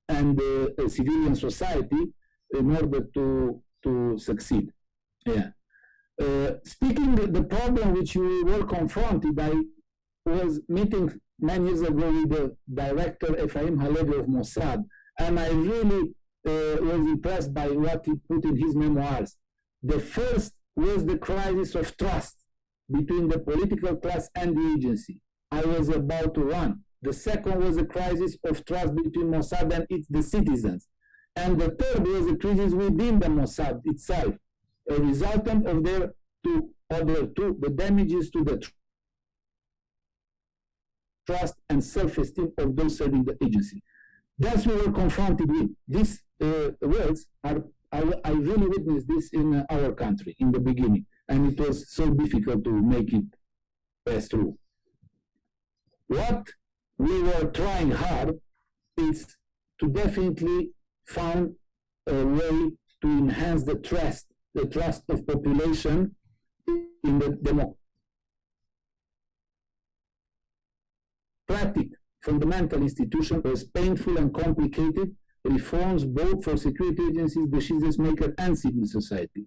and civilian society in order to succeed. Yeah. Speaking the problem which we were confronted, I was meeting many years ago with the director Efraim Halevi of Mossad, and I really was impressed by what he put in his memoirs. The first was the crisis of trust between the political class and the agency. I was about to run. The second was a crisis of trust between Mossad and the citizens. And the third was a crisis within the Mossad itself, a resultant of the damages to the trust and self-esteem of those serving the agency. That's what we were confronted with. These words I really witnessed this in our country in the beginning, and it was so difficult to make it pass through. What we were trying hard is to definitely find a way to enhance the trust of population in the democratic fundamental institution. Was painful and complicated reforms both for security agencies, decision makers, and civil society.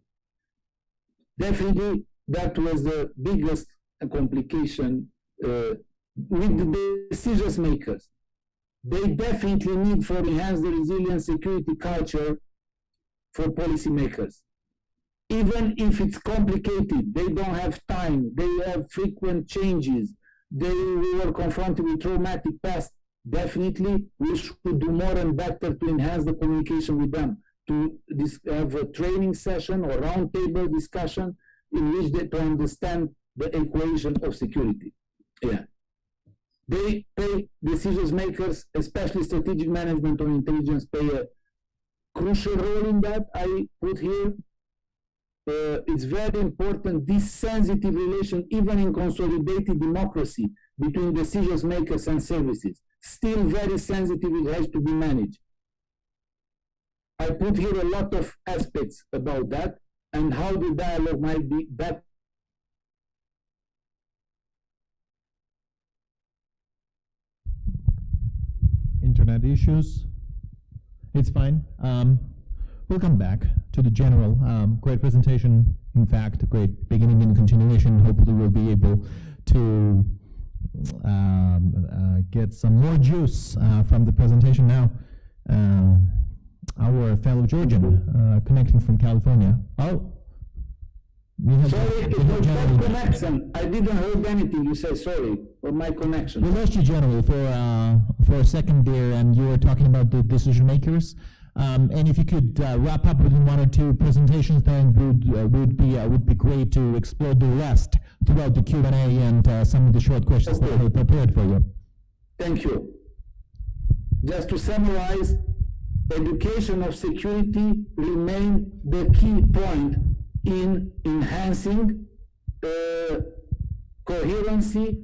Definitely, that was the biggest complication with the decision makers. They definitely need for enhance the resilient security culture for policymakers. Even if it's complicated, they don't have time, they have frequent changes, we were confronted with traumatic past. Definitely, we should do more and better to enhance the communication with them, to have a training session or roundtable discussion in which they to understand the equation of security. Yeah. They pay decision makers, especially strategic management or intelligence, play a crucial role in that. I put here. It's very important, this sensitive relation, even in consolidated democracy, between decision makers and services. Still very sensitive, it has to be managed. I put here a lot of aspects about that and how the dialogue might be better. Internet issues. It's fine. We'll come back to the general. Great presentation, in fact, great beginning and continuation. Hopefully we'll be able to get some more juice from the presentation now. Our fellow Georgian connecting from California. Oh, sorry, it was bad connection. I didn't heard anything you said, sorry, for my connection. We lost you, General, for a second there, and you were talking about the decision makers. And if you could wrap up within one or two presentations, then would be great to explore the rest throughout the Q&A and some of the short questions that I prepared for you. Thank you. just to summarize, education of security remain the key point in enhancing coherency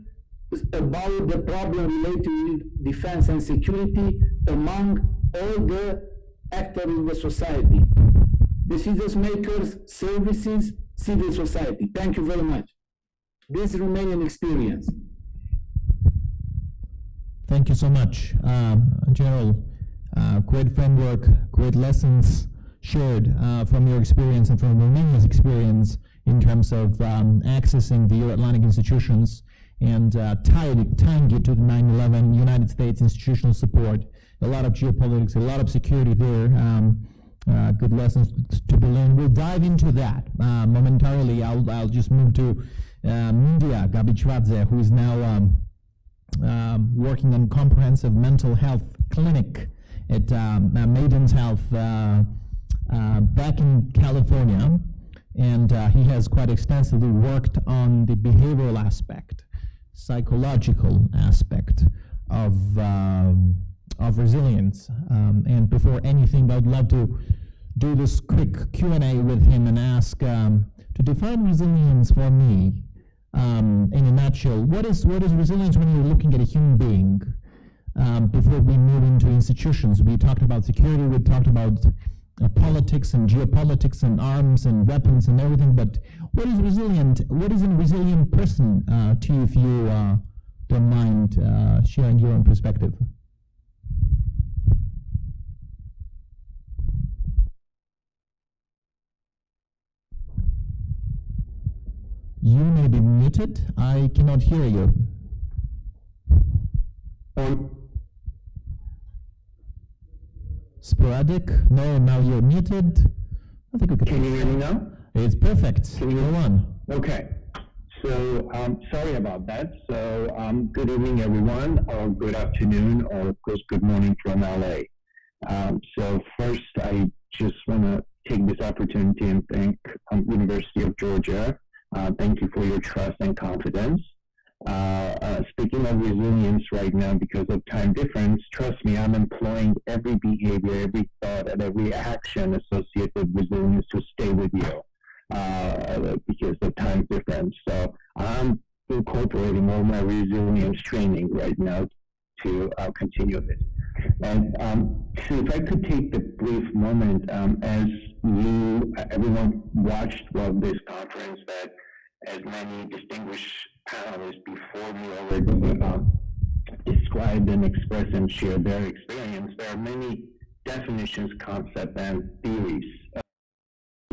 about the problem related with defense and security among all the actors in the society, decision makers, services, civil society. Thank you very much. This is Romanian experience. Thank you so much, General. Great framework, great lessons shared from your experience and from Romania's experience in terms of accessing the Euro-Atlantic institutions and tying it to the 9/11 United States institutional support. A lot of geopolitics, a lot of security there. Good lessons to be learned. We'll dive into that momentarily. I'll just move to India Gabichwadze, who is now working on comprehensive mental health clinic at Maiden's Health back in California, and he has quite extensively worked on the behavioral aspect, psychological aspect of resilience. And before anything, I would love to do this quick Q&A with him and ask to define resilience for me in a nutshell. What is resilience when you're looking at a human being? Before we move into institutions, we talked about security, we talked about politics and geopolitics and arms and weapons and everything, but what is resilient? What is a resilient person to you, if you don't mind sharing your own perspective? You may be muted. I cannot hear you. Sporadic? No, now you're muted. I think we can you hear me now? It's perfect. Go on. Okay. So sorry about that. So good evening, everyone, or good afternoon, or of course, good morning from LA. So first, I just want to take this opportunity and thank University of Georgia. Thank you for your trust and confidence. Speaking of resilience right now, because of time difference, trust me, I'm employing every behavior, every thought, and every action associated with resilience to stay with you because of time difference. So I'm incorporating all my resilience training right now to continue this. And so if I could take the brief moment, as everyone watched this conference, that as many distinguished panelists before me already described and expressed and shared their experience, there are many definitions, concepts, and theories of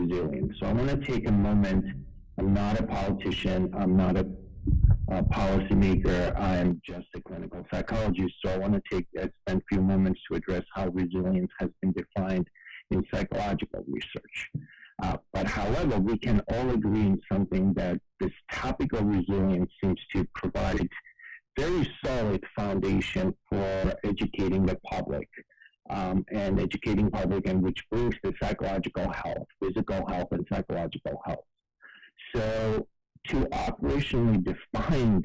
resilience. So I want to take a moment. I'm not a politician. I'm not a policymaker. I am just a clinical psychologist. So I want to spend a few moments to address how resilience has been defined in psychological research. But however, we can all agree in something, that this topic of resilience seems to provide very solid foundation for educating the public, and educating public, and which brings the psychological health, physical health, and psychological health. So to operationally define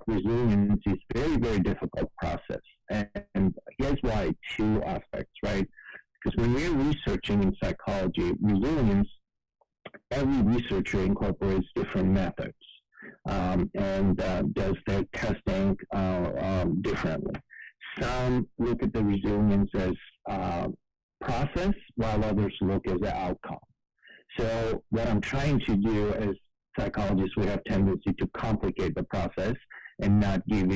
resilience is very, very difficult process. And here's why: two aspects, right? Because when we're researching in psychology, resilience, every researcher incorporates different methods and does their testing differently. Some look at the resilience as process, while others look as an outcome. So what I'm trying to do as psychologists, we have tendency to complicate the process and not give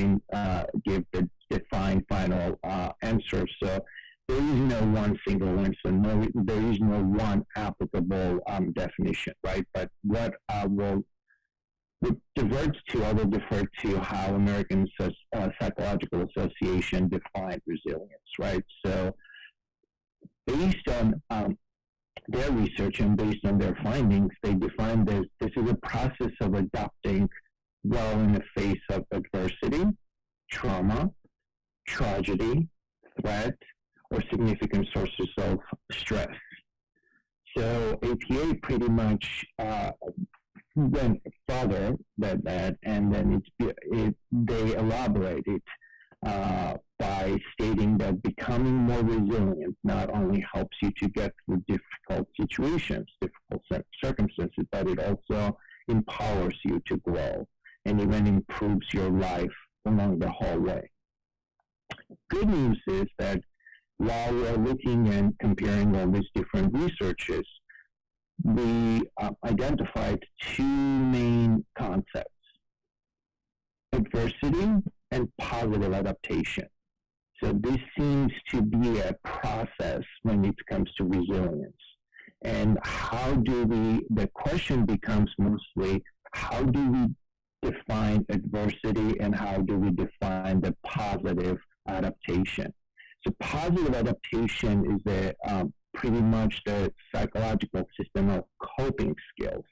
the defined final answer. So there is no one single answer. No, there is no one applicable definition, right? But what I will divert to, I will defer to how American Psychological Association defined resilience, right? So based on their research and based on their findings, they define this is a process of adapting well in the face of adversity, trauma, tragedy, threat, or significant sources of stress. So APA pretty much went further than that, and then they elaborated by stating that becoming more resilient not only helps you to get through difficult situations, difficult circumstances, but it also empowers you to grow and even improves your life along the whole way. Good news is that while we're looking and comparing all these different researches, we identified two main concepts: adversity and positive adaptation. So this seems to be a process when it comes to resilience. And how do we, the question becomes mostly, how do we define adversity and how do we define the positive adaptation? So positive adaptation is pretty much the psychological system of coping skills.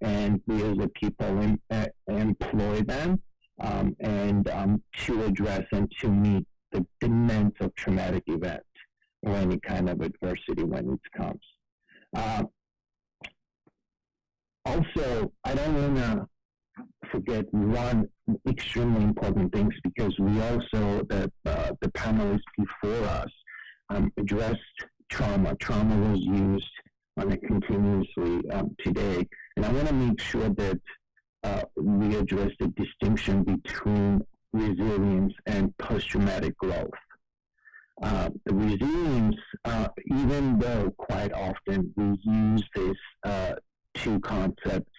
And we as a people employ them to address and to meet the demands of traumatic event or any kind of adversity when it comes. Also, I don't want to forget one extremely important thing, because we also, the panelists before us, addressed trauma. Trauma was used on a continuously today, and I want to make sure that we address the distinction between resilience and post-traumatic growth. The resilience, even though quite often we use these two concepts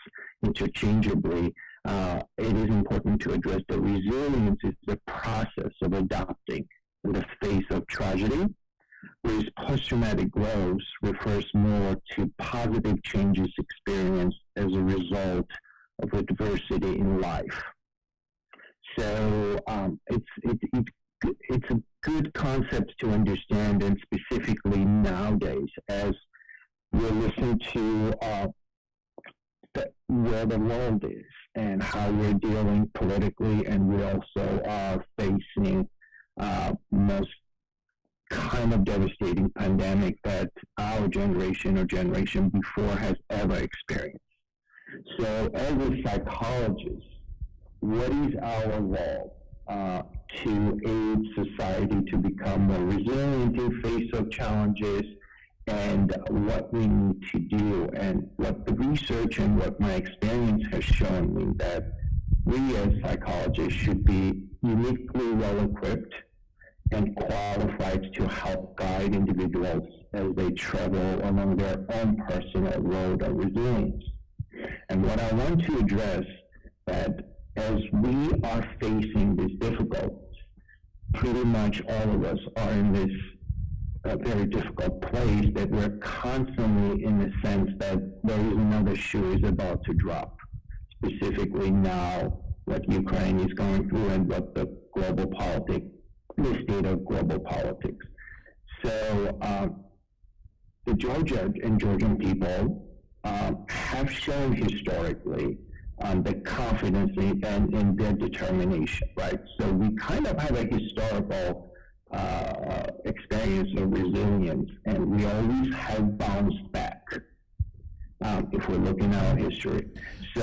interchangeably, it is important to address that resilience is the process of adapting in the face of tragedy, whereas post-traumatic growth refers more to positive changes experienced as a result of adversity in life. So it's a good concept to understand, and specifically nowadays, as we're listening to where the world is and how we're dealing politically, and we also are facing most kind of devastating pandemic that our generation or generation before has ever experienced. So as a psychologist, what is our role to aid society to become more resilient in face of challenges, and what we need to do, and what the research and what my experience has shown me, that we as psychologists should be uniquely well-equipped and qualified to help guide individuals as they travel along their own personal road of resilience. And what I want to address, that as we are facing these difficulties, pretty much all of us are in this very difficult place, that we're constantly in the sense that there is another shoe is about to drop. Specifically now, what Ukraine is going through and what the global politics, the state of global politics. So the Georgia and Georgian people have shown historically the confidence in their determination, right? So we kind of have a historical experience of resilience, and we always have bounced back if we're looking at our history. So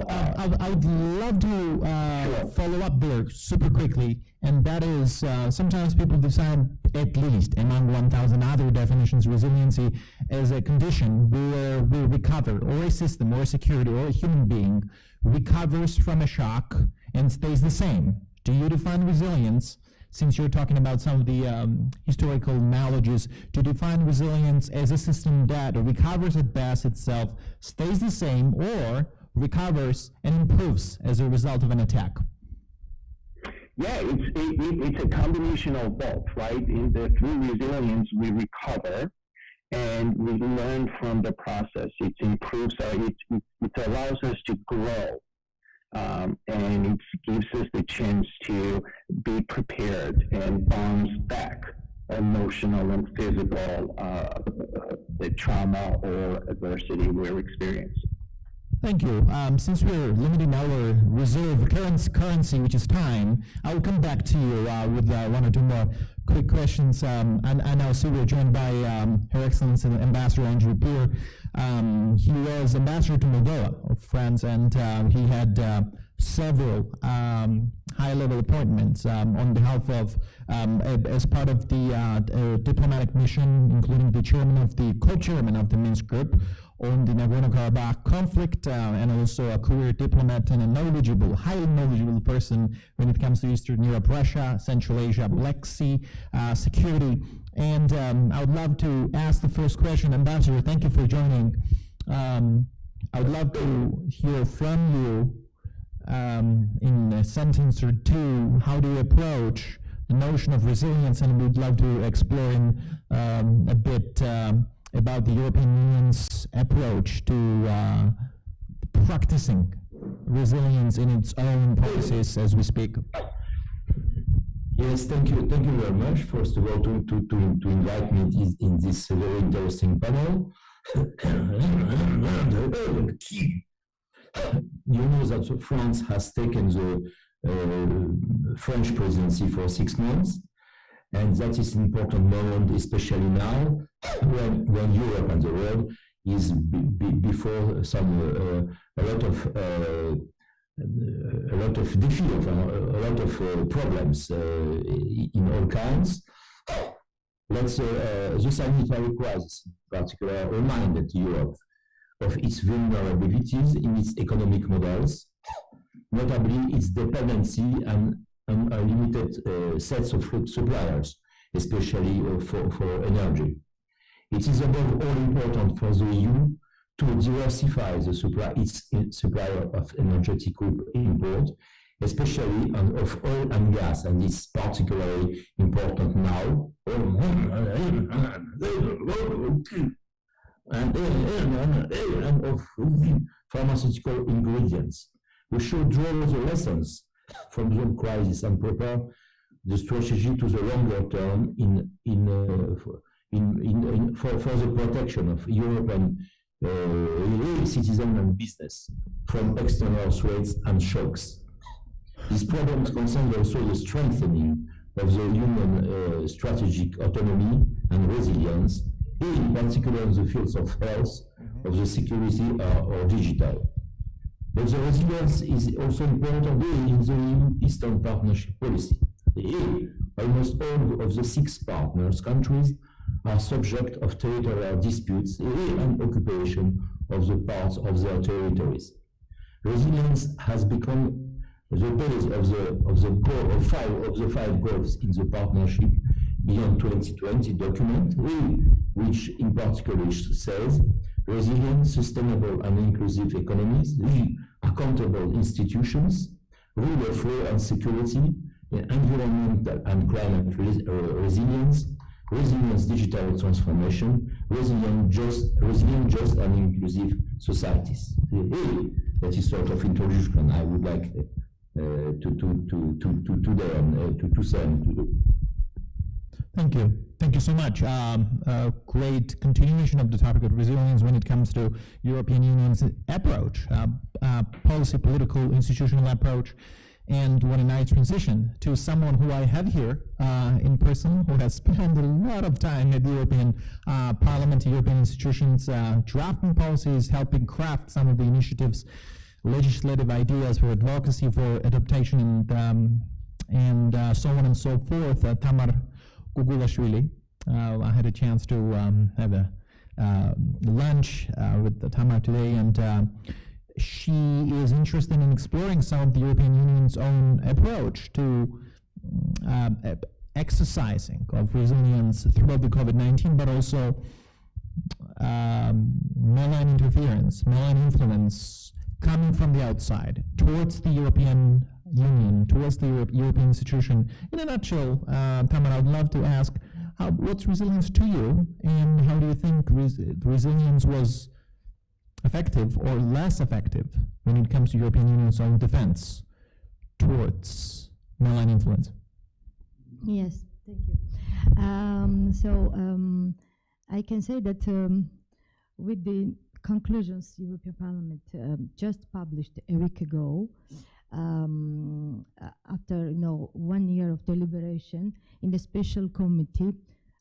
I would love to follow up there super quickly, and that is sometimes people define, at least among 1,000 other definitions, resiliency as a condition where we recover, or a system, or a security, or a human being recovers from a shock and stays the same. Do you define resilience, since you're talking about some of the historical analogies, to define resilience as a system that recovers at best itself, stays the same, or recovers and improves as a result of an attack? Yeah, it's a combination of both, right? Through resilience, we recover and we learn from the process. It improves it allows us to grow. And it gives us the chance to be prepared and bounce back emotional and physical, the trauma or adversity we're experiencing. Thank you. Since we're limiting our reserve currency, which is time, I will come back to you with one or two more quick questions. And I see we're joined by Her Excellency Ambassador Andrew Peer. He was ambassador to Moldova of France, and he had several high high-level appointments on behalf of, as part of the diplomatic mission, including the chairman of the co-chairman of the Minsk group on the Nagorno-Karabakh conflict, and also a career diplomat and a knowledgeable, highly knowledgeable person when it comes to Eastern Europe, Russia, Central Asia, Black Sea security. And I would love to ask the first question. Ambassador, thank you for joining. I would love to hear from you in a sentence or two, how do you approach the notion of resilience, and we'd love to explore in a bit about the European Union's approach to practicing resilience in its own policies as we speak. Yes, thank you very much. First of all, to invite me in this very interesting panel. You know that France has taken the French presidency for 6 months, and that is an important moment, especially now, when Europe and the world is before a lot of defeat, a lot of problems in all kinds. The sanitary crisis, in particular, reminded Europe of its vulnerabilities in its economic models, notably its dependency on unlimited sets of suppliers, especially for energy. It is above all important for the EU to diversify its supply of energetic import, especially of oil and gas, and it's particularly important now. And of pharmaceutical ingredients. We should draw the lessons from the crisis and prepare the strategy to the longer term for the protection of European citizens and business from external threats and shocks. These problems concern also the strengthening of the Union strategic autonomy and resilience, in particular in the fields of health, of the security or digital. But the resilience is also important in the Eastern Partnership policy. Almost all of the 6 partners countries are subject of territorial disputes and occupation of the parts of their territories. Resilience has become the base of the 5 goals in the partnership beyond 2020 document, which in particular says resilient, sustainable and inclusive economies, accountable institutions, rule of law and security, environmental and climate resilience, resilient digital transformation, resilient, just and inclusive societies. That is sort of introduction I would like to say. Thank you. Thank you so much. Great continuation of the topic of resilience when it comes to European Union's approach, policy, political, institutional approach, and what a nice transition to someone who I have here in person, who has spent a lot of time at the European Parliament, European institutions, drafting policies, helping craft some of the initiatives, legislative ideas for advocacy, for adaptation, and so on and so forth. Tamar Gugulashvili. I had a chance to have a lunch with Tamar today, and she is interested in exploring some of the European Union's own approach to exercising of resilience throughout the COVID-19, but also malign interference, malign influence coming from the outside towards the European Union, towards the European institution. In a nutshell, Tamar, I'd love to ask, what's resilience to you, and how do you think resilience was effective or less effective when it comes to European Union's own defense towards malign influence? Yes, thank you. I can say that with the conclusions European Parliament just published a week ago, after 1 year of deliberation in the special committee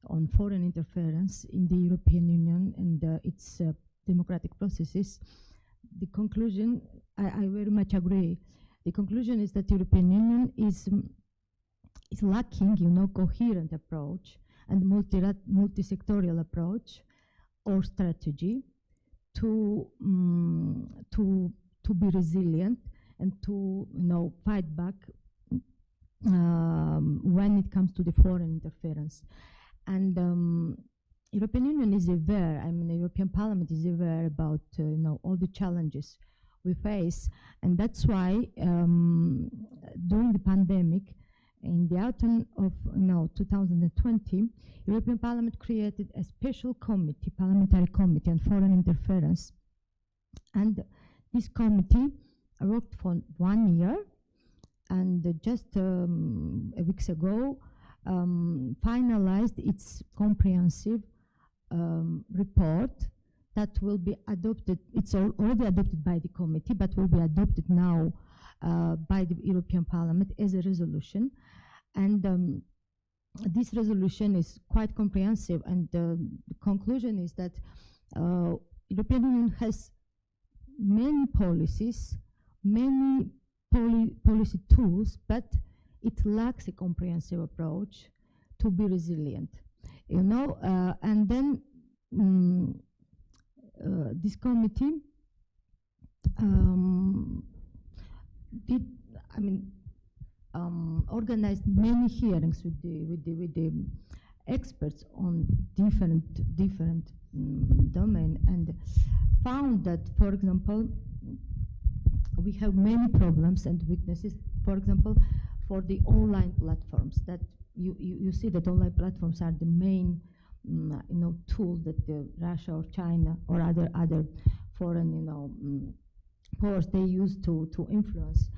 on foreign interference in the European Union and its democratic processes, the conclusion, I very much agree The conclusion is that the European Union is lacking, coherent approach and multi-sectorial approach or strategy to be resilient and to fight back when it comes to the foreign interference. And European Union is aware, the European Parliament is aware about all the challenges we face, and that's why during the pandemic, in the autumn of 2020, European Parliament created a special committee, parliamentary committee on foreign interference, and this committee worked for 1 year, and just weeks ago finalized its comprehensive report that will be adopted. It's already adopted by the committee, but will be adopted now by the European Parliament as a resolution. And this resolution is quite comprehensive, and the conclusion is that European Union has many policies, many policy tools, but it lacks a comprehensive approach to be resilient. And then this committee organized many hearings with the experts on different domain, and found that, for example, we have many problems and weaknesses. For example, for the online platforms, that you see that online platforms are the main tool that Russia or China or other foreign powers they use to influence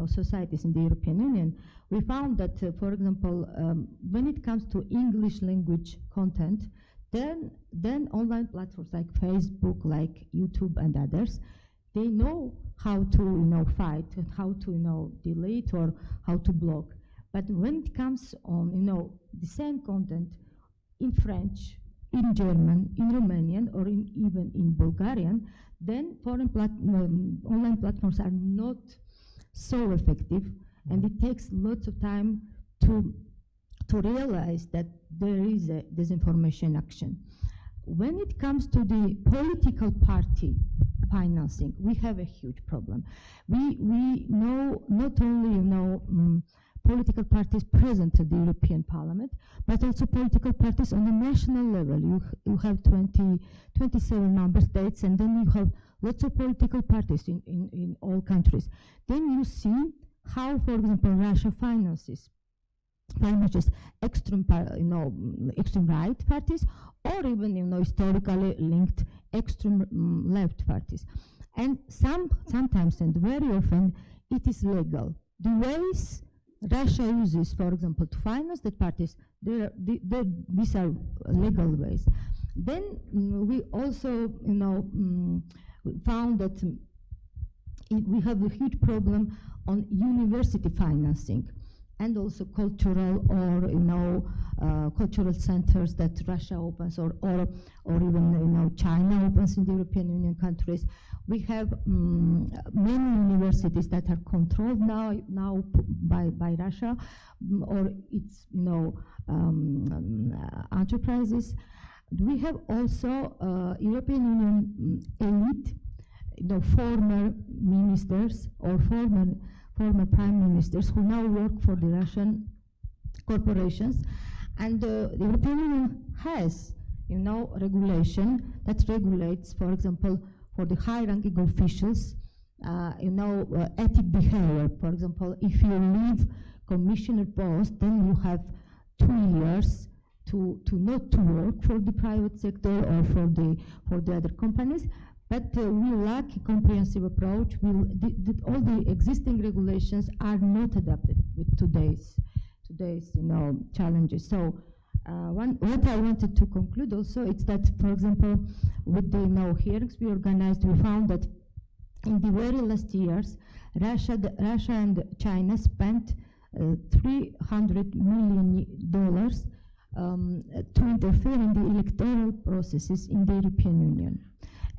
societies in the European Union. We found that, for example, when it comes to English language content, then online platforms like Facebook, like YouTube and others, they know how to fight and how to delete or how to block. But when it comes on the same content in French, in German, in Romanian, or even in Bulgarian, then online platforms are not so effective, and it takes lots of time to realize that there is a disinformation action. When it comes to the political party financing, we have a huge problem. We know not only political parties present at the European Parliament, but also political parties on the national level. You have 27 member states, and then you have lots of political parties in all countries. Then you see how, for example, Russia finances extreme right parties, or even historically linked extreme left parties. And sometimes and very often it is legal. The ways Russia uses, for example, to finance the parties, these are legal ways. Then we also found that we have a huge problem on university financing, and also cultural or cultural centers that Russia opens, or even China opens in the European Union countries. We have many universities that are controlled now by Russia, or its enterprises. We have also European Union elite, former ministers or former prime ministers who now work for the Russian corporations, and the European Union has, regulation that regulates, for example, for the high-ranking officials, ethic behavior. For example, if you leave commissioner post, then you have 2 years to not to work for the private sector or for the other companies. But we lack a comprehensive approach. All the existing regulations are not adapted with today's challenges. So what I wanted to conclude also is that, for example, with the hearings we organized, we found that in the very last years, Russia and China spent $300 million to interfere in the electoral processes in the European Union.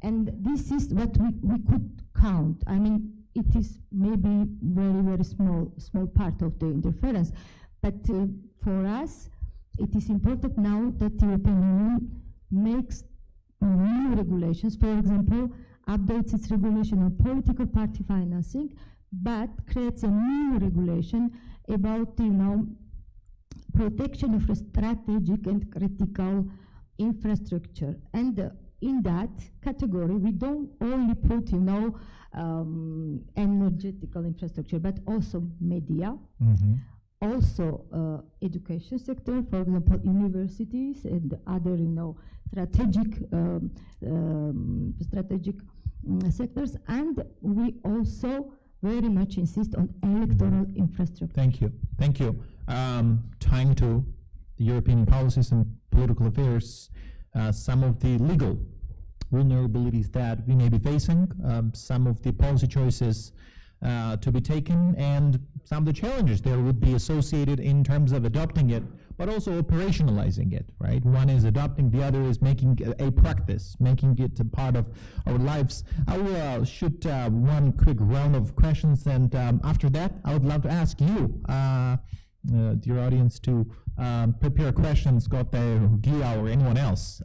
And this is what we could count. I mean, it is maybe very small part of the interference. But for us, it is important now that the European Union makes new regulations, for example, updates its regulation on political party financing, but creates a new regulation about, protection of strategic and critical infrastructure. And in that category, we don't only put, energetical infrastructure, but also media, also education sector, for example, universities and other, strategic sectors. And we also very much insist on electoral infrastructure. Thank you. Thank you. Tying to the European policies and political affairs, some of the legal vulnerabilities that we may be facing, some of the policy choices to be taken, and some of the challenges that would be associated in terms of adopting it, but also operationalizing it, right? One is adopting, the other is making a practice, making it a part of our lives. I will shoot one quick round of questions, and after that, I would love to ask you, dear audience, to prepare questions, Gia or anyone else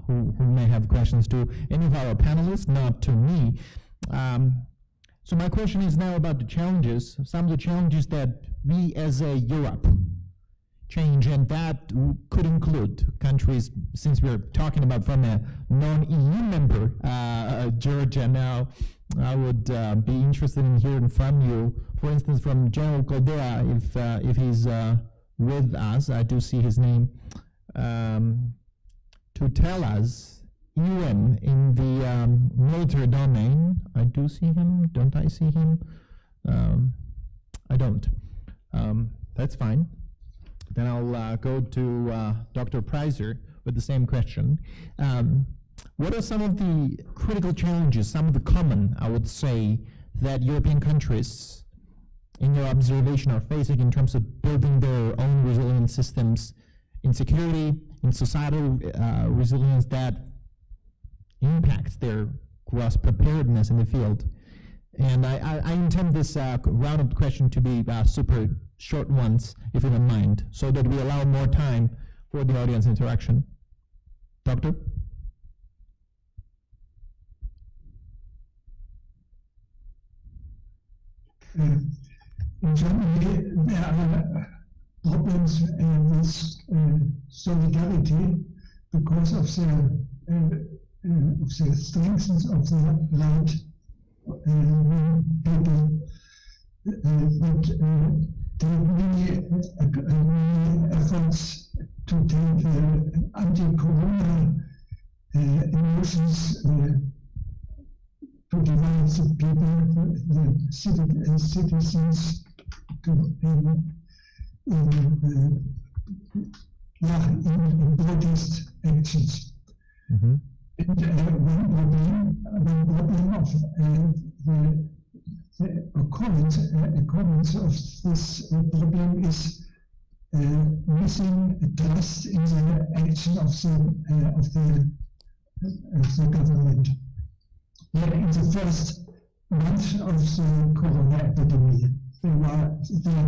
who may have questions to any of our panelists, not to me. So my question is now about the challenges, some of the challenges that we as a Europe change, and that could include countries, since we're talking about from a non-EU member, Georgia now, I would be interested in hearing from you, for instance, from General Caldera, if he's with us, I do see his name, to tell us, UN in the military domain, I do see him, don't I see him? I don't. That's fine. Then I'll go to Dr. Preiser with the same question. What are some of the critical challenges, some of the common, I would say, that European countries, in your observation, are facing in terms of building their own resilient systems in security, in societal resilience that impacts their gross preparedness in the field? And I intend this round of question to be super short ones, if you don't mind, so that we allow more time for the audience interaction. Doctor? In Germany, there are problems with solidarity because of the strengths of the land people that take many efforts to take anti-corona emotions to divide the people, the citizens, in protest actions. Mm-hmm. And one problem of the occurrence of this problem is missing trust in the action of the government. In the first month of the corona epidemic, there were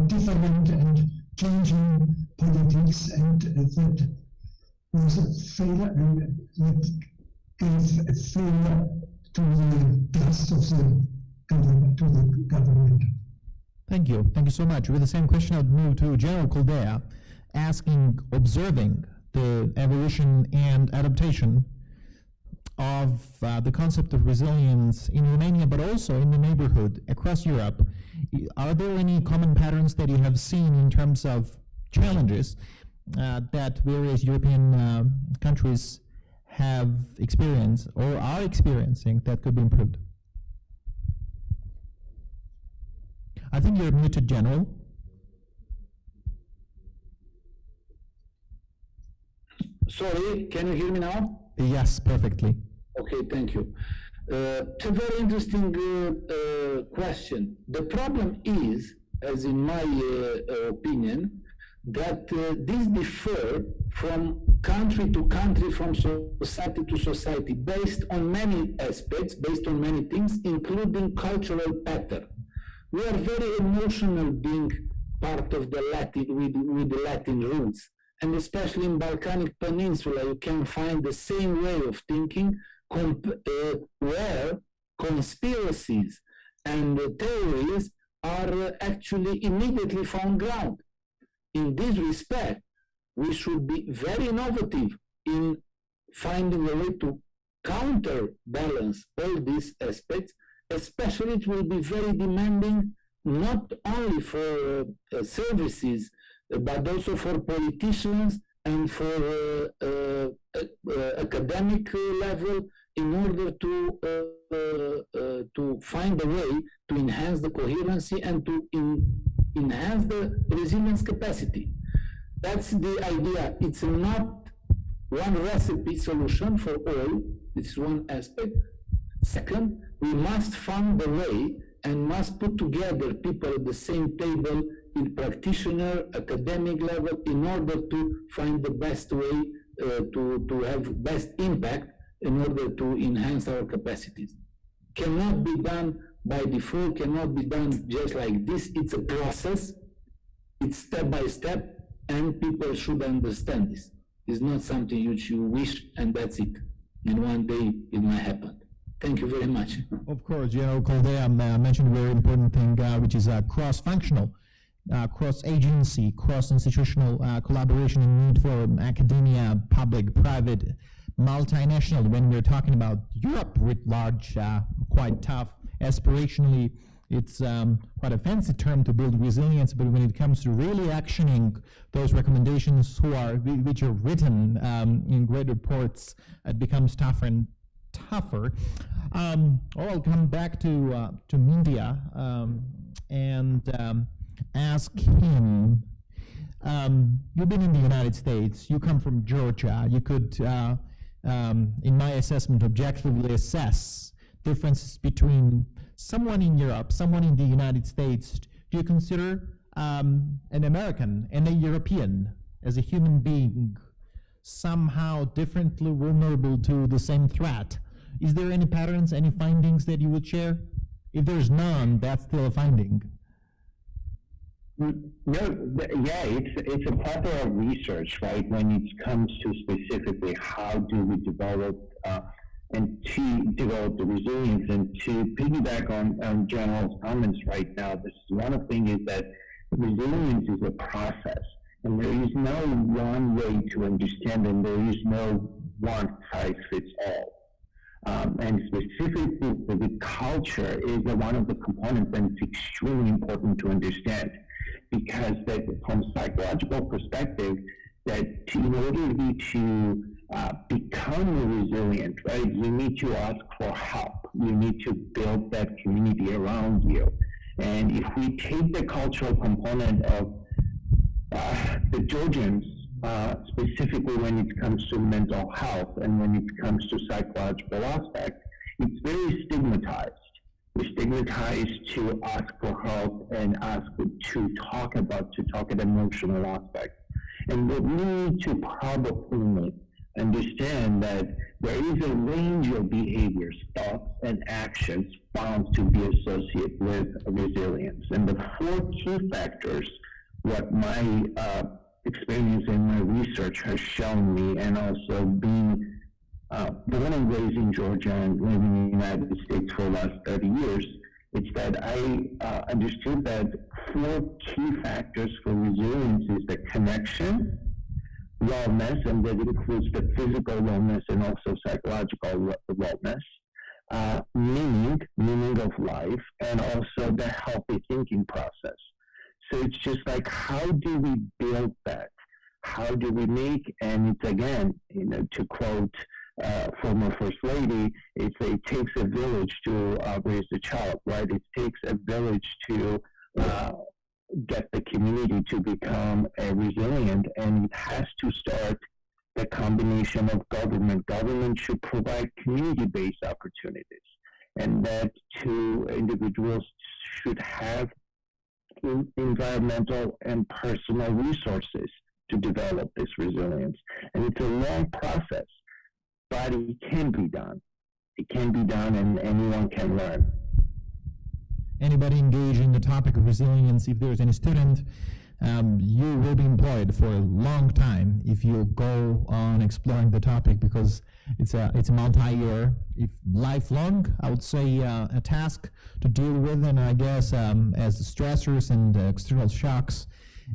different and changing politics, and that was a failure, and that gave a failure to the trust of the government. Thank you. Thank you so much. With the same question, I would move to General Caldera, observing the evolution and adaptation of the concept of resilience in Romania, but also in the neighborhood across Europe. Are there any common patterns that you have seen in terms of challenges that various European countries have experienced or are experiencing that could be improved? I think you're muted, General. Sorry, can you hear me now? Yes, perfectly. Okay, thank you. It's a very interesting question. The problem is, as in my opinion, that these differ from country to country, from society to society, based on many aspects, based on many things, including cultural pattern. We are very emotional being part of the Latin, with the Latin roots. And especially in Balkanic Peninsula, you can find the same way of thinking where conspiracies and theories are actually immediately found ground. In this respect, we should be very innovative in finding a way to counterbalance all these aspects. Especially, it will be very demanding not only for services, but also for politicians and for academic level, in order to find a way to enhance the coherency and to enhance the resilience capacity. That's the idea. It's not one recipe solution for all. This is one aspect. Second, we must find a way and must put together people at the same table in practitioner, academic level, in order to find the best way to have best impact in order to enhance our capacities. Cannot be done by default, cannot be done just like this. It's a process, it's step by step, and people should understand this. It's not something which you wish and that's it. And one day it might happen. Thank you very much. Of course, Koldea mentioned a very important thing, which is cross-functional, cross-agency, cross-institutional collaboration and need for academia, public, private, multinational. When we're talking about Europe writ large, quite tough, aspirationally, it's quite a fancy term to build resilience, but when it comes to really actioning those recommendations which are written in great reports, it becomes tougher and tougher. I'll come back to media and ask him. You've been in the United States. You come from Georgia. You could, in my assessment, objectively assess differences between someone in Europe, someone in the United States. Do you consider an American and a European as a human being somehow differently vulnerable to the same threat? Is there any patterns, any findings that you would share? If there's none, that's still a finding. It's a plethora of research, right? When it comes to specifically how do we develop and to develop the resilience, and to piggyback on General's comments right now, this is one of the things is that resilience is a process, and there is no one way to understand, and there is no one size fits all. And specifically, the culture is one of the components, and it's extremely important to understand, because that from a psychological perspective, that in order to become resilient, right, you need to ask for help. You need to build that community around you. And if we take the cultural component of the Georgians, specifically when it comes to mental health and when it comes to psychological aspect, it's very stigmatized. We're stigmatized to ask for help and ask to talk about emotional aspect. And what we need to probably understand that there is a range of behaviors, thoughts, and actions found to be associated with resilience. And the 4 key factors, what my experience in my research has shown me, and also being born and raised in Georgia and living in the United States for the last 30 years, it's that I understood that 4 key factors for resilience is the connection, wellness, and that includes the physical wellness and also psychological wellness, meaning of life, and also the healthy thinking process. So it's just like, how do we build that? How do we make, and it's again, to quote former First Lady, it takes a village to raise a child, right? It takes a village to get the community to become resilient, and it has to start the combination of government. Government should provide community-based opportunities, and that 2 individuals should have environmental and personal resources to develop this resilience. And it's a long process, but it can be done. It can be done, and anyone can learn. Anybody engaged in the topic of resilience, if there's any student, you will be employed for a long time if you go on exploring the topic, because it's a multi-year, if lifelong, I would say, a task to deal with. And I guess as the stressors and external shocks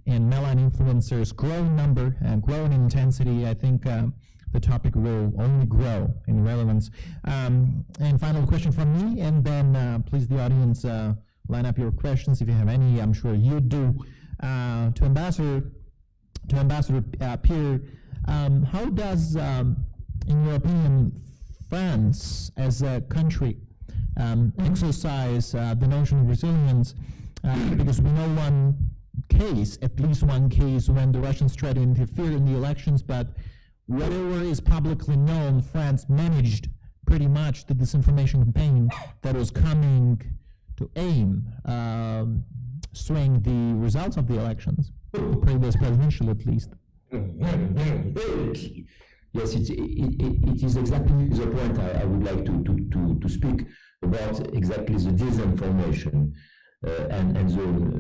and malign influencers grow in number and grow in intensity, I think the topic will only grow in relevance. And final question from me, and then please the audience line up your questions if you have any. I'm sure you do. To Ambassador Pierre, how does, in your opinion, France as a country exercise the notion of resilience? Because we know one case, at least one case, when the Russians tried to interfere in the elections, but whatever is publicly known, France managed pretty much the disinformation campaign that was coming to aim swaying the results of the elections, previous presidential at least. Yes, it is exactly the point I would like to speak about, exactly the disinformation and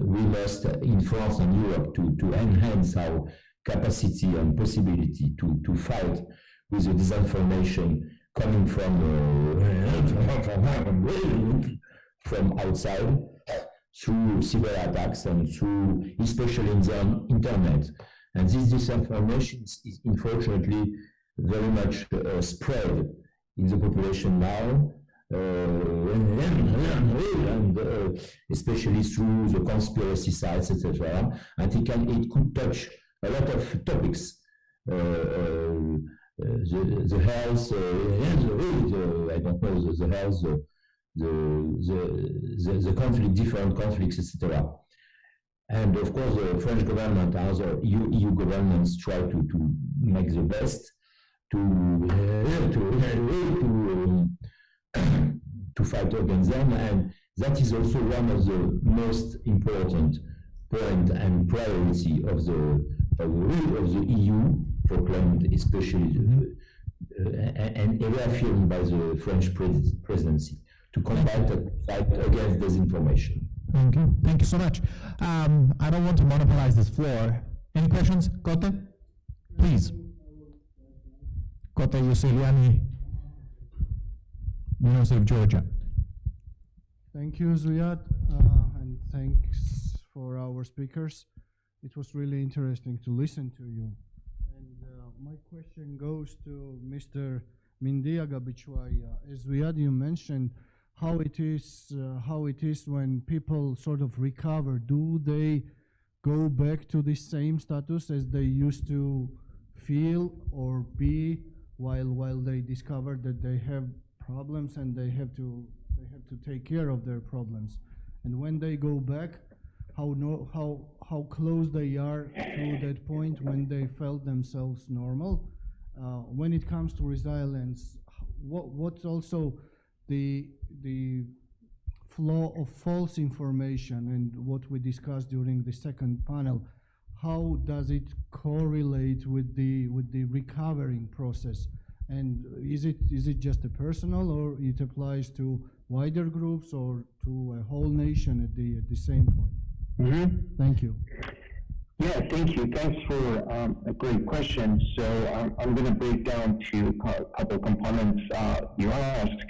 we must in France and Europe to enhance our capacity and possibility to fight with the disinformation coming from outside, through cyber attacks and through, especially in the internet. And this disinformation is unfortunately very much spread in the population now, and especially through the conspiracy sites, etc. And it could touch a lot of topics. The health, I don't know, the health, the conflict, different conflicts, etc. And of course, the French government and other EU governments try to make the best to fight against them, and that is also one of the most important point and priority of the EU, proclaimed especially and reaffirmed by the French presidency, to combat and fight against disinformation. Thank you. Thank you so much. I don't want to monopolize this floor. Any questions? Kote? Please. Kote Yuseliani, University of Georgia. Thank you, Zuyad, and thanks for our speakers. It was really interesting to listen to you. And my question goes to Mr. Mindiaga Bichwaya. As Zuyad, you mentioned how it is when people sort of recover. Do they go back to the same status as they used to feel or be while they discover that they have problems and they have to take care of their problems? And when they go back, how close they are to that point when they felt themselves normal? When it comes to resilience, what's also the flow of false information and what we discussed during the second panel? How does it correlate with the recovering process? And is it just a personal, or it applies to wider groups or to a whole nation at the same point? Mm-hmm. Thank you. Yeah, thank you. Thanks for a great question. So I'm going to break down to a couple components you asked.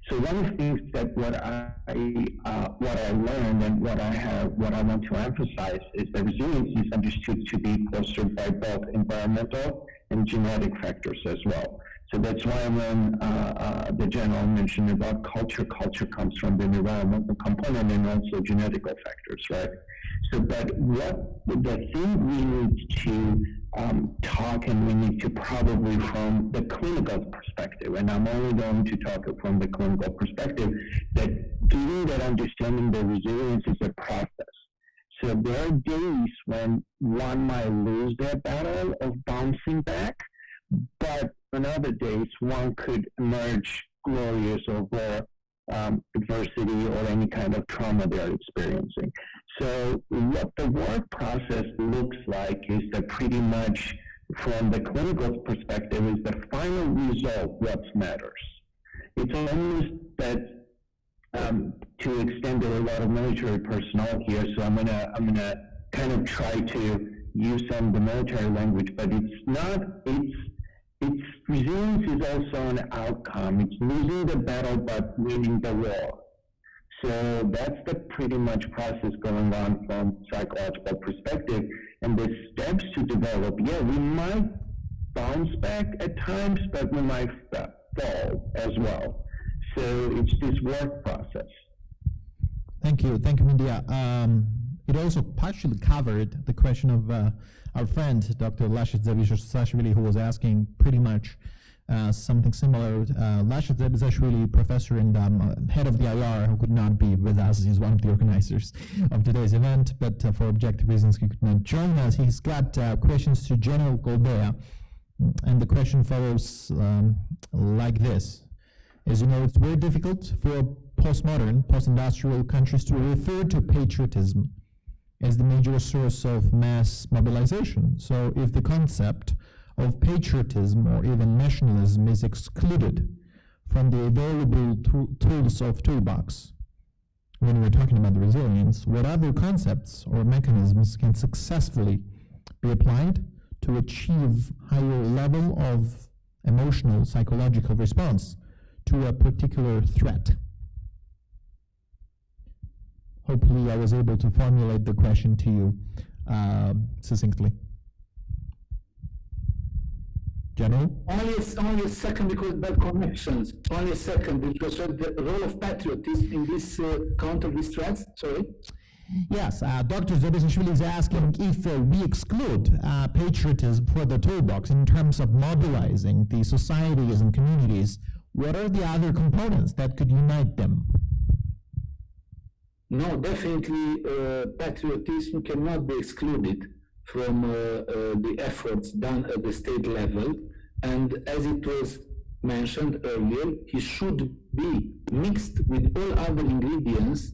So one of the things that what I learned and what I want to emphasize is that resilience is understood to be fostered by both environmental and genetic factors as well. So that's why when the general mentioned about culture comes from the environmental component and also genetical factors, right? So, but what the thing we need to talk, and we need to probably from the clinical perspective, and I'm only going to talk from the clinical perspective, that doing that understanding the resilience is a process. So there are days when one might lose that battle of bouncing back, but on other days one could emerge glorious over adversity or any kind of trauma they are experiencing. So what the work process looks like is that pretty much from the clinical perspective is the final result what matters. It's almost that to extend there are a lot of military personnel here, so I'm gonna kind of try to use some of the military language, but it's not, it's resilience is also an outcome. It's losing the battle but winning the war. So that's the pretty much process going on from psychological perspective. And the steps to develop, yeah, we might bounce back at times, but we might fall as well. So it's this work process. Thank you, Medea. It also partially covered the question of our friend, Dr. Lashet Zebishashvili, who was asking pretty much something similar. Lashet Zebishashvili, professor and head of the IR, who could not be with us. He's one of the organizers of today's event, but for objective reasons, he could not join us. He's got questions to General Goldea, and the question follows like this. As you know, it's very difficult for postmodern, post-industrial countries to refer to patriotism as the major source of mass mobilization. So if the concept of patriotism or even nationalism is excluded from the available tools of toolbox, when we're talking about the resilience, what other concepts or mechanisms can successfully be applied to achieve higher level of emotional, psychological response to a particular threat? Hopefully I was able to formulate the question to you succinctly. General? Only a second, because bad connections. Only a second, because the role of patriotism in this counter these threats. Sorry. Yes, Dr. Zebishashvili is asking if we exclude patriotism for the toolbox in terms of mobilizing the societies and communities, what are the other components that could unite them? No, definitely patriotism cannot be excluded from the efforts done at the state level. And as it was mentioned earlier, he should be mixed with all other ingredients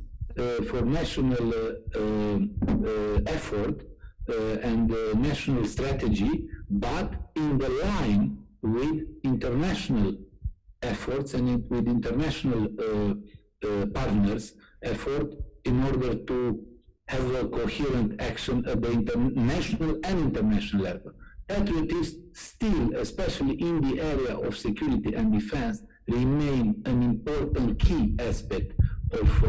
for national effort and national strategy, but in the line with international efforts and with international partners' effort in order to have a coherent action at the national and international level. Patriotism still, especially in the area of security and defense, remain an important key aspect of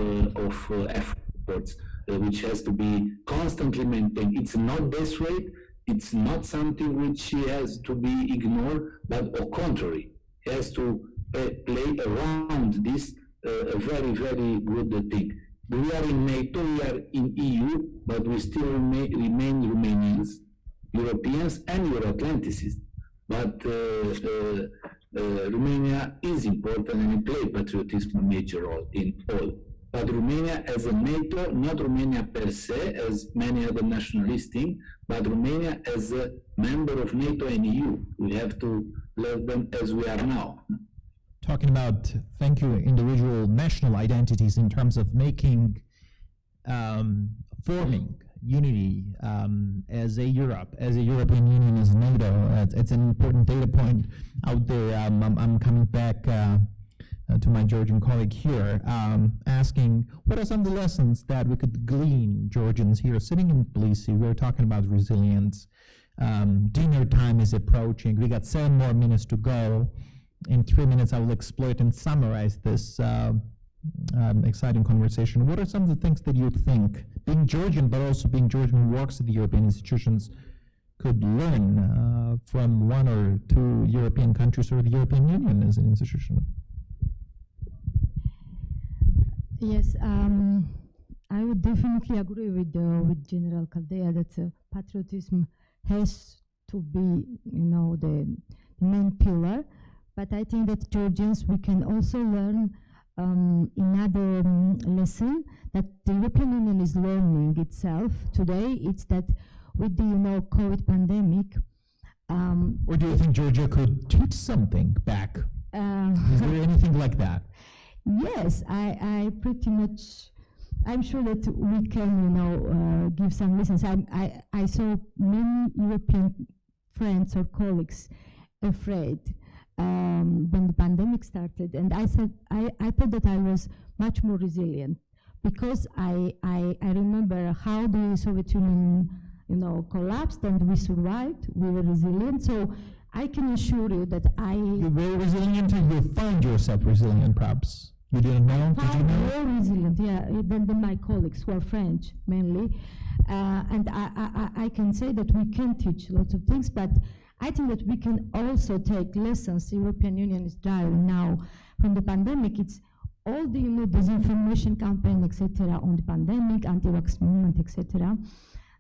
efforts, which has to be constantly maintained. It's not this rate, it's not something which has to be ignored, but on contrary, has to play around this a very, very good thing. We are in NATO, we are in EU, but we still remain Romanians, Europeans, and Euro-Atlanticists. But Romania is important and it plays patriotism a major role in all. But Romania as a NATO, not Romania per se, as many other nationalists think, but Romania as a member of NATO and EU. We have to love them as we are now. Talking about, thank you, individual national identities in terms of making, forming unity as a Europe, as a European Union, as NATO. It's an important data point out there. I'm coming back to my Georgian colleague here, asking what are some of the lessons that we could glean, Georgians here sitting in Tbilisi. We're talking about resilience. Dinner time is approaching. We got 7 more minutes to go. In 3 minutes, I will exploit and summarize this exciting conversation. What are some of the things that you think, being Georgian, but also being Georgian who works at the European institutions, could learn from 1 or 2 European countries or the European Union as an institution? Yes, I would definitely agree with General Caldea that patriotism has to be, the main pillar. But I think that Georgians, we can also learn another lesson that the European Union is learning itself today. It's that with the COVID pandemic. Or do you think Georgia could teach something back? Is there anything like that? Yes, I pretty much, I'm sure that we can, give some lessons. I saw many European friends or colleagues afraid when the pandemic started, and I said, I thought that I was much more resilient because I remember how the Soviet Union, collapsed and we survived. We were resilient. So I can assure you that You were resilient, or you found yourself resilient, perhaps? You didn't know? Did you know? More resilient, yeah, than my colleagues who are French mainly. And I can say that we can teach lots of things, but I think that we can also take lessons the European Union is driving now from the pandemic. It's all the disinformation campaign, etc., on the pandemic, anti-vax movement, etc.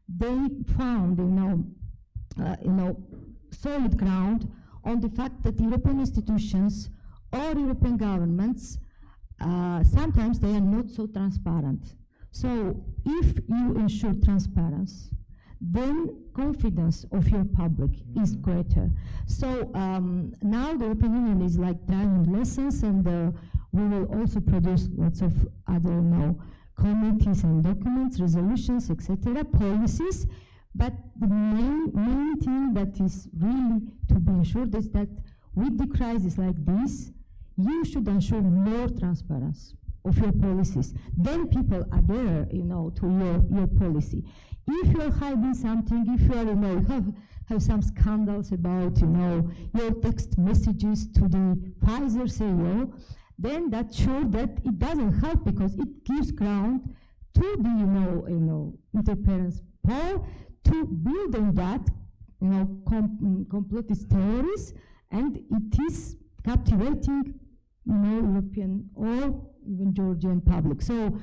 They found, solid ground on the fact that European institutions or European governments sometimes they are not so transparent. So if you ensure transparency, then confidence of your public is greater. So now the European Union is like driving lessons, and we will also produce lots of other committees and documents, resolutions, etc., policies. But the main thing that is really to be ensured is that with the crisis like this, you should ensure more transparency of your policies. Then people adhere, to your policy. If you are hiding something, if you are, have some scandals about, your text messages to the Pfizer CEO, then that's sure that it doesn't help because it gives ground to the, interference power to build on that, completist theories, and it is captivating, European or even Georgian public. So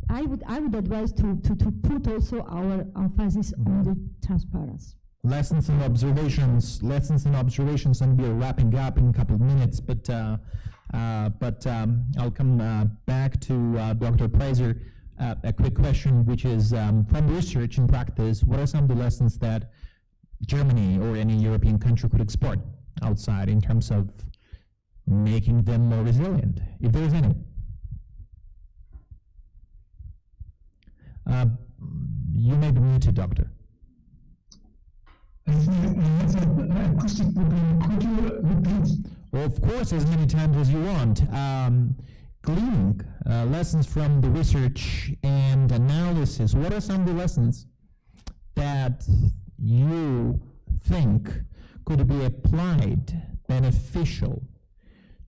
I would advise to put also our emphasis on the transparency. Lessons and observations, and we are wrapping up in a couple of minutes, but I'll come back to Dr. Preiser. A quick question, which is from research and practice, what are some of the lessons that Germany or any European country could export outside in terms of making them more resilient, if there is any? You may be muted, Doctor. I have an acoustic problem. Could you repeat? Well, of course, as many times as you want. Gleaning lessons from the research and analysis, what are some of the lessons that you think could be applied beneficial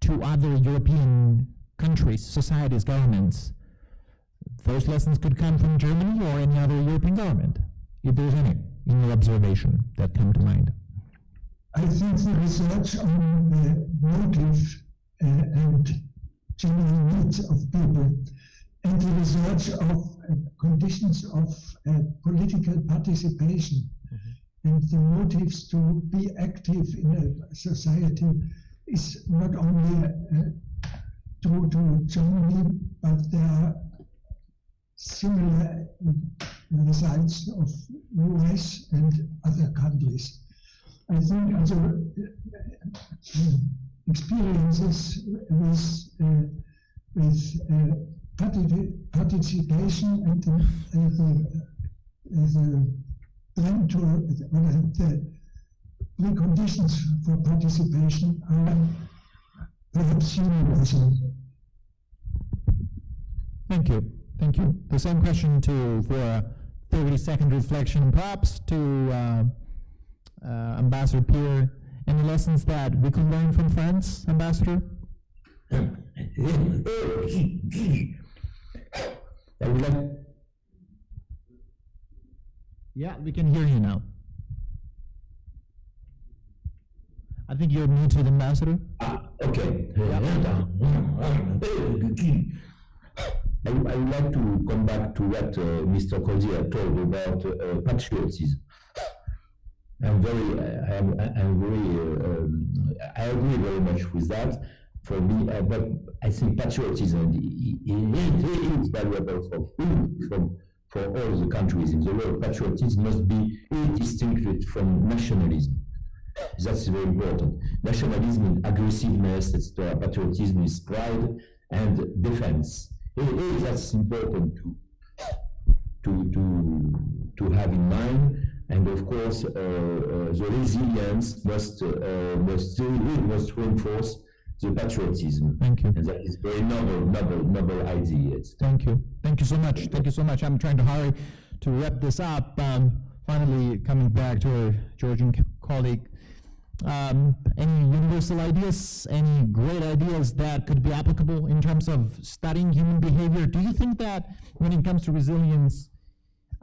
to other European countries, societies, governments? Those lessons could come from Germany or any other European government, if there's any, in your observation, that come to mind. I think the research on the motive and general needs of people, and the research of conditions of political participation, and the motives to be active in a society is not only true to Germany, but there are similar results of US and other countries. I think also experiences with participation and the plan to, the preconditions for participation are perhaps universal. Thank you. Thank you. The same question for a 30-second reflection, perhaps to Ambassador Pierre. Any lessons that we could learn from France, Ambassador? Yeah, we can hear you now. I think you're muted, Ambassador. Okay. I would like to come back to what Mr. Kozia told about patriotism. I agree very much with that. For me, but I think patriotism is valuable for all the countries in the world. Patriotism must be distinct from nationalism. That's very important. Nationalism is aggressiveness, etc. Patriotism is pride and defense. That's important to have in mind. And of course, the resilience must reinforce the patriotism. Thank you. And that is very noble idea. Thank you. Thank you so much. Thank you so much. I'm trying to hurry to wrap this up. Finally, coming back to our Georgian colleague, any universal ideas, any great ideas that could be applicable in terms of studying human behavior? Do you think that when it comes to resilience,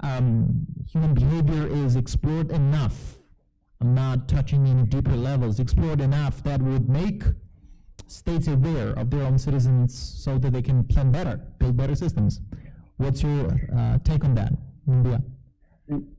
human behavior is explored enough? I'm not touching any deeper levels, explored enough that would make states aware of their own citizens so that they can plan better, build better systems. What's your take on that, India?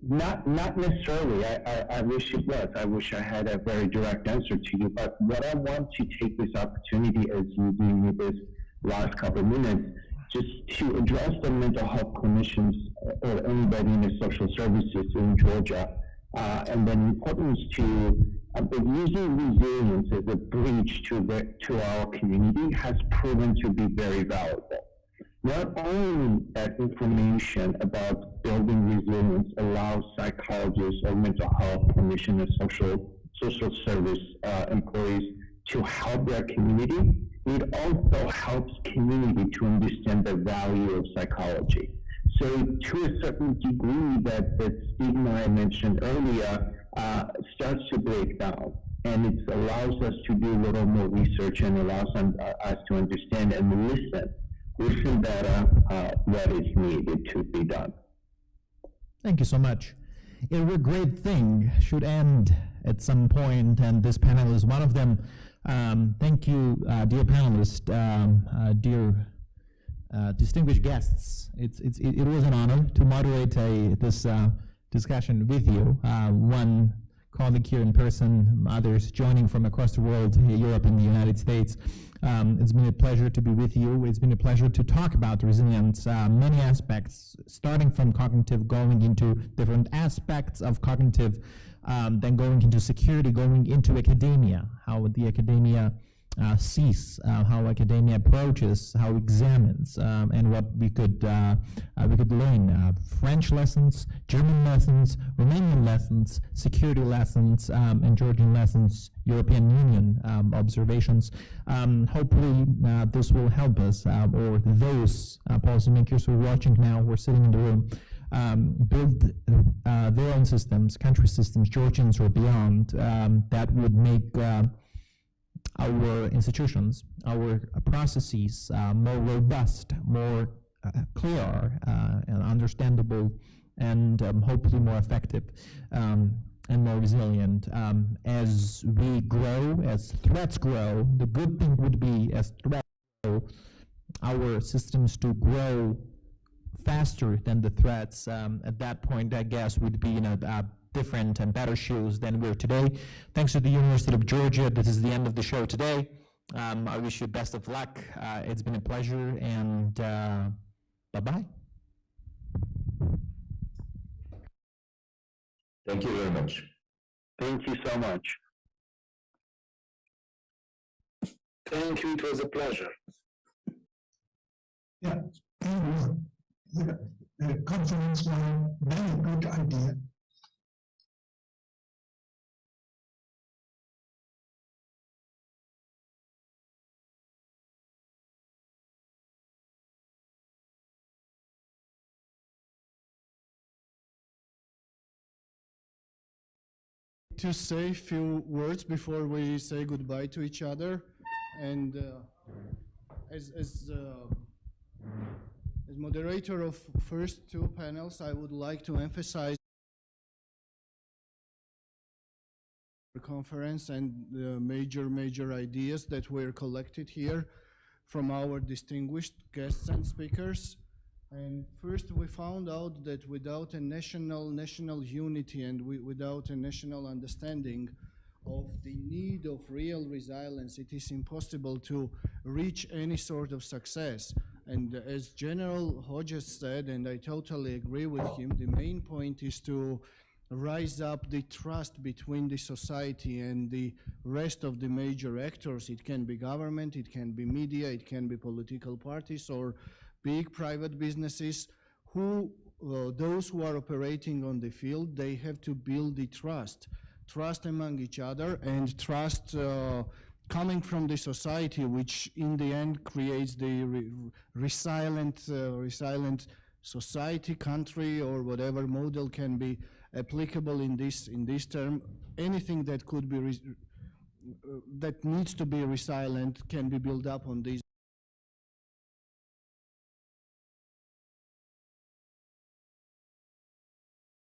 Not necessarily. I wish it was. I wish I had a very direct answer to you. But what I want to take this opportunity as you give me this last couple of minutes, just to address the mental health clinicians or anybody in the social services in Georgia, and the importance to using resilience as a bridge to our community has proven to be very valuable. Not only that information about building resilience allows psychologists or mental health clinicians and social service employees to help their community, it also helps community to understand the value of psychology. So to a certain degree that the stigma I mentioned earlier starts to break down, and it allows us to do a little more research and allows us to understand and listen better what is needed to be done. Thank you so much. Every great thing should end at some point, and this panel is one of them. Thank you, dear panelists, dear distinguished guests. It was an honor to moderate this discussion with you. One colleague here in person, others joining from across the world, Europe and the United States. It's been a pleasure to be with you. It's been a pleasure to talk about resilience, many aspects, starting from cognitive, going into different aspects of cognitive, then going into security, going into academia, how the academia sees, how academia approaches, how examines, and what we could learn. French lessons, German lessons, Romanian lessons, security lessons, and Georgian lessons, European Union observations. Hopefully this will help us, or those policymakers who are watching now, who are sitting in the room, build their own systems, country systems, Georgians or beyond, that would make our institutions, our processes more robust, more clear and understandable, and hopefully more effective and more resilient. As we grow, as threats grow, the good thing would be, as threats grow, our systems to grow faster than the threats. At that point, I guess, we'd be in a different and better shoes than we're today. Thanks to the University of Georgia. This is the end of the show today. I wish you best of luck. It's been a pleasure, and bye-bye. Thank you very much. Thank you so much. Thank you, it was a pleasure. Yeah, the conference was a very good idea. To say a few words before we say goodbye to each other, and as moderator of first two panels, I would like to emphasize the conference and the major ideas that were collected here from our distinguished guests and speakers. And first, we found out that without a national unity and without a national understanding of the need of real resilience, it is impossible to reach any sort of success. And as General Hodges said, and I totally agree with him, the main point is to rise up the trust between the society and the rest of the major actors. It can be government, it can be media, it can be political parties or big private businesses. Those who are operating on the field, they have to build the trust among each other, and trust coming from the society, which in the end creates the resilient society, country, or whatever model can be applicable in this term. Anything that could be that needs to be resilient can be built up on these.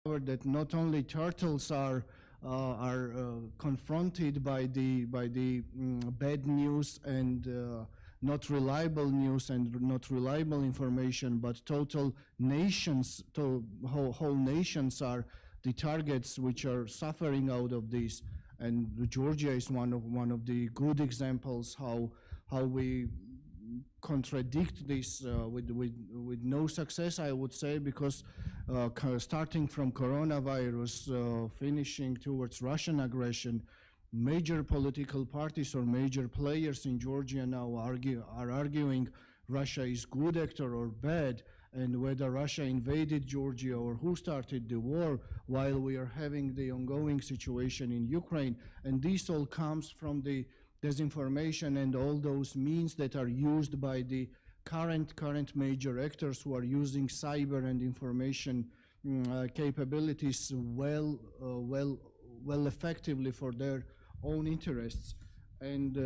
That not only turtles are confronted by the bad news and not reliable news and not reliable information, but total nations, whole nations are the targets which are suffering out of this. And Georgia is one of the good examples how we contradict this with no success, I would say, because starting from coronavirus, finishing towards Russian aggression, major political parties or major players in Georgia now are arguing Russia is good actor or bad, and whether Russia invaded Georgia or who started the war, while we are having the ongoing situation in Ukraine. And this all comes from the disinformation and all those means that are used by the current major actors who are using cyber and information capabilities well effectively for their own interests. And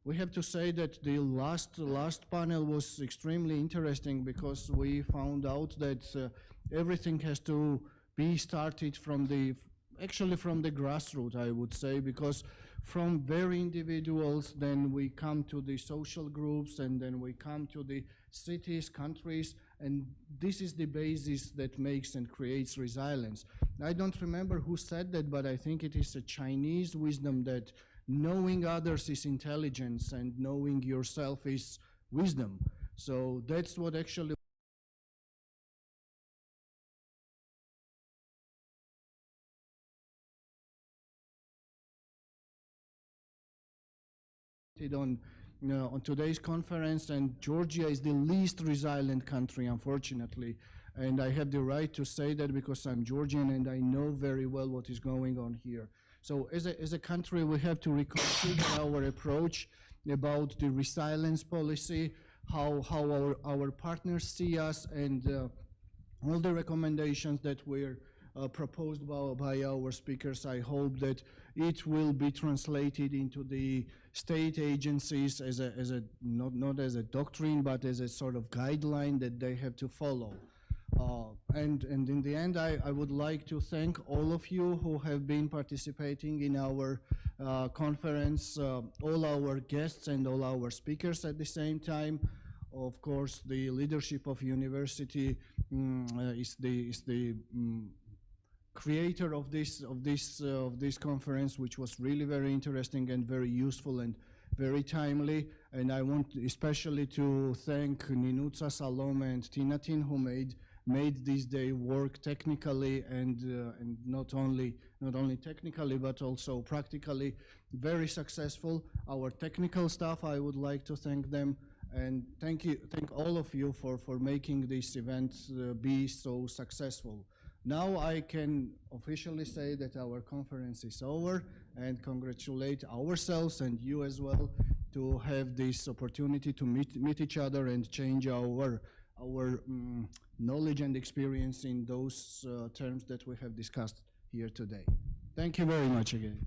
we have to say that the last panel was extremely interesting, because we found out that everything has to be started from the grassroots, I would say, because from very individuals, then we come to the social groups, and then we come to the cities, countries, and this is the basis that makes and creates resilience. I don't remember who said that, but I think it is a Chinese wisdom that knowing others is intelligence and knowing yourself is wisdom. So that's what actually on today's conference, and Georgia is the least resilient country, unfortunately. And I have the right to say that because I'm Georgian and I know very well what is going on here. So as a country, we have to reconsider our approach about the resilience policy, how our partners see us, and all the recommendations that were proposed by our speakers. I hope that it will be translated into the state agencies as not as a doctrine, but as a sort of guideline that they have to follow. And in the end, I would like to thank all of you who have been participating in our conference, all our guests and all our speakers at the same time. Of course, the leadership of university is the creator of this conference, which was really very interesting and very useful and very timely. And I want especially to thank Ninutsa, Salome, and Tinatin, who made this day work technically and not only technically but also practically very successful. Our technical staff, I would like to thank them, and thank all of you for making this event be so successful. Now I can officially say that our conference is over, and congratulate ourselves and you as well to have this opportunity to meet each other and change our knowledge and experience in those terms that we have discussed here today. Thank you very much again.